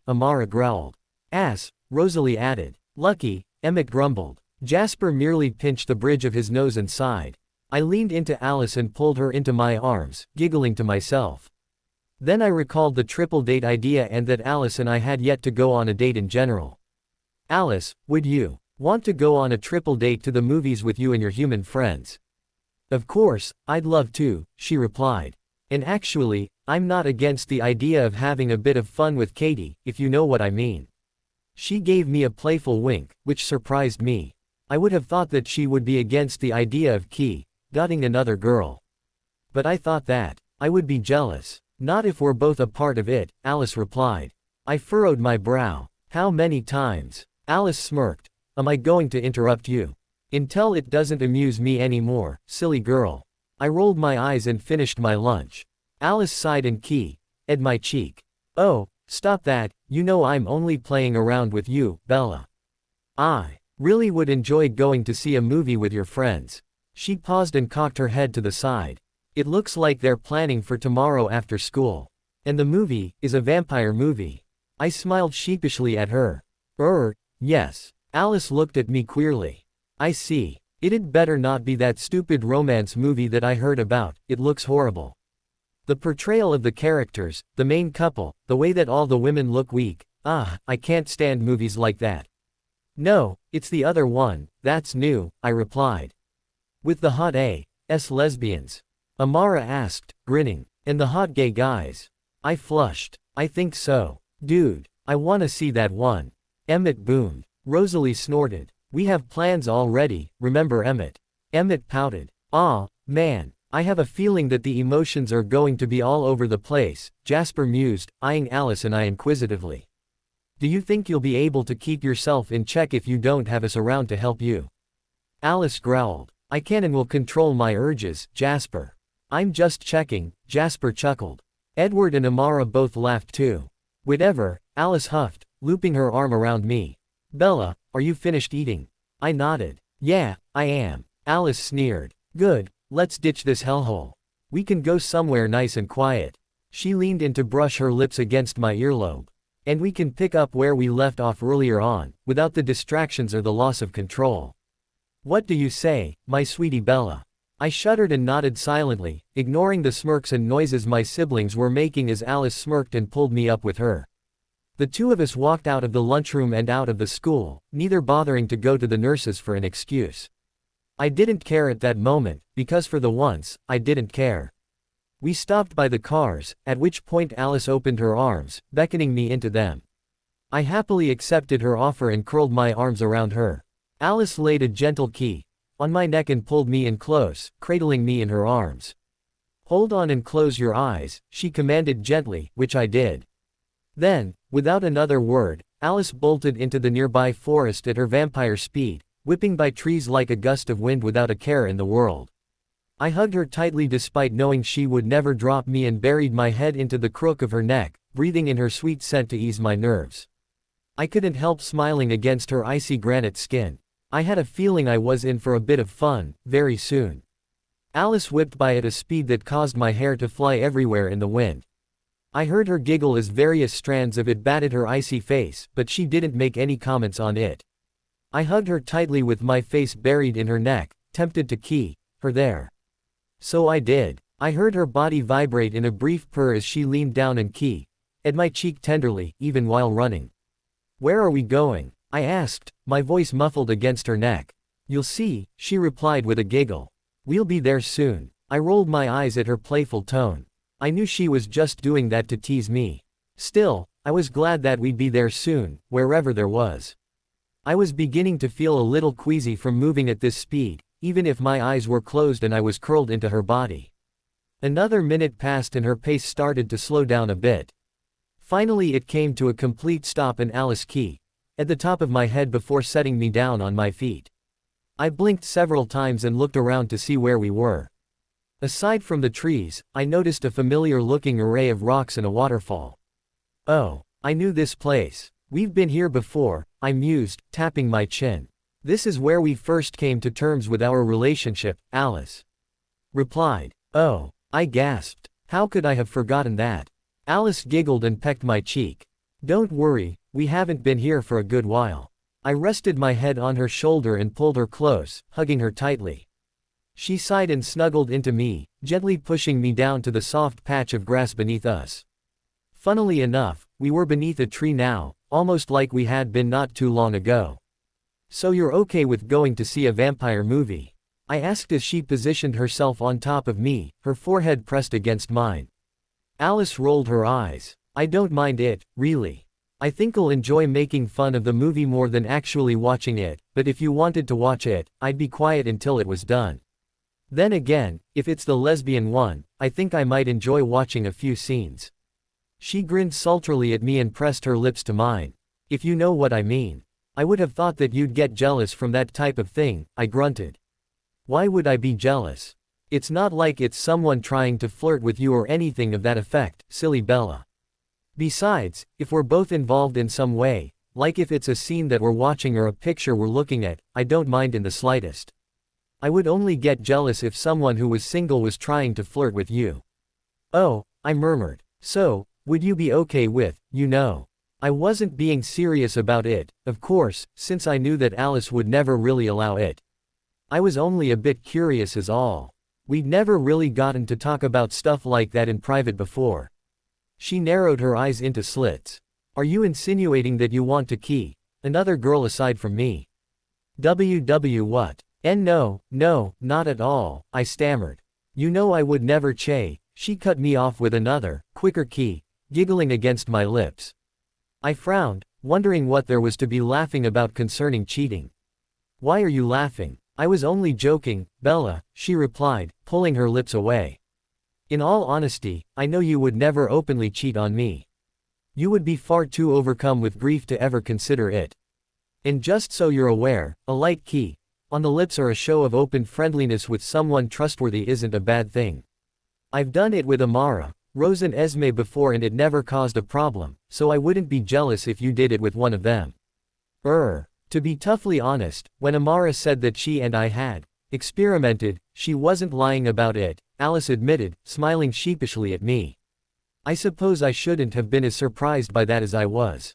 Amara growled. "Ass," Rosalie added. "Lucky," Emmett grumbled. Jasper merely pinched the bridge of his nose and sighed. I leaned into Alice and pulled her into my arms, giggling to myself. Then I recalled the triple date idea and that Alice and I had yet to go on a date in general. "Alice, would you want to go on a triple date to the movies with you and your human friends?" "Of course, I'd love to," she replied. "And actually, I'm not against the idea of having a bit of fun with Katie, if you know what I mean." She gave me a playful wink, which surprised me. I would have thought that she would be against the idea of dotting another girl. But I thought that I would be jealous. "Not if we're both a part of it," Alice replied. I furrowed my brow. "How many times?" Alice smirked. "Am I going to interrupt you? Until it doesn't amuse me anymore, silly girl." I rolled my eyes and finished my lunch. Alice sighed and ed my cheek. "Oh, stop that, you know I'm only playing around with you, Bella. I really would enjoy going to see a movie with your friends." She paused and cocked her head to the side. "It looks like they're planning for tomorrow after school. And the movie is a vampire movie." I smiled sheepishly at her. Yes." Alice looked at me queerly. "I see. It'd better not be that stupid romance movie that I heard about, it looks horrible. The portrayal of the characters, the main couple, the way that all the women look weak, I can't stand movies like that." "No, it's the other one, that's new," I replied. "With the hot A.S. lesbians?" Amara asked, grinning. "And the hot gay guys?" I flushed. "I think so. Dude, I wanna see that one." Emmett boomed. Rosalie snorted. "We have plans already, remember Emmett?" Emmett pouted. "Aw, man, I have a feeling that the emotions are going to be all over the place," Jasper mused, eyeing Alice and I inquisitively. "Do you think you'll be able to keep yourself in check if you don't have us around to help you?" Alice growled. "I can and will control my urges, Jasper." "I'm just checking," Jasper chuckled. Edward and Amara both laughed too. Whatever, Alice huffed, looping her arm around me. Bella, are you finished eating? I nodded. Yeah, I am. Alice sneered. Good, let's ditch this hellhole. We can go somewhere nice and quiet. She leaned in to brush her lips against my earlobe. And we can pick up where we left off earlier on, without the distractions or the loss of control. What do you say, my sweetie Bella? I shuddered and nodded silently, ignoring the smirks and noises my siblings were making as Alice smirked and pulled me up with her. The two of us walked out of the lunchroom and out of the school, neither bothering to go to the nurses for an excuse. I didn't care at that moment, because for the once, I didn't care. We stopped by the cars, at which point Alice opened her arms, beckoning me into them. I happily accepted her offer and curled my arms around her. Alice laid a gentle key on my neck and pulled me in close, cradling me in her arms. Hold on and close your eyes, she commanded gently, which I did. Then, without another word, Alice bolted into the nearby forest at her vampire speed, whipping by trees like a gust of wind without a care in the world. I hugged her tightly despite knowing she would never drop me and buried my head into the crook of her neck, breathing in her sweet scent to ease my nerves. I couldn't help smiling against her icy granite skin. I had a feeling I was in for a bit of fun, very soon. Alice whipped by at a speed that caused my hair to fly everywhere in the wind. I heard her giggle as various strands of it batted her icy face, but she didn't make any comments on it. I hugged her tightly with my face buried in her neck, tempted to key her there. So I did. I heard her body vibrate in a brief purr as she leaned down and keyed at my cheek tenderly, even while running. Where are we going? I asked, my voice muffled against her neck. You'll see, she replied with a giggle. We'll be there soon. I rolled my eyes at her playful tone. I knew she was just doing that to tease me. Still, I was glad that we'd be there soon, wherever there was. I was beginning to feel a little queasy from moving at this speed, even if my eyes were closed and I was curled into her body. Another minute passed and her pace started to slow down a bit. Finally it came to a complete stop and Alice keyed at the top of my head before setting me down on my feet. I blinked several times and looked around to see where we were. Aside from the trees, I noticed a familiar-looking array of rocks and a waterfall. Oh, I knew this place. We've been here before, I mused, tapping my chin. This is where we first came to terms with our relationship, Alice replied. Oh, I gasped. How could I have forgotten that? Alice giggled and pecked my cheek. Don't worry, we haven't been here for a good while. I rested my head on her shoulder and pulled her close, hugging her tightly. She sighed and snuggled into me, gently pushing me down to the soft patch of grass beneath us. Funnily enough, we were beneath a tree now, almost like we had been not too long ago. So you're okay with going to see a vampire movie? I asked as she positioned herself on top of me, her forehead pressed against mine. Alice rolled her eyes. I don't mind it, really. I think I'll enjoy making fun of the movie more than actually watching it, but if you wanted to watch it, I'd be quiet until it was done. Then again, if it's the lesbian one, I think I might enjoy watching a few scenes. She grinned sultrily at me and pressed her lips to mine. If you know what I mean. I would have thought that you'd get jealous from that type of thing, I grunted. Why would I be jealous? It's not like it's someone trying to flirt with you or anything of that effect, silly Bella. Besides, if we're both involved in some way, like if it's a scene that we're watching or a picture we're looking at, I don't mind in the slightest. I would only get jealous if someone who was single was trying to flirt with you. Oh, I murmured. So, would you be okay with, I wasn't being serious about it, of course, since I knew that Alice would never really allow it. I was only a bit curious is all. We'd never really gotten to talk about stuff like that in private before. She narrowed her eyes into slits. Are you insinuating that you want to key another girl aside from me? What? And no, not at all, I stammered. You know I would never she cut me off with another, quicker key, giggling against my lips. I frowned, wondering what there was to be laughing about concerning cheating. Why are you laughing? I was only joking, Bella, she replied, pulling her lips away. In all honesty, I know you would never openly cheat on me. You would be far too overcome with grief to ever consider it. And just so you're aware, a light key on the lips or a show of open friendliness with someone trustworthy isn't a bad thing. I've done it with Amara, Rose and Esme before and it never caused a problem, so I wouldn't be jealous if you did it with one of them. To be toughly honest, when Amara said that she and I had experimented, she wasn't lying about it, Alice admitted, smiling sheepishly at me. I suppose I shouldn't have been as surprised by that as I was.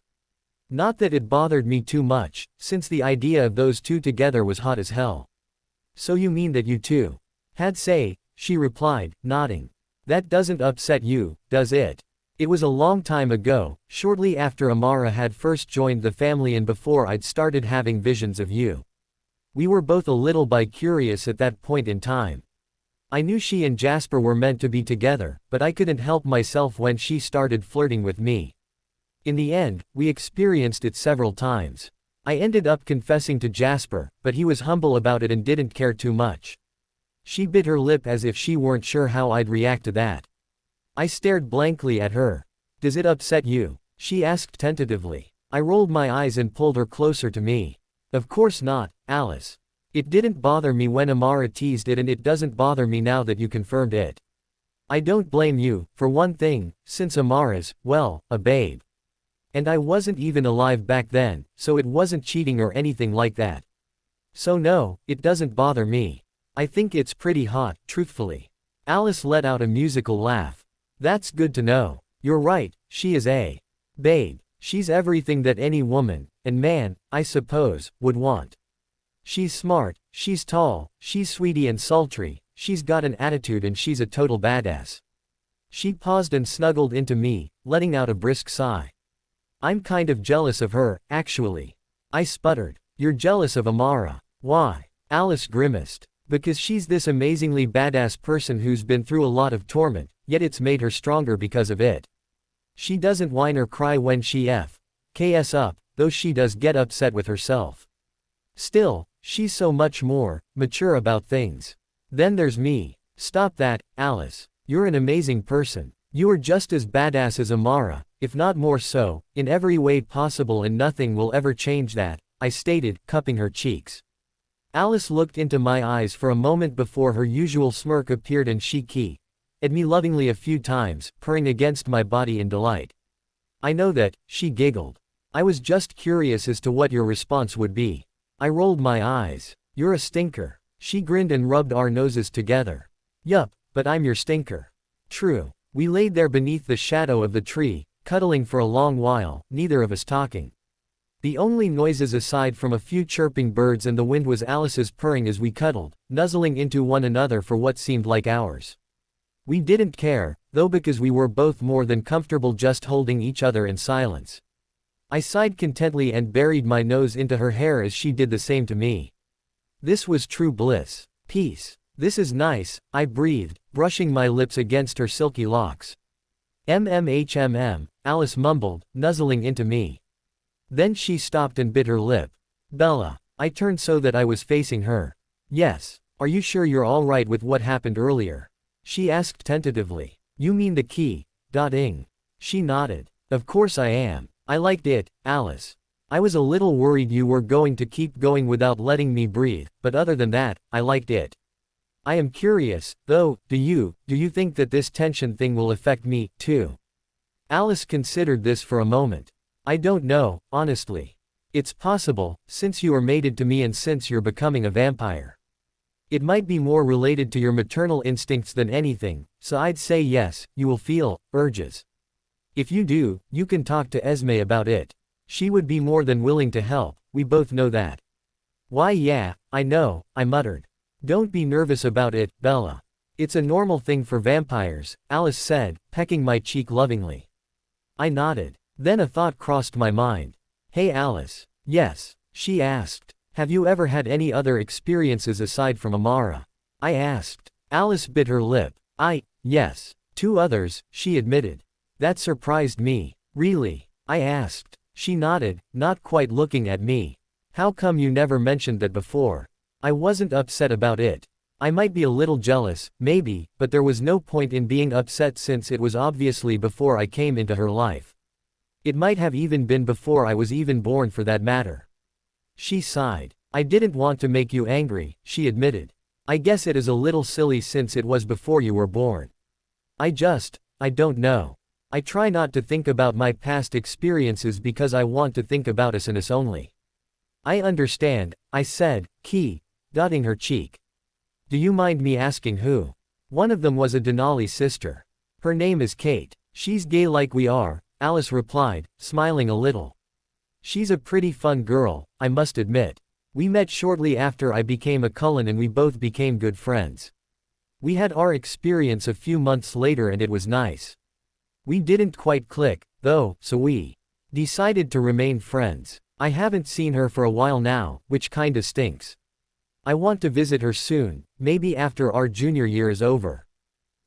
Not that it bothered me too much, since the idea of those two together was hot as hell. So you mean that you two had say, she replied, nodding. That doesn't upset you, does it? It was a long time ago, shortly after Amara had first joined the family and before I'd started having visions of you. We were both a little bi-curious at that point in time. I knew she and Jasper were meant to be together, but I couldn't help myself when she started flirting with me. In the end, we experienced it several times. I ended up confessing to Jasper, but he was humble about it and didn't care too much. She bit her lip as if she weren't sure how I'd react to that. I stared blankly at her. Does it upset you? She asked tentatively. I rolled my eyes and pulled her closer to me. Of course not, Alice. It didn't bother me when Amara teased it and it doesn't bother me now that you confirmed it. I don't blame you, for one thing, since Amara's, well, a babe. And I wasn't even alive back then, so it wasn't cheating or anything like that. So no, it doesn't bother me. I think it's pretty hot, truthfully. Alice let out a musical laugh. That's good to know. You're right, she is a babe. She's everything that any woman, and man, I suppose, would want. She's smart, she's tall, she's sweetie and sultry, she's got an attitude and she's a total badass. She paused and snuggled into me, letting out a brisk sigh. I'm kind of jealous of her, actually. I sputtered. You're jealous of Amara. Why? Alice grimaced. Because she's this amazingly badass person who's been through a lot of torment, yet it's made her stronger because of it. She doesn't whine or cry when she f***s up, though she does get upset with herself. Still, she's so much more mature about things. Then there's me. Stop that, Alice. You're an amazing person. You are just as badass as Amara, if not more so, in every way possible and nothing will ever change that, I stated, cupping her cheeks. Alice looked into my eyes for a moment before her usual smirk appeared and she keyed at me lovingly a few times, purring against my body in delight. I know that, she giggled. I was just curious as to what your response would be. I rolled my eyes. You're a stinker. She grinned and rubbed our noses together. Yup, but I'm your stinker. True. We laid there beneath the shadow of the tree, cuddling for a long while, neither of us talking. The only noises aside from a few chirping birds and the wind was Alice's purring as we cuddled, nuzzling into one another for what seemed like hours. We didn't care, though, because we were both more than comfortable just holding each other in silence. I sighed contentedly and buried my nose into her hair as she did the same to me. This was true bliss. Peace. This is nice, I breathed, brushing my lips against her silky locks. MMHMM, Alice mumbled, nuzzling into me. Then she stopped and bit her lip. Bella. I turned so that I was facing her. Yes. Are you sure you're all right with what happened earlier? She asked tentatively. You mean the key? Ing. She nodded. Of course I am. I liked it, Alice. I was a little worried you were going to keep going without letting me breathe, but other than that, I liked it. I am curious, though, do you think that this tension thing will affect me, too? Alice considered this for a moment. I don't know, honestly. It's possible, since you are mated to me and since you're becoming a vampire. It might be more related to your maternal instincts than anything, so I'd say yes, you will feel urges. If you do, you can talk to Esme about it. She would be more than willing to help, we both know that. Why yeah, I know, I muttered. Don't be nervous about it, Bella. It's a normal thing for vampires, Alice said, pecking my cheek lovingly. I nodded. Then a thought crossed my mind. Hey Alice. Yes, she asked. Have you ever had any other experiences aside from Amara? I asked. Alice bit her lip. Yes. 2 others, she admitted. That surprised me. Really? I asked. She nodded, not quite looking at me. How come you never mentioned that before? I wasn't upset about it. I might be a little jealous, maybe, but there was no point in being upset since it was obviously before I came into her life. It might have even been before I was even born for that matter. She sighed. I didn't want to make you angry, she admitted. I guess it is a little silly since it was before you were born. I just I don't know. I try not to think about my past experiences because I want to think about us only. I understand, I said, dotting her cheek. Do you mind me asking who? One of them was a Denali sister. Her name is Kate. She's gay like we are, Alice replied, smiling a little. She's a pretty fun girl, I must admit. We met shortly after I became a Cullen and we both became good friends. We had our experience a few months later and it was nice. We didn't quite click, though, so we decided to remain friends. I haven't seen her for a while now, which kinda stinks. I want to visit her soon, maybe after our junior year is over.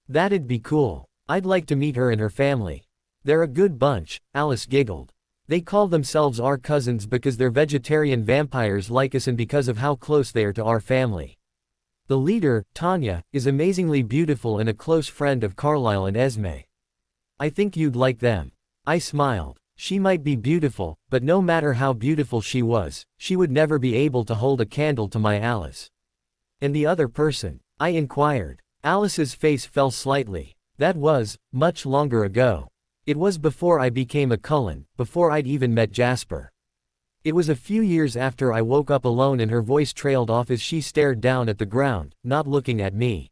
That'd be cool. I'd like to meet her and her family. They're a good bunch, Alice giggled. They call themselves our cousins because they're vegetarian vampires like us and because of how close they are to our family. The leader, Tanya, is amazingly beautiful and a close friend of Carlisle and Esme. I think you'd like them. I smiled. She might be beautiful, but no matter how beautiful she was, she would never be able to hold a candle to my Alice. And the other person? I inquired. Alice's face fell slightly. That was much longer ago. It was before I became a Cullen, before I'd even met Jasper. It was a few years after I woke up alone and her voice trailed off as she stared down at the ground, not looking at me.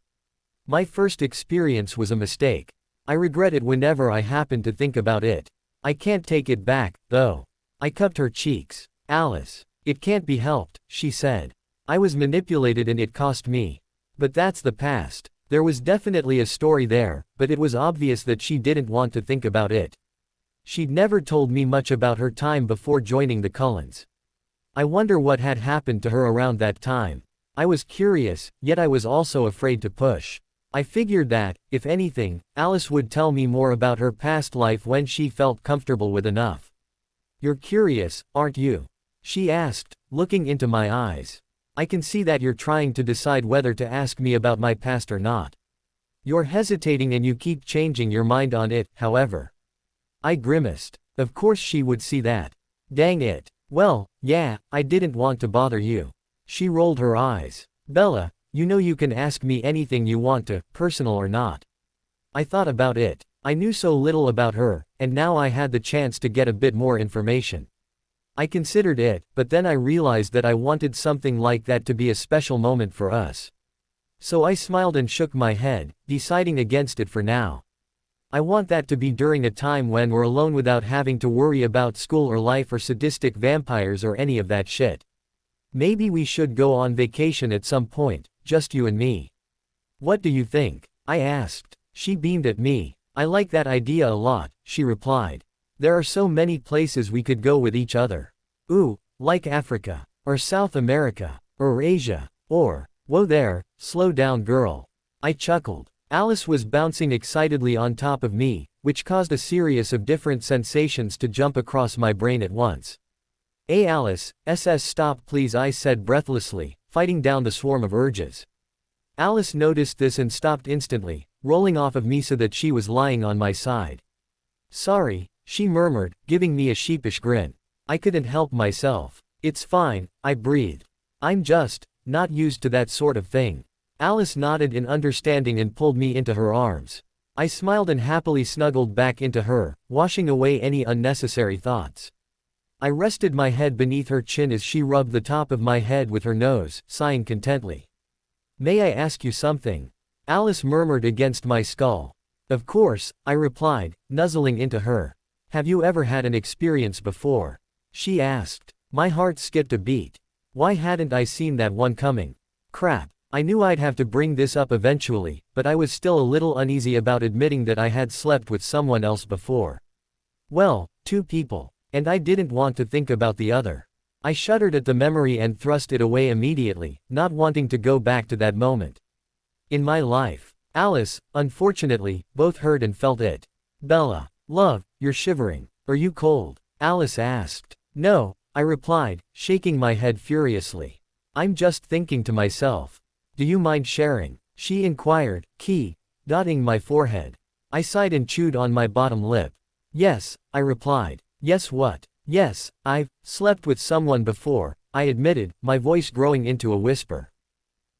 My first experience was a mistake. I regret it whenever I happen to think about it. I can't take it back, though. I cupped her cheeks. Alice. It can't be helped, she said. I was manipulated and it cost me. But that's the past. There was definitely a story there, but it was obvious that she didn't want to think about it. She'd never told me much about her time before joining the Cullens. I wonder what had happened to her around that time. I was curious, yet I was also afraid to push. I figured that, if anything, Alice would tell me more about her past life when she felt comfortable with enough. You're curious, aren't you? She asked, looking into my eyes. I can see that you're trying to decide whether to ask me about my past or not. You're hesitating and you keep changing your mind on it, however. I grimaced. Of course she would see that. Dang it. Well, yeah, I didn't want to bother you. She rolled her eyes. Bella, you know you can ask me anything you want to, personal or not. I thought about it. I knew so little about her, and now I had the chance to get a bit more information. I considered it, but then I realized that I wanted something like that to be a special moment for us. So I smiled and shook my head, deciding against it for now. I want that to be during a time when we're alone without having to worry about school or life or sadistic vampires or any of that shit. Maybe we should go on vacation at some point, just you and me. What do you think? I asked. She beamed at me. I like that idea a lot, she replied. There are so many places we could go with each other. Ooh, like Africa. Or South America. Or Asia. Or, whoa there, slow down girl. I chuckled. Alice was bouncing excitedly on top of me, which caused a series of different sensations to jump across my brain at once. Hey Alice, stop please, I said breathlessly, fighting down the swarm of urges. Alice noticed this and stopped instantly, rolling off of me so that she was lying on my side. Sorry, she murmured, giving me a sheepish grin. I couldn't help myself. It's fine, I breathed. I'm just not used to that sort of thing. Alice nodded in understanding and pulled me into her arms. I smiled and happily snuggled back into her, washing away any unnecessary thoughts. I rested my head beneath her chin as she rubbed the top of my head with her nose, sighing contently. May I ask you something? Alice murmured against my skull. Of course, I replied, nuzzling into her. Have you ever had an experience before? She asked. My heart skipped a beat. Why hadn't I seen that one coming? Crap. I knew I'd have to bring this up eventually, but I was still a little uneasy about admitting that I had slept with someone else before. Well, 2 people. And I didn't want to think about the other. I shuddered at the memory and thrust it away immediately, not wanting to go back to that moment. In my life. Alice, unfortunately, both heard and felt it. Bella. Love, you're shivering. Are you cold? Alice asked. No, I replied, shaking my head furiously. I'm just thinking to myself. Do you mind sharing? She inquired, dotting my forehead. I sighed and chewed on my bottom lip. Yes, I replied. Yes what? Yes, I've slept with someone before, I admitted, my voice growing into a whisper.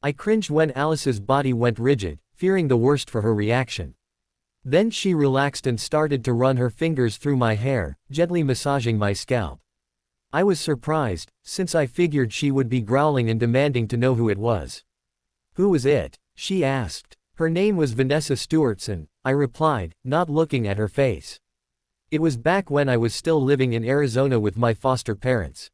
I cringed when Alice's body went rigid, fearing the worst for her reaction. Then she relaxed and started to run her fingers through my hair, gently massaging my scalp. I was surprised, since I figured she would be growling and demanding to know who it was. Who was it? She asked. Her name was Vanessa Stewartson, I replied, not looking at her face. It was back when I was still living in Arizona with my foster parents.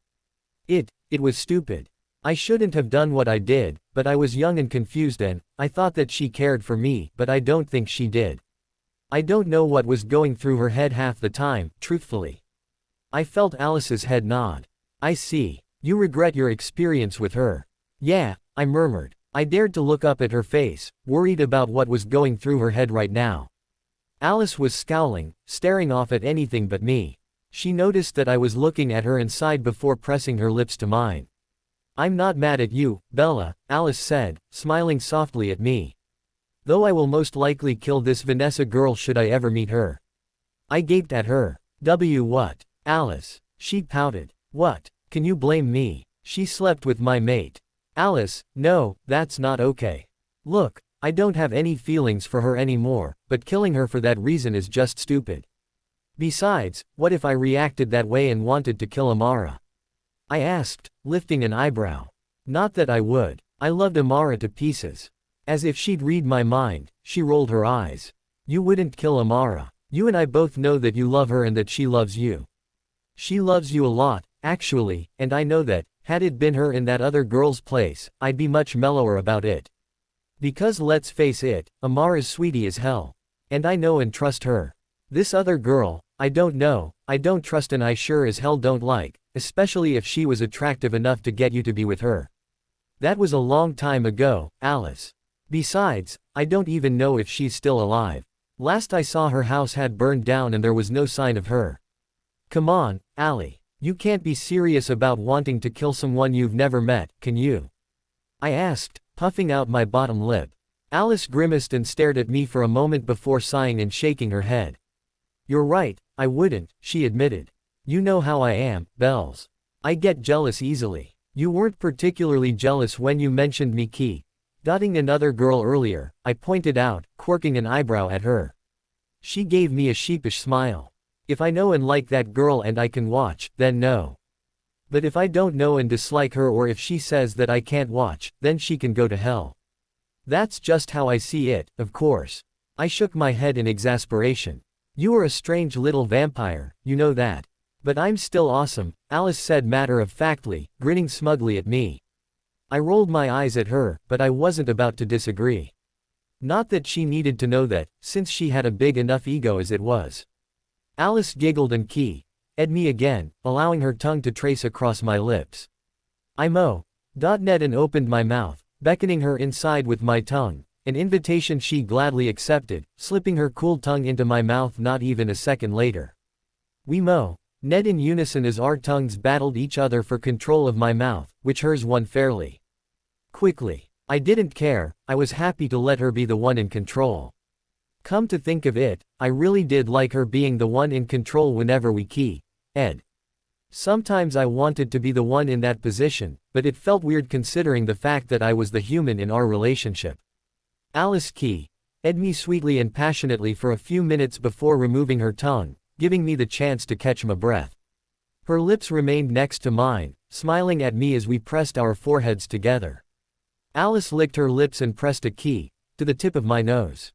It was stupid. I shouldn't have done what I did, but I was young and confused and I thought that she cared for me, but I don't think she did. I don't know what was going through her head half the time, truthfully. I felt Alice's head nod. I see. You regret your experience with her. Yeah, I murmured. I dared to look up at her face, worried about what was going through her head right now. Alice was scowling, staring off at anything but me. She noticed that I was looking at her and sighed before pressing her lips to mine. I'm not mad at you, Bella, Alice said, smiling softly at me. Though I will most likely kill this Vanessa girl should I ever meet her. I gaped at her. What? Alice. She pouted. What? Can you blame me? She slept with my mate. Alice, no, that's not okay. Look, I don't have any feelings for her anymore, but killing her for that reason is just stupid. Besides, what if I reacted that way and wanted to kill Amara? I asked, lifting an eyebrow. Not that I would. I loved Amara to pieces. As if she'd read my mind, she rolled her eyes. You wouldn't kill Amara. You and I both know that you love her and that she loves you. She loves you a lot, actually, and I know that, had it been her in that other girl's place, I'd be much mellower about it. Because let's face it, Amara's sweetie as hell. And I know and trust her. This other girl, I don't know, I don't trust and I sure as hell don't like, especially if she was attractive enough to get you to be with her. That was a long time ago, Alice. Besides, I don't even know if she's still alive. Last I saw her house had burned down and there was no sign of her. Come on, Allie. You can't be serious about wanting to kill someone you've never met, can you? I asked, puffing out my bottom lip. Alice grimaced and stared at me for a moment before sighing and shaking her head. You're right, I wouldn't, she admitted. You know how I am, Bells. I get jealous easily. You weren't particularly jealous when you mentioned me dotting another girl earlier, I pointed out, quirking an eyebrow at her. She gave me a sheepish smile. If I know and like that girl and I can watch, then no. But if I don't know and dislike her or if she says that I can't watch, then she can go to hell. That's just how I see it, of course. I shook my head in exasperation. You are a strange little vampire, you know that. But I'm still awesome, Alice said matter-of-factly, grinning smugly at me. I rolled my eyes at her, but I wasn't about to disagree. Not that she needed to know that, since she had a big enough ego as it was. Alice giggled and ed me again, allowing her tongue to trace across my lips. I mo.net and opened my mouth, beckoning her inside with my tongue, an invitation she gladly accepted, slipping her cool tongue into my mouth not even a second later. We mo.net in unison as our tongues battled each other for control of my mouth, which hers won fairly. Quickly. I didn't care, I was happy to let her be the one in control. Come to think of it, I really did like her being the one in control whenever we ed. Sometimes I wanted to be the one in that position, but it felt weird considering the fact that I was the human in our relationship. Alice ed me sweetly and passionately for a few minutes before removing her tongue, giving me the chance to catch my breath. Her lips remained next to mine, smiling at me as we pressed our foreheads together. Alice licked her lips and pressed a to the tip of my nose.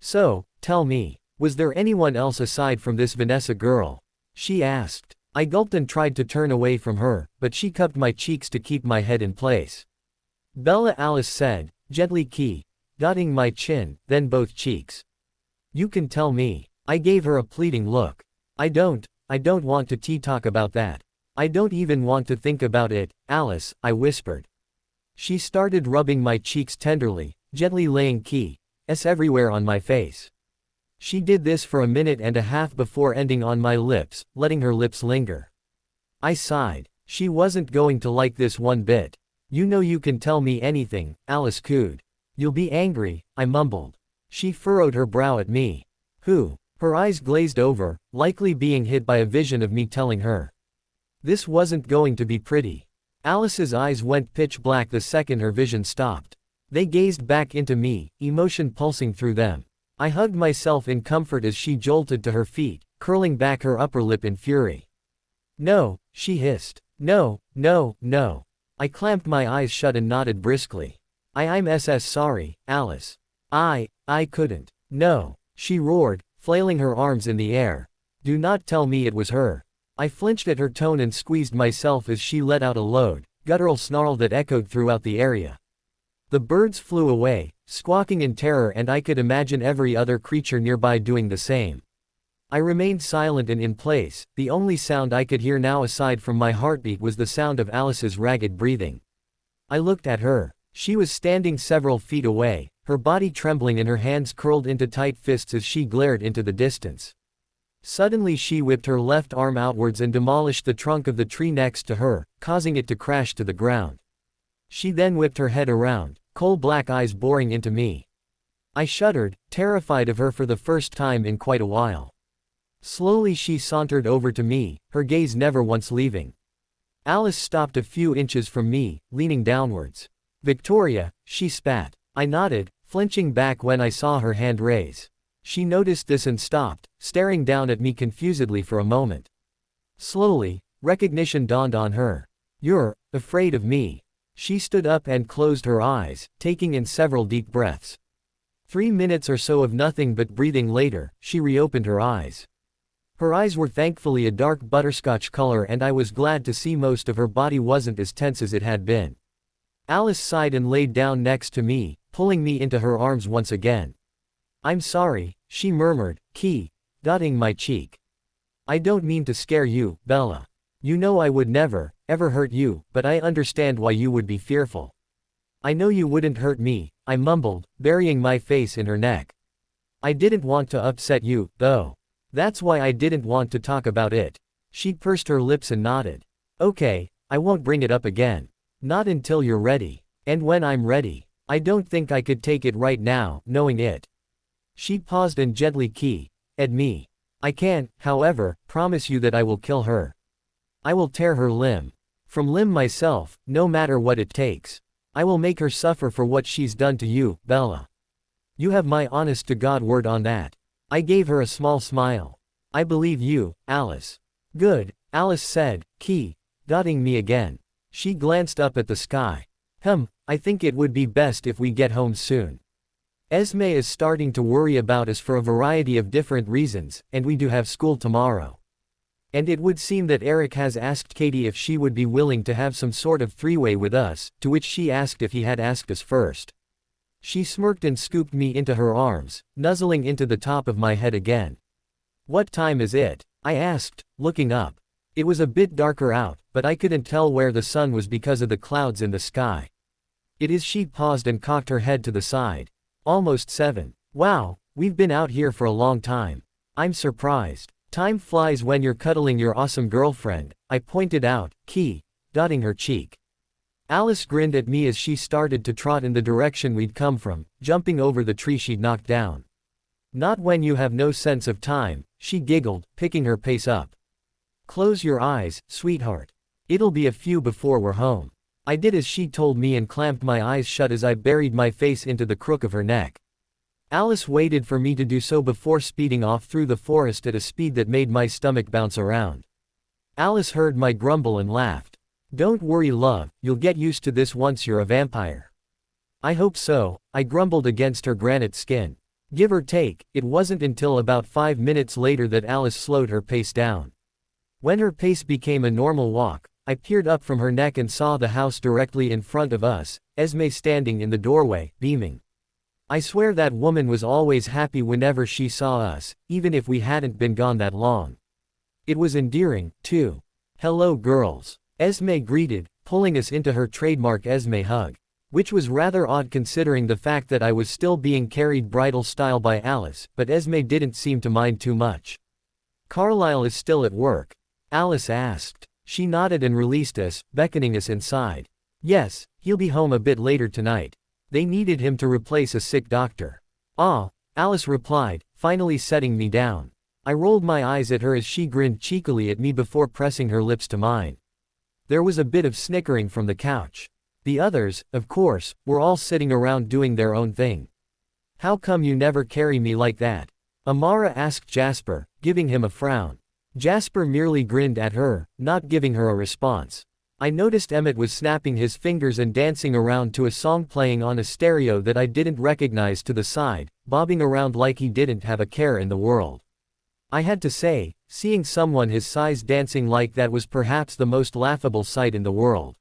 So, tell me, was there anyone else aside from this Vanessa girl? She asked. I gulped and tried to turn away from her, but she cupped my cheeks to keep my head in place. Bella, Alice said, gently dotting my chin, then both cheeks. You can tell me. I gave her a pleading look. I don't want to talk about that. I don't even want to think about it, Alice, I whispered. She started rubbing my cheeks tenderly, gently laying everywhere on my face. She did this for a minute and a half before ending on my lips, letting her lips linger. I sighed. She wasn't going to like this one bit. You know you can tell me anything, Alice cooed. You'll be angry, I mumbled. She furrowed her brow at me. Who? Her eyes glazed over, likely being hit by a vision of me telling her. This wasn't going to be pretty. Alice's eyes went pitch black the second her vision stopped. They gazed back into me, emotion pulsing through them. I hugged myself in comfort as she jolted to her feet, curling back her upper lip in fury. No, she hissed. No, no, no. I clamped my eyes shut and nodded briskly. I'm sorry, Alice. I couldn't. No, she roared, flailing her arms in the air. Do not tell me it was her. I flinched at her tone and squeezed myself as she let out a low, guttural snarl that echoed throughout the area. The birds flew away, squawking in terror, and I could imagine every other creature nearby doing the same. I remained silent and in place. The only sound I could hear now aside from my heartbeat was the sound of Alice's ragged breathing. I looked at her. She was standing several feet away, her body trembling and her hands curled into tight fists as she glared into the distance. Suddenly she whipped her left arm outwards and demolished the trunk of the tree next to her, causing it to crash to the ground. She then whipped her head around, coal-black eyes boring into me. I shuddered, terrified of her for the first time in quite a while. Slowly she sauntered over to me, her gaze never once leaving. Alice stopped a few inches from me, leaning downwards. Victoria, she spat. I nodded, flinching back when I saw her hand raise. She noticed this and stopped, staring down at me confusedly for a moment. Slowly, recognition dawned on her. You're afraid of me. She stood up and closed her eyes, taking in several deep breaths. 3 minutes or so of nothing but breathing later, she reopened her eyes. Her eyes were thankfully a dark butterscotch color, and I was glad to see most of her body wasn't as tense as it had been. Alice sighed and laid down next to me, pulling me into her arms once again. I'm sorry, she murmured, dotting my cheek. I don't mean to scare you, Bella. You know I would never, ever hurt you, but I understand why you would be fearful. I know you wouldn't hurt me, I mumbled, burying my face in her neck. I didn't want to upset you, though. That's why I didn't want to talk about it. She pursed her lips and nodded. Okay, I won't bring it up again. Not until you're ready. And when I'm ready. I don't think I could take it right now, knowing it. She paused and gently keyed me. I can, however, promise you that I will kill her. I will tear her limb from limb myself, no matter what it takes. I will make her suffer for what she's done to you, Bella. You have my honest-to-God word on that. I gave her a small smile. I believe you, Alice. Good, Alice said, dotting me again. She glanced up at the sky. I think it would be best if we get home soon. Esme is starting to worry about us for a variety of different reasons, and we do have school tomorrow. And it would seem that Eric has asked Katie if she would be willing to have some sort of three-way with us, to which she asked if he had asked us first. She smirked and scooped me into her arms, nuzzling into the top of my head again. What time is it? I asked, looking up. It was a bit darker out, but I couldn't tell where the sun was because of the clouds in the sky. It is. She paused and cocked her head to the side. Almost 7. Wow, we've been out here for a long time. I'm surprised. Time flies when you're cuddling your awesome girlfriend, I pointed out, dotting her cheek. Alice grinned at me as she started to trot in the direction we'd come from, jumping over the tree she'd knocked down. Not when you have no sense of time, she giggled, picking her pace up. Close your eyes, sweetheart. It'll be a few before we're home. I did as she told me and clamped my eyes shut as I buried my face into the crook of her neck. Alice waited for me to do so before speeding off through the forest at a speed that made my stomach bounce around. Alice heard my grumble and laughed. Don't worry, love, you'll get used to this once you're a vampire. I hope so, I grumbled against her granite skin. Give or take, it wasn't until about 5 minutes later that Alice slowed her pace down. When her pace became a normal walk, I peered up from her neck and saw the house directly in front of us, Esme standing in the doorway, beaming. I swear that woman was always happy whenever she saw us, even if we hadn't been gone that long. It was endearing, too. Hello, girls. Esme greeted, pulling us into her trademark Esme hug. Which was rather odd considering the fact that I was still being carried bridal style by Alice, but Esme didn't seem to mind too much. Carlisle is still at work? Alice asked. She nodded and released us, beckoning us inside. Yes, he'll be home a bit later tonight. They needed him to replace a sick doctor. Ah, Alice replied, finally setting me down. I rolled my eyes at her as she grinned cheekily at me before pressing her lips to mine. There was a bit of snickering from the couch. The others, of course, were all sitting around doing their own thing. How come you never carry me like that? Amara asked Jasper, giving him a frown. Jasper merely grinned at her, not giving her a response. I noticed Emmett was snapping his fingers and dancing around to a song playing on a stereo that I didn't recognize to the side, bobbing around like he didn't have a care in the world. I had to say, seeing someone his size dancing like that was perhaps the most laughable sight in the world.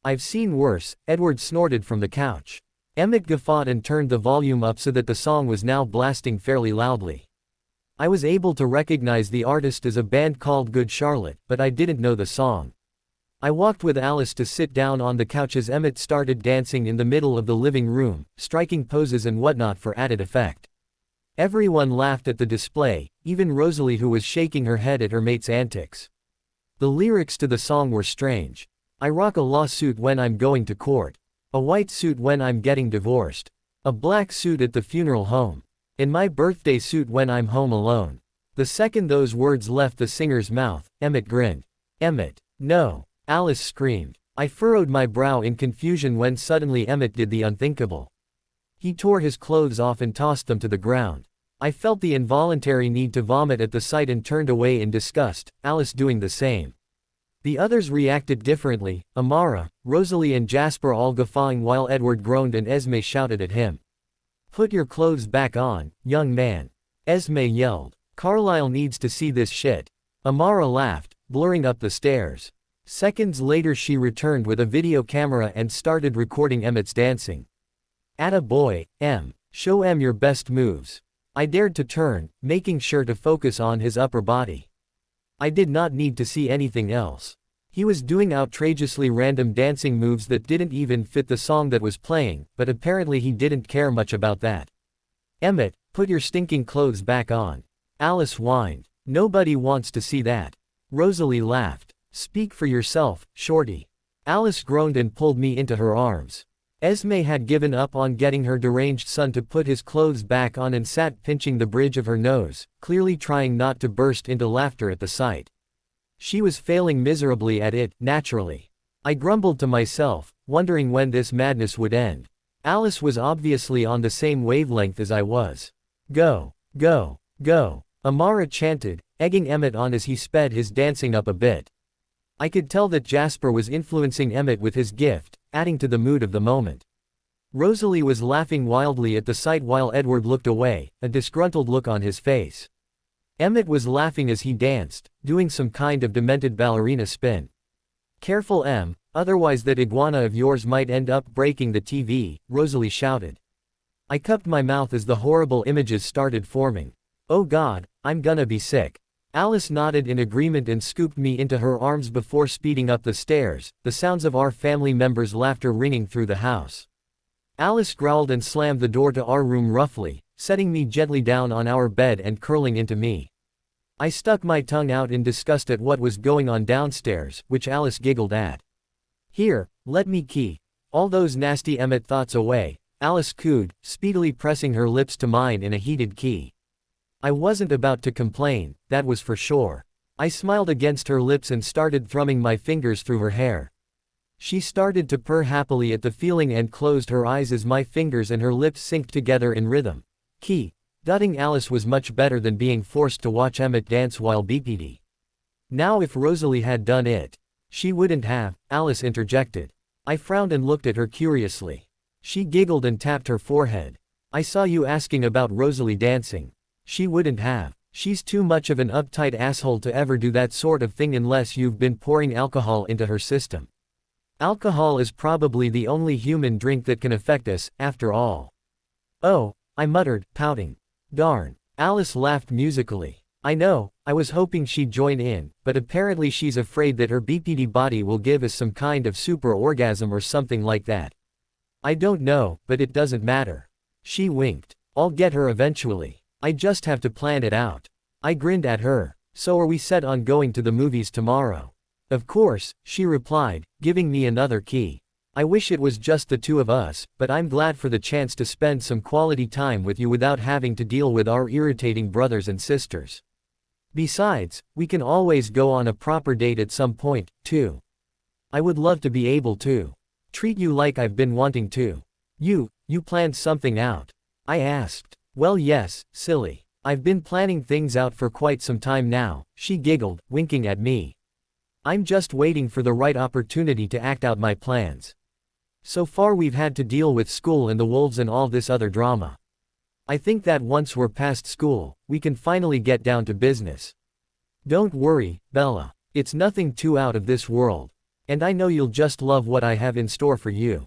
I've seen worse, Edward snorted from the couch. Emmett guffawed and turned the volume up so that the song was now blasting fairly loudly. I was able to recognize the artist as a band called Good Charlotte, but I didn't know the song. I walked with Alice to sit down on the couch as Emmett started dancing in the middle of the living room, striking poses and whatnot for added effect. Everyone laughed at the display, even Rosalie, who was shaking her head at her mate's antics. The lyrics to the song were strange. I rock a lawsuit when I'm going to court. A white suit when I'm getting divorced. A black suit at the funeral home. In my birthday suit when I'm home alone. The second those words left the singer's mouth, Emmett grinned. Emmett. No. Alice screamed. I furrowed my brow in confusion when suddenly Emmett did the unthinkable. He tore his clothes off and tossed them to the ground. I felt the involuntary need to vomit at the sight and turned away in disgust, Alice doing the same. The others reacted differently, Amara, Rosalie and Jasper all guffawing while Edward groaned and Esme shouted at him. Put your clothes back on, young man. Esme yelled. Carlisle needs to see this shit. Amara laughed, blurring up the stairs. Seconds later she returned with a video camera and started recording Emmett's dancing. Atta boy, Em. Show Em your best moves. I dared to turn, making sure to focus on his upper body. I did not need to see anything else. He was doing outrageously random dancing moves that didn't even fit the song that was playing, but apparently he didn't care much about that. Emmett, put your stinking clothes back on. Alice whined. Nobody wants to see that. Rosalie laughed. Speak for yourself, shorty. Alice groaned and pulled me into her arms. Esme had given up on getting her deranged son to put his clothes back on and sat pinching the bridge of her nose, clearly trying not to burst into laughter at the sight. She was failing miserably at it, naturally. I grumbled to myself, wondering when this madness would end. Alice was obviously on the same wavelength as I was. Go, go, go, Amara chanted, egging Emmett on as he sped his dancing up a bit. I could tell that Jasper was influencing Emmett with his gift, adding to the mood of the moment. Rosalie was laughing wildly at the sight while Edward looked away, a disgruntled look on his face. Emmett was laughing as he danced, doing some kind of demented ballerina spin. Careful Em, otherwise that iguana of yours might end up breaking the TV, Rosalie shouted. I cupped my mouth as the horrible images started forming. Oh God, I'm gonna be sick. Alice nodded in agreement and scooped me into her arms before speeding up the stairs, the sounds of our family members' laughter ringing through the house. Alice growled and slammed the door to our room roughly, setting me gently down on our bed and curling into me. I stuck my tongue out in disgust at what was going on downstairs, which Alice giggled at. Here, let me key all those nasty Emmett thoughts away, Alice cooed, speedily pressing her lips to mine in a heated key. I wasn't about to complain, that was for sure. I smiled against her lips and started thrumming my fingers through her hair. She started to purr happily at the feeling and closed her eyes as my fingers and her lips synced together in rhythm. Key. Dotting Alice was much better than being forced to watch Emmett dance while BPD. Now if Rosalie had done it. She wouldn't have, Alice interjected. I frowned and looked at her curiously. She giggled and tapped her forehead. I saw you asking about Rosalie dancing. She wouldn't have. She's too much of an uptight asshole to ever do that sort of thing unless you've been pouring alcohol into her system. Alcohol is probably the only human drink that can affect us, after all. Oh, I muttered, pouting. Darn. Alice laughed musically. I know, I was hoping she'd join in, but apparently she's afraid that her BPD body will give us some kind of super orgasm or something like that. I don't know, but it doesn't matter. She winked. I'll get her eventually. I just have to plan it out. I grinned at her. So are we set on going to the movies tomorrow? Of course, she replied, giving me another key. I wish it was just the two of us, but I'm glad for the chance to spend some quality time with you without having to deal with our irritating brothers and sisters. Besides, we can always go on a proper date at some point, too. I would love to be able to treat you like I've been wanting to. You planned something out. I asked. Well yes, silly. I've been planning things out for quite some time now, she giggled, winking at me. I'm just waiting for the right opportunity to act out my plans. So far we've had to deal with school and the wolves and all this other drama. I think that once we're past school, we can finally get down to business. Don't worry, Bella. It's nothing too out of this world. And I know you'll just love what I have in store for you.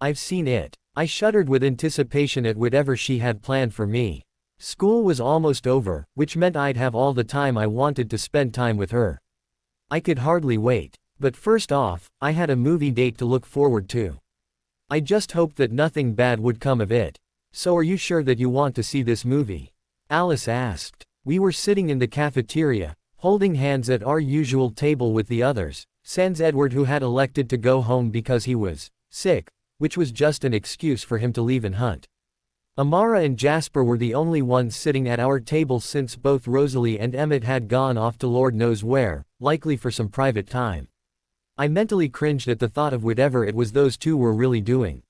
I've seen it. I shuddered with anticipation at whatever she had planned for me. School was almost over, which meant I'd have all the time I wanted to spend time with her. I could hardly wait. But first off, I had a movie date to look forward to. I just hoped that nothing bad would come of it. So are you sure that you want to see this movie? Alice asked. We were sitting in the cafeteria, holding hands at our usual table with the others, sans Edward, who had elected to go home because he was sick, which was just an excuse for him to leave and hunt. Amara and Jasper were the only ones sitting at our table since both Rosalie and Emmett had gone off to Lord knows where, likely for some private time. I mentally cringed at the thought of whatever it was those two were really doing.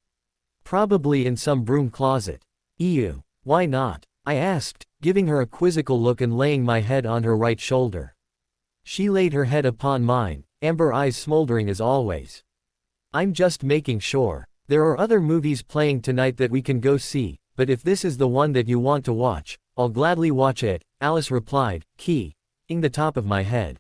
Probably in some broom closet. Ew. Why not? I asked, giving her a quizzical look and laying my head on her right shoulder. She laid her head upon mine, amber eyes smoldering as always. I'm just making sure. There are other movies playing tonight that we can go see, but if this is the one that you want to watch, I'll gladly watch it, Alice replied, keying the top of my head.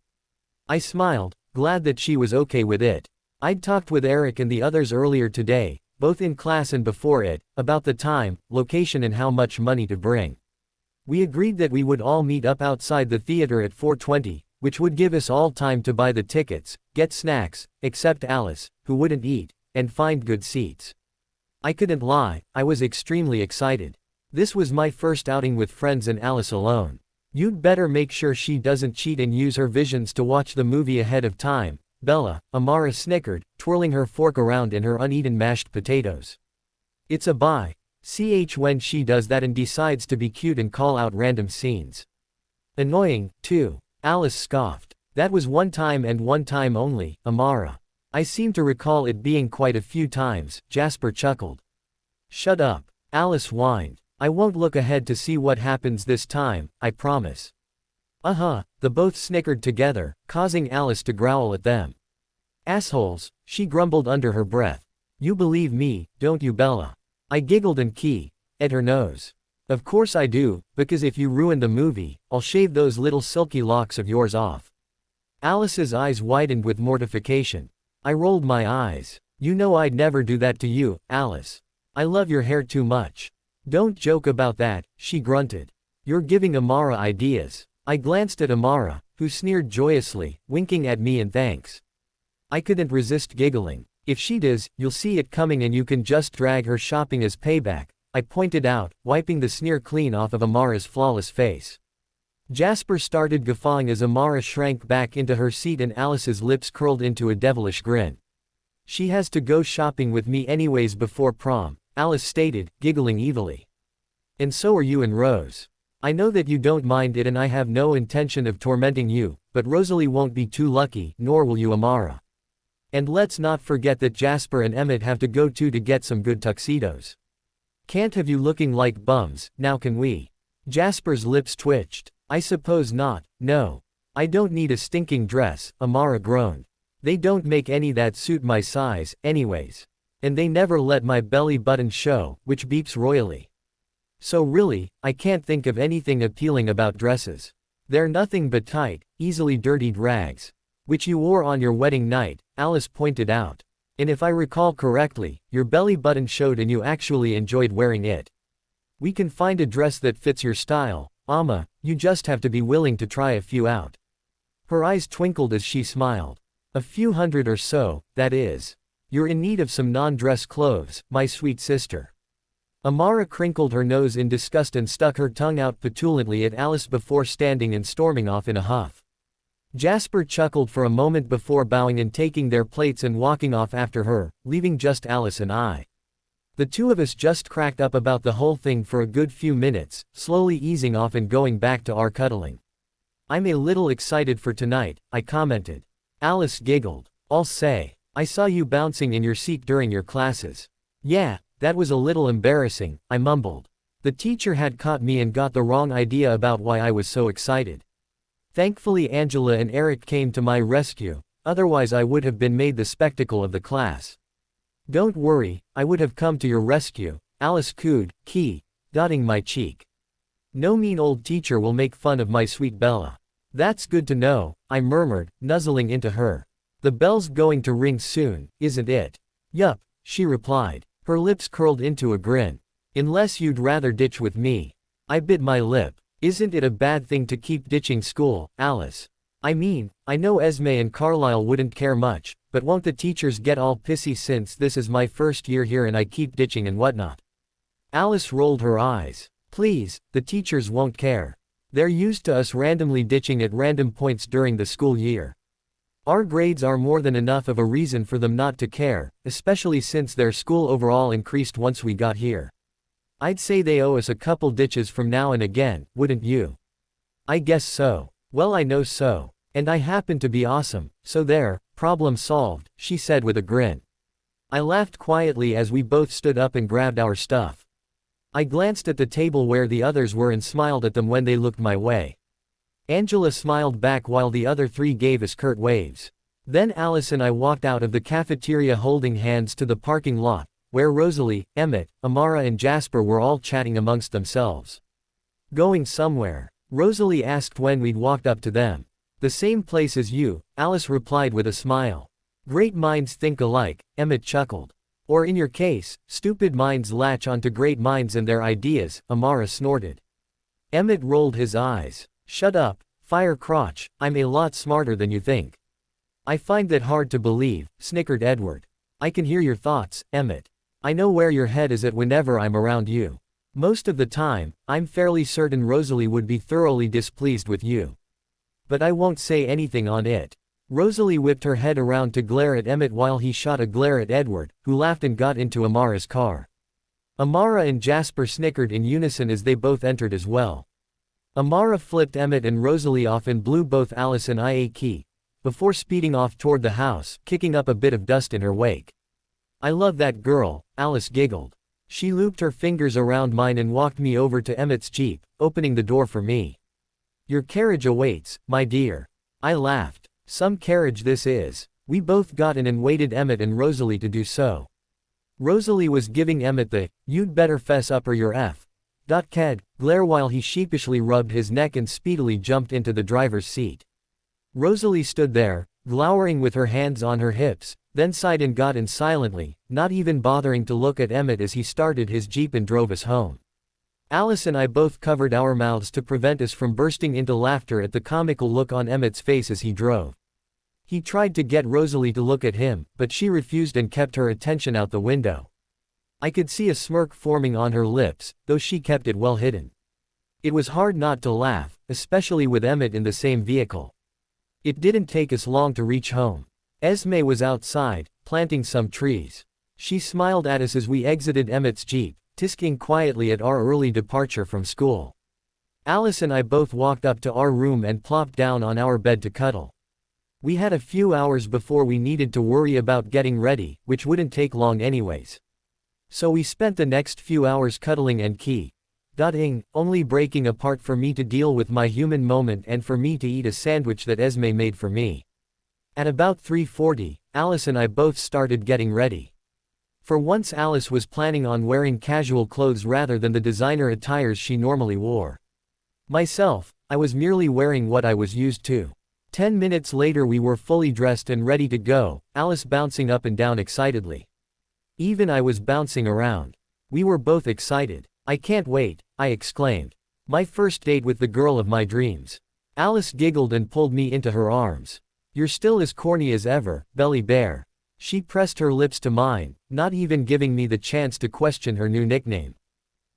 I smiled, glad that she was okay with it. I'd talked with Eric and the others earlier today, both in class and before it, about the time, location and how much money to bring. We agreed that we would all meet up outside the theater at 4:20, which would give us all time to buy the tickets, get snacks, except Alice, who wouldn't eat, and find good seats. I couldn't lie, I was extremely excited. This was my first outing with friends and Alice alone. You'd better make sure she doesn't cheat and use her visions to watch the movie ahead of time, Bella, Amara snickered, twirling her fork around in her uneaten mashed potatoes. It's a ch when she does that and decides to be cute and call out random scenes. Annoying, too. Alice scoffed. That was one time and one time only, Amara. I seem to recall it being quite a few times, Jasper chuckled. Shut up. Alice whined. I won't look ahead to see what happens this time, I promise. The both snickered together, causing Alice to growl at them. Assholes, she grumbled under her breath. You believe me, don't you, Bella? I giggled and at her nose. Of course I do, because if you ruin the movie, I'll shave those little silky locks of yours off. Alice's eyes widened with mortification. I rolled my eyes. You know I'd never do that to you, Alice. I love your hair too much. Don't joke about that, she grunted. You're giving Amara ideas. I glanced at Amara, who sneered joyously, winking at me in thanks. I couldn't resist giggling. If she does, you'll see it coming and you can just drag her shopping as payback, I pointed out, wiping the sneer clean off of Amara's flawless face. Jasper started guffawing as Amara shrank back into her seat and Alice's lips curled into a devilish grin. She has to go shopping with me anyways before prom, Alice stated, giggling evilly. And so are you and Rose. I know that you don't mind it and I have no intention of tormenting you, but Rosalie won't be too lucky, nor will you, Amara. And let's not forget that Jasper and Emmett have to go too to get some good tuxedos. Can't have you looking like bums, now can we? Jasper's lips twitched. I suppose not, no. I don't need a stinking dress, Amara groaned. They don't make any that suit my size, anyways. And they never let my belly button show, which beeps royally. So really, I can't think of anything appealing about dresses. They're nothing but tight, easily dirtied rags. Which you wore on your wedding night, Alice pointed out. And if I recall correctly, your belly button showed and you actually enjoyed wearing it. We can find a dress that fits your style, Amma, you just have to be willing to try a few out. Her eyes twinkled as she smiled. A few hundred or so, that is. You're in need of some non-dress clothes, my sweet sister. Amara crinkled her nose in disgust and stuck her tongue out petulantly at Alice before standing and storming off in a huff. Jasper chuckled for a moment before bowing and taking their plates and walking off after her, leaving just Alice and I. The two of us just cracked up about the whole thing for a good few minutes, slowly easing off and going back to our cuddling. I'm a little excited for tonight, I commented. Alice giggled. I'll say. I saw you bouncing in your seat during your classes. Yeah, that was a little embarrassing, I mumbled. The teacher had caught me and got the wrong idea about why I was so excited. Thankfully Angela and Eric came to my rescue, otherwise I would have been made the spectacle of the class. Don't worry, I would have come to your rescue, Alice cooed, dotting my cheek. No mean old teacher will make fun of my sweet Bella. That's good to know, I murmured, nuzzling into her. The bell's going to ring soon, isn't it? Yup, she replied. Her lips curled into a grin. Unless you'd rather ditch with me. I bit my lip. Isn't it a bad thing to keep ditching school, Alice? I mean, I know Esme and Carlisle wouldn't care much, but won't the teachers get all pissy since this is my first year here and I keep ditching and whatnot? Alice rolled her eyes. Please, the teachers won't care. They're used to us randomly ditching at random points during the school year. Our grades are more than enough of a reason for them not to care, especially since their school overall increased once we got here. I'd say they owe us a couple ditches from now and again, wouldn't you? I guess so. Well, I know so. And I happen to be awesome, so there, problem solved, she said with a grin. I laughed quietly as we both stood up and grabbed our stuff. I glanced at the table where the others were and smiled at them when they looked my way. Angela smiled back while the other three gave us curt waves. Then Alice and I walked out of the cafeteria holding hands to the parking lot, where Rosalie, Emmett, Amara and Jasper were all chatting amongst themselves. Going somewhere? Rosalie asked when we'd walked up to them. The same place as you, Alice replied with a smile. Great minds think alike, Emmett chuckled. Or in your case, stupid minds latch onto great minds and their ideas, Amara snorted. Emmett rolled his eyes. Shut up, fire crotch, I'm a lot smarter than you think. I find that hard to believe, snickered Edward. I can hear your thoughts, Emmett. I know where your head is at whenever I'm around you. Most of the time, I'm fairly certain Rosalie would be thoroughly displeased with you. But I won't say anything on it. Rosalie whipped her head around to glare at Emmett while he shot a glare at Edward, who laughed and got into Amara's car. Amara and Jasper snickered in unison as they both entered as well. Amara flipped Emmett and Rosalie off and blew both Alice and I a key, before speeding off toward the house, kicking up a bit of dust in her wake. I love that girl, Alice giggled. She looped her fingers around mine and walked me over to Emmett's Jeep, opening the door for me. Your carriage awaits, my dear. I laughed. Some carriage this is. We both got in and waited Emmett and Rosalie to do so. Rosalie was giving Emmett the, you'd better fess up or you're F. Glare while he sheepishly rubbed his neck and speedily jumped into the driver's seat. Rosalie stood there, glowering with her hands on her hips, then sighed and got in silently, not even bothering to look at Emmett as he started his Jeep and drove us home. Alice and I both covered our mouths to prevent us from bursting into laughter at the comical look on Emmett's face as he drove. He tried to get Rosalie to look at him, but she refused and kept her attention out the window. I could see a smirk forming on her lips, though she kept it well hidden. It was hard not to laugh, especially with Emmett in the same vehicle. It didn't take us long to reach home. Esme was outside, planting some trees. She smiled at us as we exited Emmett's Jeep, tisking quietly at our early departure from school. Alice and I both walked up to our room and plopped down on our bed to cuddle. We had a few hours before we needed to worry about getting ready, which wouldn't take long anyways. So we spent the next few hours cuddling and only breaking apart for me to deal with my human moment and for me to eat a sandwich that Esme made for me. At about 3:40, Alice and I both started getting ready. For once Alice was planning on wearing casual clothes rather than the designer attires she normally wore. Myself, I was merely wearing what I was used to. 10 minutes later we were fully dressed and ready to go, Alice bouncing up and down excitedly. Even I was bouncing around. We were both excited. I can't wait, I exclaimed. My first date with the girl of my dreams. Alice giggled and pulled me into her arms. You're still as corny as ever, Belly Bear. She pressed her lips to mine, not even giving me the chance to question her new nickname.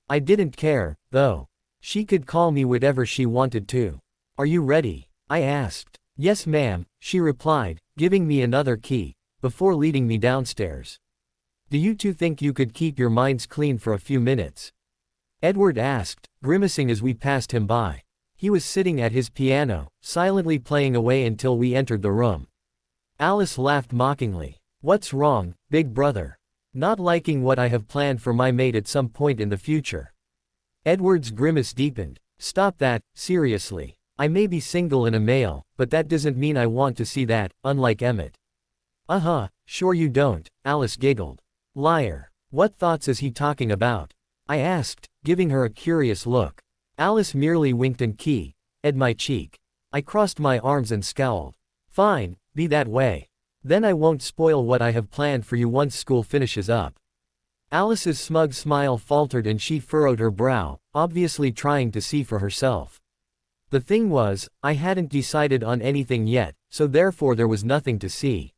I didn't care, though. She could call me whatever she wanted to. Are you ready? I asked. Yes ma'am, she replied, giving me another key, before leading me downstairs. Do you two think you could keep your minds clean for a few minutes? Edward asked, grimacing as we passed him by. He was sitting at his piano, silently playing away until we entered the room. Alice laughed mockingly. What's wrong, big brother? Not liking what I have planned for my mate at some point in the future. Edward's grimace deepened. Stop that, seriously. I may be single and a male, but that doesn't mean I want to see that, unlike Emmett. Sure you don't, Alice giggled. Liar. What thoughts is he talking about? I asked, giving her a curious look. Alice merely winked and kissed my cheek. I crossed my arms and scowled. Fine, be that way. Then I won't spoil what I have planned for you once school finishes up. Alice's smug smile faltered and she furrowed her brow, obviously trying to see for herself. The thing was, I hadn't decided on anything yet, so therefore there was nothing to see.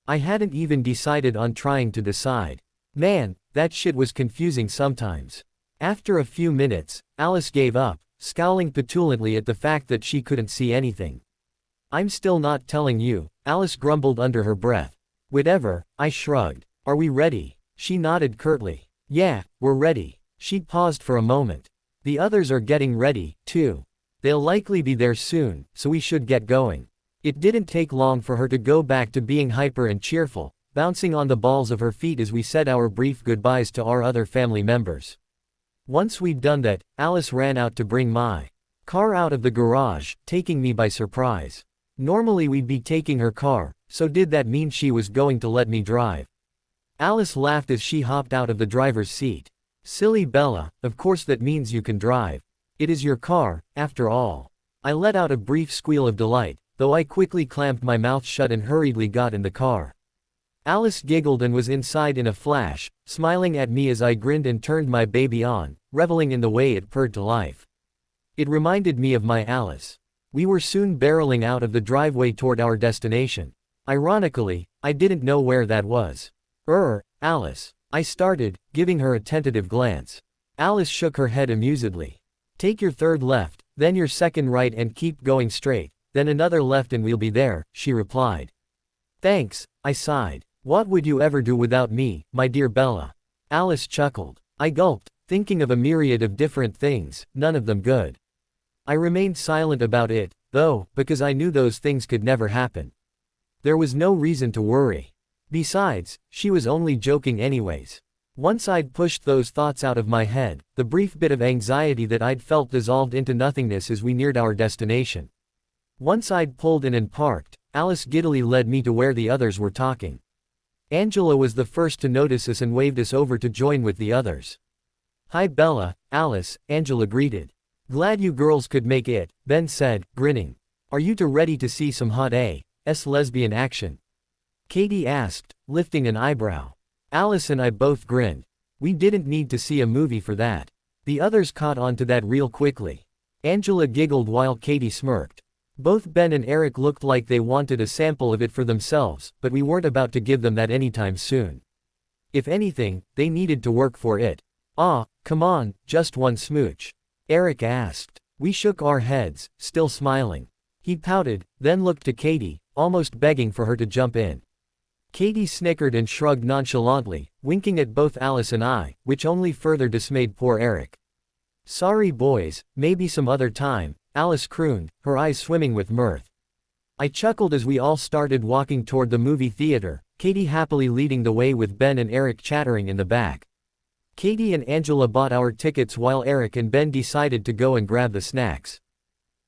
I hadn't even decided on trying to decide. Man, that shit was confusing sometimes. After a few minutes, Alice gave up, scowling petulantly at the fact that she couldn't see anything. I'm still not telling you, Alice grumbled under her breath. Whatever, I shrugged. Are we ready? She nodded curtly. Yeah, we're ready. She paused for a moment. The others are getting ready, too. They'll likely be there soon, so we should get going. It didn't take long for her to go back to being hyper and cheerful, bouncing on the balls of her feet as we said our brief goodbyes to our other family members. Once we'd done that, Alice ran out to bring my car out of the garage, taking me by surprise. Normally we'd be taking her car, so did that mean she was going to let me drive? Alice laughed as she hopped out of the driver's seat. Silly Bella, of course that means you can drive. It is your car, after all. I let out a brief squeal of delight, though I quickly clamped my mouth shut and hurriedly got in the car. Alice giggled and was inside in a flash, smiling at me as I grinned and turned my baby on, reveling in the way it purred to life. It reminded me of my Alice. We were soon barreling out of the driveway toward our destination. Ironically, I didn't know where that was. Alice. I started, giving her a tentative glance. Alice shook her head amusedly. Take your third left, then your second right and keep going straight, then another left and we'll be there, she replied. Thanks, I sighed. What would you ever do without me, my dear Bella? Alice chuckled. I gulped, thinking of a myriad of different things, none of them good. I remained silent about it, though, because I knew those things could never happen. There was no reason to worry. Besides, she was only joking anyways. Once I'd pushed those thoughts out of my head, the brief bit of anxiety that I'd felt dissolved into nothingness as we neared our destination. Once I'd pulled in and parked, Alice giddily led me to where the others were talking. Angela was the first to notice us and waved us over to join with the others. Hi Bella, Alice, Angela greeted. Glad you girls could make it, Ben said, grinning. Are you two ready to see some hot ass lesbian action? Katie asked, lifting an eyebrow. Alice and I both grinned. We didn't need to see a movie for that. The others caught on to that real quickly. Angela giggled while Katie smirked. Both Ben and Eric looked like they wanted a sample of it for themselves, but we weren't about to give them that anytime soon. If anything, they needed to work for it. Come on, just one smooch. Eric asked. We shook our heads, still smiling. He pouted, then looked to Katie, almost begging for her to jump in. Katie snickered and shrugged nonchalantly, winking at both Alice and I, which only further dismayed poor Eric. Sorry boys, maybe some other time, Alice crooned, her eyes swimming with mirth. I chuckled as we all started walking toward the movie theater, Katie happily leading the way with Ben and Eric chattering in the back. Katie and Angela bought our tickets while Eric and Ben decided to go and grab the snacks.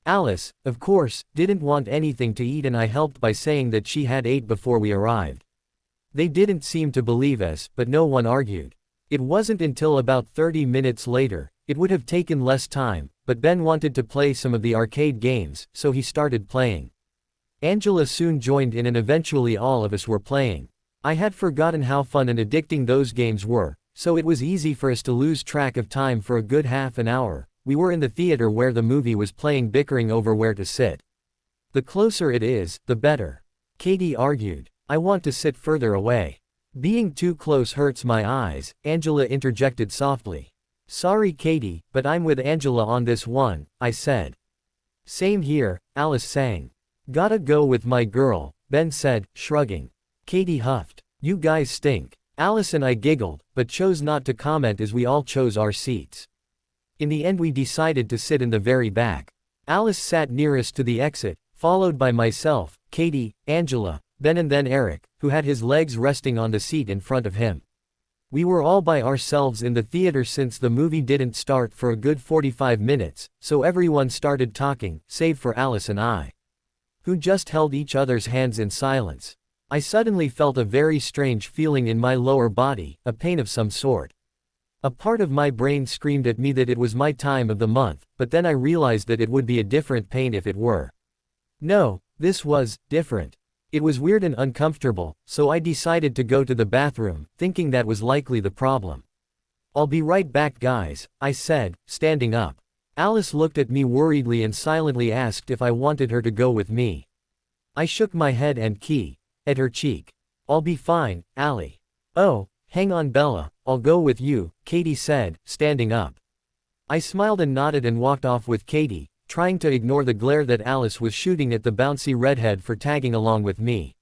Alice, of course, didn't want anything to eat and I helped by saying that she had ate before we arrived. They didn't seem to believe us, but no one argued. It wasn't until about 30 minutes later, it would have taken less time, but Ben wanted to play some of the arcade games, so he started playing. Angela soon joined in and eventually all of us were playing. I had forgotten how fun and addicting those games were, so it was easy for us to lose track of time for a good half an hour. We were in the theater where the movie was playing, bickering over where to sit. The closer it is, the better. Katie argued. I want to sit further away. Being too close hurts my eyes, Angela interjected softly. Sorry Katie, but I'm with Angela on this one, I said. Same here, Alice sang. Gotta go with my girl, Ben said, shrugging. Katie huffed. You guys stink. Alice and I giggled, but chose not to comment as we all chose our seats. In the end we decided to sit in the very back. Alice sat nearest to the exit, followed by myself, Katie, Angela, Ben and then Eric, who had his legs resting on the seat in front of him. We were all by ourselves in the theater since the movie didn't start for a good 45 minutes, so everyone started talking, save for Alice and I, who just held each other's hands in silence. I suddenly felt a very strange feeling in my lower body, a pain of some sort. A part of my brain screamed at me that it was my time of the month, but then I realized that it would be a different pain if it were. No, this was different. It was weird and uncomfortable, so I decided to go to the bathroom, thinking that was likely the problem. "I'll be right back, guys," I said, standing up. Alice looked at me worriedly and silently asked if I wanted her to go with me. I shook my head and at her cheek. "I'll be fine, Allie." "Oh, hang on Bella, I'll go with you," Katie said, standing up. I smiled and nodded and walked off with Katie, trying to ignore the glare that Alice was shooting at the bouncy redhead for tagging along with me.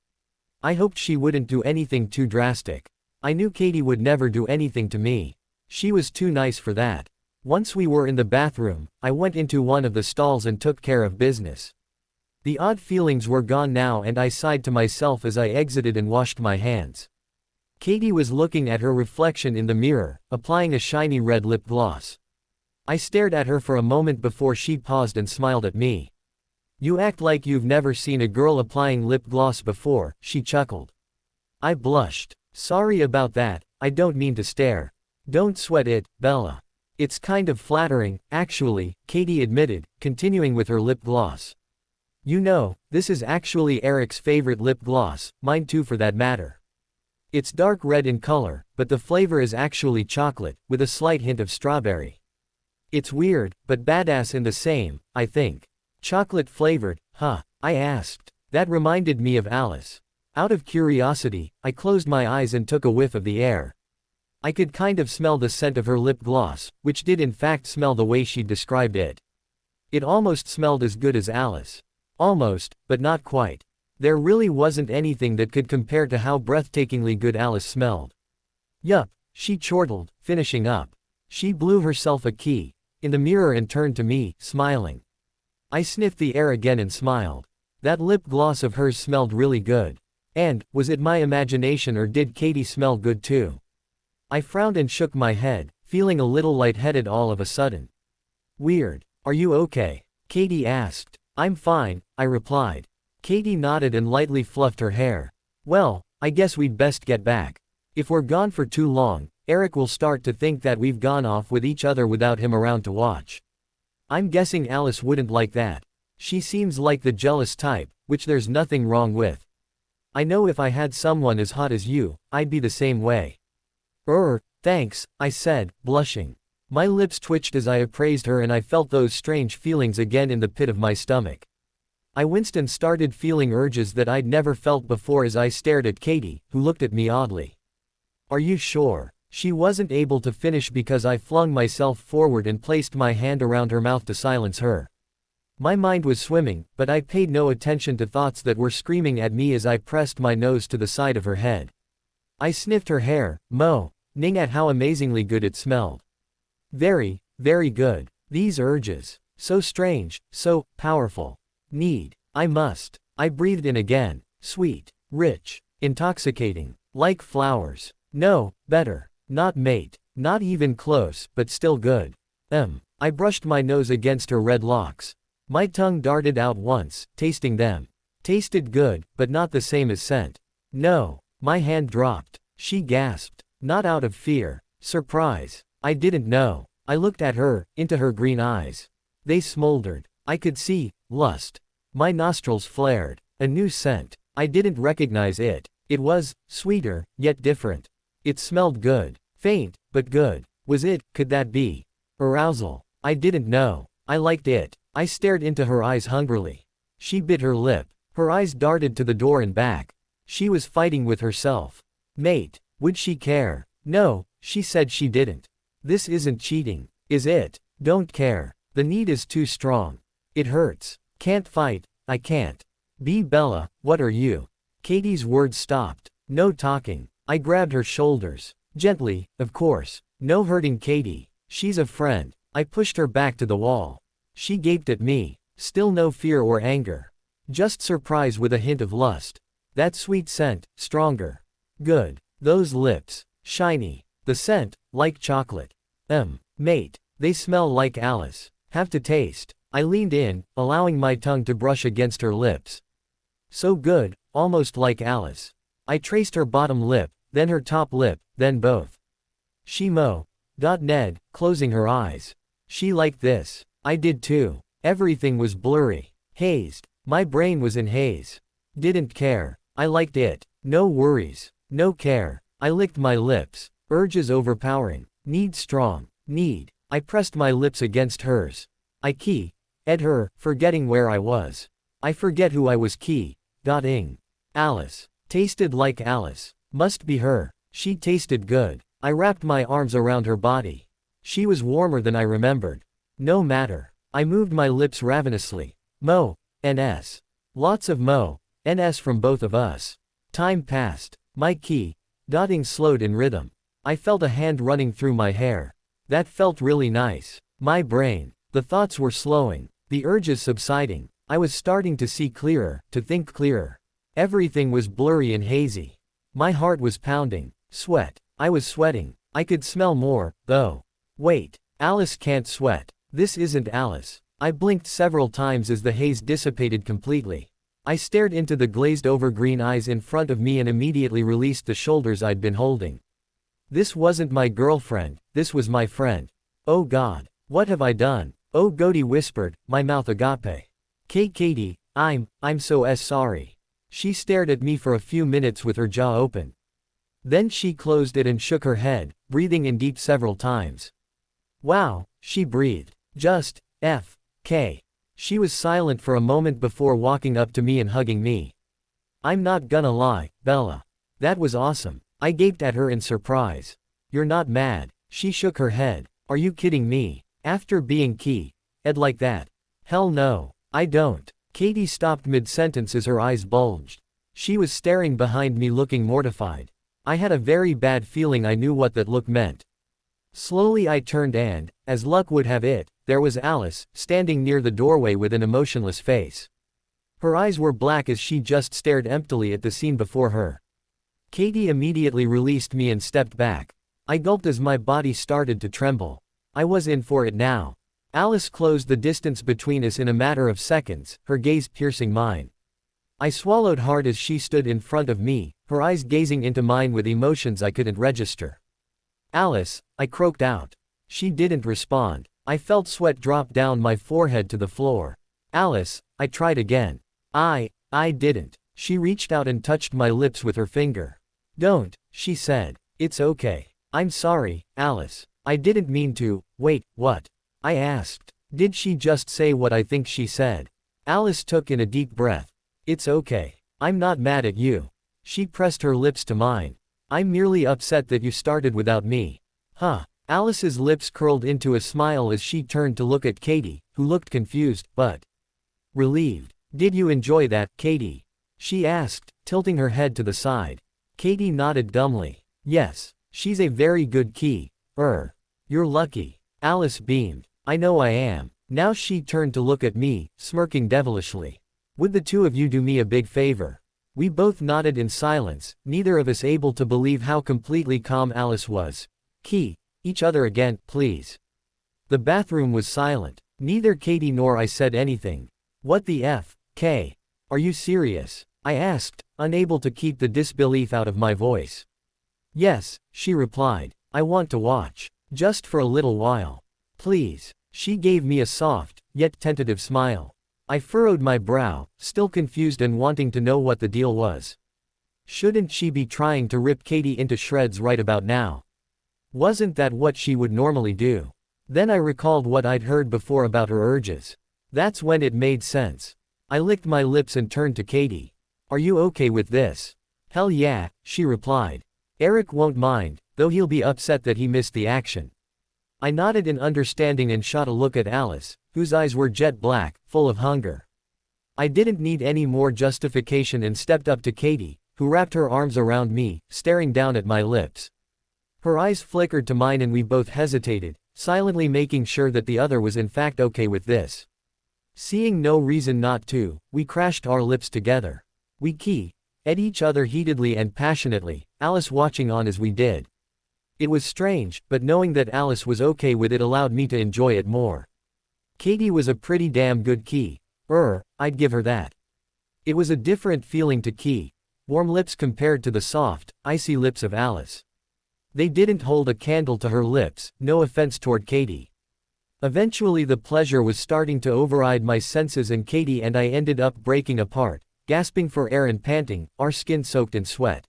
I hoped she wouldn't do anything too drastic. I knew Katie would never do anything to me. She was too nice for that. Once we were in the bathroom, I went into one of the stalls and took care of business. The odd feelings were gone now and I sighed to myself as I exited and washed my hands. Katie was looking at her reflection in the mirror, applying a shiny red lip gloss. I stared at her for a moment before she paused and smiled at me. "You act like you've never seen a girl applying lip gloss before," she chuckled. I blushed. "Sorry about that, I don't mean to stare." "Don't sweat it, Bella. It's kind of flattering, actually," Katie admitted, continuing with her lip gloss. "You know, this is actually Eric's favorite lip gloss, mine too for that matter. It's dark red in color, but the flavor is actually chocolate, with a slight hint of strawberry. It's weird, but badass in the same, I think." "Chocolate flavored, huh?" I asked. That reminded me of Alice. Out of curiosity, I closed my eyes and took a whiff of the air. I could kind of smell the scent of her lip gloss, which did in fact smell the way she described it. It almost smelled as good as Alice. Almost, but not quite. There really wasn't anything that could compare to how breathtakingly good Alice smelled. "Yup," she chortled, finishing up. She blew herself a key in the mirror and turned to me, smiling. I sniffed the air again and smiled. That lip gloss of hers smelled really good. And, was it my imagination or did Katie smell good too? I frowned and shook my head, feeling a little lightheaded all of a sudden. "Weird. Are you okay?" Katie asked. "I'm fine," I replied. Katie nodded and lightly fluffed her hair. "Well, I guess we'd best get back. If we're gone for too long, Eric will start to think that we've gone off with each other without him around to watch. I'm guessing Alice wouldn't like that. She seems like the jealous type, which there's nothing wrong with. I know if I had someone as hot as you, I'd be the same way." Thanks," I said, blushing. My lips twitched as I appraised her and I felt those strange feelings again in the pit of my stomach. I winced and started feeling urges that I'd never felt before as I stared at Katie, who looked at me oddly. "Are you sure?" She wasn't able to finish because I flung myself forward and placed my hand around her mouth to silence her. My mind was swimming, but I paid no attention to thoughts that were screaming at me as I pressed my nose to the side of her head. I sniffed her hair, moaning at how amazingly good it smelled. Very, very good. These urges. So strange, so powerful. I must. I breathed in again. Sweet, rich, intoxicating, like flowers. No, better. Not mate. Not even close, but still good. I brushed my nose against her red locks. My tongue darted out once, tasting them. Tasted good, but not the same as scent. No. My hand dropped. She gasped. Not out of fear. Surprise. I didn't know. I looked at her, into her green eyes. They smoldered. I could see lust. My nostrils flared. A new scent. I didn't recognize it. It was sweeter, yet different. It smelled good. Faint, but good. Could that be arousal? I didn't know. I liked it. I stared into her eyes hungrily. She bit her lip. Her eyes darted to the door and back. She was fighting with herself. Mate, would she care? No, she said she didn't. This isn't cheating, is it? Don't care. The need is too strong. It hurts. Can't fight. I can't. Be Bella, what are you? Katie's words stopped. No talking. I grabbed her shoulders. Gently, of course. No hurting Katie. She's a friend. I pushed her back to the wall. She gaped at me. Still no fear or anger. Just surprise with a hint of lust. That sweet scent, stronger. Good. Those lips. Shiny. The scent, like chocolate. Mate. They smell like Alice. Have to taste. I leaned in, allowing my tongue to brush against her lips. So good, almost like Alice. I traced her bottom lip, then her top lip, then both. She Ned, closing her eyes. She liked this. I did too. Everything was blurry. Hazed. My brain was in haze. Didn't care. I liked it. No worries. No care. I licked my lips. Urges overpowering. Need strong. Need. I pressed my lips against hers. I ed her, forgetting where I was. I forget who I was ing. Alice. Tasted like Alice. Must be her. She tasted good. I wrapped my arms around her body. She was warmer than I remembered. No matter. I moved my lips ravenously. Ns. Lots of Ns from both of us. Time passed. My dotting slowed in rhythm. I felt a hand running through my hair. That felt really nice. My brain. The thoughts were slowing. The urges subsiding. I was starting to see clearer, to think clearer. Everything was blurry and hazy. My heart was pounding. Sweat. I was sweating. I could smell more, though. Wait. Alice can't sweat. This isn't Alice. I blinked several times as the haze dissipated completely. I stared into the glazed-over green eyes in front of me and immediately released the shoulders I'd been holding. This wasn't my girlfriend, this was my friend. Oh God. What have I done? Oh Goaty whispered, my mouth agape. Katie, I'm so sorry. She stared at me for a few minutes with her jaw open. Then she closed it and shook her head, breathing in deep several times. Wow, she breathed. Just, K. She was silent for a moment before walking up to me and hugging me. I'm not gonna lie, Bella. That was awesome. I gaped at her in surprise. You're not mad. She shook her head. Are you kidding me? After being ed like that? Hell no. I don't. Katie stopped mid-sentence as her eyes bulged. She was staring behind me looking mortified. I had a very bad feeling I knew what that look meant. Slowly I turned and, as luck would have it, there was Alice, standing near the doorway with an emotionless face. Her eyes were black as she just stared emptily at the scene before her. Katie immediately released me and stepped back. I gulped as my body started to tremble. I was in for it now. Alice closed the distance between us in a matter of seconds, her gaze piercing mine. I swallowed hard as she stood in front of me, her eyes gazing into mine with emotions I couldn't register. Alice, I croaked out. She didn't respond. I felt sweat drop down my forehead to the floor. Alice, I tried again. I didn't. She reached out and touched my lips with her finger. Don't, she said. It's okay. I'm sorry, Alice. I didn't mean to. Wait, what? I asked. Did she just say what I think she said? Alice took in a deep breath. It's okay. I'm not mad at you. She pressed her lips to mine. I'm merely upset that you started without me. Huh. Alice's lips curled into a smile as she turned to look at Katie, who looked confused, but relieved. Did you enjoy that, Katie? She asked, tilting her head to the side. Katie nodded dumbly. Yes. She's a very good You're lucky. Alice beamed. I know I am. Now she turned to look at me, smirking devilishly. Would the two of you do me a big favor? We both nodded in silence, neither of us able to believe how completely calm Alice was. Each other again, please. The bathroom was silent. Neither Katie nor I said anything. What the F, K? Are you serious? I asked, unable to keep the disbelief out of my voice. Yes, she replied. I want to watch. Just for a little while. Please. She gave me a soft, yet tentative smile. I furrowed my brow, still confused and wanting to know what the deal was. Shouldn't she be trying to rip Katie into shreds right about now? Wasn't that what she would normally do? Then I recalled what I'd heard before about her urges. That's when it made sense. I licked my lips and turned to Katie. Are you okay with this? Hell yeah, she replied. Eric won't mind, though he'll be upset that he missed the action. I nodded in understanding and shot a look at Alice, whose eyes were jet black, full of hunger. I didn't need any more justification and stepped up to Katie, who wrapped her arms around me, staring down at my lips. Her eyes flickered to mine and we both hesitated, silently making sure that the other was in fact okay with this. Seeing no reason not to, we crashed our lips together. We ed each other heatedly and passionately, Alice watching on as we did. It was strange, but knowing that Alice was okay with it allowed me to enjoy it more. Katie was a pretty damn good key. I'd give her that. It was a different feeling to key. Warm lips compared to the soft, icy lips of Alice. They didn't hold a candle to her lips, no offense toward Katie. Eventually the pleasure was starting to override my senses and Katie and I ended up breaking apart, gasping for air and panting, our skin soaked in sweat.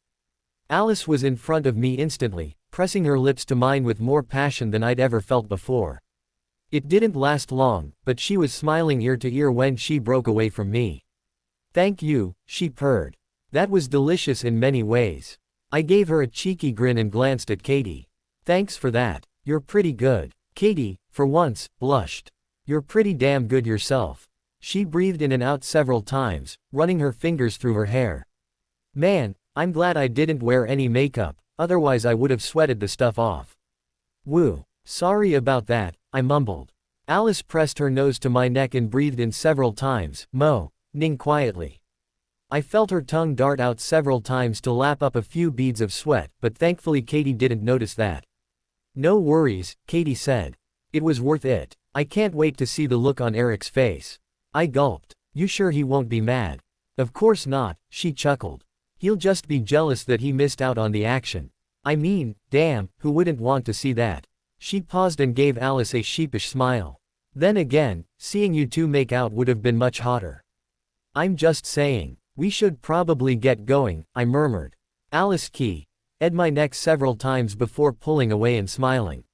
Alice was in front of me instantly, pressing her lips to mine with more passion than I'd ever felt before. It didn't last long, but she was smiling ear to ear when she broke away from me. "Thank you," she purred. "That was delicious in many ways." I gave her a cheeky grin and glanced at Katie. "Thanks for that. You're pretty good." Katie, for once, blushed. "You're pretty damn good yourself." She breathed in and out several times, running her fingers through her hair. "Man, I'm glad I didn't wear any makeup, otherwise I would have sweated the stuff off." "Woo. Sorry about that," I mumbled. Alice pressed her nose to my neck and breathed in several times, moaning quietly. I felt her tongue dart out several times to lap up a few beads of sweat, but thankfully Katie didn't notice that. "No worries," Katie said. "It was worth it. I can't wait to see the look on Eric's face." I gulped. "You sure he won't be mad?" "Of course not," she chuckled. "He'll just be jealous that he missed out on the action. I mean, damn, who wouldn't want to see that?" She paused and gave Alice a sheepish smile. "Then again, seeing you two make out would have been much hotter." "I'm just saying. We should probably get going," I murmured. Alice keyed my neck several times before pulling away and smiling.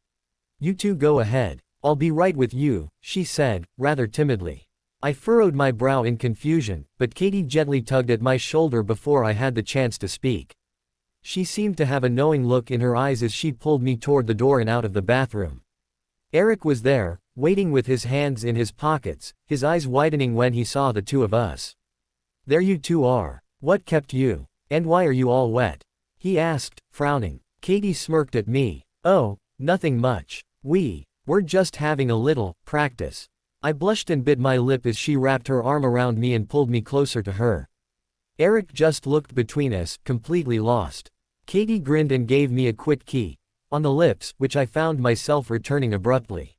"You two go ahead. I'll be right with you," she said, rather timidly. I furrowed my brow in confusion, but Katie gently tugged at my shoulder before I had the chance to speak. She seemed to have a knowing look in her eyes as she pulled me toward the door and out of the bathroom. Eric was there, waiting with his hands in his pockets, his eyes widening when he saw the two of us. "There you two are. What kept you? And why are you all wet?" he asked, frowning. Katie smirked at me. "Oh, nothing much. We're just having a little practice." I blushed and bit my lip as she wrapped her arm around me and pulled me closer to her. Eric just looked between us, completely lost. Katie grinned and gave me a quick key on the lips, which I found myself returning abruptly.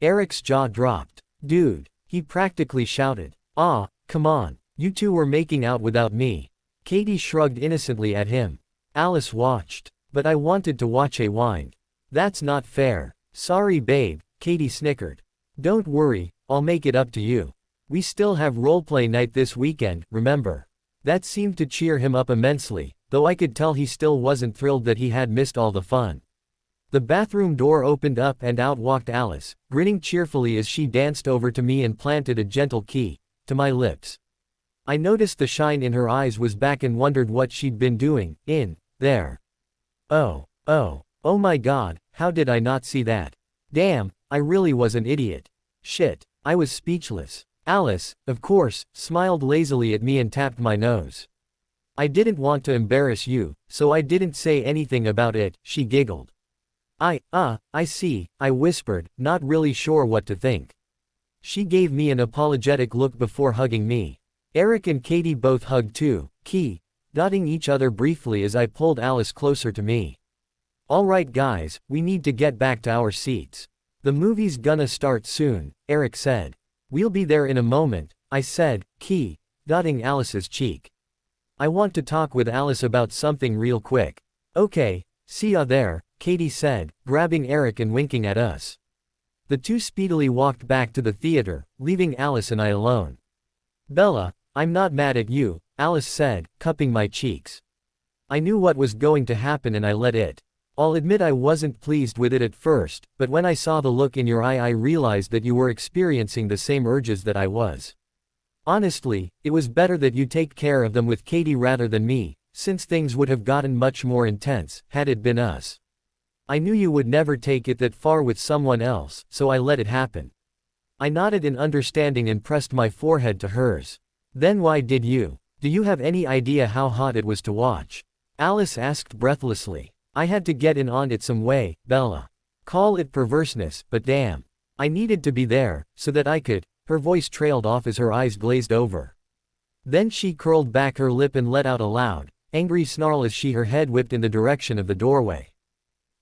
Eric's jaw dropped. "Dude," he practically shouted. "Ah, come on. You two were making out without me." Katie shrugged innocently at him. Alice watched. "But I wanted to watch a wind." "That's not fair." "Sorry babe," Katie snickered. "Don't worry, I'll make it up to you. We still have roleplay night this weekend, remember?" That seemed to cheer him up immensely, though I could tell he still wasn't thrilled that he had missed all the fun. The bathroom door opened up and out walked Alice, grinning cheerfully as she danced over to me and planted a gentle key to my lips. I noticed the shine in her eyes was back and wondered what she'd been doing in there. Oh my god, how did I not see that? Damn, I really was an idiot. Shit, I was speechless. Alice, of course, smiled lazily at me and tapped my nose. "I didn't want to embarrass you, so I didn't say anything about it," she giggled. I see," I whispered, not really sure what to think. She gave me an apologetic look before hugging me. Eric and Katie both hugged too, dotting each other briefly as I pulled Alice closer to me. "Alright guys, we need to get back to our seats. The movie's gonna start soon," Eric said. "We'll be there in a moment," I said, dotting Alice's cheek. "I want to talk with Alice about something real quick." "Okay, see ya there," Katie said, grabbing Eric and winking at us. The two speedily walked back to the theater, leaving Alice and I alone. "Bella, I'm not mad at you," Alice said, cupping my cheeks. I knew what was going to happen and I let it. I'll admit I wasn't pleased with it at first, but when I saw the look in your eye I realized that you were experiencing the same urges that I was. Honestly, it was better that you take care of them with Katie rather than me, since things would have gotten much more intense, had it been us. I knew you would never take it that far with someone else, so I let it happen. I nodded in understanding and pressed my forehead to hers. "Then why did you? Do you have any idea how hot it was to watch?" Alice asked breathlessly. "I had to get in on it some way, Bella. Call it perverseness, but damn. I needed to be there, so that I could." Her voice trailed off as her eyes glazed over. Then she curled back her lip and let out a loud, angry snarl as her head whipped in the direction of the doorway.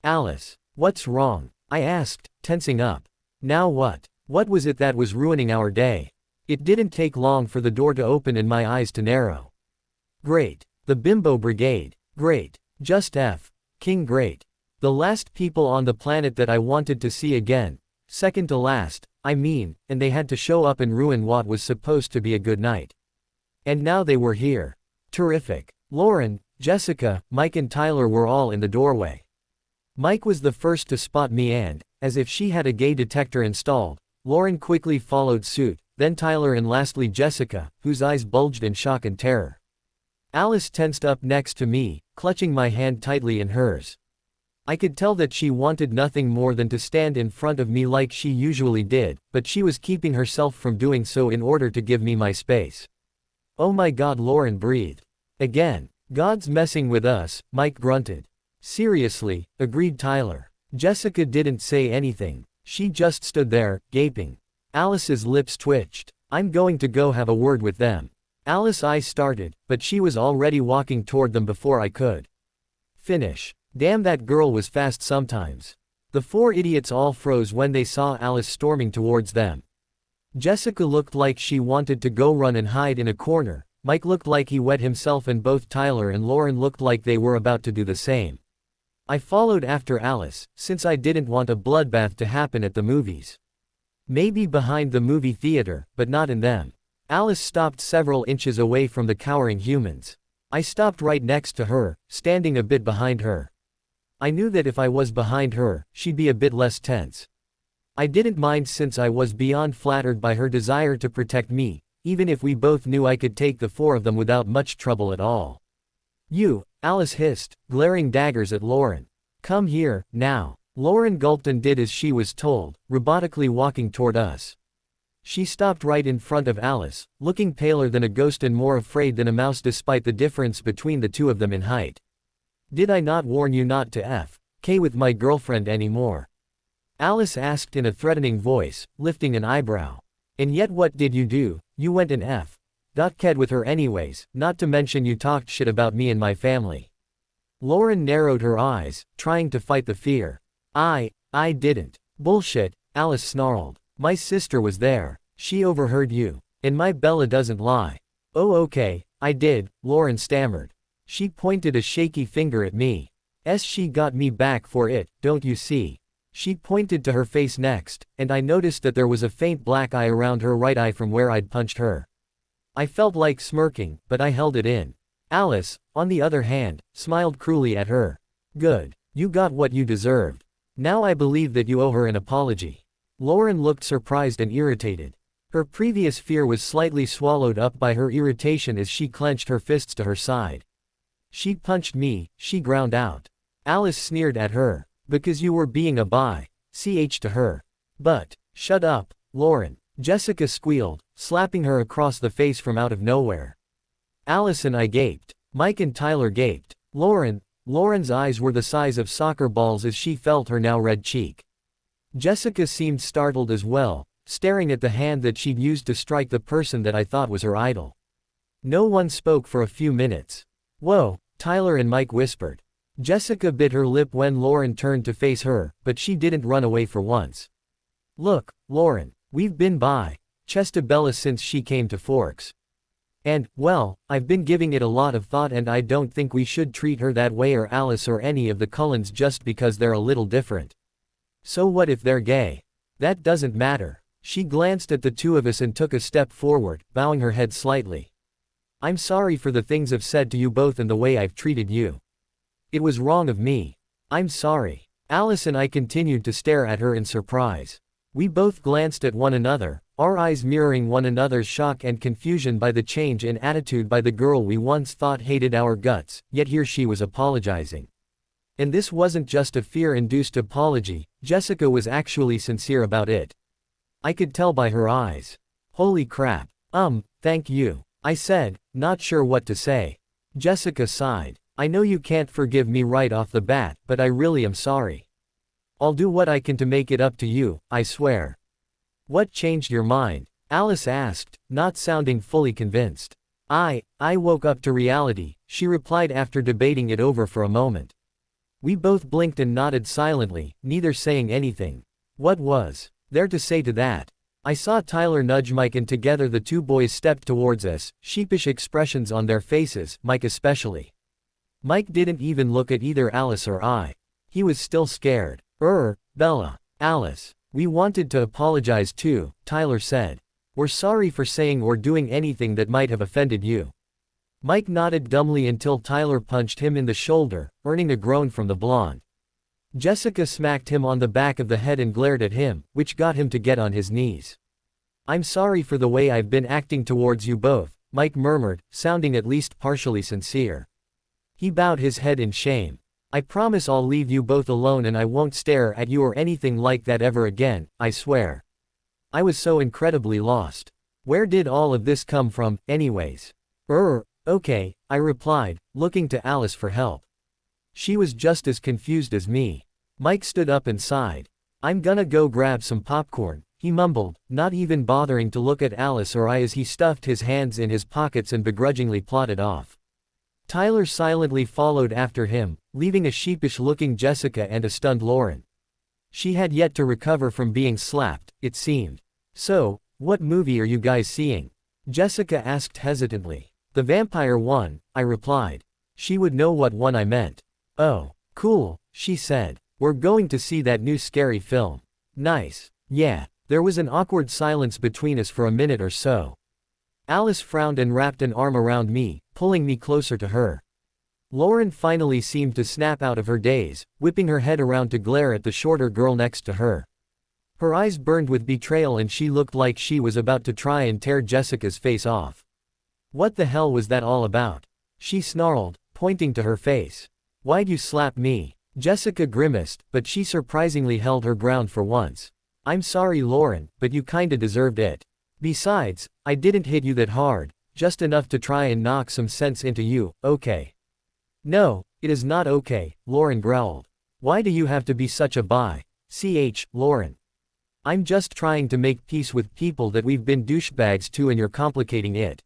Alice. What's wrong? I asked, tensing up. Now what? What was it that was ruining our day? It didn't take long for the door to open and my eyes to narrow. Great. The Bimbo Brigade. Great. Just F. King great. The last people on the planet that I wanted to see again. Second to last, I mean, and they had to show up and ruin what was supposed to be a good night. And now they were here. Terrific. Lauren, Jessica, Mike and Tyler were all in the doorway. Mike was the first to spot me and, as if she had a gay detector installed, Lauren quickly followed suit, then Tyler and lastly Jessica, whose eyes bulged in shock and terror. Alice tensed up next to me, clutching my hand tightly in hers. I could tell that she wanted nothing more than to stand in front of me like she usually did, but she was keeping herself from doing so in order to give me my space. Oh my God, Lauren breathed. Again. God's messing with us, Mike grunted. Seriously, agreed Tyler. Jessica didn't say anything. She just stood there, gaping. Alice's lips twitched. I'm going to go have a word with them. Alice's eyes started, but she was already walking toward them before I could finish. Damn, that girl was fast sometimes. The four idiots all froze when they saw Alice storming towards them. Jessica looked like she wanted to go run and hide in a corner. Mike looked like he wet himself and both Tyler and Lauren looked like they were about to do the same. I followed after Alice, since I didn't want a bloodbath to happen at the movies. Maybe behind the movie theater, but not in them. Alice stopped several inches away from the cowering humans. I stopped right next to her, standing a bit behind her. I knew that if I was behind her, she'd be a bit less tense. I didn't mind since I was beyond flattered by her desire to protect me, even if we both knew I could take the four of them without much trouble at all. You, Alice hissed, glaring daggers at Lauren. Come here, now. Lauren gulped and did as she was told, robotically walking toward us. She stopped right in front of Alice, looking paler than a ghost and more afraid than a mouse despite the difference between the two of them in height. Did I not warn you not to F.K. with my girlfriend anymore? Alice asked in a threatening voice, lifting an eyebrow. And yet what did you do? You went and F.K'd with her anyways, not to mention you talked shit about me and my family. Lauren narrowed her eyes, trying to fight the fear. I didn't. Bullshit, Alice snarled. My sister was there. She overheard you. And my Bella doesn't lie. Oh okay, I did, Lauren stammered. She pointed a shaky finger at me. She got me back for it, don't you see? She pointed to her face next, and I noticed that there was a faint black eye around her right eye from where I'd punched her. I felt like smirking, but I held it in. Alice, on the other hand, smiled cruelly at her. Good. You got what you deserved. Now I believe that you owe her an apology. Lauren looked surprised and irritated. Her previous fear was slightly swallowed up by her irritation as she clenched her fists to her side. She punched me, she ground out. Alice sneered at her. Because you were being a ch to her. But, shut up, Lauren. Jessica squealed, slapping her across the face from out of nowhere. Alice and I gaped. Mike and Tyler gaped. Lauren's eyes were the size of soccer balls as she felt her now red cheek. Jessica seemed startled as well, staring at the hand that she'd used to strike the person that I thought was her idol. No one spoke for a few minutes. Whoa, Tyler and Mike whispered. Jessica bit her lip when Lauren turned to face her, but she didn't run away for once. Look, Lauren, we've been by Bella since she came to Forks. And, well, I've been giving it a lot of thought and I don't think we should treat her that way or Alice or any of the Cullens just because they're a little different. So what if they're gay? That doesn't matter. She glanced at the two of us and took a step forward, bowing her head slightly. I'm sorry for the things I've said to you both and the way I've treated you. It was wrong of me. I'm sorry. Alice and I continued to stare at her in surprise. We both glanced at one another, our eyes mirroring one another's shock and confusion by the change in attitude by the girl we once thought hated our guts, yet here she was apologizing. And this wasn't just a fear-induced apology, Jessica was actually sincere about it. I could tell by her eyes. Holy crap. Thank you. I said, not sure what to say. Jessica sighed. I know you can't forgive me right off the bat, but I really am sorry. I'll do what I can to make it up to you, I swear. What changed your mind? Alice asked, not sounding fully convinced. I woke up to reality, she replied after debating it over for a moment. We both blinked and nodded silently, neither saying anything. What was there to say to that? I saw Tyler nudge Mike and together the two boys stepped towards us, sheepish expressions on their faces, Mike especially. Mike didn't even look at either Alice or I. He was still scared. Bella. Alice. We wanted to apologize too, Tyler said. We're sorry for saying or doing anything that might have offended you. Mike nodded dumbly until Tyler punched him in the shoulder, earning a groan from the blonde. Jessica smacked him on the back of the head and glared at him, which got him to get on his knees. I'm sorry for the way I've been acting towards you both, Mike murmured, sounding at least partially sincere. He bowed his head in shame. I promise I'll leave you both alone and I won't stare at you or anything like that ever again, I swear. I was so incredibly lost. Where did all of this come from, anyways? Okay, I replied, looking to Alice for help. She was just as confused as me. Mike stood up and sighed. I'm gonna go grab some popcorn, he mumbled, not even bothering to look at Alice or I as he stuffed his hands in his pockets and begrudgingly plodded off. Tyler silently followed after him, leaving a sheepish-looking Jessica and a stunned Lauren. She had yet to recover from being slapped, it seemed. So, what movie are you guys seeing? Jessica asked hesitantly. The vampire one, I replied. She would know what one I meant. Oh, cool, she said. We're going to see that new scary film. Nice. Yeah. There was an awkward silence between us for a minute or so. Alice frowned and wrapped an arm around me, pulling me closer to her. Lauren finally seemed to snap out of her daze, whipping her head around to glare at the shorter girl next to her. Her eyes burned with betrayal and she looked like she was about to try and tear Jessica's face off. What the hell was that all about? She snarled, pointing to her face. Why'd you slap me? Jessica grimaced, but she surprisingly held her ground for once. I'm sorry Lauren, but you kinda deserved it. Besides, I didn't hit you that hard, just enough to try and knock some sense into you, okay? No, it is not okay, Lauren growled. Why do you have to be such a Lauren? I'm just trying to make peace with people that we've been douchebags to and you're complicating it.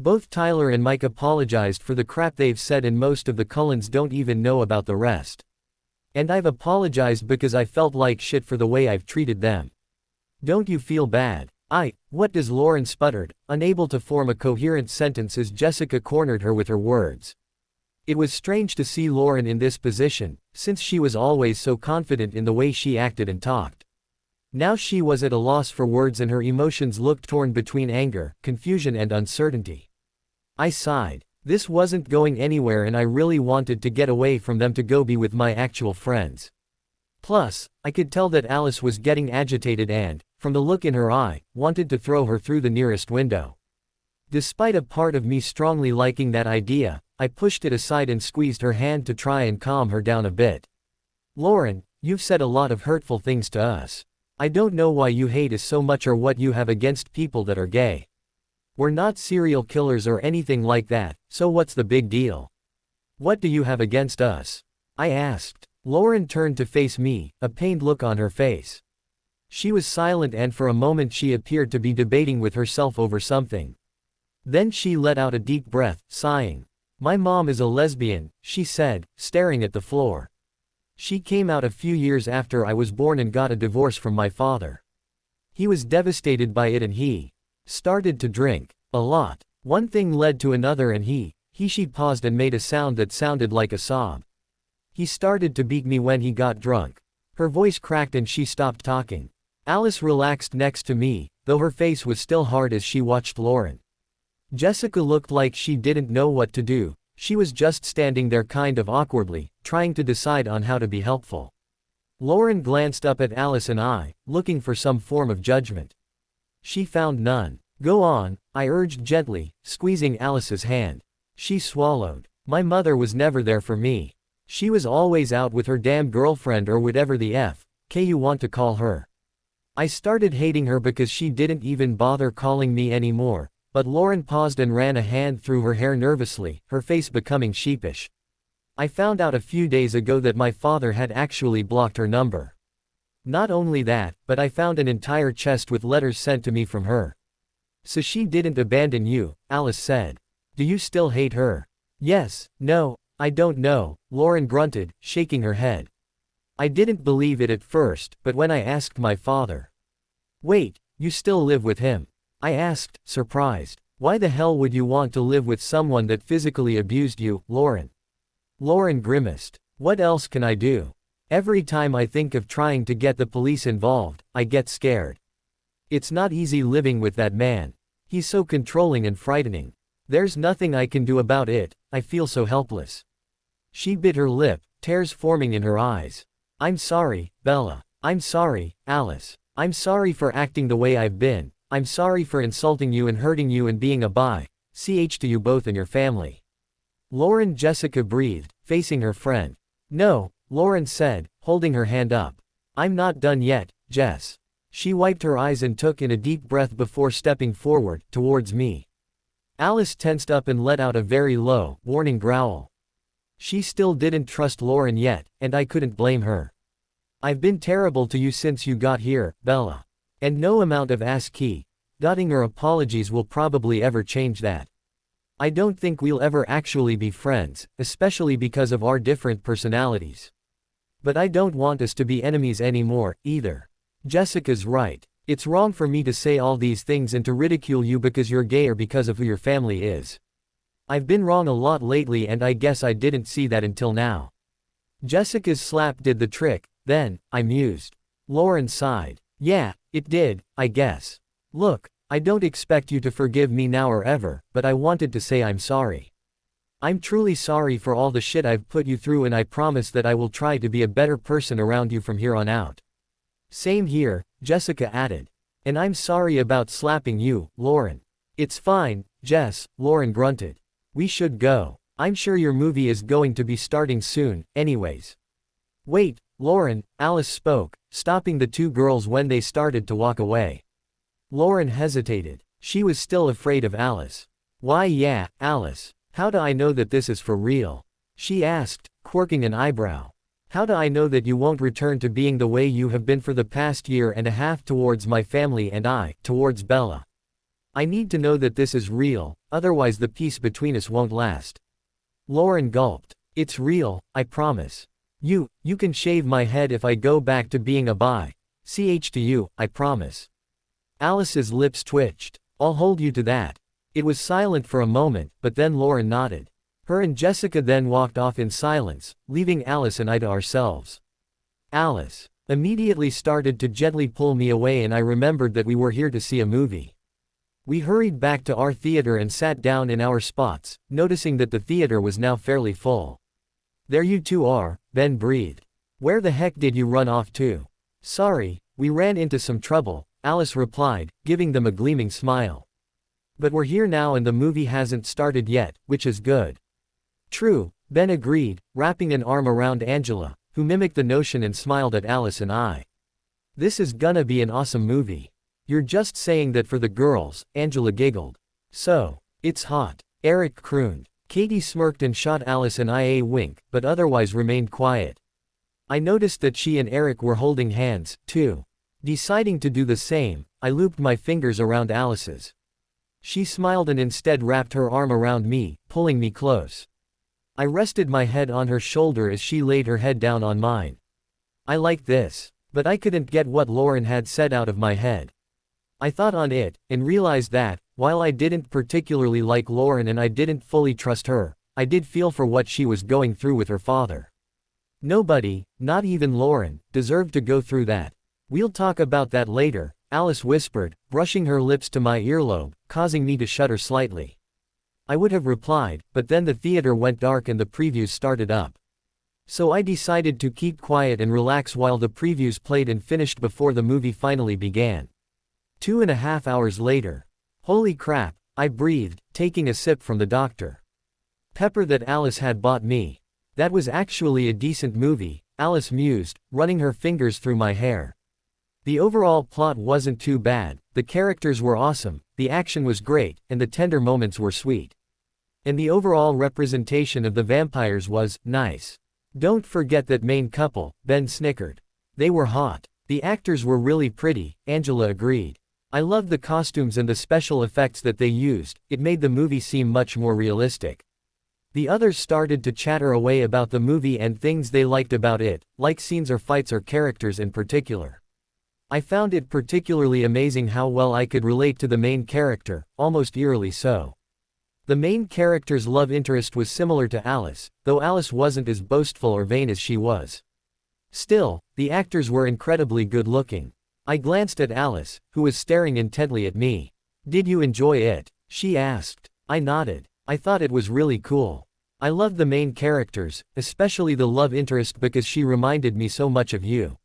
Both Tyler and Mike apologized for the crap they've said and most of the Cullens don't even know about the rest. And I've apologized because I felt like shit for the way I've treated them. Don't you feel bad? What does Lauren sputtered, unable to form a coherent sentence as Jessica cornered her with her words. It was strange to see Lauren in this position, since she was always so confident in the way she acted and talked. Now she was at a loss for words and her emotions looked torn between anger, confusion and uncertainty. I sighed. This wasn't going anywhere and I really wanted to get away from them to go be with my actual friends. Plus, I could tell that Alice was getting agitated and, from the look in her eye, wanted to throw her through the nearest window. Despite a part of me strongly liking that idea, I pushed it aside and squeezed her hand to try and calm her down a bit. Lauren, you've said a lot of hurtful things to us. I don't know why you hate us so much or what you have against people that are gay. We're not serial killers or anything like that, so what's the big deal? What do you have against us? I asked. Lauren turned to face me, a pained look on her face. She was silent and for a moment she appeared to be debating with herself over something. Then she let out a deep breath, sighing. My mom is a lesbian, she said, staring at the floor. She came out a few years after I was born and got a divorce from my father. He was devastated by it and he started to drink. A lot. One thing led to another and she paused and made a sound that sounded like a sob. He started to beat me when he got drunk. Her voice cracked and she stopped talking. Alice relaxed next to me, though her face was still hard as she watched Lauren. Jessica looked like she didn't know what to do. She was just standing there kind of awkwardly, trying to decide on how to be helpful. Lauren glanced up at Alice and I, looking for some form of judgment. She found none. Go on, I urged gently, squeezing Alice's hand. She swallowed. My mother was never there for me. She was always out with her damn girlfriend or whatever the F you want to call her. I started hating her because she didn't even bother calling me anymore, but Lauren paused and ran a hand through her hair nervously, her face becoming sheepish. I found out a few days ago that my father had actually blocked her number. Not only that, but I found an entire chest with letters sent to me from her. So she didn't abandon you, Alice said. Do you still hate her? Yes, no, I don't know, Lauren grunted, shaking her head. I didn't believe it at first, but when I asked my father. Wait, you still live with him? I asked, surprised. Why the hell would you want to live with someone that physically abused you, Lauren? Lauren grimaced. What else can I do? Every time I think of trying to get the police involved, I get scared. It's not easy living with that man. He's so controlling and frightening. There's nothing I can do about it, I feel so helpless. She bit her lip, tears forming in her eyes. I'm sorry, Bella. I'm sorry, Alice. I'm sorry for acting the way I've been. I'm sorry for insulting you and hurting you and being a ch to you both and your family. Lauren Jessica breathed, facing her friend. No, Lauren said, holding her hand up. I'm not done yet, Jess. She wiped her eyes and took in a deep breath before stepping forward, towards me. Alice tensed up and let out a very low, warning growl. She still didn't trust Lauren yet, and I couldn't blame her. I've been terrible to you since you got here, Bella. And no amount of dotting or apologies will probably ever change that. I don't think we'll ever actually be friends, especially because of our different personalities. But I don't want us to be enemies anymore, either. Jessica's right. It's wrong for me to say all these things and to ridicule you because you're gay or because of who your family is. I've been wrong a lot lately and I guess I didn't see that until now. Jessica's slap did the trick, then, I mused. Lauren sighed. Yeah, it did, I guess. Look, I don't expect you to forgive me now or ever, but I wanted to say I'm sorry. I'm truly sorry for all the shit I've put you through and I promise that I will try to be a better person around you from here on out. Same here, Jessica added. And I'm sorry about slapping you, Lauren. It's fine, Jess, Lauren grunted. We should go. I'm sure your movie is going to be starting soon, anyways. Wait, Lauren, Alice spoke, stopping the two girls when they started to walk away. Lauren hesitated. She was still afraid of Alice. Why yeah, Alice. How do I know that this is for real? She asked, quirking an eyebrow. How do I know that you won't return to being the way you have been for the past year and a half towards my family and towards Bella? I need to know that this is real, otherwise the peace between us won't last. Lauren gulped. It's real, I promise. You can shave my head if I go back to being a ch to you, I promise. Alice's lips twitched. I'll hold you to that. It was silent for a moment, but then Lauren nodded. Her and Jessica then walked off in silence, leaving Alice and I to ourselves. Alice immediately started to gently pull me away and I remembered that we were here to see a movie. We hurried back to our theater and sat down in our spots, noticing that the theater was now fairly full. There you two are, Ben breathed. Where the heck did you run off to? Sorry, we ran into some trouble, Alice replied, giving them a gleaming smile. But we're here now and the movie hasn't started yet, which is good. True, Ben agreed, wrapping an arm around Angela, who mimicked the notion and smiled at Alice and I. This is gonna be an awesome movie. You're just saying that for the girls, Angela giggled. So, it's hot, Eric crooned. Katie smirked and shot Alice and I a wink, but otherwise remained quiet. I noticed that she and Eric were holding hands, too. Deciding to do the same, I looped my fingers around Alice's. She smiled and instead wrapped her arm around me, pulling me close. I rested my head on her shoulder as she laid her head down on mine. I like this. But I couldn't get what Lauren had said out of my head. I thought on it, and realized that, while I didn't particularly like Lauren and I didn't fully trust her, I did feel for what she was going through with her father. Nobody, not even Lauren, deserved to go through that. We'll talk about that later, Alice whispered, brushing her lips to my earlobe, causing me to shudder slightly. I would have replied, but then the theater went dark and the previews started up. So I decided to keep quiet and relax while the previews played and finished before the movie finally began. 2.5 hours later. Holy crap, I breathed, taking a sip from the Dr. Pepper that Alice had bought me. That was actually a decent movie, Alice mused, running her fingers through my hair. The overall plot wasn't too bad, the characters were awesome, the action was great, and the tender moments were sweet. And the overall representation of the vampires was nice. Don't forget that main couple, Ben snickered. They were hot. The actors were really pretty, Angela agreed. I loved the costumes and the special effects that they used, it made the movie seem much more realistic. The others started to chatter away about the movie and things they liked about it, like scenes or fights or characters in particular. I found it particularly amazing how well I could relate to the main character, almost eerily so. The main character's love interest was similar to Alice, though Alice wasn't as boastful or vain as she was. Still, the actors were incredibly good-looking. I glanced at Alice, who was staring intently at me. "Did you enjoy it?" she asked. I nodded. I thought it was really cool. I loved the main characters, especially the love interest because she reminded me so much of you.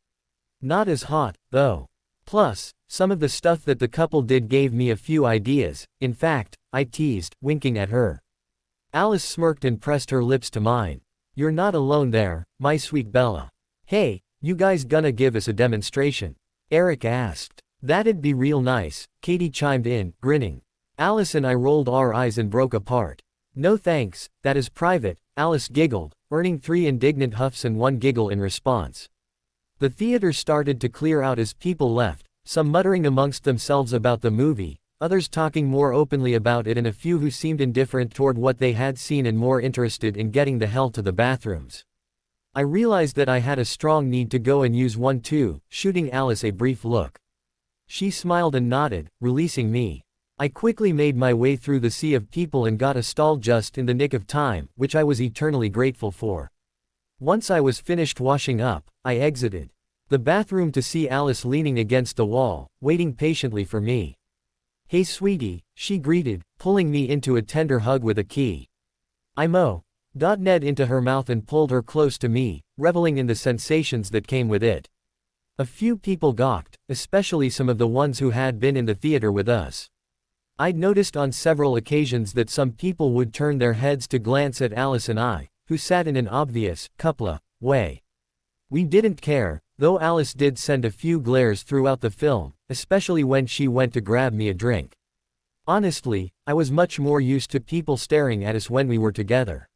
Not as hot, though. Plus, some of the stuff that the couple did gave me a few ideas. In fact, I teased, winking at her. Alice smirked and pressed her lips to mine. "You're not alone there, my sweet Bella." "Hey, you guys gonna give us a demonstration?" Eric asked. "That'd be real nice," Katie chimed in, grinning. Alice and I rolled our eyes and broke apart. "No thanks, that is private," Alice giggled, earning 3 indignant huffs and 1 giggle in response. The theater started to clear out as people left, some muttering amongst themselves about the movie, others talking more openly about it and a few who seemed indifferent toward what they had seen and more interested in getting the hell to the bathrooms. I realized that I had a strong need to go and use one too, shooting Alice a brief look. She smiled and nodded, releasing me. I quickly made my way through the sea of people and got a stall just in the nick of time, which I was eternally grateful for. Once I was finished washing up, I exited the bathroom to see Alice leaning against the wall, waiting patiently for me. "Hey sweetie," she greeted, pulling me into a tender hug with a key. I Ned into her mouth and pulled her close to me, reveling in the sensations that came with it. A few people gawked, especially some of the ones who had been in the theater with us. I'd noticed on several occasions that some people would turn their heads to glance at Alice and I, who sat in an obvious, couple way. We didn't care, though Alice did send a few glares throughout the film, especially when she went to grab me a drink. Honestly, I was much more used to people staring at us when we were together.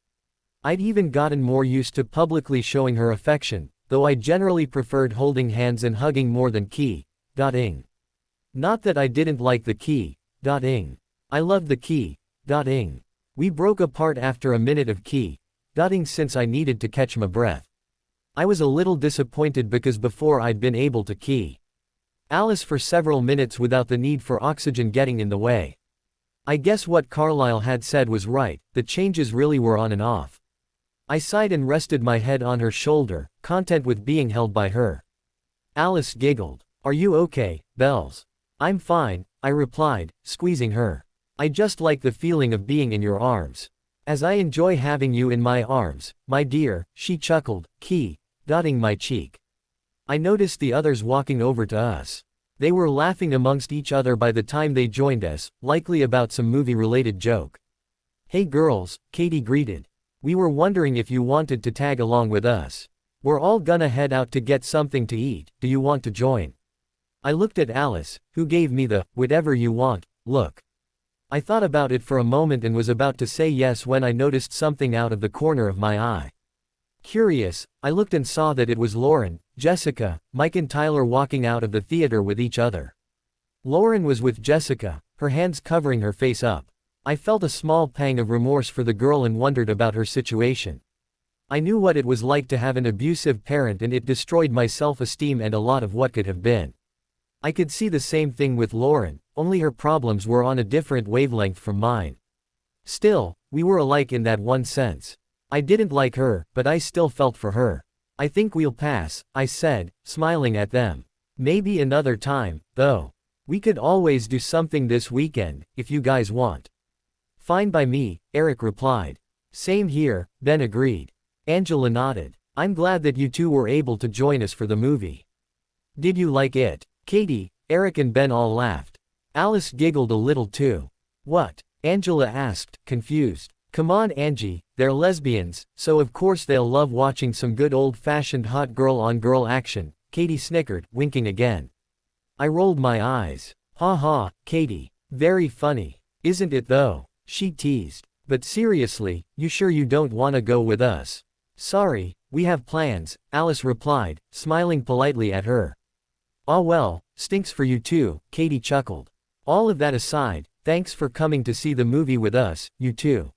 I'd even gotten more used to publicly showing her affection, though I generally preferred holding hands and hugging more than key.ing. Not that I didn't like the key.ing. I loved the key.ing. We broke apart after a minute of key.ing since I needed to catch my breath. I was a little disappointed because before I'd been able to key Alice for several minutes without the need for oxygen getting in the way. I guess what Carlyle had said was right, the changes really were on and off. I sighed and rested my head on her shoulder, content with being held by her. Alice giggled. "Are you okay, Bells?" "I'm fine," I replied, squeezing her. "I just like the feeling of being in your arms. As I enjoy having you in my arms, my dear," she chuckled, dotting my cheek. I noticed the others walking over to us. They were laughing amongst each other by the time they joined us, likely about some movie-related joke. "Hey girls," Katie greeted. "We were wondering if you wanted to tag along with us. We're all gonna head out to get something to eat, do you want to join?" I looked at Alice, who gave me the "whatever you want" look. I thought about it for a moment and was about to say yes when I noticed something out of the corner of my eye. Curious, I looked and saw that it was Lauren, Jessica, Mike and Tyler walking out of the theater with each other. Lauren was with Jessica, her hands covering her face up. I felt a small pang of remorse for the girl and wondered about her situation. I knew what it was like to have an abusive parent and it destroyed my self-esteem and a lot of what could have been. I could see the same thing with Lauren, only her problems were on a different wavelength from mine. Still, we were alike in that one sense. I didn't like her, but I still felt for her. "I think we'll pass," I said, smiling at them. "Maybe another time, though. We could always do something this weekend, if you guys want." "Fine by me," Eric replied. "Same here," Ben agreed. Angela nodded. "I'm glad that you two were able to join us for the movie." "Did you like it?" Katie, Eric and Ben all laughed. Alice giggled a little too. "What?" Angela asked, confused. "Come on Angie, they're lesbians, so of course they'll love watching some good old-fashioned hot girl-on-girl action," Katie snickered, winking again. I rolled my eyes. "Ha ha, Katie. Very funny. Isn't it though?" she teased. "But seriously, you sure you don't wanna go with us?" "Sorry, we have plans," Alice replied, smiling politely at her. "Ah well, stinks for you too," Katie chuckled. "All of that aside, thanks for coming to see the movie with us, you two."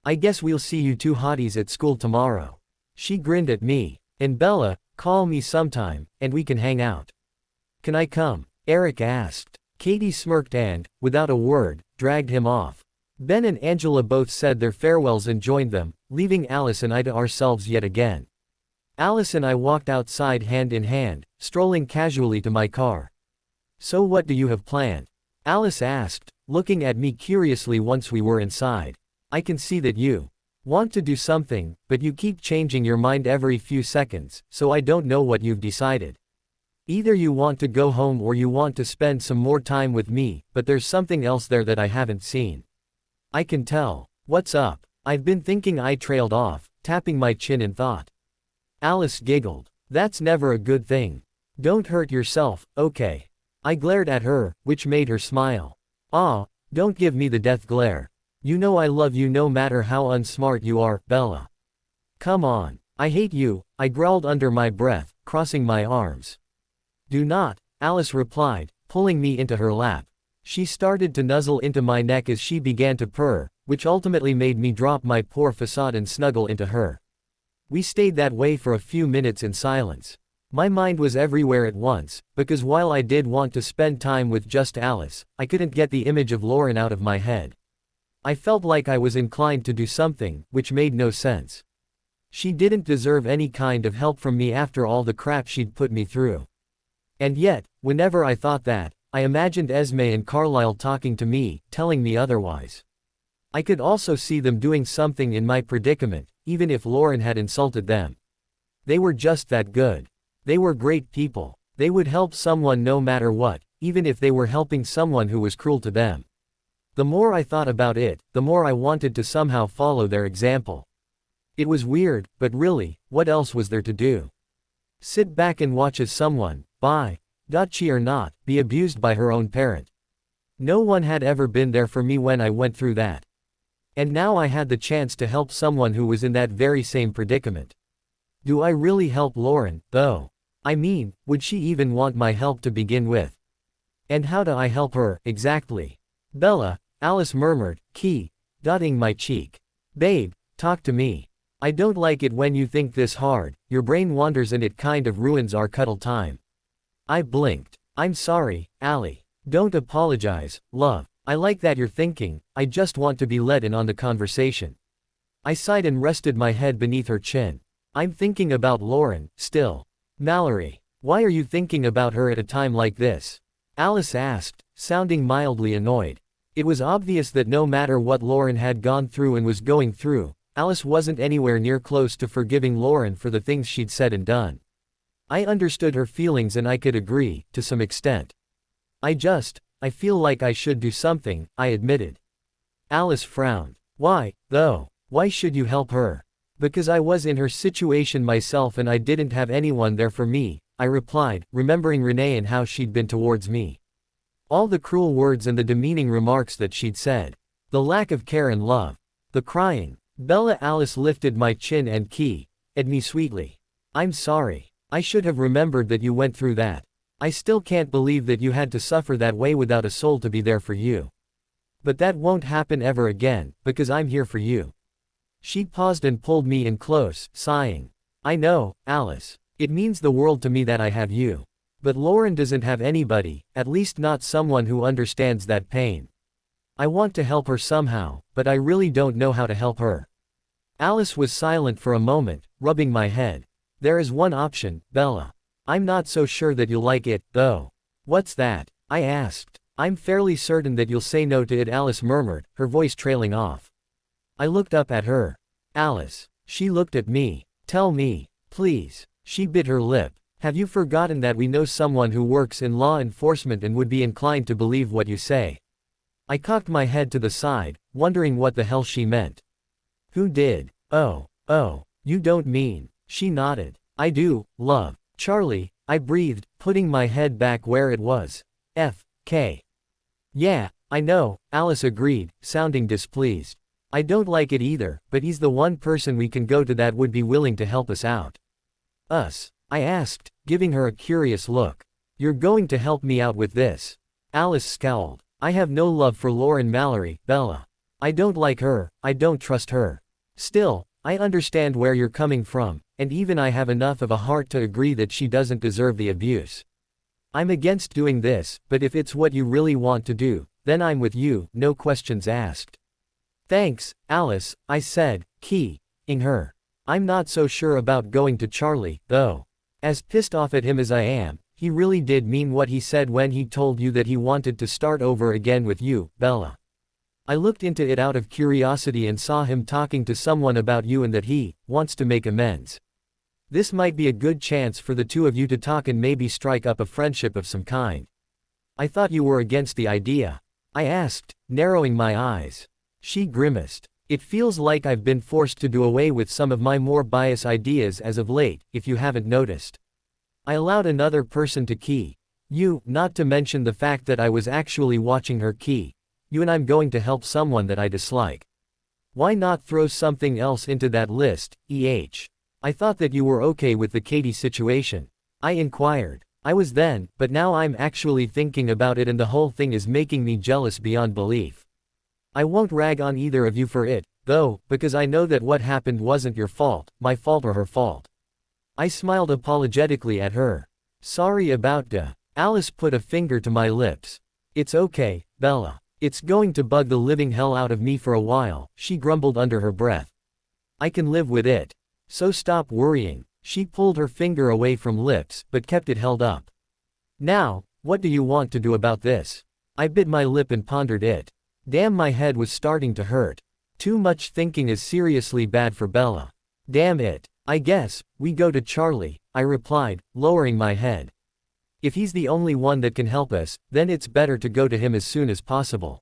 I guess we'll see you two hotties at school tomorrow. She grinned at me. And Bella, call me sometime, and we can hang out. Can I come? Eric asked. Katie smirked and, without a word, dragged him off. Ben and Angela both said their farewells and joined them, leaving Alice and I to ourselves yet again. Alice and I walked outside hand in hand, strolling casually to my car. So what do you have planned? Alice asked, looking at me curiously once we were inside. I can see that you want to do something, but you keep changing your mind every few seconds, so I don't know what you've decided. Either you want to go home or you want to spend some more time with me, but there's something else there that I haven't seen. I can tell. What's up? I've been thinking. I trailed off, tapping my chin in thought. Alice giggled. That's never a good thing. Don't hurt yourself, okay? I glared at her, which made her smile. Ah, don't give me the death glare. You know I love you no matter how unsmart you are, Bella. Come on. I hate you, I growled under my breath, crossing my arms. Do not, Alice replied, pulling me into her lap. She started to nuzzle into my neck as she began to purr, which ultimately made me drop my poor facade and snuggle into her. We stayed that way for a few minutes in silence. My mind was everywhere at once, because while I did want to spend time with just Alice, I couldn't get the image of Lauren out of my head. I felt like I was inclined to do something, which made no sense. She didn't deserve any kind of help from me after all the crap she'd put me through. And yet, whenever I thought that, I imagined Esme and Carlisle talking to me, telling me otherwise. I could also see them doing something in my predicament, even if Lauren had insulted them. They were just that good. They were great people. They would help someone no matter what, even if they were helping someone who was cruel to them. The more I thought about it, the more I wanted to somehow follow their example. It was weird, but really, what else was there to do? Sit back and watch as someone, she or not, be abused by her own parent. No one had ever been there for me when I went through that. And now I had the chance to help someone who was in that very same predicament. Do I really help Lauren, though? I mean, would she even want my help to begin with? And how do I help her, exactly? Bella, Alice murmured, dotting my cheek. Babe, talk to me. I don't like it when you think this hard, your brain wanders and it kind of ruins our cuddle time. I blinked. I'm sorry, Allie. Don't apologize, love. I like that you're thinking, I just want to be let in on the conversation. I sighed and rested my head beneath her chin. I'm thinking about Lauren, still. Mallory, why are you thinking about her at a time like this? Alice asked, sounding mildly annoyed. It was obvious that no matter what Lauren had gone through and was going through, Alice wasn't anywhere near close to forgiving Lauren for the things she'd said and done. I understood her feelings and I could agree, to some extent. I feel like I should do something, I admitted. Alice frowned. Why, though? Why should you help her? Because I was in her situation myself and I didn't have anyone there for me, I replied, remembering Renee and how she'd been towards me. All the cruel words and the demeaning remarks that she'd said. The lack of care and love. The crying. Bella. Alice lifted my chin and at me sweetly. I'm sorry. I should have remembered that you went through that. I still can't believe that you had to suffer that way without a soul to be there for you. But that won't happen ever again, because I'm here for you. She paused and pulled me in close, sighing. I know, Alice. It means the world to me that I have you. But Lauren doesn't have anybody, at least not someone who understands that pain. I want to help her somehow, but I really don't know how to help her. Alice was silent for a moment, rubbing my head. There is one option, Bella. I'm not so sure that you'll like it, though. What's that? I asked. I'm fairly certain that you'll say no to it, Alice murmured, her voice trailing off. I looked up at her. Alice. She looked at me. Tell me, please. She bit her lip. Have you forgotten that we know someone who works in law enforcement and would be inclined to believe what you say? I cocked my head to the side, wondering what the hell she meant. Who did? Oh, you don't mean. She nodded. I do, love. Charlie, I breathed, putting my head back where it was. F.K. Yeah, I know, Alice agreed, sounding displeased. I don't like it either, but he's the one person we can go to that would be willing to help us out. Us? I asked, giving her a curious look. You're going to help me out with this? Alice scowled. I have no love for Lauren Mallory, Bella. I don't like her, I don't trust her. Still, I understand where you're coming from, and even I have enough of a heart to agree that she doesn't deserve the abuse. I'm against doing this, but if it's what you really want to do, then I'm with you, no questions asked. Thanks, Alice, I said, keying her. I'm not so sure about going to Charlie, though. As pissed off at him as I am, he really did mean what he said when he told you that he wanted to start over again with you, Bella. I looked into it out of curiosity and saw him talking to someone about you and that he wants to make amends. This might be a good chance for the two of you to talk and maybe strike up a friendship of some kind. I thought you were against the idea. I asked, narrowing my eyes. She grimaced. It feels like I've been forced to do away with some of my more biased ideas as of late, if you haven't noticed. I allowed another person to key you, not to mention the fact that I was actually watching her key you, and I'm going to help someone that I dislike. Why not throw something else into that list, I thought that you were okay with the Katie situation. I inquired. I was then, but now I'm actually thinking about it and the whole thing is making me jealous beyond belief. I won't rag on either of you for it, though, because I know that what happened wasn't your fault, my fault or her fault. I smiled apologetically at her. Sorry about that. Alice put a finger to my lips. It's okay, Bella. It's going to bug the living hell out of me for a while, she grumbled under her breath. I can live with it. So stop worrying. She pulled her finger away from lips, but kept it held up. Now, what do you want to do about this? I bit my lip and pondered it. Damn, my head was starting to hurt. Too much thinking is seriously bad for Bella. Damn it. I guess, we go to Charlie, I replied, lowering my head. If he's the only one that can help us, then it's better to go to him as soon as possible.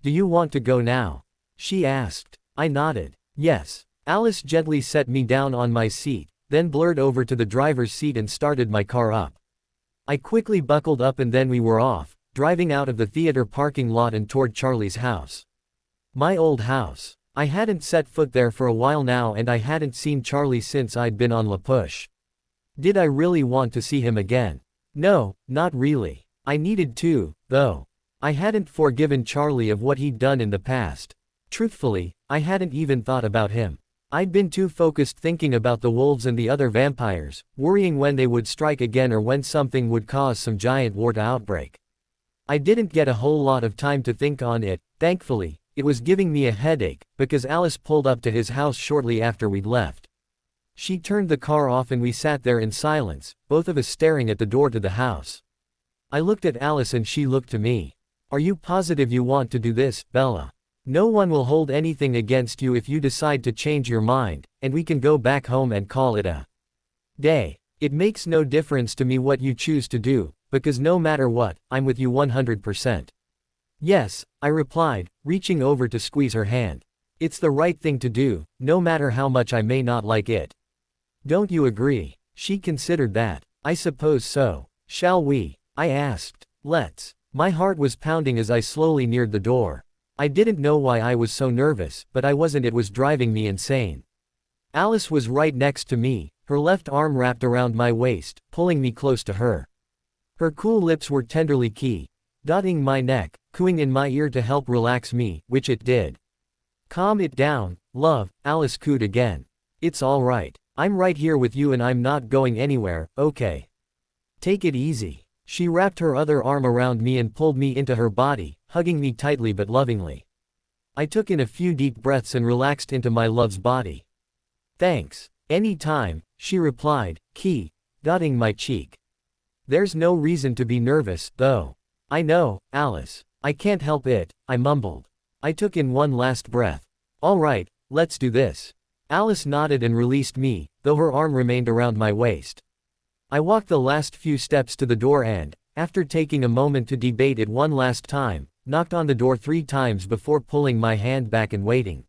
Do you want to go now? She asked. I nodded. Yes. Alice gently set me down on my seat, then blurred over to the driver's seat and started my car up. I quickly buckled up and then we were off, driving out of the theater parking lot and toward Charlie's house. My old house. I hadn't set foot there for a while now and I hadn't seen Charlie since I'd been on La Push. Did I really want to see him again? No, not really. I needed to, though. I hadn't forgiven Charlie of what he'd done in the past. Truthfully, I hadn't even thought about him. I'd been too focused thinking about the wolves and the other vampires, worrying when they would strike again or when something would cause some giant war to outbreak. I didn't get a whole lot of time to think on it, thankfully. It was giving me a headache, because Alice pulled up to his house shortly after we'd left. She turned the car off and we sat there in silence, both of us staring at the door to the house. I looked at Alice and she looked to me. Are you positive you want to do this, Bella? No one will hold anything against you if you decide to change your mind, and we can go back home and call it a day. It makes no difference to me what you choose to do, because no matter what, I'm with you 100%. Yes, I replied, reaching over to squeeze her hand. It's the right thing to do, no matter how much I may not like it. Don't you agree? She considered that. I suppose so. Shall we? I asked. Let's. My heart was pounding as I slowly neared the door. I didn't know why I was so nervous, but I wasn't. It was driving me insane. Alice was right next to me, her left arm wrapped around my waist, pulling me close to her. Her cool lips were tenderly dotting my neck, cooing in my ear to help relax me, which it did. Calm it down, love, Alice cooed again. It's all right. I'm right here with you and I'm not going anywhere, okay? Take it easy. She wrapped her other arm around me and pulled me into her body, hugging me tightly but lovingly. I took in a few deep breaths and relaxed into my love's body. Thanks. Any time, she replied, dotting my cheek. There's no reason to be nervous, though. I know, Alice. I can't help it, I mumbled. I took in one last breath. All right, let's do this. Alice nodded and released me, though her arm remained around my waist. I walked the last few steps to the door and, after taking a moment to debate it one last time, knocked on the door 3 times before pulling my hand back and waiting.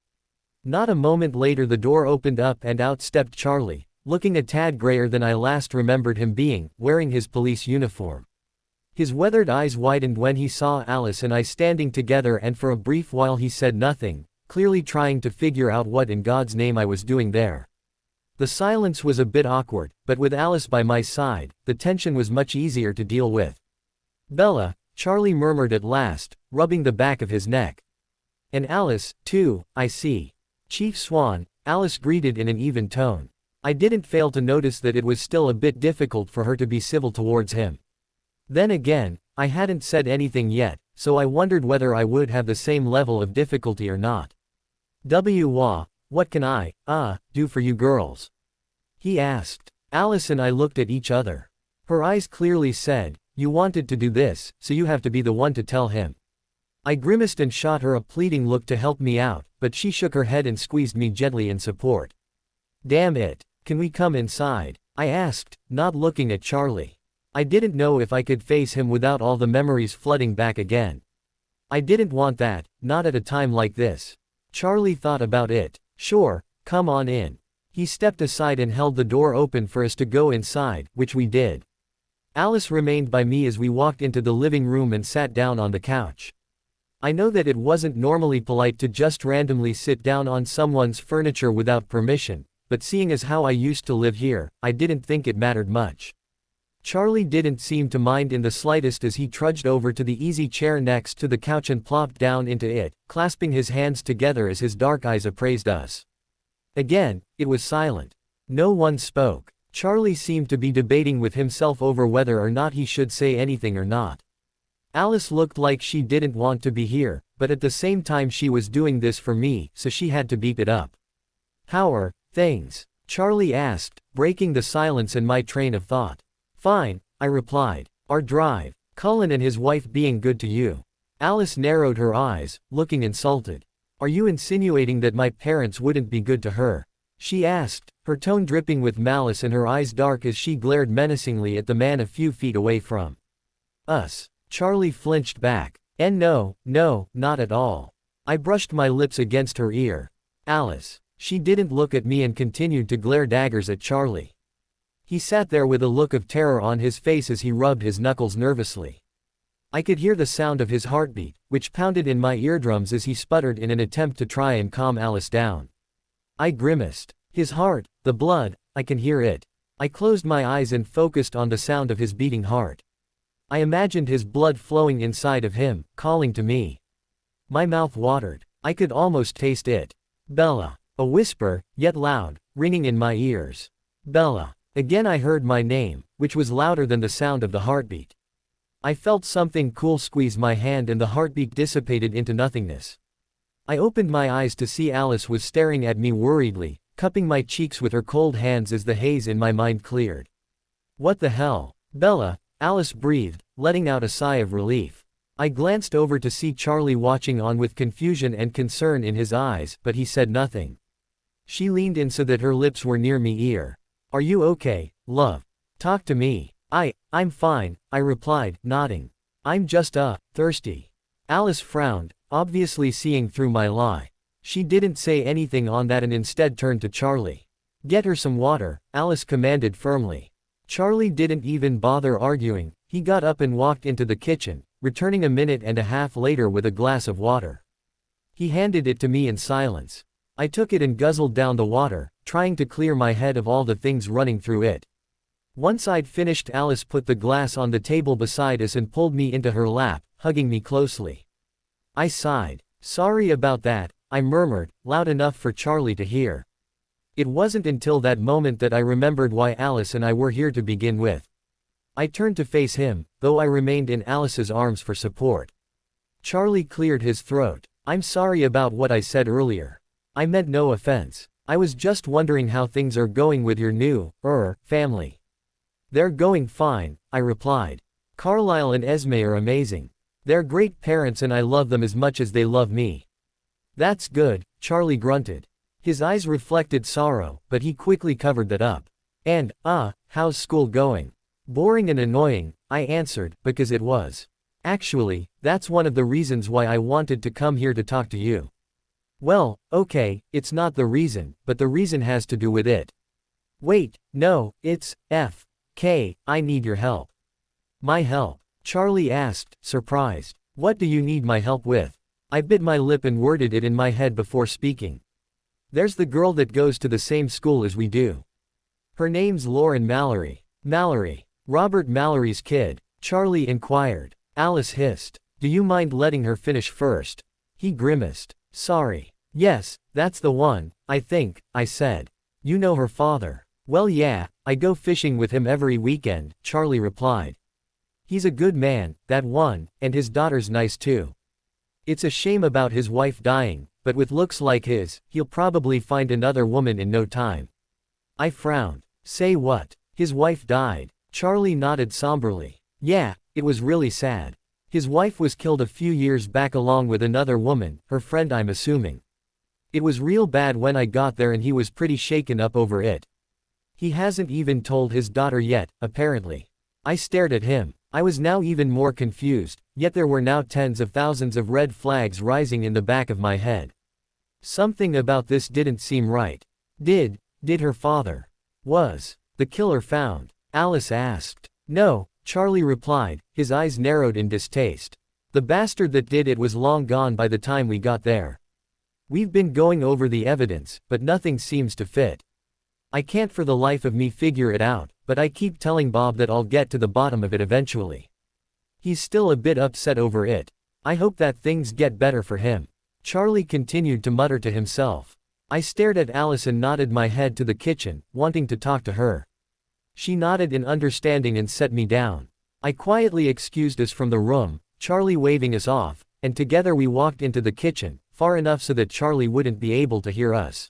Not a moment later the door opened up and out stepped Charlie, looking a tad grayer than I last remembered him being, wearing his police uniform. His weathered eyes widened when he saw Alice and I standing together, and for a brief while he said nothing, clearly trying to figure out what in God's name I was doing there. The silence was a bit awkward, but with Alice by my side, the tension was much easier to deal with. Bella, Charlie murmured at last, rubbing the back of his neck. And Alice, too, I see. Chief Swan, Alice greeted in an even tone. I didn't fail to notice that it was still a bit difficult for her to be civil towards him. Then again, I hadn't said anything yet, so I wondered whether I would have the same level of difficulty or not. What can I, do for you girls? He asked. Alice and I looked at each other. Her eyes clearly said, you wanted to do this, so you have to be the one to tell him. I grimaced and shot her a pleading look to help me out, but she shook her head and squeezed me gently in support. Damn it, can we come inside? I asked, not looking at Charlie. I didn't know if I could face him without all the memories flooding back again. I didn't want that, not at a time like this. Charlie thought about it. Sure, come on in. He stepped aside and held the door open for us to go inside, which we did. Alice remained by me as we walked into the living room and sat down on the couch. I know that it wasn't normally polite to just randomly sit down on someone's furniture without permission, but seeing as how I used to live here, I didn't think it mattered much. Charlie didn't seem to mind in the slightest as he trudged over to the easy chair next to the couch and plopped down into it, clasping his hands together as his dark eyes appraised us. Again, it was silent. No one spoke. Charlie seemed to be debating with himself over whether or not he should say anything or not. Alice looked like she didn't want to be here, but at the same time she was doing this for me, so she had to beep it up. How are things? Charlie asked, breaking the silence in my train of thought. Fine, I replied. Our drive, Cullen and his wife being good to you. Alice narrowed her eyes, looking insulted. Are you insinuating that my parents wouldn't be good to her? She asked, her tone dripping with malice and her eyes dark as she glared menacingly at the man a few feet away from us. Charlie flinched back. And no, not at all. I brushed my lips against her ear. Alice. She didn't look at me and continued to glare daggers at Charlie. He sat there with a look of terror on his face as he rubbed his knuckles nervously. I could hear the sound of his heartbeat, which pounded in my eardrums as he sputtered in an attempt to try and calm Alice down. I grimaced. His heart, the blood, I can hear it. I closed my eyes and focused on the sound of his beating heart. I imagined his blood flowing inside of him, calling to me. My mouth watered. I could almost taste it. Bella. A whisper, yet loud, ringing in my ears. Bella. Again I heard my name, which was louder than the sound of the heartbeat. I felt something cool squeeze my hand and the heartbeat dissipated into nothingness. I opened my eyes to see Alice was staring at me worriedly, cupping my cheeks with her cold hands as the haze in my mind cleared. What the hell? Bella, Alice breathed, letting out a sigh of relief. I glanced over to see Charlie watching on with confusion and concern in his eyes, but he said nothing. She leaned in so that her lips were near me ear. Are you okay, love? Talk to me. I'm fine, I replied, nodding. I'm just, thirsty. Alice frowned, obviously seeing through my lie. She didn't say anything on that and instead turned to Charlie. Get her some water, Alice commanded firmly. Charlie didn't even bother arguing, he got up and walked into the kitchen, returning a minute and a half later with a glass of water. He handed it to me in silence. I took it and guzzled down the water, trying to clear my head of all the things running through it. Once I'd finished, Alice put the glass on the table beside us and pulled me into her lap, hugging me closely. I sighed. Sorry about that, I murmured, loud enough for Charlie to hear. It wasn't until that moment that I remembered why Alice and I were here to begin with. I turned to face him, though I remained in Alice's arms for support. Charlie cleared his throat. I'm sorry about what I said earlier. I meant no offense. I was just wondering how things are going with your new, family. They're going fine, I replied. Carlisle and Esme are amazing. They're great parents and I love them as much as they love me. That's good, Charlie grunted. His eyes reflected sorrow, but he quickly covered that up. And, how's school going? Boring and annoying, I answered, because it was. Actually, that's one of the reasons why I wanted to come here to talk to you. Well, okay, it's not the reason, but the reason has to do with it. Wait, no, it's, I need your help. My help? Charlie asked, surprised. What do you need my help with? I bit my lip and worded it in my head before speaking. There's the girl that goes to the same school as we do. Her name's Lauren Mallory. Mallory. Robert Mallory's kid, Charlie inquired. Alice hissed. Do you mind letting her finish first? He grimaced. Sorry. Yes, that's the one, I think, I said. You know her father? Well yeah, I go fishing with him every weekend, Charlie replied. He's a good man, that one, and his daughter's nice too. It's a shame about his wife dying, but with looks like his, he'll probably find another woman in no time. I frowned. Say what? His wife died. Charlie nodded somberly. Yeah, it was really sad. His wife was killed a few years back along with another woman, her friend I'm assuming. It was real bad when I got there and he was pretty shaken up over it. He hasn't even told his daughter yet, apparently. I stared at him. I was now even more confused, yet there were now tens of thousands of red flags rising in the back of my head. Something about this didn't seem right. Did her father? Was the killer found? Alice asked. No, Charlie replied, his eyes narrowed in distaste. The bastard that did it was long gone by the time we got there. We've been going over the evidence, but nothing seems to fit. I can't for the life of me figure it out, but I keep telling Bob that I'll get to the bottom of it eventually. He's still a bit upset over it. I hope that things get better for him. Charlie continued to mutter to himself. I stared at Alice and nodded my head to the kitchen, wanting to talk to her. She nodded in understanding and set me down. I quietly excused us from the room, Charlie waving us off, and together we walked into the kitchen, far enough so that Charlie wouldn't be able to hear us.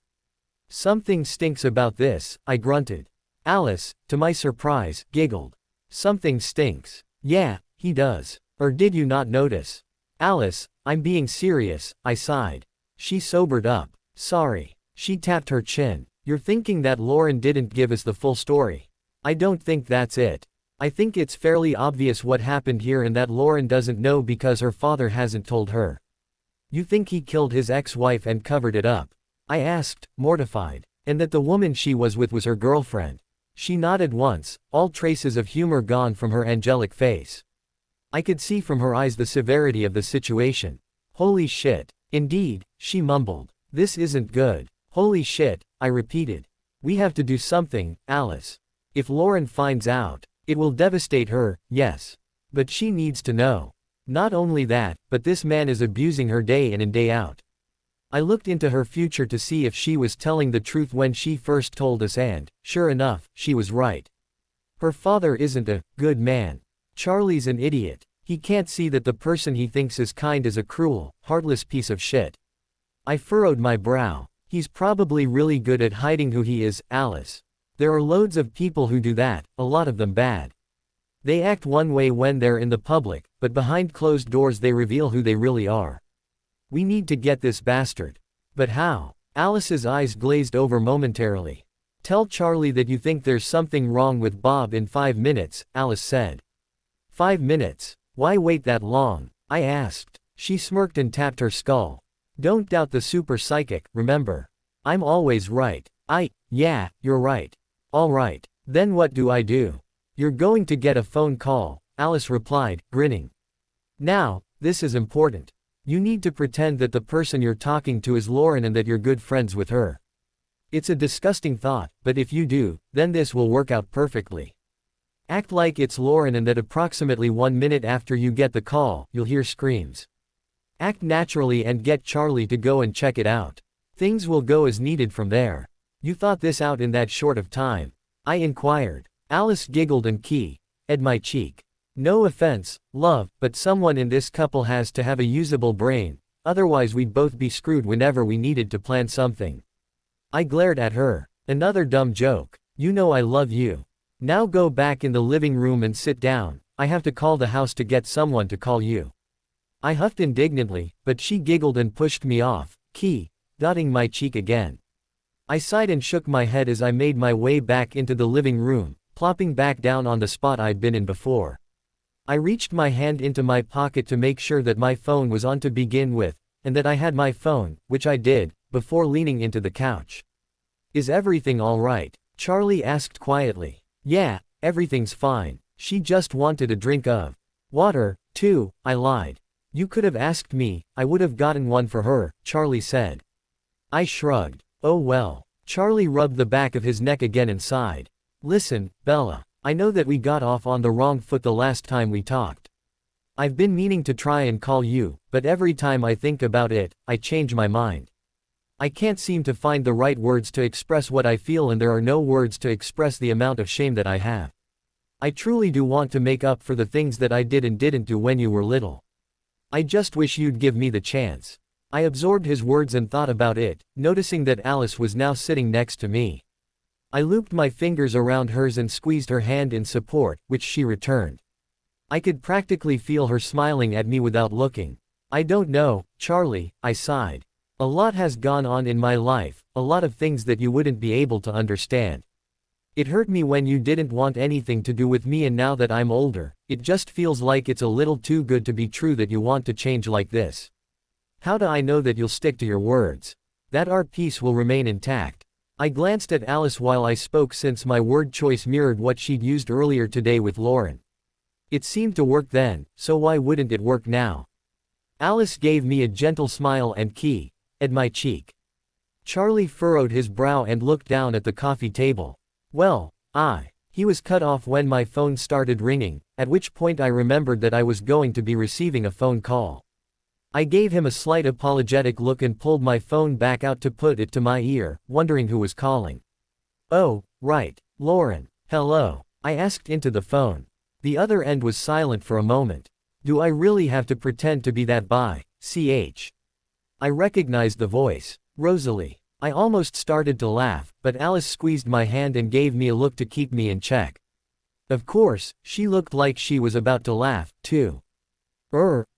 Something stinks about this, I grunted. Alice, to my surprise, giggled. Something stinks. Yeah, he does. Or did you not notice? Alice, I'm being serious, I sighed. She sobered up. Sorry. She tapped her chin. You're thinking that Lauren didn't give us the full story. I don't think that's it. I think it's fairly obvious what happened here and that Lauren doesn't know because her father hasn't told her. You think he killed his ex-wife and covered it up? I asked, mortified. And that the woman she was with was her girlfriend. She nodded once, all traces of humor gone from her angelic face. I could see from her eyes the severity of the situation. Holy shit. Indeed, she mumbled. This isn't good. Holy shit, I repeated. We have to do something, Alice. If Lauren finds out, it will devastate her, yes. But she needs to know. Not only that, but this man is abusing her day in and day out. I looked into her future to see if she was telling the truth when she first told us and, sure enough, she was right. Her father isn't a good man. Charlie's an idiot. He can't see that the person he thinks is kind is a cruel, heartless piece of shit. I furrowed my brow. He's probably really good at hiding who he is, Alice. There are loads of people who do that, a lot of them bad. They act one way when they're in the public, but behind closed doors they reveal who they really are. We need to get this bastard. But how? Alice's eyes glazed over momentarily. Tell Charlie that you think there's something wrong with Bob in 5 minutes, Alice said. 5 minutes? Why wait that long? I asked. She smirked and tapped her skull. Don't doubt the super psychic, remember. I'm always right. Yeah, you're right. All right. Then what do I do? You're going to get a phone call, Alice replied, grinning. Now, this is important. You need to pretend that the person you're talking to is Lauren and that you're good friends with her. It's a disgusting thought, but if you do, then this will work out perfectly. Act like it's Lauren and that approximately 1 minute after you get the call, you'll hear screams. Act naturally and get Charlie to go and check it out. Things will go as needed from there. You thought this out in that short of time? I inquired. Alice giggled and keyed my cheek. No offense, love, but someone in this couple has to have a usable brain, otherwise we'd both be screwed whenever we needed to plan something. I glared at her. Another dumb joke. You know I love you. Now go back in the living room and sit down. I have to call the house to get someone to call you. I huffed indignantly, but she giggled and pushed me off, dotting my cheek again. I sighed and shook my head as I made my way back into the living room, plopping back down on the spot I'd been in before. I reached my hand into my pocket to make sure that my phone was on to begin with, and that I had my phone, which I did, before leaning into the couch. Is everything all right? Charlie asked quietly. Yeah, everything's fine. She just wanted a drink of water, too, I lied. You could have asked me, I would have gotten one for her, Charlie said. I shrugged. Oh well. Charlie rubbed the back of his neck again and sighed. Listen, Bella. I know that we got off on the wrong foot the last time we talked. I've been meaning to try and call you, but every time I think about it, I change my mind. I can't seem to find the right words to express what I feel, and there are no words to express the amount of shame that I have. I truly do want to make up for the things that I did and didn't do when you were little. I just wish you'd give me the chance. I absorbed his words and thought about it, noticing that Alice was now sitting next to me. I looped my fingers around hers and squeezed her hand in support, which she returned. I could practically feel her smiling at me without looking. I don't know, Charlie, I sighed. A lot has gone on in my life, a lot of things that you wouldn't be able to understand. It hurt me when you didn't want anything to do with me, and now that I'm older, it just feels like it's a little too good to be true that you want to change like this. How do I know that you'll stick to your words? That our peace will remain intact? I glanced at Alice while I spoke, since my word choice mirrored what she'd used earlier today with Lauren. It seemed to work then, so why wouldn't it work now? Alice gave me a gentle smile and keyed my cheek. Charlie furrowed his brow and looked down at the coffee table. Well, he was cut off when my phone started ringing, at which point I remembered that I was going to be receiving a phone call. I gave him a slight apologetic look and pulled my phone back out to put it to my ear, wondering who was calling. Oh, right, Lauren. Hello, I asked into the phone. The other end was silent for a moment. Do I really have to pretend to be that ch? I recognized the voice. Rosalie. I almost started to laugh, but Alice squeezed my hand and gave me a look to keep me in check. Of course, she looked like she was about to laugh, too.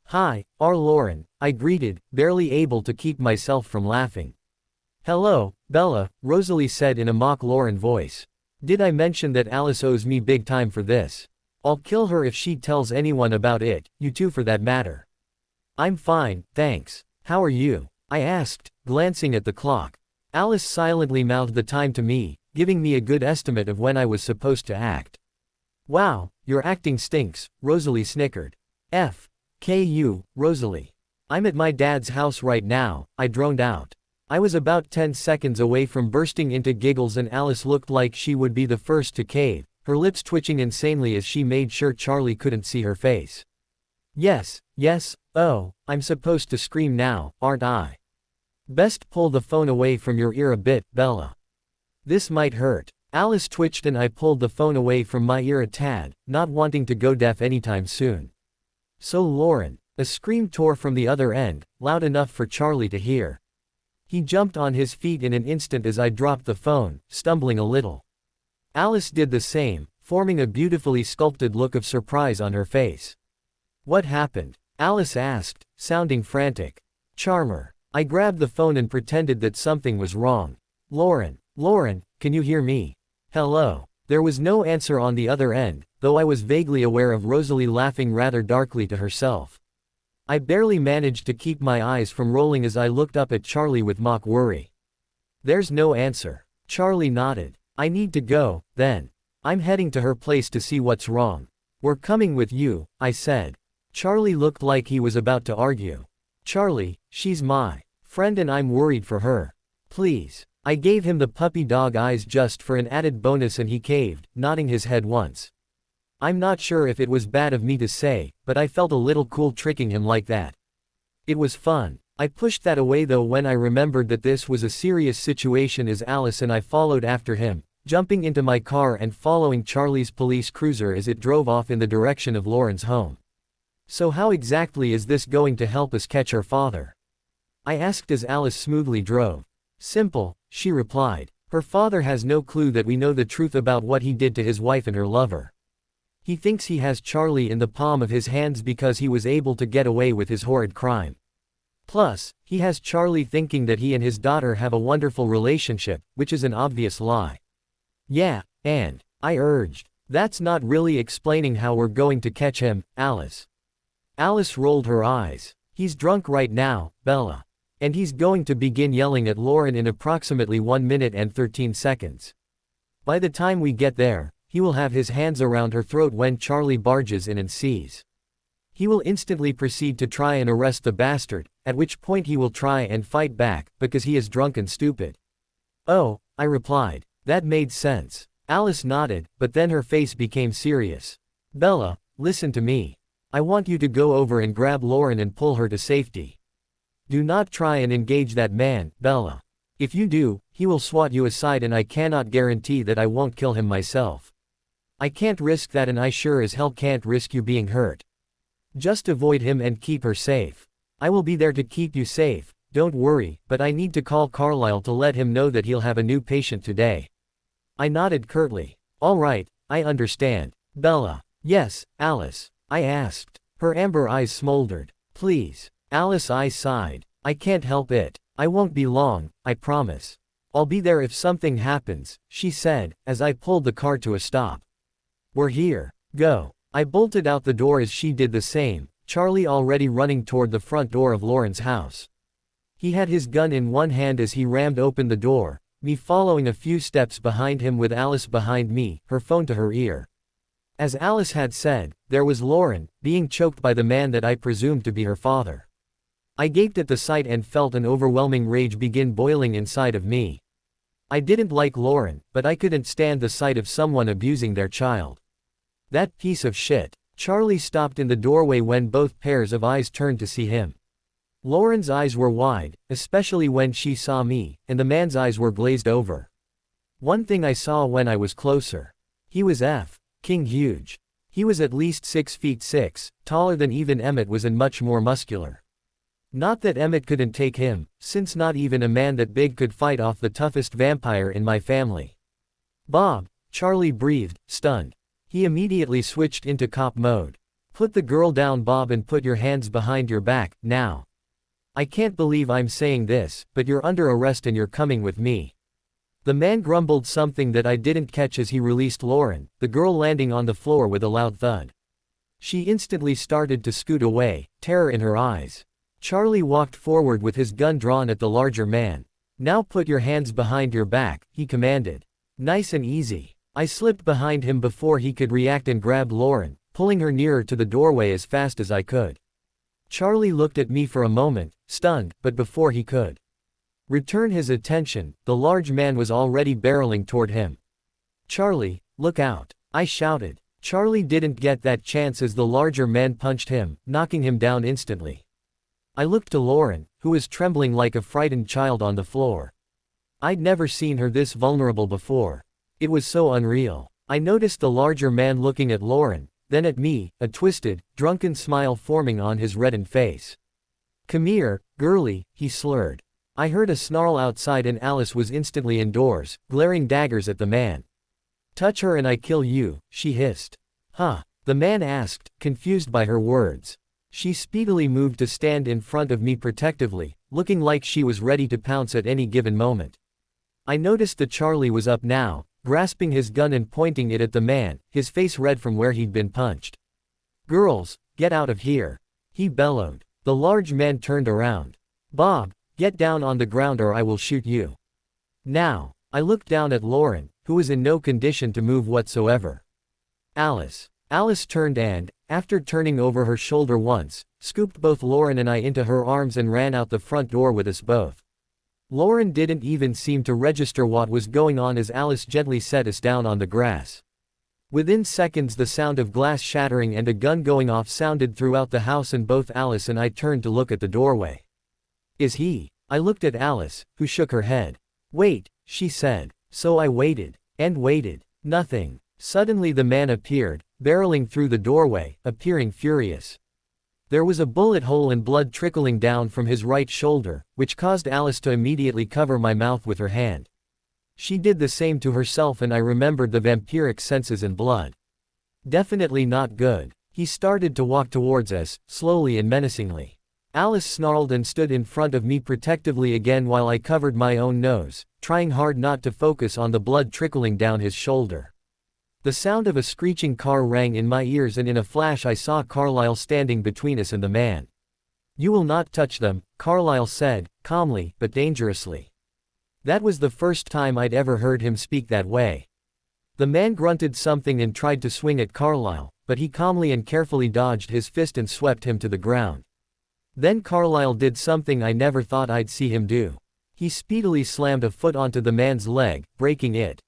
Hi, Lauren, I greeted, barely able to keep myself from laughing. Hello, Bella, Rosalie said in a mock Lauren voice. Did I mention that Alice owes me big time for this? I'll kill her if she tells anyone about it, you too for that matter. I'm fine, thanks. How are you? I asked, glancing at the clock. Alice silently mouthed the time to me, giving me a good estimate of when I was supposed to act. Wow, your acting stinks, Rosalie snickered. F.K.U., Rosalie. I'm at my dad's house right now, I droned out. I was about 10 seconds away from bursting into giggles, and Alice looked like she would be the first to cave, her lips twitching insanely as she made sure Charlie couldn't see her face. Yes, oh, I'm supposed to scream now, aren't I? Best pull the phone away from your ear a bit, Bella. This might hurt. Alice twitched and I pulled the phone away from my ear a tad, not wanting to go deaf anytime soon. So Lauren. A scream tore from the other end, loud enough for Charlie to hear. He jumped on his feet in an instant as I dropped the phone, stumbling a little. Alice did the same, forming a beautifully sculpted look of surprise on her face. What happened? Alice asked, sounding frantic. Charmer. I grabbed the phone and pretended that something was wrong. Lauren, can you hear me? Hello. There was no answer on the other end, though I was vaguely aware of Rosalie laughing rather darkly to herself. I barely managed to keep my eyes from rolling as I looked up at Charlie with mock worry. There's no answer. Charlie nodded. I need to go, then. I'm heading to her place to see what's wrong. We're coming with you, I said. Charlie looked like he was about to argue. Charlie, she's my friend and I'm worried for her. Please. I gave him the puppy dog eyes just for an added bonus and he caved, nodding his head once. I'm not sure if it was bad of me to say, but I felt a little cool tricking him like that. It was fun. I pushed that away though when I remembered that this was a serious situation as Alice and I followed after him, jumping into my car and following Charlie's police cruiser as it drove off in the direction of Lauren's home. So how exactly is this going to help us catch our father? I asked as Alice smoothly drove. Simple, she replied. Her father has no clue that we know the truth about what he did to his wife and her lover. He thinks he has Charlie in the palm of his hands because he was able to get away with his horrid crime. Plus, he has Charlie thinking that he and his daughter have a wonderful relationship, which is an obvious lie. Yeah, and, I urged, that's not really explaining how we're going to catch him, Alice. Alice rolled her eyes. He's drunk right now, Bella. And he's going to begin yelling at Lauren in approximately 1 minute and 13 seconds. By the time we get there, he will have his hands around her throat when Charlie barges in and sees. He will instantly proceed to try and arrest the bastard, at which point he will try and fight back, because he is drunk and stupid. Oh, I replied. That made sense. Alice nodded, but then her face became serious. Bella, listen to me. I want you to go over and grab Lauren and pull her to safety. Do not try and engage that man, Bella. If you do, he will swat you aside and I cannot guarantee that I won't kill him myself. I can't risk that and I sure as hell can't risk you being hurt. Just avoid him and keep her safe. I will be there to keep you safe, don't worry, but I need to call Carlisle to let him know that he'll have a new patient today. I nodded curtly. All right, I understand. Bella. Yes, Alice. I asked. Her amber eyes smoldered. Please. Alice, I sighed. I can't help it. I won't be long, I promise. I'll be there if something happens, she said, as I pulled the car to a stop. We're here. Go. I bolted out the door as she did the same, Charlie already running toward the front door of Lauren's house. He had his gun in one hand as he rammed open the door, me following a few steps behind him with Alice behind me, her phone to her ear. As Alice had said, there was Lauren, being choked by the man that I presumed to be her father. I gaped at the sight and felt an overwhelming rage begin boiling inside of me. I didn't like Lauren, but I couldn't stand the sight of someone abusing their child. That piece of shit. Charlie stopped in the doorway when both pairs of eyes turned to see him. Lauren's eyes were wide, especially when she saw me, and the man's eyes were glazed over. One thing I saw when I was closer. He was King huge. He was at least 6'6", taller than even Emmett was and much more muscular. Not that Emmett couldn't take him, since not even a man that big could fight off the toughest vampire in my family. Bob, Charlie breathed, stunned. He immediately switched into cop mode. Put the girl down, Bob, and put your hands behind your back, now. I can't believe I'm saying this, but you're under arrest and you're coming with me. The man grumbled something that I didn't catch as he released Lauren, the girl landing on the floor with a loud thud. She instantly started to scoot away, terror in her eyes. Charlie walked forward with his gun drawn at the larger man. Now put your hands behind your back, he commanded. Nice and easy. I slipped behind him before he could react and grabbed Lauren, pulling her nearer to the doorway as fast as I could. Charlie looked at me for a moment, stunned, but before he could return his attention, the large man was already barreling toward him. Charlie, look out, I shouted. Charlie didn't get that chance as the larger man punched him, knocking him down instantly. I looked to Lauren, who was trembling like a frightened child on the floor. I'd never seen her this vulnerable before. It was so unreal. I noticed the larger man looking at Lauren, then at me, a twisted, drunken smile forming on his reddened face. Come here, girlie, he slurred. I heard a snarl outside and Alice was instantly indoors, glaring daggers at the man. Touch her and I kill you, she hissed. Huh? The man asked, confused by her words. She speedily moved to stand in front of me protectively, looking like she was ready to pounce at any given moment. I noticed that Charlie was up now, grasping his gun and pointing it at the man, his face red from where he'd been punched. Girls, get out of here, he bellowed. The large man turned around. Bob, get down on the ground or I will shoot you. Now. I looked down at Lauren, who was in no condition to move whatsoever. Alice. Alice turned and, after turning over her shoulder once, scooped both Lauren and I into her arms and ran out the front door with us both. Lauren didn't even seem to register what was going on as Alice gently set us down on the grass. Within seconds the sound of glass shattering and a gun going off sounded throughout the house and both Alice and I turned to look at the doorway. Is he? I looked at Alice, who shook her head. Wait, she said. So I waited. And waited. Nothing. Suddenly the man appeared, barreling through the doorway, appearing furious. There was a bullet hole and blood trickling down from his right shoulder, which caused Alice to immediately cover my mouth with her hand. She did the same to herself and I remembered the vampiric senses and blood. Definitely not good. He started to walk towards us, slowly and menacingly. Alice snarled and stood in front of me protectively again while I covered my own nose, trying hard not to focus on the blood trickling down his shoulder. The sound of a screeching car rang in my ears and in a flash I saw Carlisle standing between us and the man. You will not touch them, Carlisle said, calmly, but dangerously. That was the first time I'd ever heard him speak that way. The man grunted something and tried to swing at Carlisle, but he calmly and carefully dodged his fist and swept him to the ground. Then Carlisle did something I never thought I'd see him do. He speedily slammed a foot onto the man's leg, breaking it.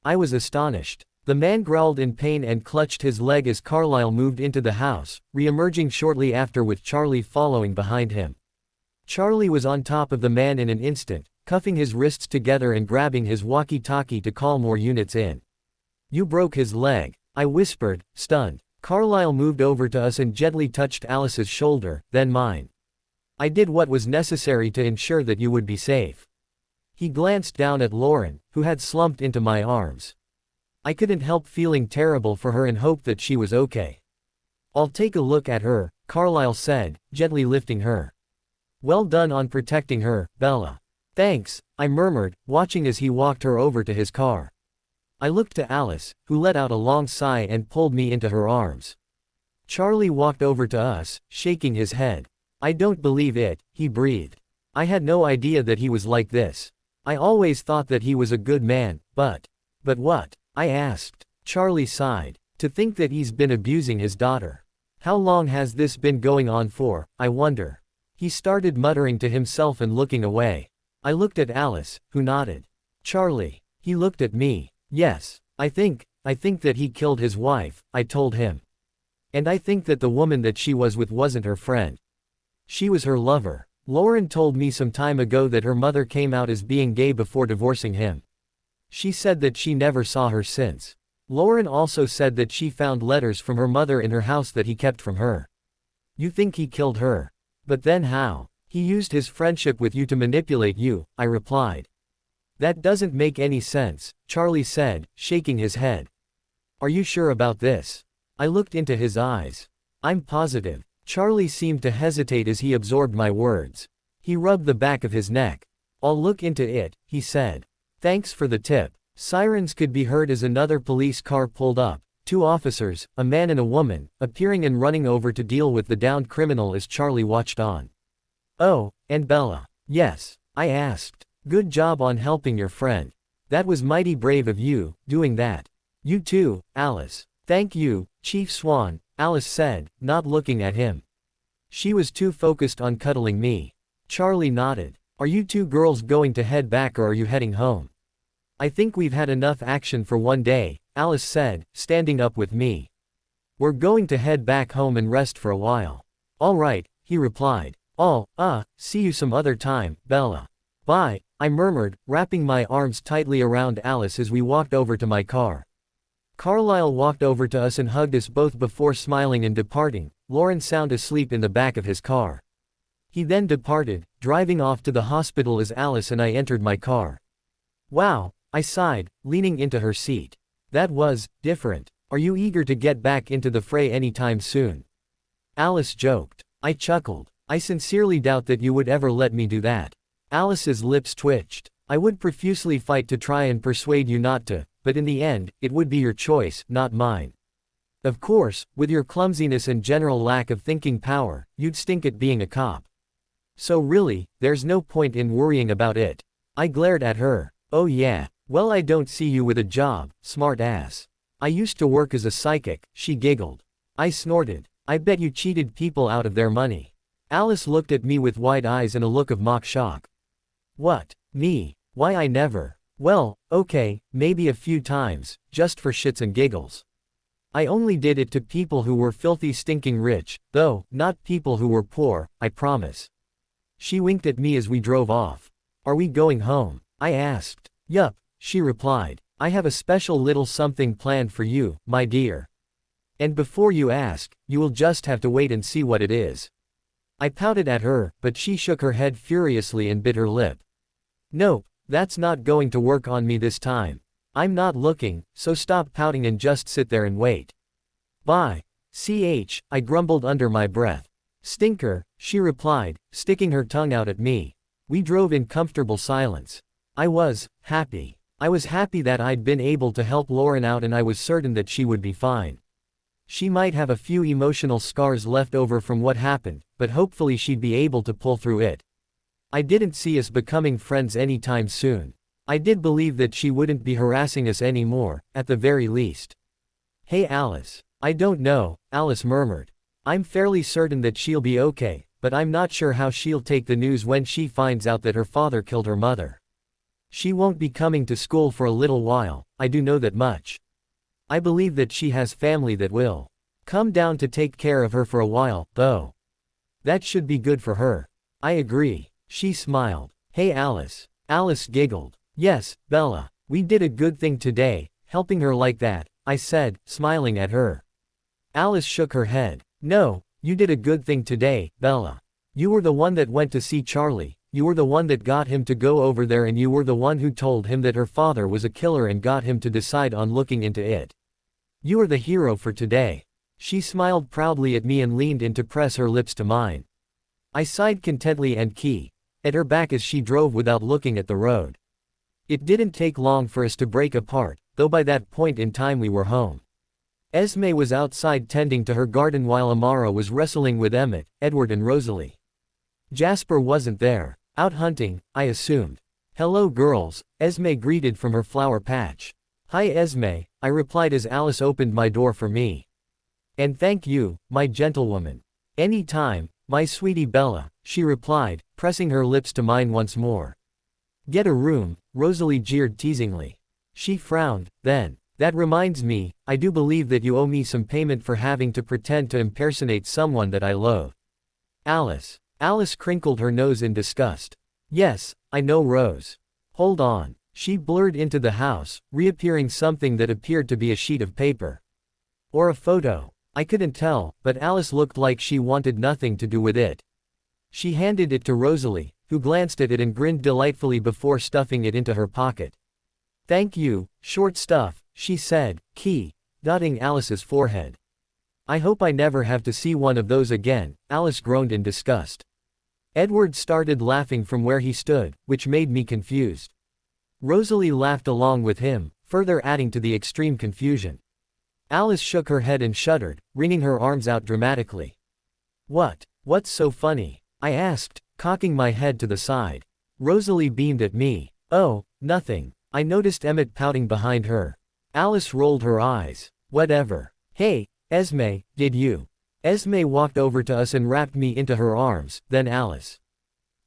I was astonished. The man growled in pain and clutched his leg as Carlyle moved into the house, re-emerging shortly after with Charlie following behind him. Charlie was on top of the man in an instant, cuffing his wrists together and grabbing his walkie-talkie to call more units in. "You broke his leg," I whispered, stunned. Carlyle moved over to us and gently touched Alice's shoulder, then mine. "I did what was necessary to ensure that you would be safe." He glanced down at Lauren, who had slumped into my arms. I couldn't help feeling terrible for her and hoped that she was okay. "I'll take a look at her," Carlyle said, gently lifting her. "Well done on protecting her, Bella." "Thanks," I murmured, watching as he walked her over to his car. I looked to Alice, who let out a long sigh and pulled me into her arms. Charlie walked over to us, shaking his head. "I don't believe it," he breathed. "I had no idea that he was like this. I always thought that he was a good man, but what?" I asked. Charlie sighed. "To think that he's been abusing his daughter. How long has this been going on for, I wonder?" He started muttering to himself and looking away. I looked at Alice, who nodded. "Charlie." He looked at me. "Yes, I think that he killed his wife," I told him. "And I think that the woman that she was with wasn't her friend. She was her lover. Lauren told me some time ago that her mother came out as being gay before divorcing him. She said that she never saw her since. Lauren also said that she found letters from her mother in her house that he kept from her." "You think he killed her? But then how?" "He used his friendship with you to manipulate you," I replied. "That doesn't make any sense," Charlie said, shaking his head. "Are you sure about this?" I looked into his eyes. "I'm positive." Charlie seemed to hesitate as he absorbed my words. He rubbed the back of his neck. "I'll look into it," he said. "Thanks for the tip." Sirens could be heard as another police car pulled up, 2 officers, a man and a woman, appearing and running over to deal with the downed criminal as Charlie watched on. "Oh, and Bella?" "Yes," I asked. "Good job on helping your friend. That was mighty brave of you, doing that." "You too, Alice." "Thank you, Chief Swan," Alice said, not looking at him. She was too focused on cuddling me. Charlie nodded. "Are you 2 girls going to head back or are you heading home?" "I think we've had enough action for one day," Alice said, standing up with me. "We're going to head back home and rest for a while." "All right," he replied. See you some other time, Bella." "Bye," I murmured, wrapping my arms tightly around Alice as we walked over to my car. Carlyle walked over to us and hugged us both before smiling and departing, Lauren sound asleep in the back of his car. He then departed, driving off to the hospital as Alice and I entered my car. "Wow," I sighed, leaning into her seat. "That was different. Are you eager to get back into the fray anytime soon?" Alice joked. I chuckled. "I sincerely doubt that you would ever let me do that." Alice's lips twitched. "I would profusely fight to try and persuade you not to, but in the end, it would be your choice, not mine. Of course, with your clumsiness and general lack of thinking power, you'd stink at being a cop. So really, there's no point in worrying about it." I glared at her. "Oh yeah, well I don't see you with a job, smart ass." "I used to work as a psychic," she giggled. I snorted. "I bet you cheated people out of their money." Alice looked at me with wide eyes and a look of mock shock. "What? Me? Why I never." "Well, okay, maybe a few times, just for shits and giggles. I only did it to people who were filthy stinking rich, though, not people who were poor, I promise." She winked at me as we drove off. "Are we going home?" I asked. "Yup," she replied. "I have a special little something planned for you, my dear. And before you ask, you will just have to wait and see what it is." I pouted at her, but she shook her head furiously and bit her lip. "Nope, that's not going to work on me this time. I'm not looking, so stop pouting and just sit there and wait." "Bye. I grumbled under my breath. "Stinker," she replied, sticking her tongue out at me. We drove in comfortable silence. I was happy. I was happy that I'd been able to help Lauren out and I was certain that she would be fine. She might have a few emotional scars left over from what happened, but hopefully she'd be able to pull through it. I didn't see us becoming friends anytime soon. I did believe that she wouldn't be harassing us anymore, at the very least. "Hey Alice." "I don't know," Alice murmured. "I'm fairly certain that she'll be okay, but I'm not sure how she'll take the news when she finds out that her father killed her mother. She won't be coming to school for a little while, I do know that much." I believe that she has family that will come down to take care of her for a while, though. That should be good for her. I agree. She smiled. Hey Alice. Alice giggled. Yes, Bella. We did a good thing today, helping her like that, I said, smiling at her. Alice shook her head. No, you did a good thing today, Bella. You were the one that went to see Charlie, you were the one that got him to go over there, and you were the one who told him that her father was a killer and got him to decide on looking into it. You are the hero for today. She smiled proudly at me and leaned in to press her lips to mine. I sighed contently and keyed at her back as she drove without looking at the road. It didn't take long for us to break apart, though by that point in time we were home. Esme was outside tending to her garden while Amara was wrestling with Emmett, Edward and Rosalie. Jasper wasn't there. Out hunting, I assumed. Hello girls, Esme greeted from her flower patch. Hi Esme, I replied as Alice opened my door for me. And thank you, my gentlewoman. Any time, my sweetie Bella, she replied, pressing her lips to mine once more. Get a room, Rosalie jeered teasingly. She frowned, then. That reminds me, I do believe that you owe me some payment for having to pretend to impersonate someone that I loathe. Alice. Alice crinkled her nose in disgust. Yes, I know Rose. Hold on. She blurred into the house, reappearing something that appeared to be a sheet of paper. Or a photo. I couldn't tell, but Alice looked like she wanted nothing to do with it. She handed it to Rosalie, who glanced at it and grinned delightfully before stuffing it into her pocket. Thank you, short stuff, she said, dotting Alice's forehead. I hope I never have to see one of those again, Alice groaned in disgust. Edward started laughing from where he stood, which made me confused. Rosalie laughed along with him, further adding to the extreme confusion. Alice shook her head and shuddered, wringing her arms out dramatically. What's so funny? I asked, cocking my head to the side. Rosalie beamed at me. Oh, nothing. I noticed Emmett pouting behind her. Alice rolled her eyes. Whatever. Hey, Esme, did you? Esme walked over to us and wrapped me into her arms, then Alice.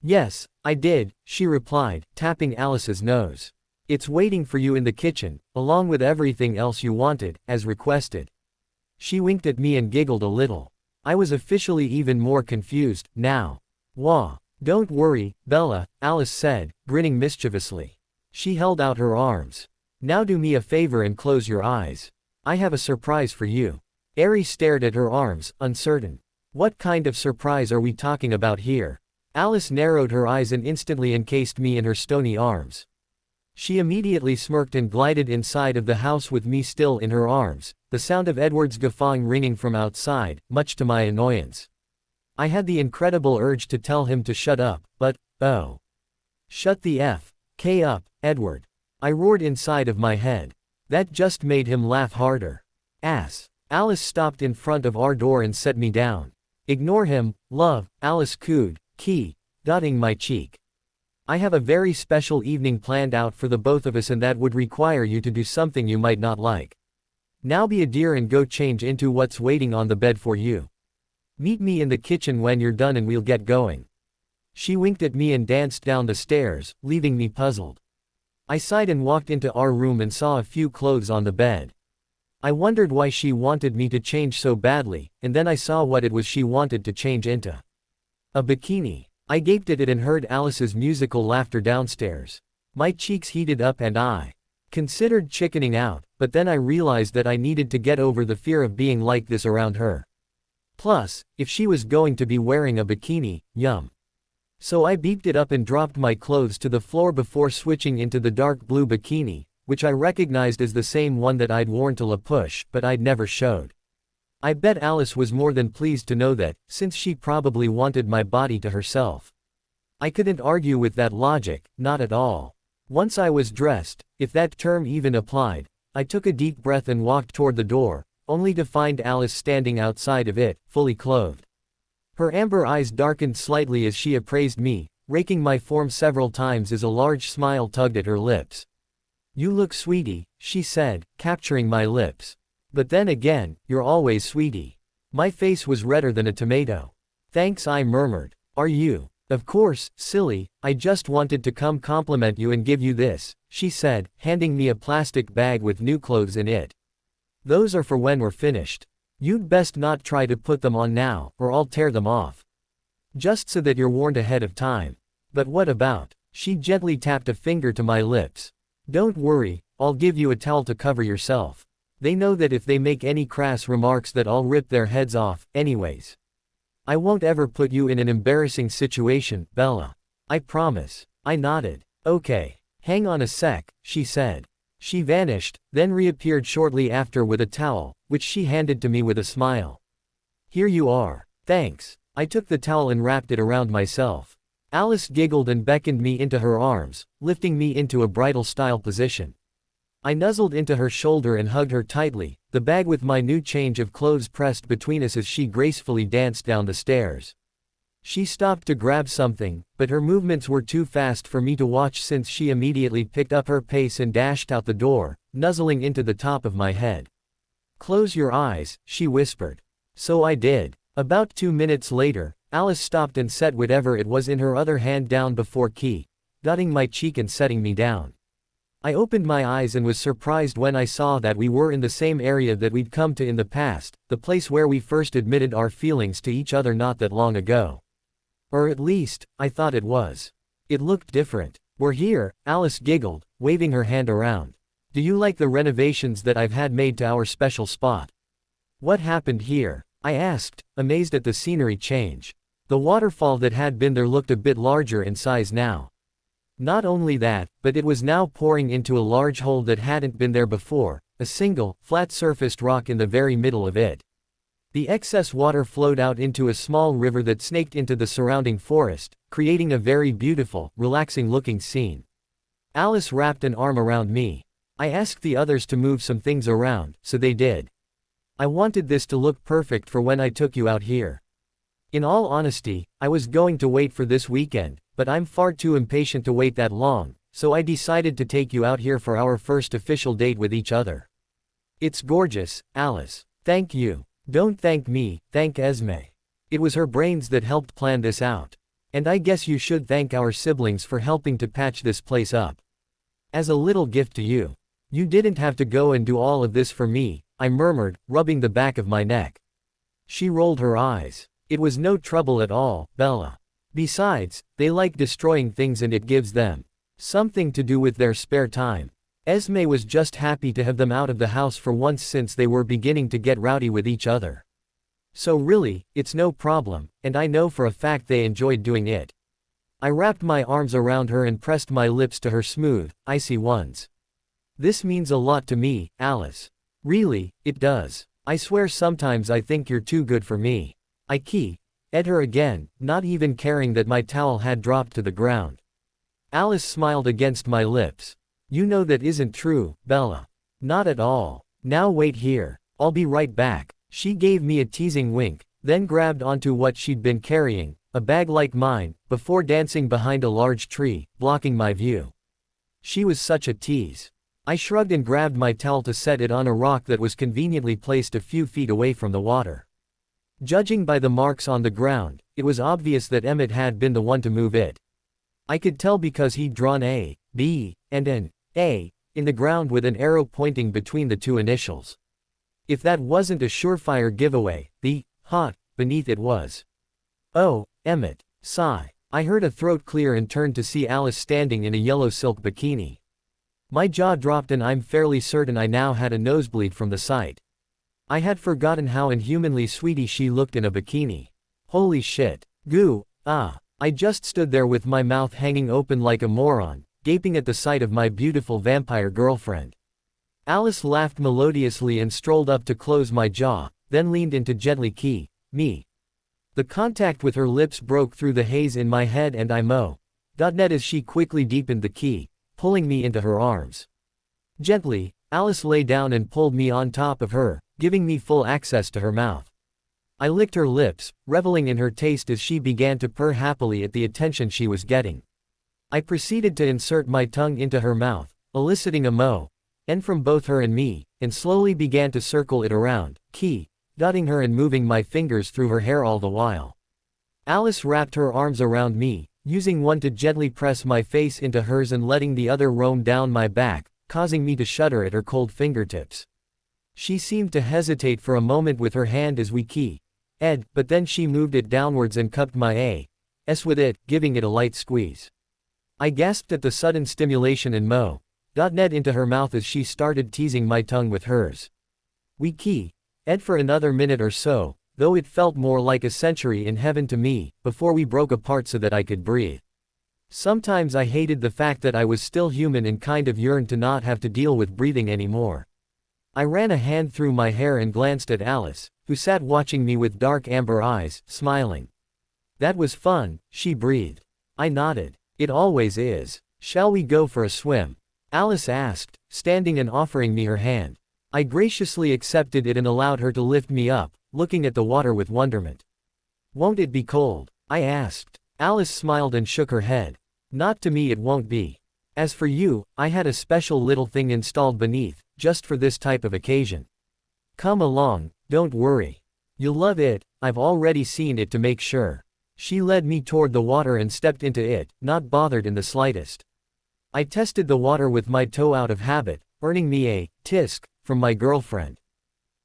Yes, I did, she replied, tapping Alice's nose. It's waiting for you in the kitchen, along with everything else you wanted, as requested. She winked at me and giggled a little. I was officially even more confused, now. Wah. Don't worry, Bella, Alice said, grinning mischievously. She held out her arms. Now do me a favor and close your eyes. I have a surprise for you. Ari stared at her arms, uncertain. What kind of surprise are we talking about here? Alice narrowed her eyes and instantly encased me in her stony arms. She immediately smirked and glided inside of the house with me still in her arms, the sound of Edward's guffawing ringing from outside, much to my annoyance. I had the incredible urge to tell him to shut up, but, oh. Shut the F.K. up, Edward. I roared inside of my head. That just made him laugh harder. Ass. Alice stopped in front of our door and set me down. Ignore him, love, Alice cooed, dotting my cheek. I have a very special evening planned out for the both of us, and that would require you to do something you might not like. Now be a dear and go change into what's waiting on the bed for you. Meet me in the kitchen when you're done and we'll get going. She winked at me and danced down the stairs, leaving me puzzled. I sighed and walked into our room and saw a few clothes on the bed. I wondered why she wanted me to change so badly, and then I saw what it was she wanted to change into. A bikini. I gaped at it and heard Alice's musical laughter downstairs. My cheeks heated up and I considered chickening out, but then I realized that I needed to get over the fear of being like this around her. Plus, if she was going to be wearing a bikini, yum. So I beeped it up and dropped my clothes to the floor before switching into the dark blue bikini, which I recognized as the same one that I'd worn to La Push, but I'd never showed. I bet Alice was more than pleased to know that, since she probably wanted my body to herself. I couldn't argue with that logic, not at all. Once I was dressed, if that term even applied, I took a deep breath and walked toward the door, only to find Alice standing outside of it, fully clothed. Her amber eyes darkened slightly as she appraised me, raking my form several times as a large smile tugged at her lips. You look sweetie, she said, capturing my lips. But then again, you're always sweetie. My face was redder than a tomato. Thanks, I murmured. Are you? Of course, silly, I just wanted to come compliment you and give you this, she said, handing me a plastic bag with new clothes in it. Those are for when we're finished. You'd best not try to put them on now, or I'll tear them off. Just so that you're warned ahead of time. But what about? She gently tapped a finger to my lips. Don't worry, I'll give you a towel to cover yourself. They know that if they make any crass remarks that I'll rip their heads off, anyways. I won't ever put you in an embarrassing situation, Bella. I promise. I nodded. Okay. Hang on a sec, she said. She vanished, then reappeared shortly after with a towel, which she handed to me with a smile. Here you are. Thanks. I took the towel and wrapped it around myself. Alice giggled and beckoned me into her arms, lifting me into a bridal-style position. I nuzzled into her shoulder and hugged her tightly, the bag with my new change of clothes pressed between us as she gracefully danced down the stairs. She stopped to grab something, but her movements were too fast for me to watch since she immediately picked up her pace and dashed out the door, nuzzling into the top of my head. Close your eyes, she whispered. So I did. About 2 minutes later, Alice stopped and set whatever it was in her other hand down before Key, dotting my cheek and setting me down. I opened my eyes and was surprised when I saw that we were in the same area that we'd come to in the past, the place where we first admitted our feelings to each other not that long ago. Or at least, I thought it was. It looked different. We're here, Alice giggled, waving her hand around. Do you like the renovations that I've had made to our special spot? What happened here? I asked, amazed at the scenery change. The waterfall that had been there looked a bit larger in size now. Not only that, but it was now pouring into a large hole that hadn't been there before, a single, flat-surfaced rock in the very middle of it. The excess water flowed out into a small river that snaked into the surrounding forest, creating a very beautiful, relaxing-looking scene. Alice wrapped an arm around me. I asked the others to move some things around, so they did. I wanted this to look perfect for when I took you out here. In all honesty, I was going to wait for this weekend, but I'm far too impatient to wait that long, so I decided to take you out here for our first official date with each other. It's gorgeous, Alice. Thank you. Don't thank me, thank Esme. It was her brains that helped plan this out. And I guess you should thank our siblings for helping to patch this place up. As a little gift to you. You didn't have to go and do all of this for me, I murmured, rubbing the back of my neck. She rolled her eyes. It was no trouble at all, Bella. Besides, they like destroying things and it gives them something to do with their spare time. Esme was just happy to have them out of the house for once since they were beginning to get rowdy with each other. So really, it's no problem, and I know for a fact they enjoyed doing it. I wrapped my arms around her and pressed my lips to her smooth, icy ones. This means a lot to me, Alice. Really, it does. I swear sometimes I think you're too good for me. I keyed her again, not even caring that my towel had dropped to the ground. Alice smiled against my lips. You know that isn't true, Bella. Not at all. Now wait here. I'll be right back. She gave me a teasing wink, then grabbed onto what she'd been carrying, a bag like mine, before dancing behind a large tree, blocking my view. She was such a tease. I shrugged and grabbed my towel to set it on a rock that was conveniently placed a few feet away from the water. Judging by the marks on the ground, it was obvious that Emmett had been the one to move it. I could tell because he'd drawn a, B, and an A in the ground with an arrow pointing between the two initials. If that wasn't a surefire giveaway, the hot beneath it was. Oh, Emmett. Sigh. I heard a throat clear and turned to see Alice standing in a yellow silk bikini. My jaw dropped and I'm fairly certain I now had a nosebleed from the sight. I had forgotten how inhumanly sweetie she looked in a bikini. Holy shit. Goo, ah. I just stood there with my mouth hanging open like a moron, gaping at the sight of my beautiful vampire girlfriend. Alice laughed melodiously and strolled up to close my jaw, then leaned in to gently key me. The contact with her lips broke through the haze in my head and I mo.net as she quickly deepened the key, pulling me into her arms. Gently, Alice lay down and pulled me on top of her, giving me full access to her mouth. I licked her lips, reveling in her taste as she began to purr happily at the attention she was getting. I proceeded to insert my tongue into her mouth, eliciting a mo.n from both her and me, and slowly began to circle it around, dotting her and moving my fingers through her hair all the while. Alice wrapped her arms around me, using one to gently press my face into hers and letting the other roam down my back, causing me to shudder at her cold fingertips. She seemed to hesitate for a moment with her hand as we keyed, but then she moved it downwards and cupped my ass with it, giving it a light squeeze. I gasped at the sudden stimulation and mo.net into her mouth as she started teasing my tongue with hers. We keyed for another minute or so, though it felt more like a century in heaven to me, before we broke apart so that I could breathe. Sometimes I hated the fact that I was still human and kind of yearned to not have to deal with breathing anymore. I ran a hand through my hair and glanced at Alice, who sat watching me with dark amber eyes, smiling. That was fun, she breathed. I nodded. It always is. Shall we go for a swim? Alice asked, standing and offering me her hand. I graciously accepted it and allowed her to lift me up, looking at the water with wonderment. Won't it be cold? I asked. Alice smiled and shook her head. Not to me, it won't be. As for you, I had a special little thing installed beneath, just for this type of occasion. Come along, don't worry. You'll love it, I've already seen it to make sure. She led me toward the water and stepped into it, not bothered in the slightest. I tested the water with my toe out of habit, earning me a tisk from my girlfriend.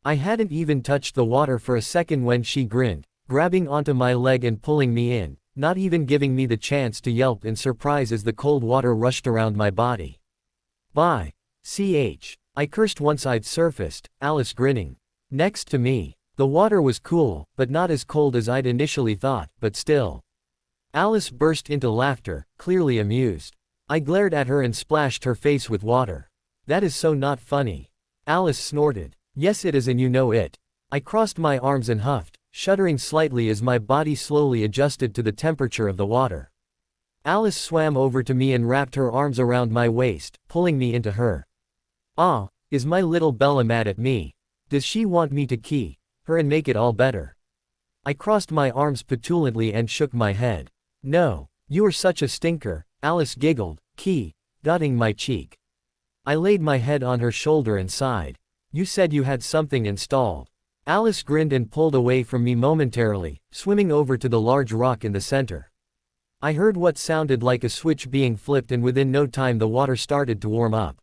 I hadn't even touched the water for a second when she grinned, grabbing onto my leg and pulling me in, not even giving me the chance to yelp in surprise as the cold water rushed around my body. Bye. I cursed once I'd surfaced, Alice grinning. Next to me. The water was cool, but not as cold as I'd initially thought, but still. Alice burst into laughter, clearly amused. I glared at her and splashed her face with water. That is so not funny. Alice snorted. Yes it is and you know it. I crossed my arms and huffed, shuddering slightly as my body slowly adjusted to the temperature of the water. Alice swam over to me and wrapped her arms around my waist, pulling me into her. Ah, is my little Bella mad at me? Does she want me to key her and make it all better? I crossed my arms petulantly and shook my head. No, you are such a stinker, Alice giggled, dotting my cheek. I laid my head on her shoulder and sighed. You said you had something installed. Alice grinned and pulled away from me momentarily, swimming over to the large rock in the center. I heard what sounded like a switch being flipped and within no time the water started to warm up.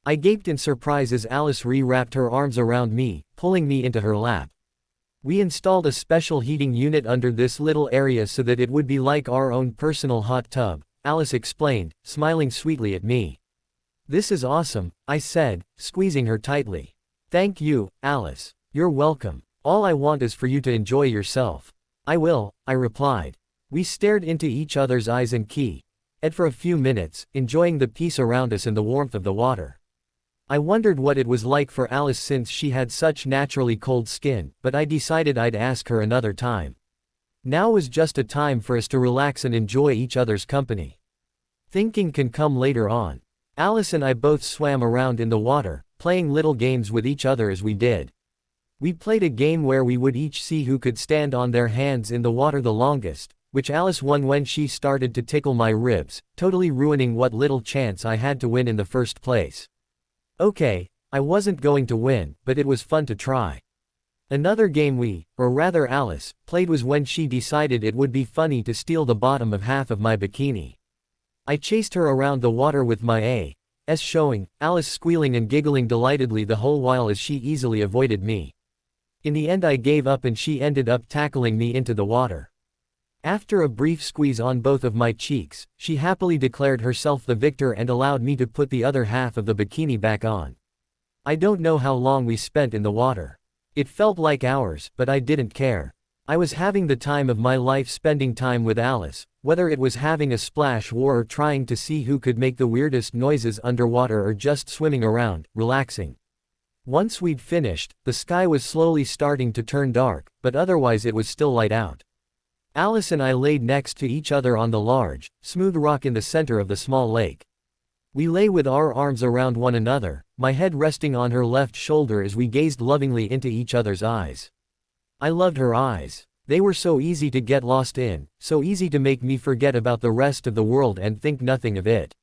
I gaped in surprise as Alice re-wrapped her arms around me, pulling me into her lap. We installed a special heating unit under this little area so that it would be like our own personal hot tub, Alice explained, smiling sweetly at me. This is awesome, I said, squeezing her tightly. Thank you, Alice. You're welcome. All I want is for you to enjoy yourself. I will, I replied. We stared into each other's eyes and keyed for a few minutes, enjoying the peace around us and the warmth of the water. I wondered what it was like for Alice since she had such naturally cold skin, but I decided I'd ask her another time. Now was just a time for us to relax and enjoy each other's company. Thinking can come later on. Alice and I both swam around in the water, playing little games with each other as we did. We played a game where we would each see who could stand on their hands in the water the longest, which Alice won when she started to tickle my ribs, totally ruining what little chance I had to win in the first place. Okay, I wasn't going to win, but it was fun to try. Another game or rather Alice, played was when she decided it would be funny to steal the bottom of half of my bikini. I chased her around the water with my ass showing, Alice squealing and giggling delightedly the whole while as she easily avoided me. In the end I gave up and she ended up tackling me into the water. After a brief squeeze on both of my cheeks, she happily declared herself the victor and allowed me to put the other half of the bikini back on. I don't know how long we spent in the water. It felt like hours, but I didn't care. I was having the time of my life spending time with Alice, whether it was having a splash war or trying to see who could make the weirdest noises underwater or just swimming around, relaxing. Once we'd finished, the sky was slowly starting to turn dark, but otherwise it was still light out. Alice and I laid next to each other on the large, smooth rock in the center of the small lake. We lay with our arms around one another, my head resting on her left shoulder as we gazed lovingly into each other's eyes. I loved her eyes. They were so easy to get lost in, so easy to make me forget about the rest of the world and think nothing of it.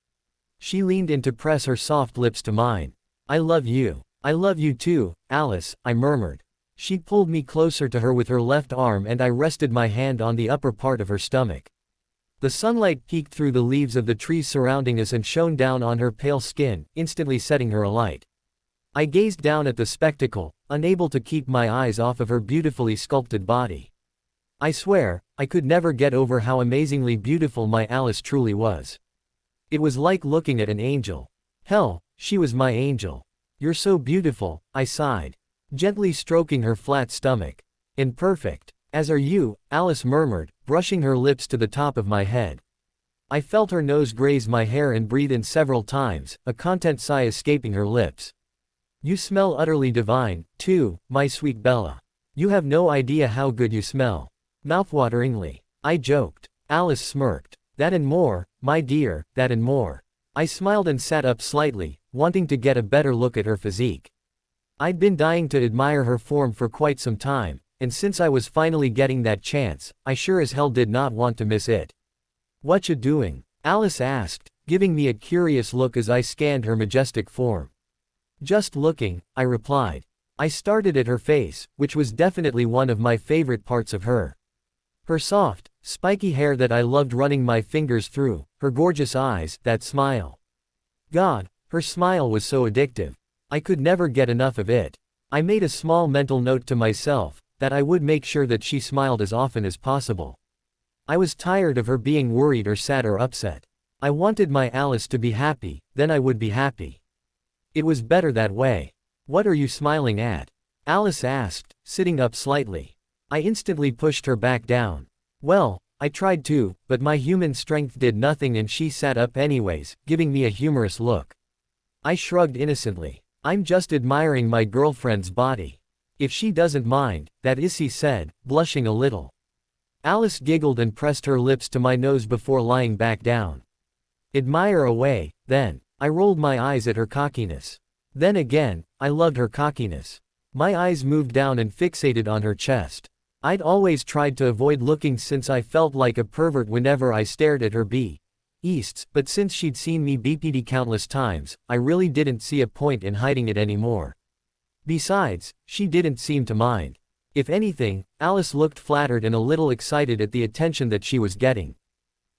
She leaned in to press her soft lips to mine. I love you. I love you too, Alice, I murmured. She pulled me closer to her with her left arm and I rested my hand on the upper part of her stomach. The sunlight peeked through the leaves of the trees surrounding us and shone down on her pale skin, instantly setting her alight. I gazed down at the spectacle, unable to keep my eyes off of her beautifully sculpted body. I swear, I could never get over how amazingly beautiful my Alice truly was. It was like looking at an angel. Hell, she was my angel. You're so beautiful, I sighed, gently stroking her flat stomach. And perfect. As are you, Alice murmured, brushing her lips to the top of my head. I felt her nose graze my hair and breathe in several times, a content sigh escaping her lips. You smell utterly divine, too, my sweet Bella. You have no idea how good you smell. Mouthwateringly. I joked. Alice smirked. That and more, my dear, that and more. I smiled and sat up slightly, wanting to get a better look at her physique. I'd been dying to admire her form for quite some time, and since I was finally getting that chance, I sure as hell did not want to miss it. What you doing? Alice asked, giving me a curious look as I scanned her majestic form. Just looking, I replied. I started at her face, which was definitely one of my favorite parts of her. Her soft, spiky hair that I loved running my fingers through, her gorgeous eyes, that smile. God, her smile was so addictive. I could never get enough of it. I made a small mental note to myself, that I would make sure that she smiled as often as possible. I was tired of her being worried or sad or upset. I wanted my Alice to be happy, then I would be happy. It was better that way. What are you smiling at? Alice asked, sitting up slightly. I instantly pushed her back down. Well, I tried to, but my human strength did nothing and she sat up anyways, giving me a humorous look. I shrugged innocently. I'm just admiring my girlfriend's body. If she doesn't mind, that is, he said, blushing a little. Alice giggled and pressed her lips to my nose before lying back down. Admire away, then. I rolled my eyes at her cockiness. Then again, I loved her cockiness. My eyes moved down and fixated on her chest. I'd always tried to avoid looking since I felt like a pervert whenever I stared at her breasts, but since she'd seen me BPD countless times, I really didn't see a point in hiding it anymore. Besides, she didn't seem to mind. If anything, Alice looked flattered and a little excited at the attention that she was getting.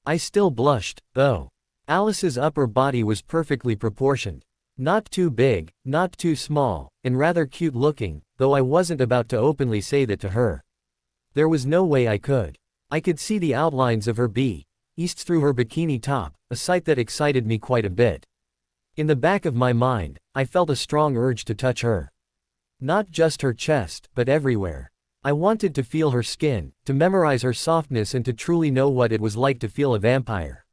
I still blushed, though. Alice's upper body was perfectly proportioned. Not too big, not too small, and rather cute looking, though I wasn't about to openly say that to her. There was no way I could. I could see the outlines of her breasts through her bikini top, a sight that excited me quite a bit. In the back of my mind, I felt a strong urge to touch her. Not just her chest, but everywhere. I wanted to feel her skin, to memorize her softness and to truly know what it was like to feel a vampire.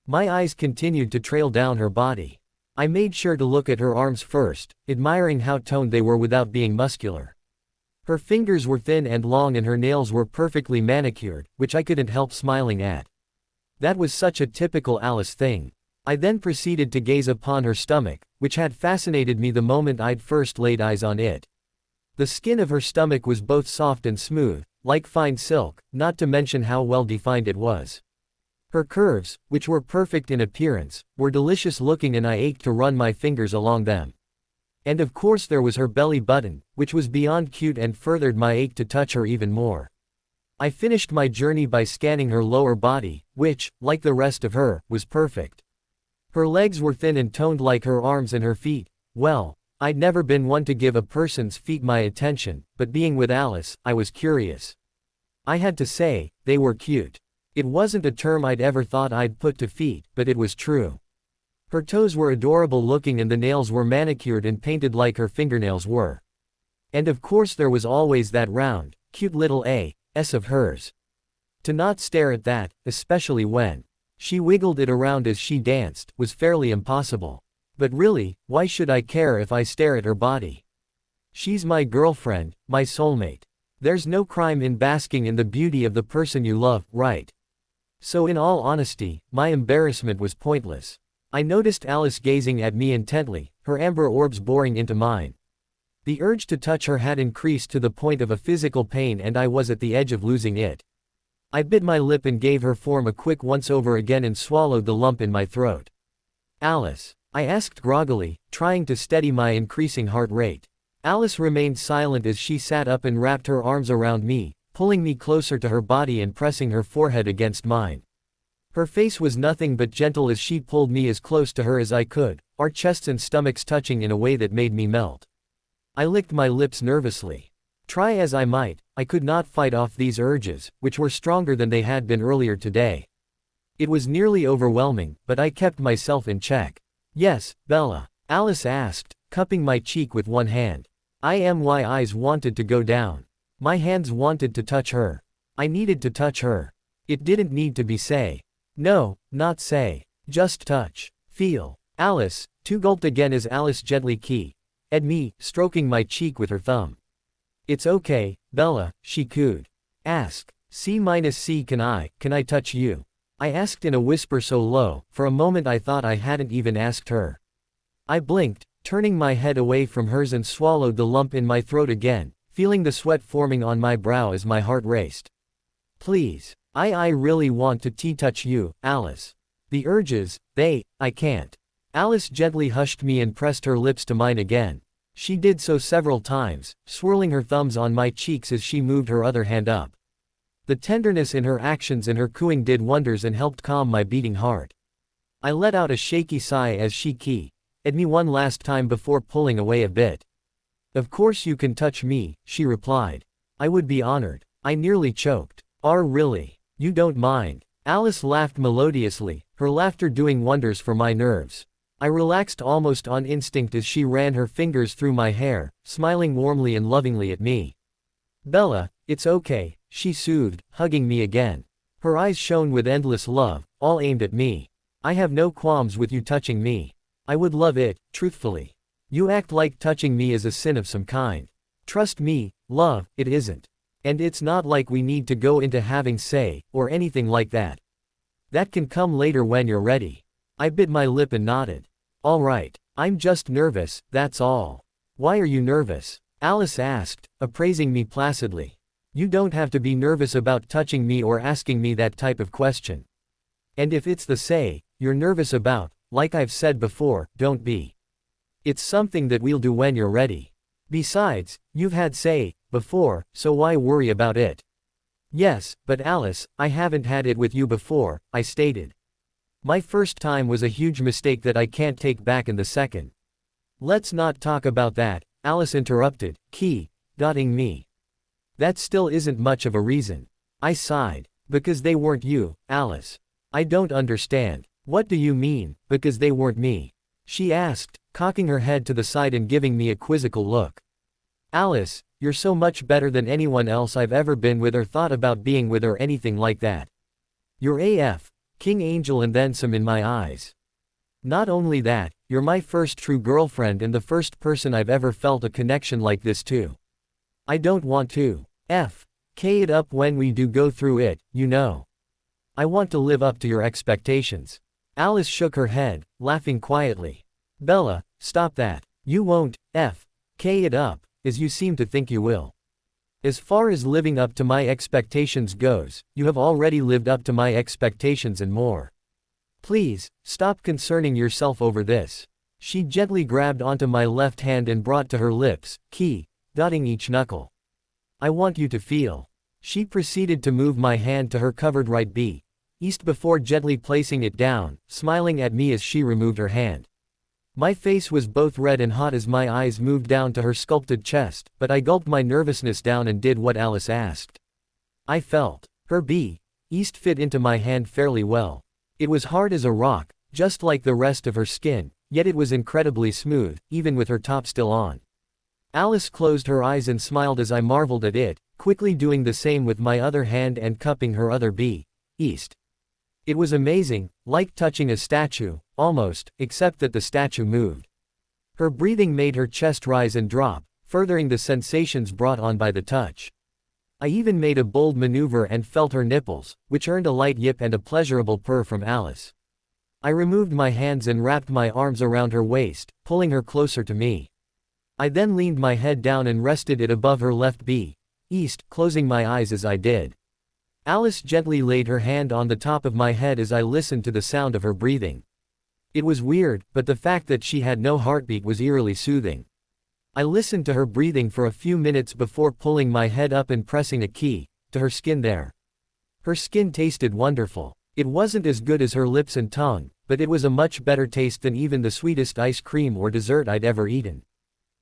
My eyes continued to trail down her body. I made sure to look at her arms first, admiring how toned they were without being muscular. Her fingers were thin and long and her nails were perfectly manicured, which I couldn't help smiling at. That was such a typical Alice thing. I then proceeded to gaze upon her stomach, which had fascinated me the moment I'd first laid eyes on it. The skin of her stomach was both soft and smooth, like fine silk, not to mention how well defined it was. Her curves, which were perfect in appearance, were delicious looking and I ached to run my fingers along them. And of course there was her belly button, which was beyond cute and furthered my ache to touch her even more. I finished my journey by scanning her lower body, which, like the rest of her, was perfect. Her legs were thin and toned like her arms and her feet. Well, I'd never been one to give a person's feet my attention, but being with Alice, I was curious. I had to say, they were cute. It wasn't a term I'd ever thought I'd put to feet, but it was true. Her toes were adorable looking and the nails were manicured and painted like her fingernails were. And of course there was always that round, cute little ass of hers. To not stare at that, especially when she wiggled it around as she danced, was fairly impossible. But really, why should I care if I stare at her body? She's my girlfriend, my soulmate. There's no crime in basking in the beauty of the person you love, right? So in all honesty, my embarrassment was pointless. I noticed Alice gazing at me intently, her amber orbs boring into mine. The urge to touch her had increased to the point of a physical pain and I was at the edge of losing it. I bit my lip and gave her form a quick once-over again and swallowed the lump in my throat. Alice, I asked groggily, trying to steady my increasing heart rate. Alice remained silent as she sat up and wrapped her arms around me, pulling me closer to her body and pressing her forehead against mine. Her face was nothing but gentle as she pulled me as close to her as I could, our chests and stomachs touching in a way that made me melt. I licked my lips nervously. Try as I might, I could not fight off these urges, which were stronger than they had been earlier today. It was nearly overwhelming, but I kept myself in check. Yes, Bella, Alice asked, cupping my cheek with one hand. My eyes wanted to go down. My hands wanted to touch her. I needed to touch her. It didn't need to be say. No, not say. Just touch. Feel. Alice, two gulped again as Alice gently kissed me, stroking my cheek with her thumb. It's okay, Bella, she cooed. Ask. C-C can I touch you? I asked in a whisper so low, for a moment I thought I hadn't even asked her. I blinked, turning my head away from hers and swallowed the lump in my throat again, feeling the sweat forming on my brow as my heart raced. Please. I really want to touch you, Alice. The urges, I can't. Alice gently hushed me and pressed her lips to mine again. She did so several times, swirling her thumbs on my cheeks as she moved her other hand up. The tenderness in her actions and her cooing did wonders and helped calm my beating heart. I let out a shaky sigh as she kissed me one last time before pulling away a bit. Of course you can touch me, she replied. I would be honored. I nearly choked. Really? You don't mind? Alice laughed melodiously, her laughter doing wonders for my nerves. I relaxed almost on instinct as she ran her fingers through my hair, smiling warmly and lovingly at me. Bella, it's okay, she soothed, hugging me again. Her eyes shone with endless love, all aimed at me. I have no qualms with you touching me. I would love it, truthfully. You act like touching me is a sin of some kind. Trust me, love, it isn't. And it's not like we need to go into having say, or anything like that. That can come later when you're ready. I bit my lip and nodded. All right, I'm just nervous, that's all. Why are you nervous? Alice asked, appraising me placidly. You don't have to be nervous about touching me or asking me that type of question. And if it's the say you're nervous about, like I've said before, don't be. It's something that we'll do when you're ready. Besides, you've had say before, so why worry about it? Yes, but Alice, I haven't had it with you before, I stated. My first time was a huge mistake that I can't take back in the second. Let's not talk about that, Alice interrupted, dotting me. That still isn't much of a reason. I sighed. Because they weren't you, Alice. I don't understand. What do you mean, because they weren't me? She asked, cocking her head to the side and giving me a quizzical look. Alice, you're so much better than anyone else I've ever been with or thought about being with or anything like that. You're AF, King Angel and then some in my eyes. Not only that, you're my first true girlfriend and the first person I've ever felt a connection like this to. I don't want to it up when we do go through it, you know. I want to live up to your expectations. Alice shook her head, laughing quietly. Bella, stop that. You won't it up, as you seem to think you will. As far as living up to my expectations goes, you have already lived up to my expectations and more. Please, stop concerning yourself over this. She gently grabbed onto my left hand and brought to her lips, dotting each knuckle. I want you to feel. She proceeded to move my hand to her covered right east before gently placing it down, smiling at me as she removed her hand. My face was both red and hot as my eyes moved down to her sculpted chest, but I gulped my nervousness down and did what Alice asked. I felt her east fit into my hand fairly well. It was hard as a rock, just like the rest of her skin, yet it was incredibly smooth, even with her top still on. Alice closed her eyes and smiled as I marveled at it, quickly doing the same with my other hand and cupping her other east. It was amazing, like touching a statue, almost, except that the statue moved. Her breathing made her chest rise and drop, furthering the sensations brought on by the touch. I even made a bold maneuver and felt her nipples, which earned a light yip and a pleasurable purr from Alice. I removed my hands and wrapped my arms around her waist, pulling her closer to me. I then leaned my head down and rested it above her left east, closing my eyes as I did. Alice gently laid her hand on the top of my head as I listened to the sound of her breathing. It was weird, but the fact that she had no heartbeat was eerily soothing. I listened to her breathing for a few minutes before pulling my head up and pressing a to her skin there. Her skin tasted wonderful. It wasn't as good as her lips and tongue, but it was a much better taste than even the sweetest ice cream or dessert I'd ever eaten.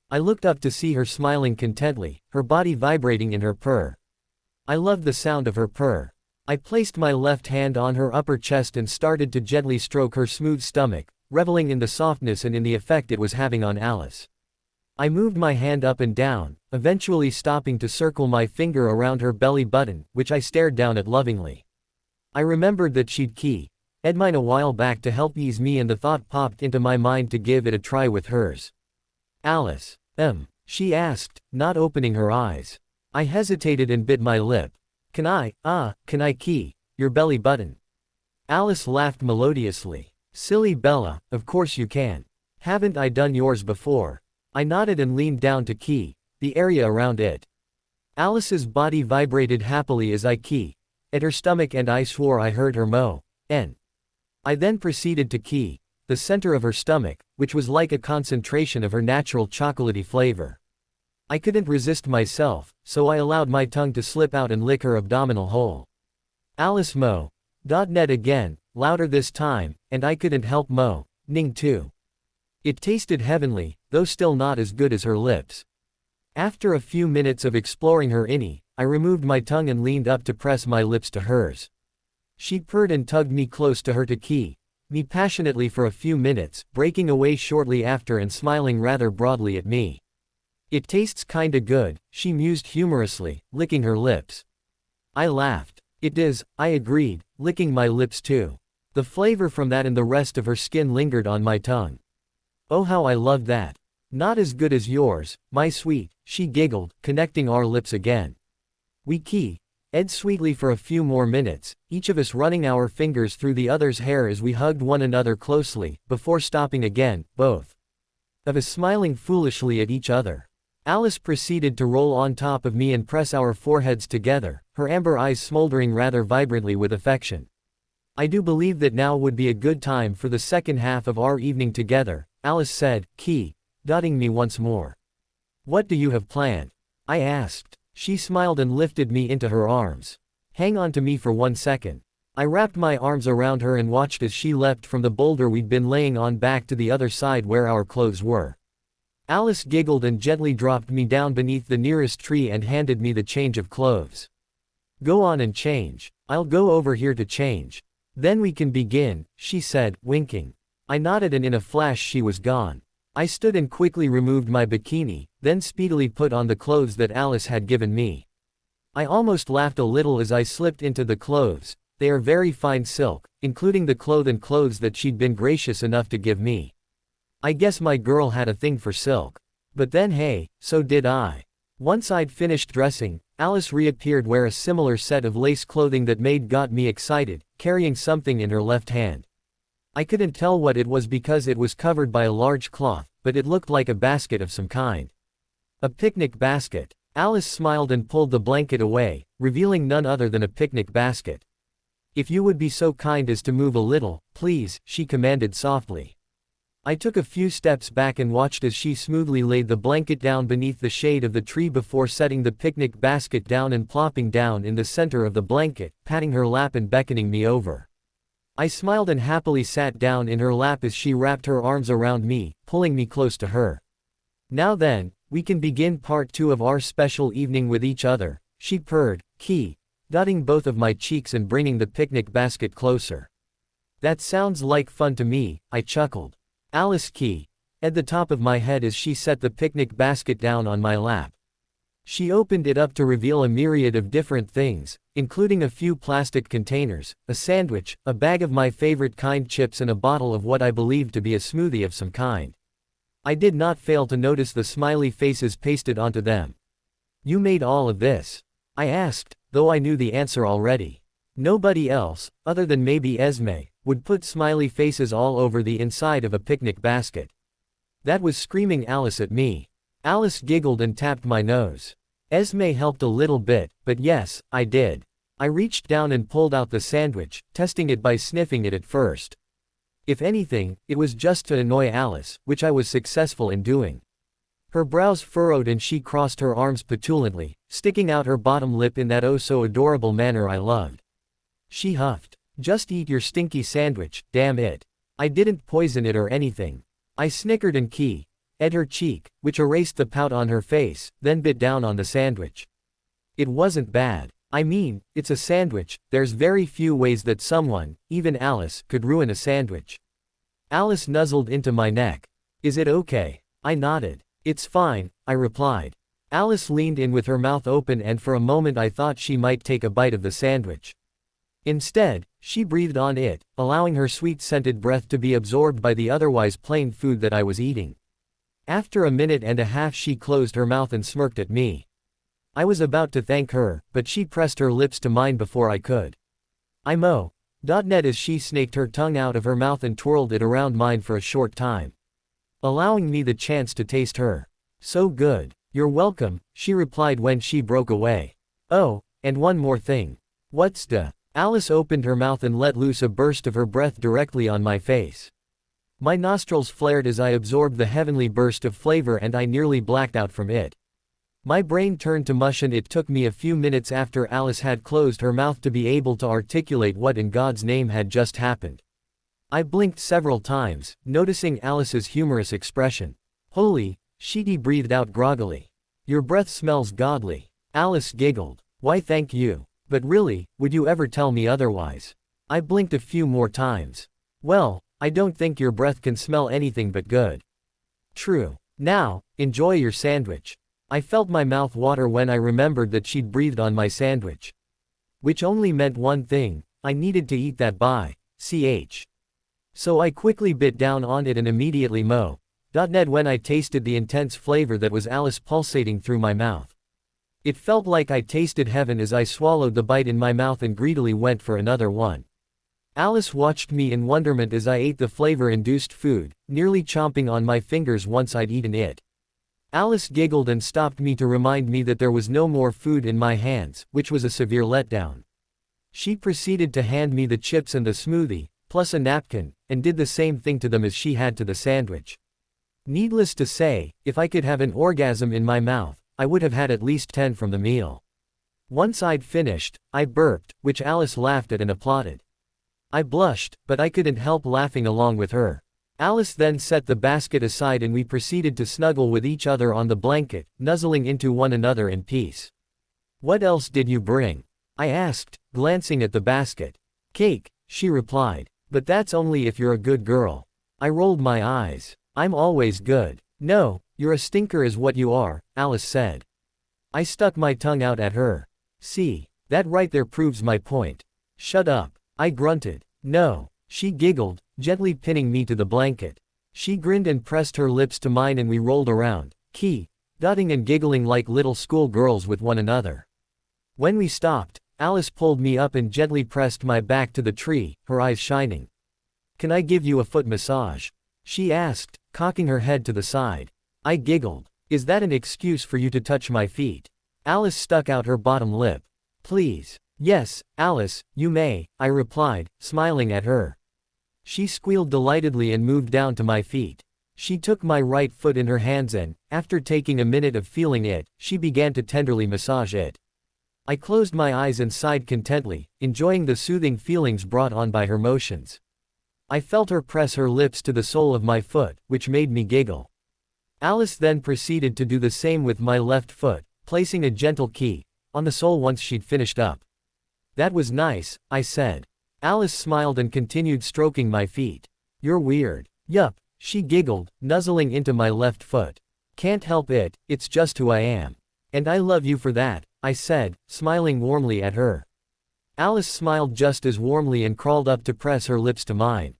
I looked up to see her smiling contently, her body vibrating in her purr. I loved the sound of her purr. I placed my left hand on her upper chest and started to gently stroke her smooth stomach, reveling in the softness and in the effect it was having on Alice. I moved my hand up and down, eventually stopping to circle my finger around her belly button, which I stared down at lovingly. I remembered that she'd ed mine a while back to help ease me, and the thought popped into my mind to give it a try with hers. Alice, she asked, not opening her eyes. I hesitated and bit my lip. Can I your belly button? Alice laughed melodiously. Silly Bella, of course you can. Haven't I done yours before? I nodded and leaned down to the area around it. Alice's body vibrated happily as I at her stomach, and I swore I heard her moan. I then proceeded to the center of her stomach, which was like a concentration of her natural chocolatey flavor. I couldn't resist myself, so I allowed my tongue to slip out and lick her abdominal hole. Alice moaned again, louder this time, and I couldn't help moaning too. It tasted heavenly, though still not as good as her lips. After a few minutes of exploring her innie, I removed my tongue and leaned up to press my lips to hers. She purred and tugged me close to her to me passionately for a few minutes, breaking away shortly after and smiling rather broadly at me. It tastes kinda good, she mused humorously, licking her lips. I laughed. It does, I agreed, licking my lips too. The flavor from that and the rest of her skin lingered on my tongue. Oh, how I loved that. Not as good as yours, my sweet, she giggled, connecting our lips again. We ed sweetly for a few more minutes, each of us running our fingers through the other's hair as we hugged one another closely, before stopping again, both of us smiling foolishly at each other. Alice proceeded to roll on top of me and press our foreheads together, her amber eyes smoldering rather vibrantly with affection. I do believe that now would be a good time for the second half of our evening together, Alice said, dotting me once more. What do you have planned? I asked. She smiled and lifted me into her arms. Hang on to me for 1 second. I wrapped my arms around her and watched as she leapt from the boulder we'd been laying on back to the other side where our clothes were. Alice giggled and gently dropped me down beneath the nearest tree and handed me the change of clothes. Go on and change. I'll go over here to change. Then we can begin, she said, winking. I nodded, and in a flash she was gone. I stood and quickly removed my bikini, then speedily put on the clothes that Alice had given me. I almost laughed a little as I slipped into the clothes. They are very fine silk, including the clothes that she'd been gracious enough to give me. I guess my girl had a thing for silk. But then hey, so did I. Once I'd finished dressing, Alice reappeared wearing a similar set of lace clothing that got me excited, carrying something in her left hand. I couldn't tell what it was because it was covered by a large cloth, but it looked like a basket of some kind. A picnic basket. Alice smiled and pulled the blanket away, revealing none other than a picnic basket. If you would be so kind as to move a little, please, she commanded softly. I took a few steps back and watched as she smoothly laid the blanket down beneath the shade of the tree before setting the picnic basket down and plopping down in the center of the blanket, patting her lap and beckoning me over. I smiled and happily sat down in her lap as she wrapped her arms around me, pulling me close to her. Now then, we can begin part 2 of our special evening with each other, she purred, dotting both of my cheeks and bringing the picnic basket closer. That sounds like fun to me, I chuckled. Alice at the top of my head as she set the picnic basket down on my lap. She opened it up to reveal a myriad of different things, including a few plastic containers, a sandwich, a bag of my favorite kind chips, and a bottle of what I believed to be a smoothie of some kind. I did not fail to notice the smiley faces pasted onto them. You made all of this? I asked, though I knew the answer already. Nobody else, other than maybe Esme, would put smiley faces all over the inside of a picnic basket. That was screaming Alice at me. Alice giggled and tapped my nose. Esme helped a little bit, but yes, I did. I reached down and pulled out the sandwich, testing it by sniffing it at first. If anything, it was just to annoy Alice, which I was successful in doing. Her brows furrowed and she crossed her arms petulantly, sticking out her bottom lip in that oh so adorable manner I loved. She huffed. Just eat your stinky sandwich, damn it. I didn't poison it or anything. I snickered and ate her cheek, which erased the pout on her face, then bit down on the sandwich. It wasn't bad. I mean, it's a sandwich, there's very few ways that someone, even Alice, could ruin a sandwich. Alice nuzzled into my neck. Is it okay? I nodded. It's fine, I replied. Alice leaned in with her mouth open and for a moment I thought she might take a bite of the sandwich. Instead, she breathed on it, allowing her sweet-scented breath to be absorbed by the otherwise plain food that I was eating. After a minute and a half she closed her mouth and smirked at me. I was about to thank her, but she pressed her lips to mine before I could. Net as she snaked her tongue out of her mouth and twirled it around mine for a short time, allowing me the chance to taste her. So good. You're welcome, she replied when she broke away. Oh, and one more thing. What's the? Alice opened her mouth and let loose a burst of her breath directly on my face. My nostrils flared as I absorbed the heavenly burst of flavor and I nearly blacked out from it. My brain turned to mush and it took me a few minutes after Alice had closed her mouth to be able to articulate what in God's name had just happened. I blinked several times, noticing Alice's humorous expression. Holy, she breathed out groggily. Your breath smells godly. Alice giggled. Why thank you. But really, would you ever tell me otherwise? I blinked a few more times. Well, I don't think your breath can smell anything but good. True. Now, enjoy your sandwich. I felt my mouth water when I remembered that she'd breathed on my sandwich. Which only meant one thing, I needed to eat that ch. So I quickly bit down on it and immediately net when I tasted the intense flavor that was Alice pulsating through my mouth. It felt like I tasted heaven as I swallowed the bite in my mouth and greedily went for another one. Alice watched me in wonderment as I ate the flavor-induced food, nearly chomping on my fingers once I'd eaten it. Alice giggled and stopped me to remind me that there was no more food in my hands, which was a severe letdown. She proceeded to hand me the chips and the smoothie, plus a napkin, and did the same thing to them as she had to the sandwich. Needless to say, if I could have an orgasm in my mouth, I would have had at least 10 from the meal. Once I'd finished, I burped, which Alice laughed at and applauded. I blushed, but I couldn't help laughing along with her. Alice then set the basket aside and we proceeded to snuggle with each other on the blanket, nuzzling into one another in peace. What else did you bring? I asked, glancing at the basket. Cake, she replied. But that's only if you're a good girl. I rolled my eyes. I'm always good. No, you're a stinker is what you are, Alice said. I stuck my tongue out at her. See, that right there proves my point. Shut up. I grunted. No. She giggled, gently pinning me to the blanket. She grinned and pressed her lips to mine and we rolled around, dotting and giggling like little school girls with one another. When we stopped, Alice pulled me up and gently pressed my back to the tree, her eyes shining. Can I give you a foot massage? She asked, cocking her head to the side. I giggled. Is that an excuse for you to touch my feet? Alice stuck out her bottom lip. Please. Yes, Alice, you may, I replied, smiling at her. She squealed delightedly and moved down to my feet. She took my right foot in her hands and, after taking a minute of feeling it, she began to tenderly massage it. I closed my eyes and sighed contently, enjoying the soothing feelings brought on by her motions. I felt her press her lips to the sole of my foot, which made me giggle. Alice then proceeded to do the same with my left foot, placing a gentle on the sole once she'd finished up. That was nice, I said. Alice smiled and continued stroking my feet. You're weird. Yup, she giggled, nuzzling into my left foot. Can't help it, it's just who I am. And I love you for that, I said, smiling warmly at her. Alice smiled just as warmly and crawled up to press her lips to mine.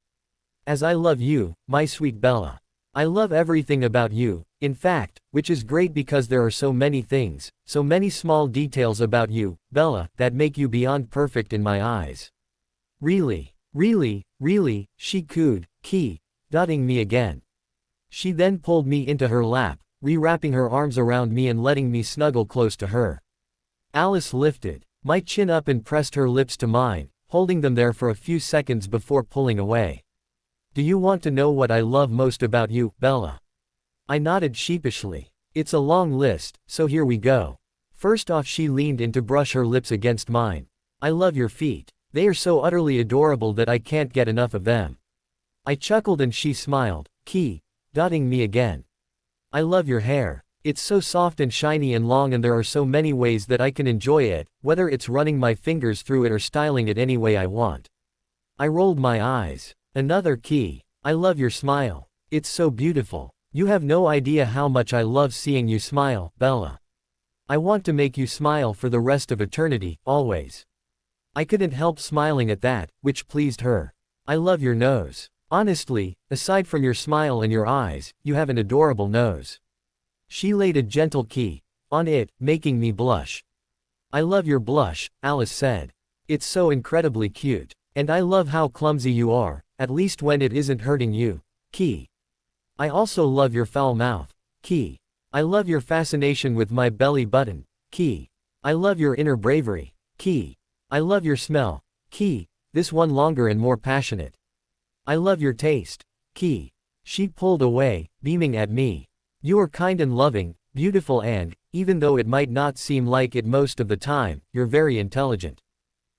As I love you, my sweet Bella. I love everything about you, in fact, which is great because there are so many things, so many small details about you, Bella, that make you beyond perfect in my eyes. Really, she cooed, dotting me again. She then pulled me into her lap, rewrapping her arms around me and letting me snuggle close to her. Alice lifted my chin up and pressed her lips to mine, holding them there for a few seconds before pulling away. Do you want to know what I love most about you, Bella? I nodded sheepishly. It's a long list, so here we go. First off, she leaned in to brush her lips against mine. I love your feet. They are so utterly adorable that I can't get enough of them. I chuckled and she smiled, dotting me again. I love your hair. It's so soft and shiny and long, and there are so many ways that I can enjoy it, whether it's running my fingers through it or styling it any way I want. I rolled my eyes. Another I love your smile. It's so beautiful. You have no idea how much I love seeing you smile, Bella. I want to make you smile for the rest of eternity, always. I couldn't help smiling at that, which pleased her. I love your nose. Honestly, aside from your smile and your eyes, you have an adorable nose. She laid a gentle on it, making me blush. I love your blush, Alice said. It's so incredibly cute. And I love how clumsy you are, at least when it isn't hurting you. I also love your foul mouth. I love your fascination with my belly button. I love your inner bravery. I love your smell. This one longer and more passionate. I love your taste. She pulled away, beaming at me. You are kind and loving, beautiful, and, even though it might not seem like it most of the time, you're very intelligent.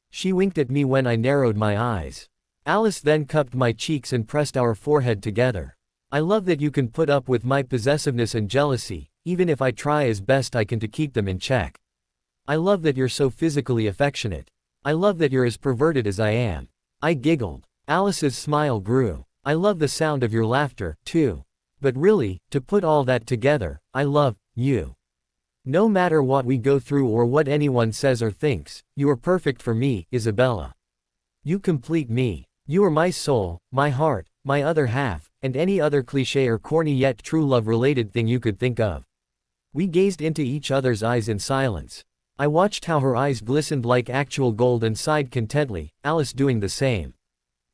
She winked at me when I narrowed my eyes. Alice then cupped my cheeks and pressed our forehead together. I love that you can put up with my possessiveness and jealousy, even if I try as best I can to keep them in check. I love that you're so physically affectionate. I love that you're as perverted as I am. I giggled. Alice's smile grew. I love the sound of your laughter, too. But really, to put all that together, I love you. No matter what we go through or what anyone says or thinks, you are perfect for me, Isabella. You complete me. You are my soul, my heart, my other half, and any other cliché or corny yet true love-related thing you could think of. We gazed into each other's eyes in silence. I watched how her eyes glistened like actual gold and sighed contently, Alice doing the same.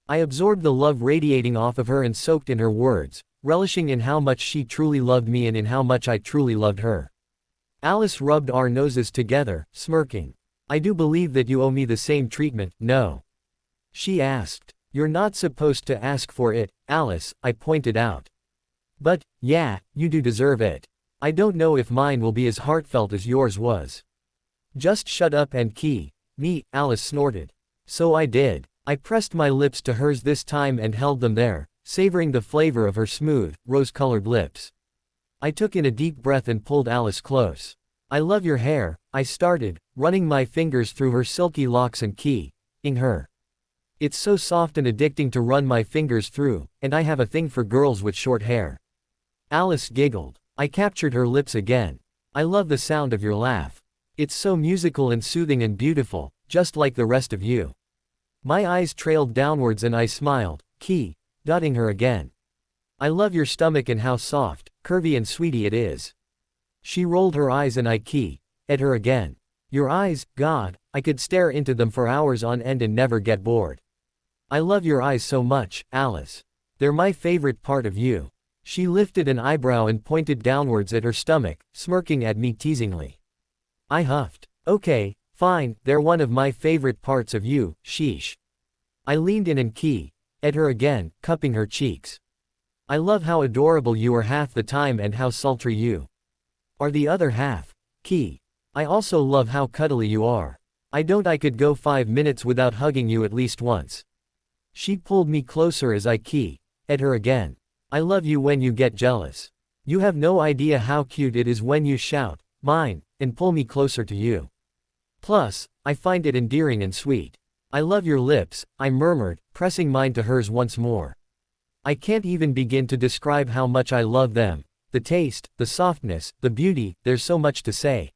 I absorbed the love radiating off of her and soaked in her words, relishing in how much she truly loved me and in how much I truly loved her. Alice rubbed our noses together, smirking. I do believe that you owe me the same treatment, no? She asked. You're not supposed to ask for it, Alice, I pointed out. But, yeah, you do deserve it. I don't know if mine will be as heartfelt as yours was. Just shut up and me, Alice snorted. So I did. I pressed my lips to hers this time and held them there, savoring the flavor of her smooth, rose-colored lips. I took in a deep breath and pulled Alice close. I love your hair, I started, running my fingers through her silky locks and ing her. It's so soft and addicting to run my fingers through, and I have a thing for girls with short hair. Alice giggled. I captured her lips again. I love the sound of your laugh. It's so musical and soothing and beautiful, just like the rest of you. My eyes trailed downwards and I smiled, dotting her again. I love your stomach and how soft, curvy and sweetie it is. She rolled her eyes and I at her again. Your eyes, God, I could stare into them for hours on end and never get bored. I love your eyes so much, Alice. They're my favorite part of you. She lifted an eyebrow and pointed downwards at her stomach, smirking at me teasingly. I huffed. Okay, fine, they're one of my favorite parts of you, sheesh. I leaned in and at her again, cupping her cheeks. I love how adorable you are half the time and how sultry you are the other half. I also love how cuddly you are. I could go 5 minutes without hugging you at least once. She pulled me closer as I at her again. I love you when you get jealous. You have no idea how cute it is when you shout, mine, and pull me closer to you. Plus, I find it endearing and sweet. I love your lips, I murmured, pressing mine to hers once more. I can't even begin to describe how much I love them. The taste, the softness, the beauty, there's so much to say.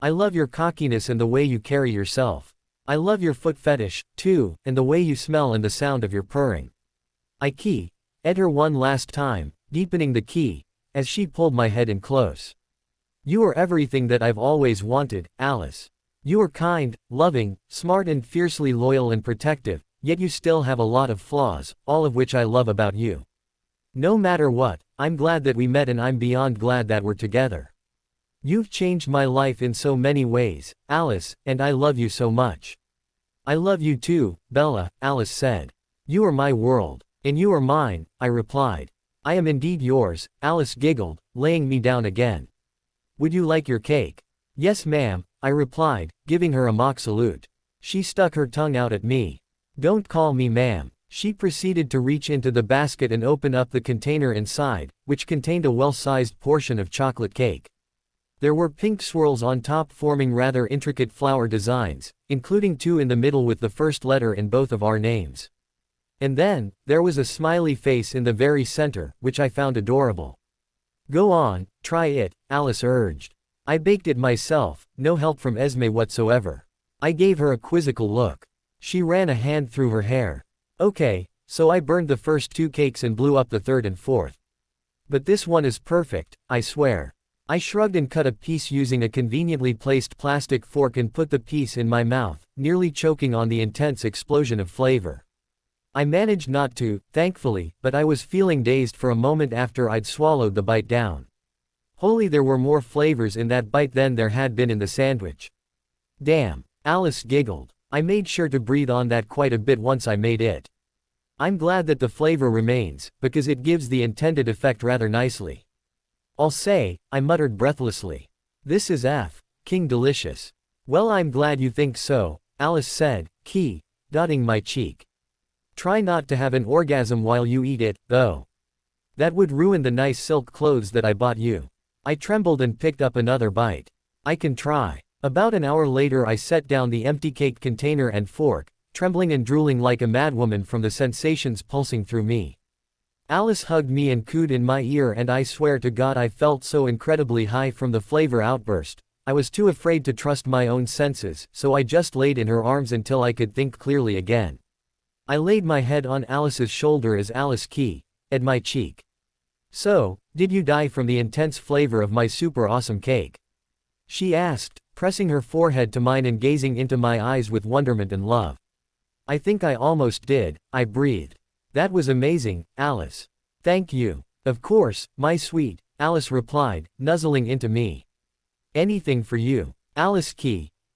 I love your cockiness and the way you carry yourself. I love your foot fetish, too, and the way you smell and the sound of your purring. I at her one last time, deepening the as she pulled my head in close. You are everything that I've always wanted, Alice. You are kind, loving, smart and fiercely loyal and protective, yet you still have a lot of flaws, all of which I love about you. No matter what, I'm glad that we met and I'm beyond glad that we're together. You've changed my life in so many ways, Alice, and I love you so much. I love you too, Bella, Alice said. You are my world. And you are mine, I replied. I am indeed yours, Alice giggled, laying me down again. Would you like your cake? Yes ma'am, I replied, giving her a mock salute. She stuck her tongue out at me. Don't call me ma'am. She proceeded to reach into the basket and open up the container inside, which contained a well-sized portion of chocolate cake. There were pink swirls on top forming rather intricate flower designs, including 2 in the middle with the first letter in both of our names. And then, there was a smiley face in the very center, which I found adorable. "Go on, try it," Alice urged. "I baked it myself, no help from Esme whatsoever." I gave her a quizzical look. She ran a hand through her hair. "Okay, so I burned the first 2 cakes and blew up the third and fourth. But this one is perfect, I swear." I shrugged and cut a piece using a conveniently placed plastic fork and put the piece in my mouth, nearly choking on the intense explosion of flavor. I managed not to, thankfully, but I was feeling dazed for a moment after I'd swallowed the bite down. Holy, there were more flavors in that bite than there had been in the sandwich. "Damn," Alice giggled. "I made sure to breathe on that quite a bit once I made it. I'm glad that the flavor remains, because it gives the intended effect rather nicely. I'll say," I muttered breathlessly. "This is King delicious." "Well, I'm glad you think so," Alice said, dotting my cheek. "Try not to have an orgasm while you eat it, though. That would ruin the nice silk clothes that I bought you." I trembled and picked up another bite. "I can try." About an hour later I set down the empty cake container and fork, trembling and drooling like a madwoman from the sensations pulsing through me. Alice hugged me and cooed in my ear, and I swear to God I felt so incredibly high from the flavor outburst, I was too afraid to trust my own senses, so I just laid in her arms until I could think clearly again. I laid my head on Alice's shoulder as Alice at my cheek. "So, did you die from the intense flavor of my super awesome cake?" she asked, pressing her forehead to mine and gazing into my eyes with wonderment and love. "I think I almost did," I breathed. "That was amazing, Alice." "Thank you. Of course, my sweet," Alice replied, nuzzling into me. "Anything for you." Alice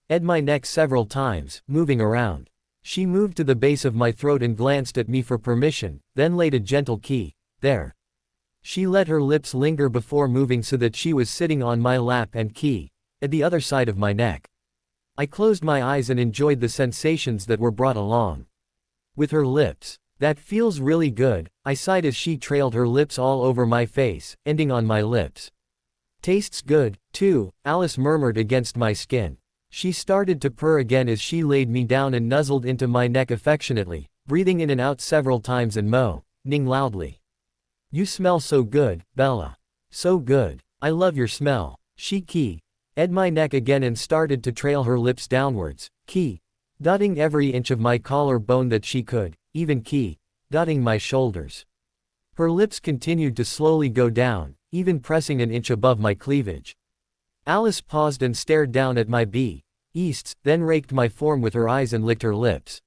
ed my neck several times, moving around. She moved to the base of my throat and glanced at me for permission, then laid a gentle there. She let her lips linger before moving so that she was sitting on my lap and at the other side of my neck. I closed my eyes and enjoyed the sensations that were brought along. With her lips. "That feels really good," I sighed as she trailed her lips all over my face, ending on my lips. "Tastes good, too," Alice murmured against my skin. She started to purr again as she laid me down and nuzzled into my neck affectionately, breathing in and out several times and moaning loudly. "You smell so good, Bella. So good. I love your smell." She ed my neck again and started to trail her lips downwards, dotting every inch of my collar bone that she could, even dotting my shoulders. Her lips continued to slowly go down, even pressing an inch above my cleavage. Alice paused and stared down at my breasts, then raked my form with her eyes and licked her lips.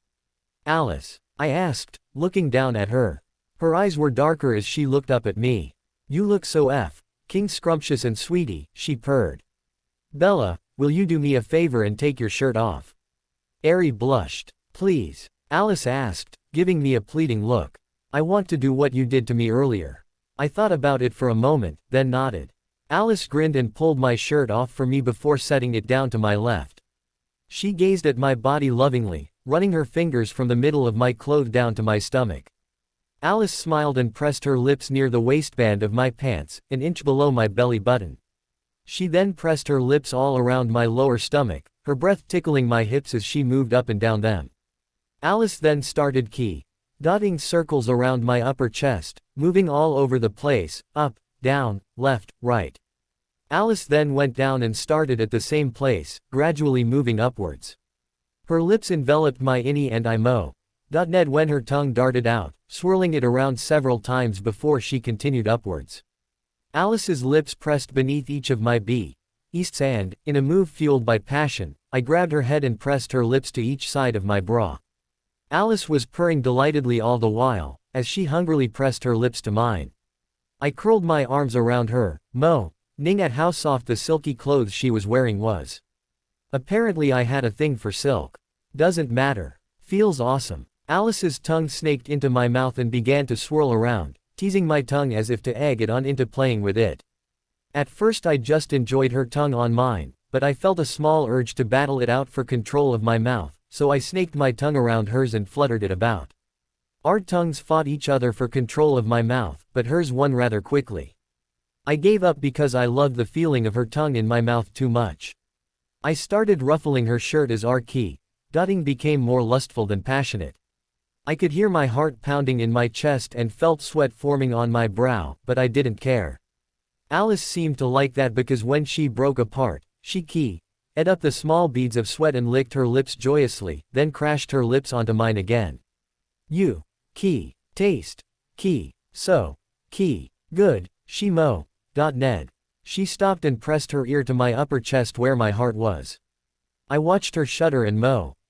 "Alice?" I asked, looking down at her. Her eyes were darker as she looked up at me. "You look so scrumptious and sweetie," she purred. "Bella, will you do me a favor and take your shirt off?" Ari blushed. "Please?" Alice asked, giving me a pleading look. "I want to do what you did to me earlier." I thought about it for a moment, then nodded. Alice grinned and pulled my shirt off for me before setting it down to my left. She gazed at my body lovingly, running her fingers from the middle of my clothes down to my stomach. Alice smiled and pressed her lips near the waistband of my pants, an inch below my belly button. She then pressed her lips all around my lower stomach, her breath tickling my hips as she moved up and down them. Alice then started dotting circles around my upper chest, moving all over the place, up, down, left, right. Alice then went down and started at the same place, gradually moving upwards. Her lips enveloped my innie and I moaned when her tongue darted out, swirling it around several times before she continued upwards. Alice's lips pressed beneath each of my breasts and, in a move fueled by passion, I grabbed her head and pressed her lips to each side of my bra. Alice was purring delightedly all the while, as she hungrily pressed her lips to mine. I curled my arms around her, moaning at how soft the silky clothes she was wearing was. Apparently I had a thing for silk. Doesn't matter. Feels awesome. Alice's tongue snaked into my mouth and began to swirl around, teasing my tongue as if to egg it on into playing with it. At first I just enjoyed her tongue on mine, but I felt a small urge to battle it out for control of my mouth, so I snaked my tongue around hers and fluttered it about. Our tongues fought each other for control of my mouth, but hers won rather quickly. I gave up because I loved the feeling of her tongue in my mouth too much. I started ruffling her shirt as our dotting became more lustful than passionate. I could hear my heart pounding in my chest and felt sweat forming on my brow, but I didn't care. Alice seemed to like that because when she broke apart, she ate up the small beads of sweat and licked her lips joyously, then crashed her lips onto mine again. You taste so good, she Ned. She stopped and pressed her ear to my upper chest where my heart was. I watched her shudder and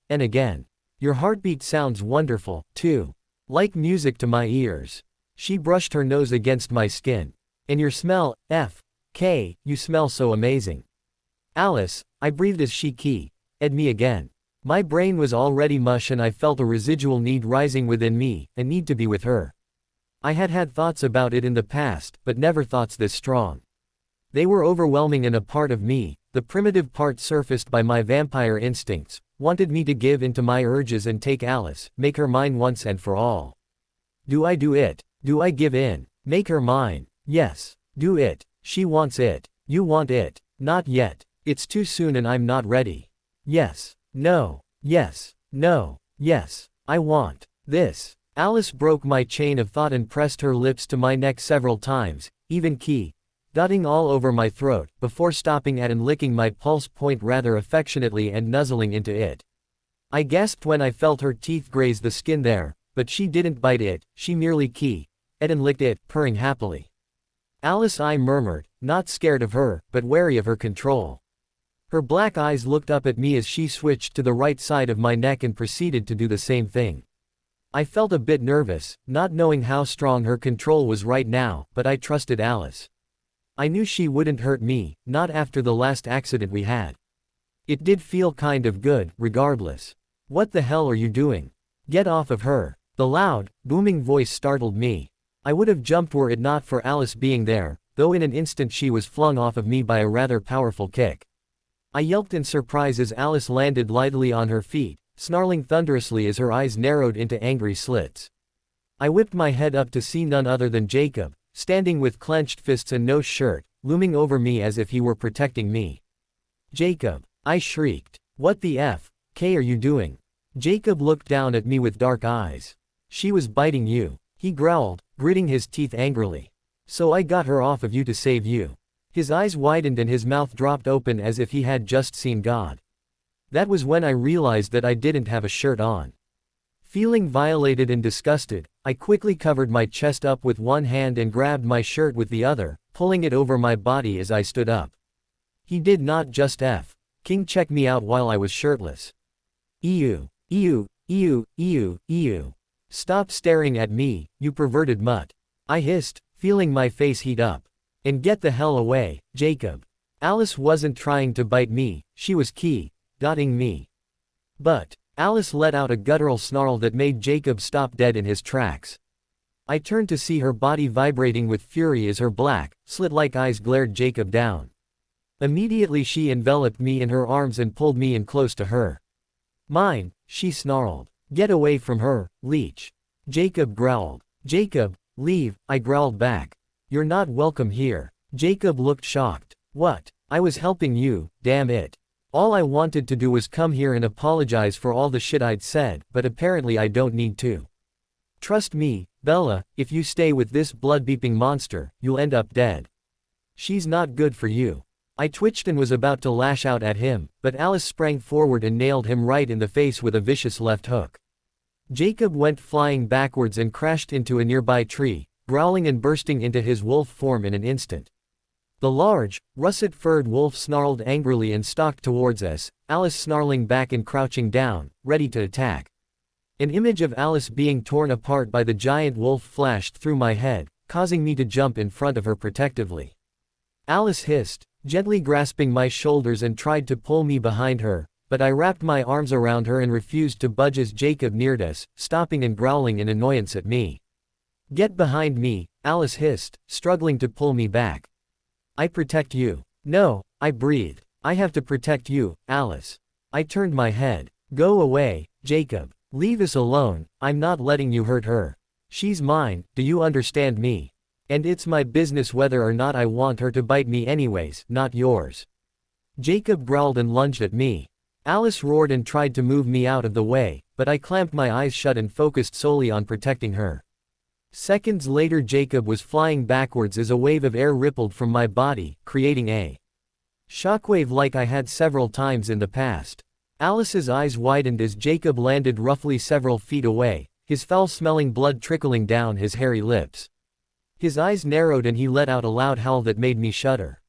and again. Your heartbeat sounds wonderful, too. Like music to my ears. She brushed her nose against my skin. And your smell, you smell so amazing. Alice, I breathed as she ed me again. My brain was already mush and I felt a residual need rising within me, a need to be with her. I had had thoughts about it in the past, but never thoughts this strong. They were overwhelming and a part of me, the primitive part surfaced by my vampire instincts, wanted me to give in to my urges and take Alice, make her mine once and for all. Do I do it? Do I give in? Make her mine? Yes. Do it. She wants it. You want it. Not yet. It's too soon and I'm not ready. Yes. No. Yes. No. Yes. I want this. Alice broke my chain of thought and pressed her lips to my neck several times, even dotting all over my throat, before stopping at and licking my pulse point rather affectionately and nuzzling into it. I gasped when I felt her teeth graze the skin there, but she didn't bite it, she merely ate and licked it, purring happily. Alice, I murmured, not scared of her, but wary of her control. Her black eyes looked up at me as she switched to the right side of my neck and proceeded to do the same thing. I felt a bit nervous, not knowing how strong her control was right now, but I trusted Alice. I knew she wouldn't hurt me, not after the last accident we had. It did feel kind of good, regardless. What the hell are you doing? Get off of her. The loud, booming voice startled me. I would have jumped were it not for Alice being there, though in an instant she was flung off of me by a rather powerful kick. I yelped in surprise as Alice landed lightly on her feet, snarling thunderously as her eyes narrowed into angry slits. I whipped my head up to see none other than Jacob, standing with clenched fists and no shirt, looming over me as if he were protecting me. Jacob, I shrieked. What the F, are you doing? Jacob looked down at me with dark eyes. She was biting you, he growled, gritting his teeth angrily. So I got her off of you to save you. His eyes widened and his mouth dropped open as if he had just seen God. That was when I realized that I didn't have a shirt on. Feeling violated and disgusted, I quickly covered my chest up with one hand and grabbed my shirt with the other, pulling it over my body as I stood up. He did not just check me out while I was shirtless. Ew. Stop staring at me, you perverted mutt. I hissed, feeling my face heat up. And get the hell away, Jacob. Alice wasn't trying to bite me, she was dotting me. But Alice let out a guttural snarl that made Jacob stop dead in his tracks. I turned to see her body vibrating with fury as her black, slit-like eyes glared Jacob down. Immediately she enveloped me in her arms and pulled me in close to her. Mine, she snarled. Get away from her, leech. Jacob growled. Jacob, leave, I growled back. You're not welcome here. Jacob looked shocked. What? I was helping you, damn it. All I wanted to do was come here and apologize for all the shit I'd said, but apparently I don't need to. Trust me, Bella, if you stay with this blood-beeping monster, you'll end up dead. She's not good for you. I twitched and was about to lash out at him, but Alice sprang forward and nailed him right in the face with a vicious left hook. Jacob went flying backwards and crashed into a nearby tree, growling and bursting into his wolf form in an instant. The large, russet-furred wolf snarled angrily and stalked towards us, Alice snarling back and crouching down, ready to attack. An image of Alice being torn apart by the giant wolf flashed through my head, causing me to jump in front of her protectively. Alice hissed, gently grasping my shoulders and tried to pull me behind her, but I wrapped my arms around her and refused to budge as Jacob neared us, stopping and growling in annoyance at me. Get behind me, Alice hissed, struggling to pull me back. I protect you. No, I breathed. I have to protect you, Alice. I turned my head. Go away, Jacob. Leave us alone, I'm not letting you hurt her. She's mine, do you understand me? And it's my business whether or not I want her to bite me anyways, not yours. Jacob growled and lunged at me. Alice roared and tried to move me out of the way, but I clamped my eyes shut and focused solely on protecting her. Seconds later Jacob was flying backwards as a wave of air rippled from my body, creating a shockwave like I had several times in the past. Alice's eyes widened as Jacob landed roughly several feet away, his foul-smelling blood trickling down his hairy lips. His eyes narrowed and he let out a loud howl that made me shudder.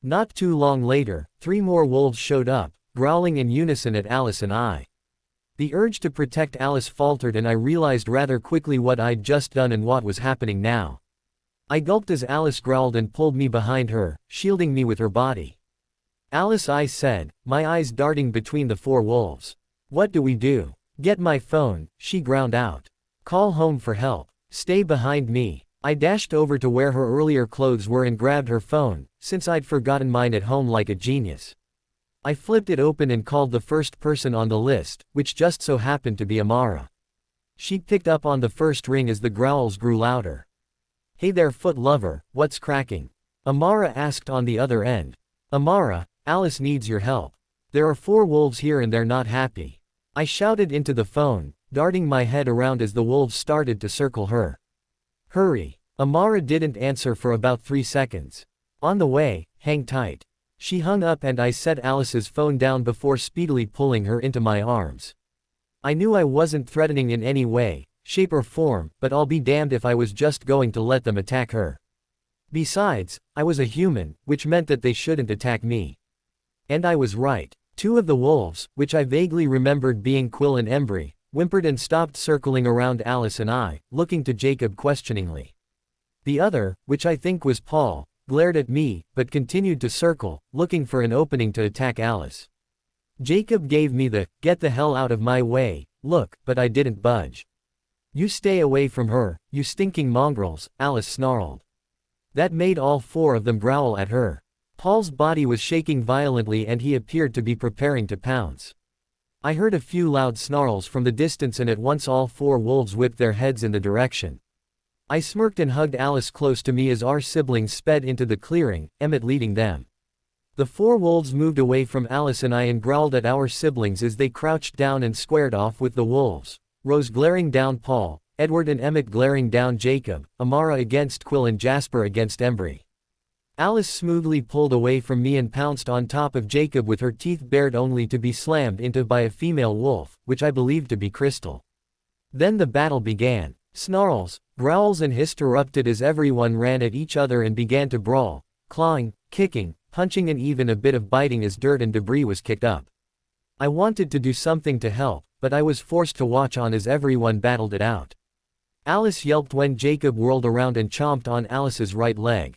Not too long later, 3 more wolves showed up, growling in unison at Alice and I. The urge to protect Alice faltered and I realized rather quickly what I'd just done and what was happening now. I gulped as Alice growled and pulled me behind her, shielding me with her body. Alice, I said, my eyes darting between the 4 wolves. What do we do? Get my phone, she ground out. Call home for help. Stay behind me. I dashed over to where her earlier clothes were and grabbed her phone, since I'd forgotten mine at home like a genius. I flipped it open and called the first person on the list, which just so happened to be Amara. She picked up on the first ring as the growls grew louder. Hey there, foot lover, what's cracking? Amara asked on the other end. Amara, Alice needs your help. There are 4 wolves here and they're not happy. I shouted into the phone, darting my head around as the wolves started to circle her. Hurry. Amara didn't answer for about 3 seconds. On the way, hang tight. She hung up and I set Alice's phone down before speedily pulling her into my arms. I knew I wasn't threatening in any way, shape or form, but I'll be damned if I was just going to let them attack her. Besides, I was a human, which meant that they shouldn't attack me. And I was right. 2 of the wolves, which I vaguely remembered being Quill and Embry, whimpered and stopped circling around Alice and I, looking to Jacob questioningly. The other, which I think was Paul, glared at me, but continued to circle, looking for an opening to attack Alice. Jacob gave me the, get the hell out of my way, look, but I didn't budge. You stay away from her, you stinking mongrels, Alice snarled. That made all 4 of them growl at her. Paul's body was shaking violently and he appeared to be preparing to pounce. I heard a few loud snarls from the distance and at once all 4 wolves whipped their heads in the direction. I smirked and hugged Alice close to me as our siblings sped into the clearing, Emmett leading them. The 4 wolves moved away from Alice and I and growled at our siblings as they crouched down and squared off with the wolves, Rose glaring down Paul, Edward and Emmett glaring down Jacob, Amara against Quill and Jasper against Embry. Alice smoothly pulled away from me and pounced on top of Jacob with her teeth bared only to be slammed into by a female wolf, which I believed to be Crystal. Then the battle began. Snarls, growls and hiss erupted as everyone ran at each other and began to brawl, clawing, kicking, punching and even a bit of biting as dirt and debris was kicked up. I wanted to do something to help, but I was forced to watch on as everyone battled it out. Alice yelped when Jacob whirled around and chomped on Alice's right leg.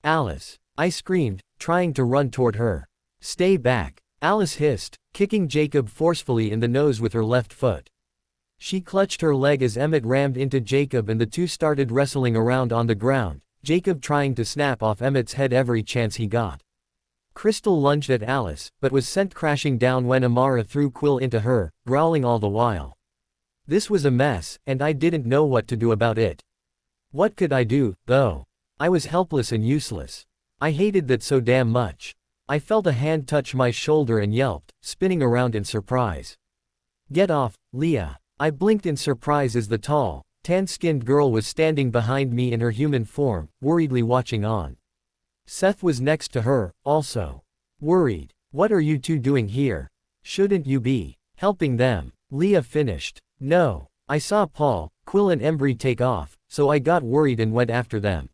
Alice! I screamed, trying to run toward her. Stay back! Alice hissed, kicking Jacob forcefully in the nose with her left foot. She clutched her leg as Emmett rammed into Jacob and the 2 started wrestling around on the ground, Jacob trying to snap off Emmett's head every chance he got. Crystal lunged at Alice, but was sent crashing down when Amara threw Quill into her, growling all the while. This was a mess, and I didn't know what to do about it. What could I do, though? I was helpless and useless. I hated that so damn much. I felt a hand touch my shoulder and yelped, spinning around in surprise. Get off, Leah! I blinked in surprise as the tall, tan-skinned girl was standing behind me in her human form, worriedly watching on. Seth was next to her, also worried. What are you 2 doing here? Shouldn't you be helping them? Leah finished. No. I saw Paul, Quill and Embry take off, so I got worried and went after them.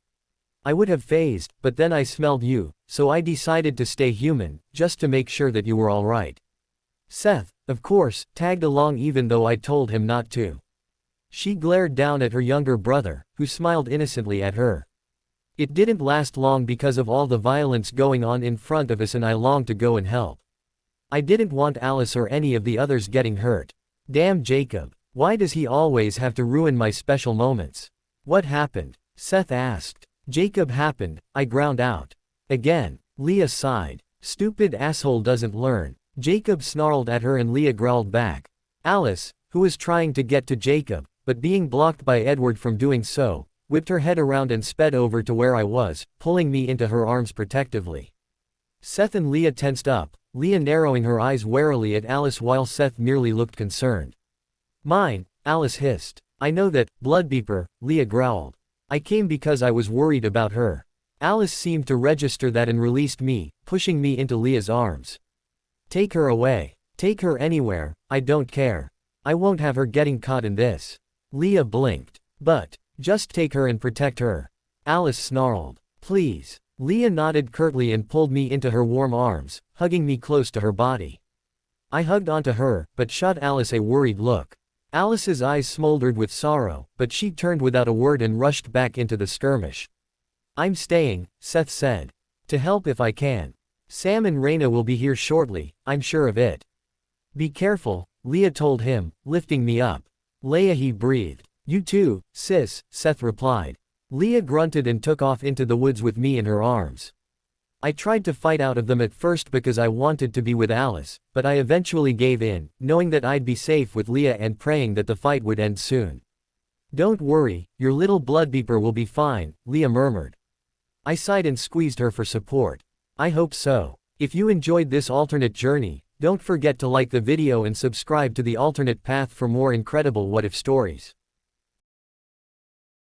I would have phased, but then I smelled you, so I decided to stay human, just to make sure that you were alright. Seth, of course, tagged along even though I told him not to. She glared down at her younger brother, who smiled innocently at her. It didn't last long because of all the violence going on in front of us and I longed to go and help. I didn't want Alice or any of the others getting hurt. Damn Jacob. Why does he always have to ruin my special moments? What happened? Seth asked. Jacob happened, I ground out. Again. Leah sighed. Stupid asshole doesn't learn. Jacob snarled at her and Leah growled back. Alice, who was trying to get to Jacob, but being blocked by Edward from doing so, whipped her head around and sped over to where I was, pulling me into her arms protectively. Seth and Leah tensed up, Leah narrowing her eyes warily at Alice while Seth merely looked concerned. Mine, Alice hissed. I know that, Bloodbeeper, Leah growled. I came because I was worried about her. Alice seemed to register that and released me, pushing me into Leah's arms. Take her away. Take her anywhere, I don't care. I won't have her getting caught in this. Leah blinked. But, just take her and protect her. Alice snarled. Please. Leah nodded curtly and pulled me into her warm arms, hugging me close to her body. I hugged onto her, but shot Alice a worried look. Alice's eyes smoldered with sorrow, but she turned without a word and rushed back into the skirmish. I'm staying, Seth said. To help if I can. Sam and Raina will be here shortly, I'm sure of it. Be careful, Leah told him, lifting me up. Leia, he breathed. You too, sis, Seth replied. Leah grunted and took off into the woods with me in her arms. I tried to fight out of them at first because I wanted to be with Alice, but I eventually gave in, knowing that I'd be safe with Leah and praying that the fight would end soon. Don't worry, your little Bloodbeeper will be fine, Leah murmured. I sighed and squeezed her for support. I hope so. If you enjoyed this alternate journey, don't forget to like the video and subscribe to the alternate path for more incredible what-if stories.